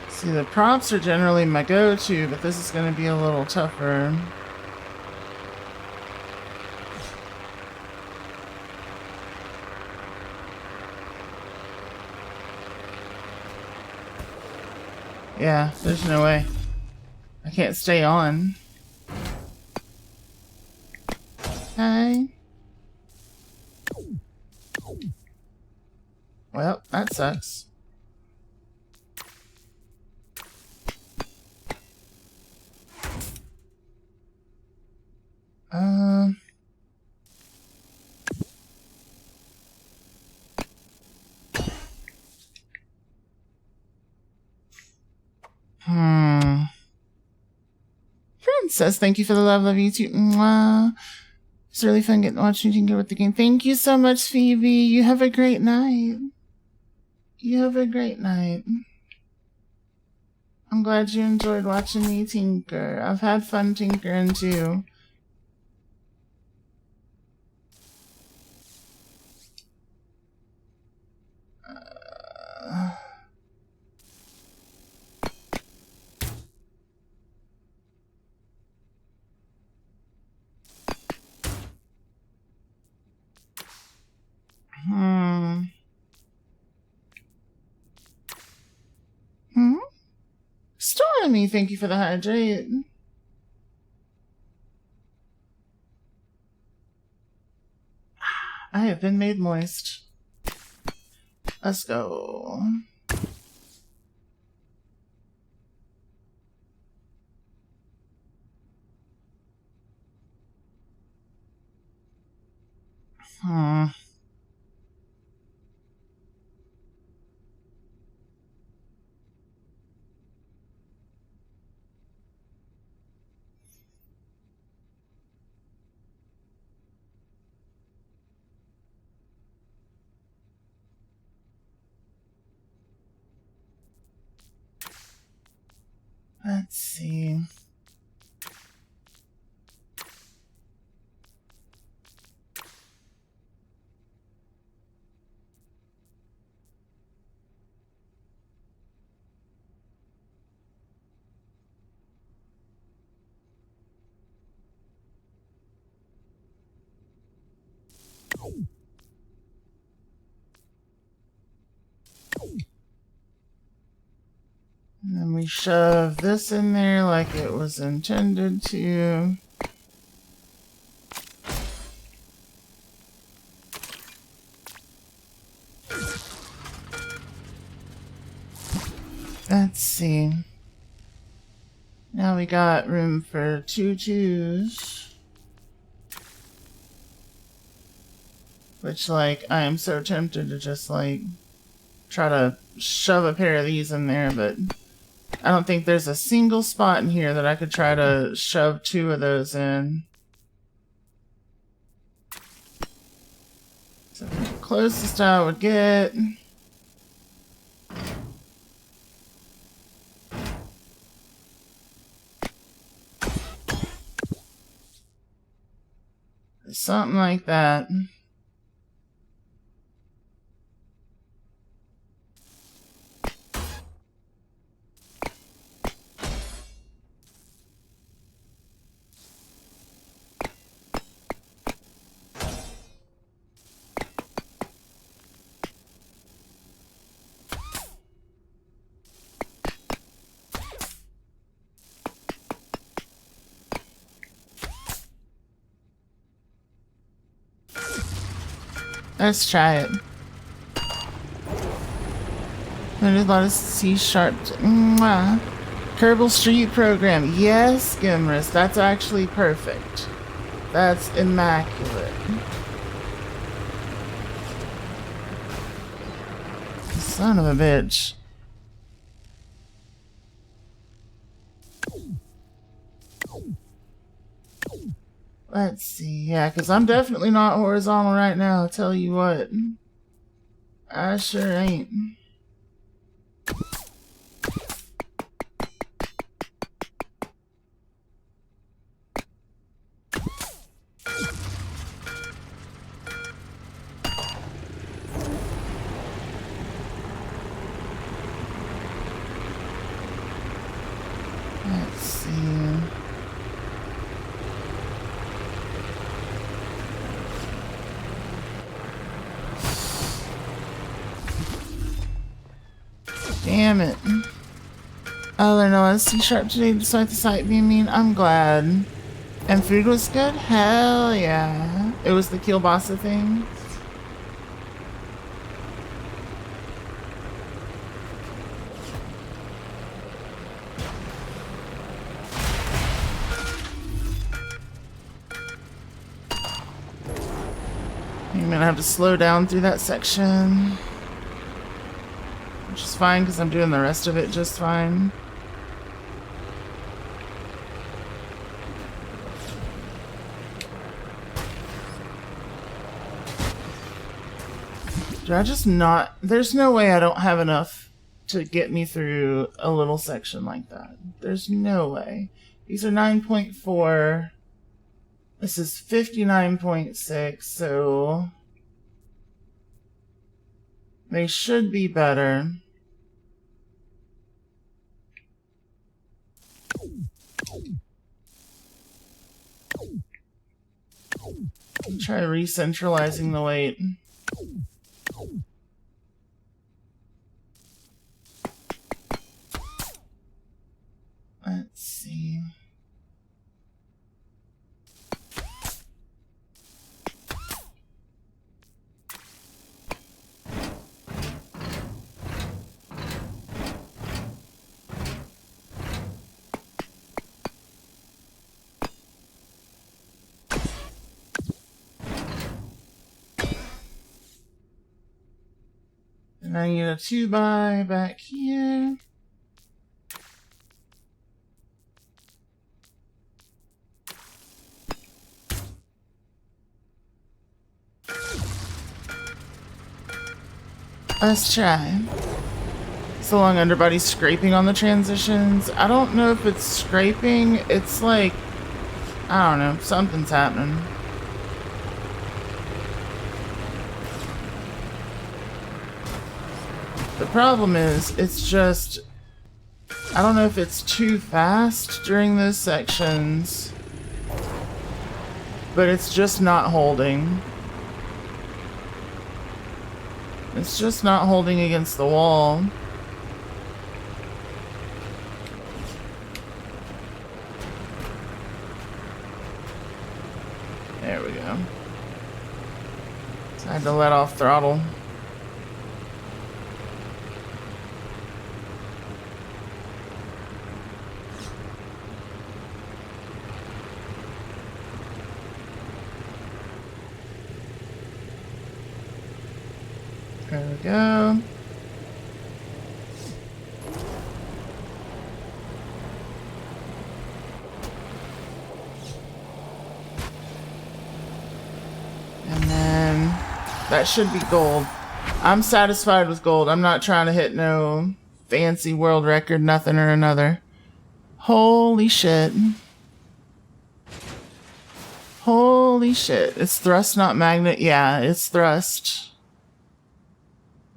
See, the props are generally my go-to, but this is going to be a little tougher. Yeah, there's no way. I can't stay on. Okay. Well, that sucks. Princess, thank you for the love you too. Mwah. It's really fun getting watching you go with the game. Thank you so much, Phoebe. You have a great night. You have a great night. I'm glad you enjoyed watching me tinker. I've had fun tinkering too. Stormy, thank you for the hydrate. I have been made moist. Let's go. Let's see. And then we shove this in there like it was intended to. Let's see. Now we got room for 2 2s. Which, like, I am so tempted to just, like, try to shove a pair of these in there, but I don't think there's a single spot in here that I could try to shove 2 of those in. So the closest I would get. Something like that. Let's try it. There's a lot of C-sharp. Kerbal Street Program. Yes, Gimris. That's actually perfect. That's immaculate. Son of a bitch. Let's see. Yeah, because I'm definitely not horizontal right now, I'll tell you what. I sure ain't. Let's see. Damn it. Oh, there was C-sharp today despite the site being mean. I'm glad. And food was good? Hell yeah. It was the kielbasa thing. I'm gonna have to slow down through that section. Which is fine because I'm doing the rest of it just fine. Do I just not... There's no way I don't have enough to get me through a little section like that. There's no way. These are 9.4. This is 59.6, so... They should be better. Try re-centralizing the weight. Let's see. And I need a 2x back here. Let's try. So long underbody's scraping on the transitions. I don't know if it's scraping. It's like, I don't know, something's happening. The problem is, it's just, I don't know if it's too fast during those sections, but it's just not holding. It's just not holding against the wall. There we go. So I had to let off throttle. There we go. And then that should be gold. I'm satisfied with gold. I'm not trying to hit no fancy world record, nothing or another. Holy shit. Holy shit. It's thrust, not magnet. Yeah, it's thrust.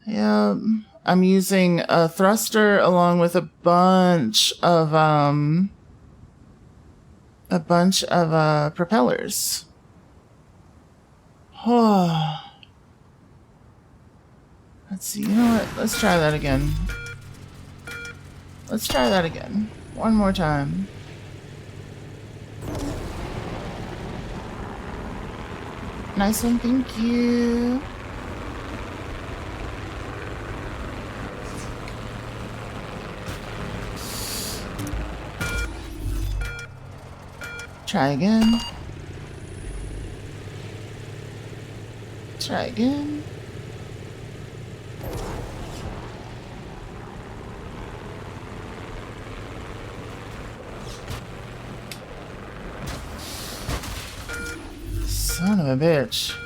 Yeah, I'm using a thruster along with a bunch of propellers. Oh. Let's see, you know what? Let's try that again. Let's try that again. One more time. Nice one, thank you. Try again. Try again. Son of a bitch.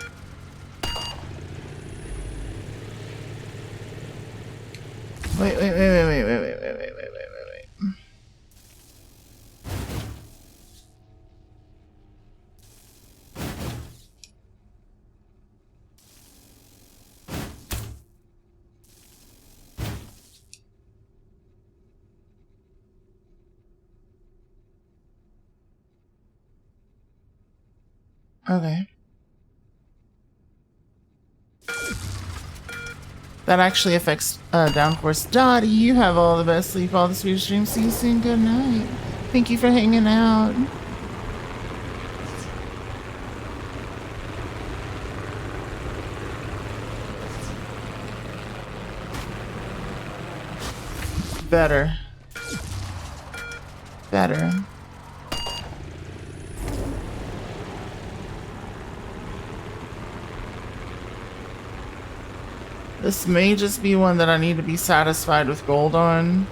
Wait. Okay. That actually affects downforce. Dottie, you have all the best sleep, all the sweetest dreams. See you soon. Good night. Thank you for hanging out. Better. Better. This may just be one that I need to be satisfied with gold on.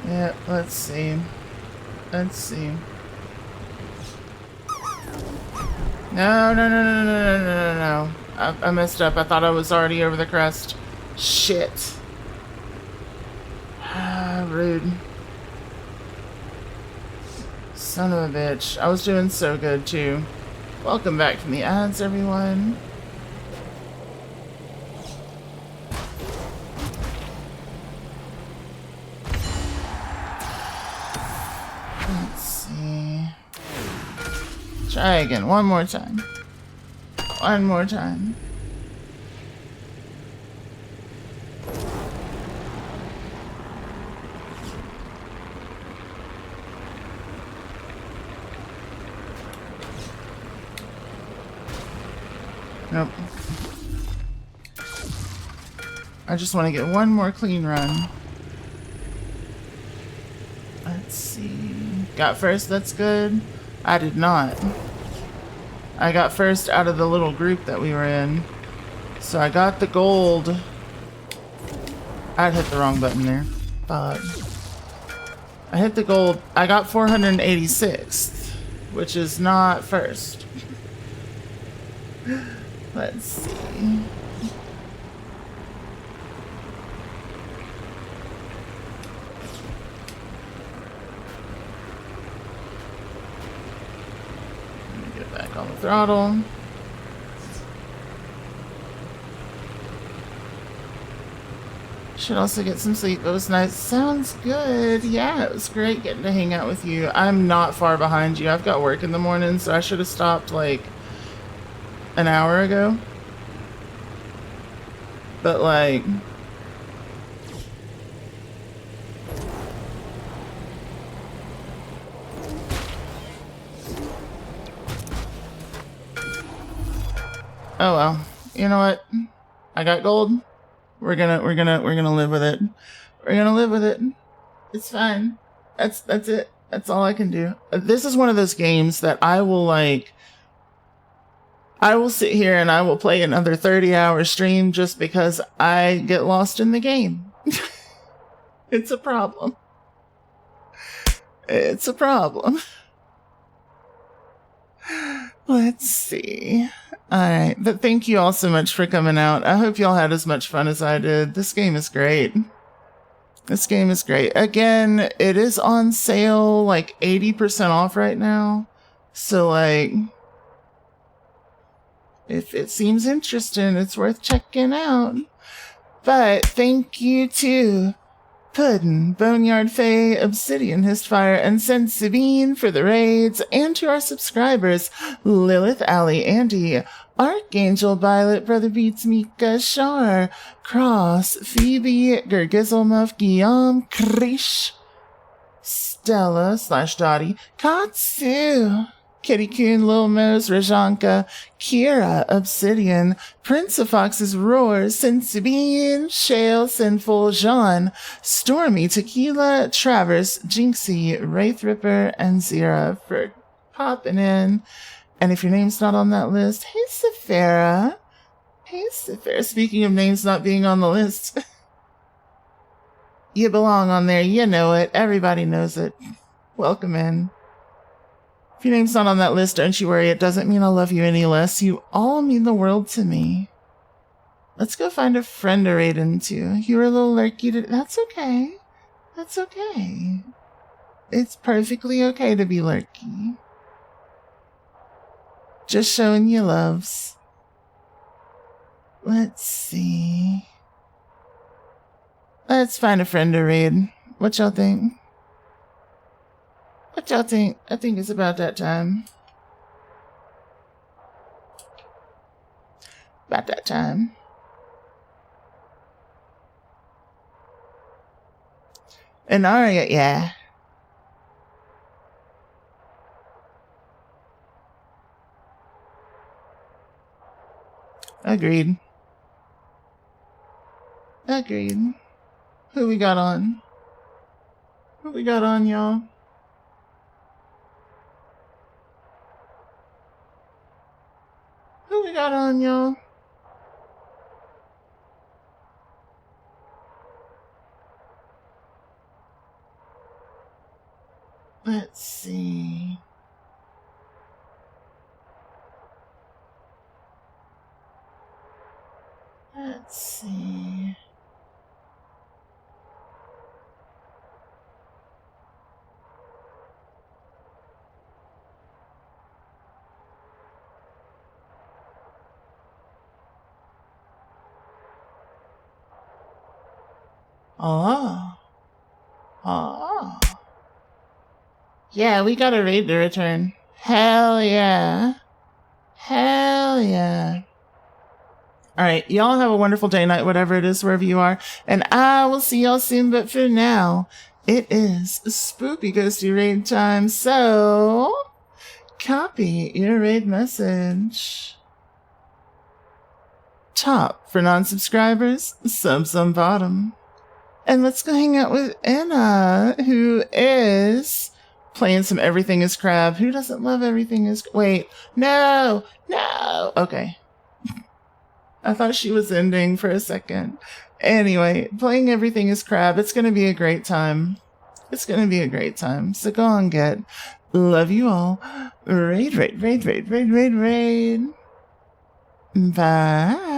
Yeah, let's see. Let's see. No, no, no, no, no, no, no, no, no. I messed up. I thought I was already over the crest. Shit. Ah, rude. Son of a bitch. I was doing so good, too. Welcome back from the ads, everyone. Let's see. Try again. One more time. One more time. Nope. I just want to get one more clean run. Let's see. Got first, that's good. I did not. I got first out of the little group that we were in. So I got the gold. I'd hit the wrong button there. Fuck. I hit the gold. I got 486th, which is not first. Let's see. Get back on the throttle. Should also get some sleep. It was nice. Sounds good. Yeah, it was great getting to hang out with you. I'm not far behind you. I've got work in the morning, so I should have stopped like an hour ago. But like, oh well. You know what? I got gold. We're gonna live with it. We're gonna live with it. It's fine. That's it. That's all I can do. This is one of those games that I will sit here and I will play another 30-hour stream just because I get lost in the game. It's a problem. It's a problem. Let's see. Alright, but thank you all so much for coming out. I hope y'all had as much fun as I did. This game is great. This game is great. Again, it is on sale like 80% off right now. So like, if it seems interesting, it's worth checking out. But thank you to Puddin, Boneyard Faye, Obsidian Histfire, and Sensibine for the raids, and to our subscribers, Lilith, Ali, Andy, Archangel, Violet, Brother Beats, Mika, Shar, Cross, Phoebe, Gergizelmuff, Guillaume, Krish, Stella / Dottie, Katsu, Kitty Coon, Lil Mo's, Rajanka, Kira, Obsidian, Prince of Fox's Roar, Sensibine, Shale, Sinful, Jean, Stormy, Tequila, Travers, Jinxie, Wraith Ripper, and Zira for popping in. And if your name's not on that list, hey Sephara. Hey Sephara. Speaking of names not being on the list. You belong on there. You know it. Everybody knows it. Welcome in. If your name's not on that list, don't you worry. It doesn't mean I'll love you any less. You all mean the world to me. Let's go find a friend to raid into. You were a little lurky today. That's okay. That's okay. It's perfectly okay to be lurky. Just showing you loves. Let's see. Let's find a friend to raid. What y'all think? What y'all think? I think it's about that time. About that time. And Aria, yeah. Agreed. Agreed. Who we got on? Who we got on, y'all? Who we got on, y'all? Let's see. Let's see. Oh. Oh. Yeah, we got a raid to return. Hell yeah. Hell yeah. Alright, y'all have a wonderful day, night, whatever it is, wherever you are. And I will see y'all soon, but for now, it is spooky ghosty raid time, so copy your raid message. Top for non-subscribers, subs on bottom. And let's go hang out with Anna, who is playing some Everything is Crab. Who doesn't love Everything is... Wait, no! Okay. I thought she was ending for a second. Anyway, playing Everything is Crab. It's going to be a great time. It's going to be a great time. So go on, get. Love you all. Raid. Bye.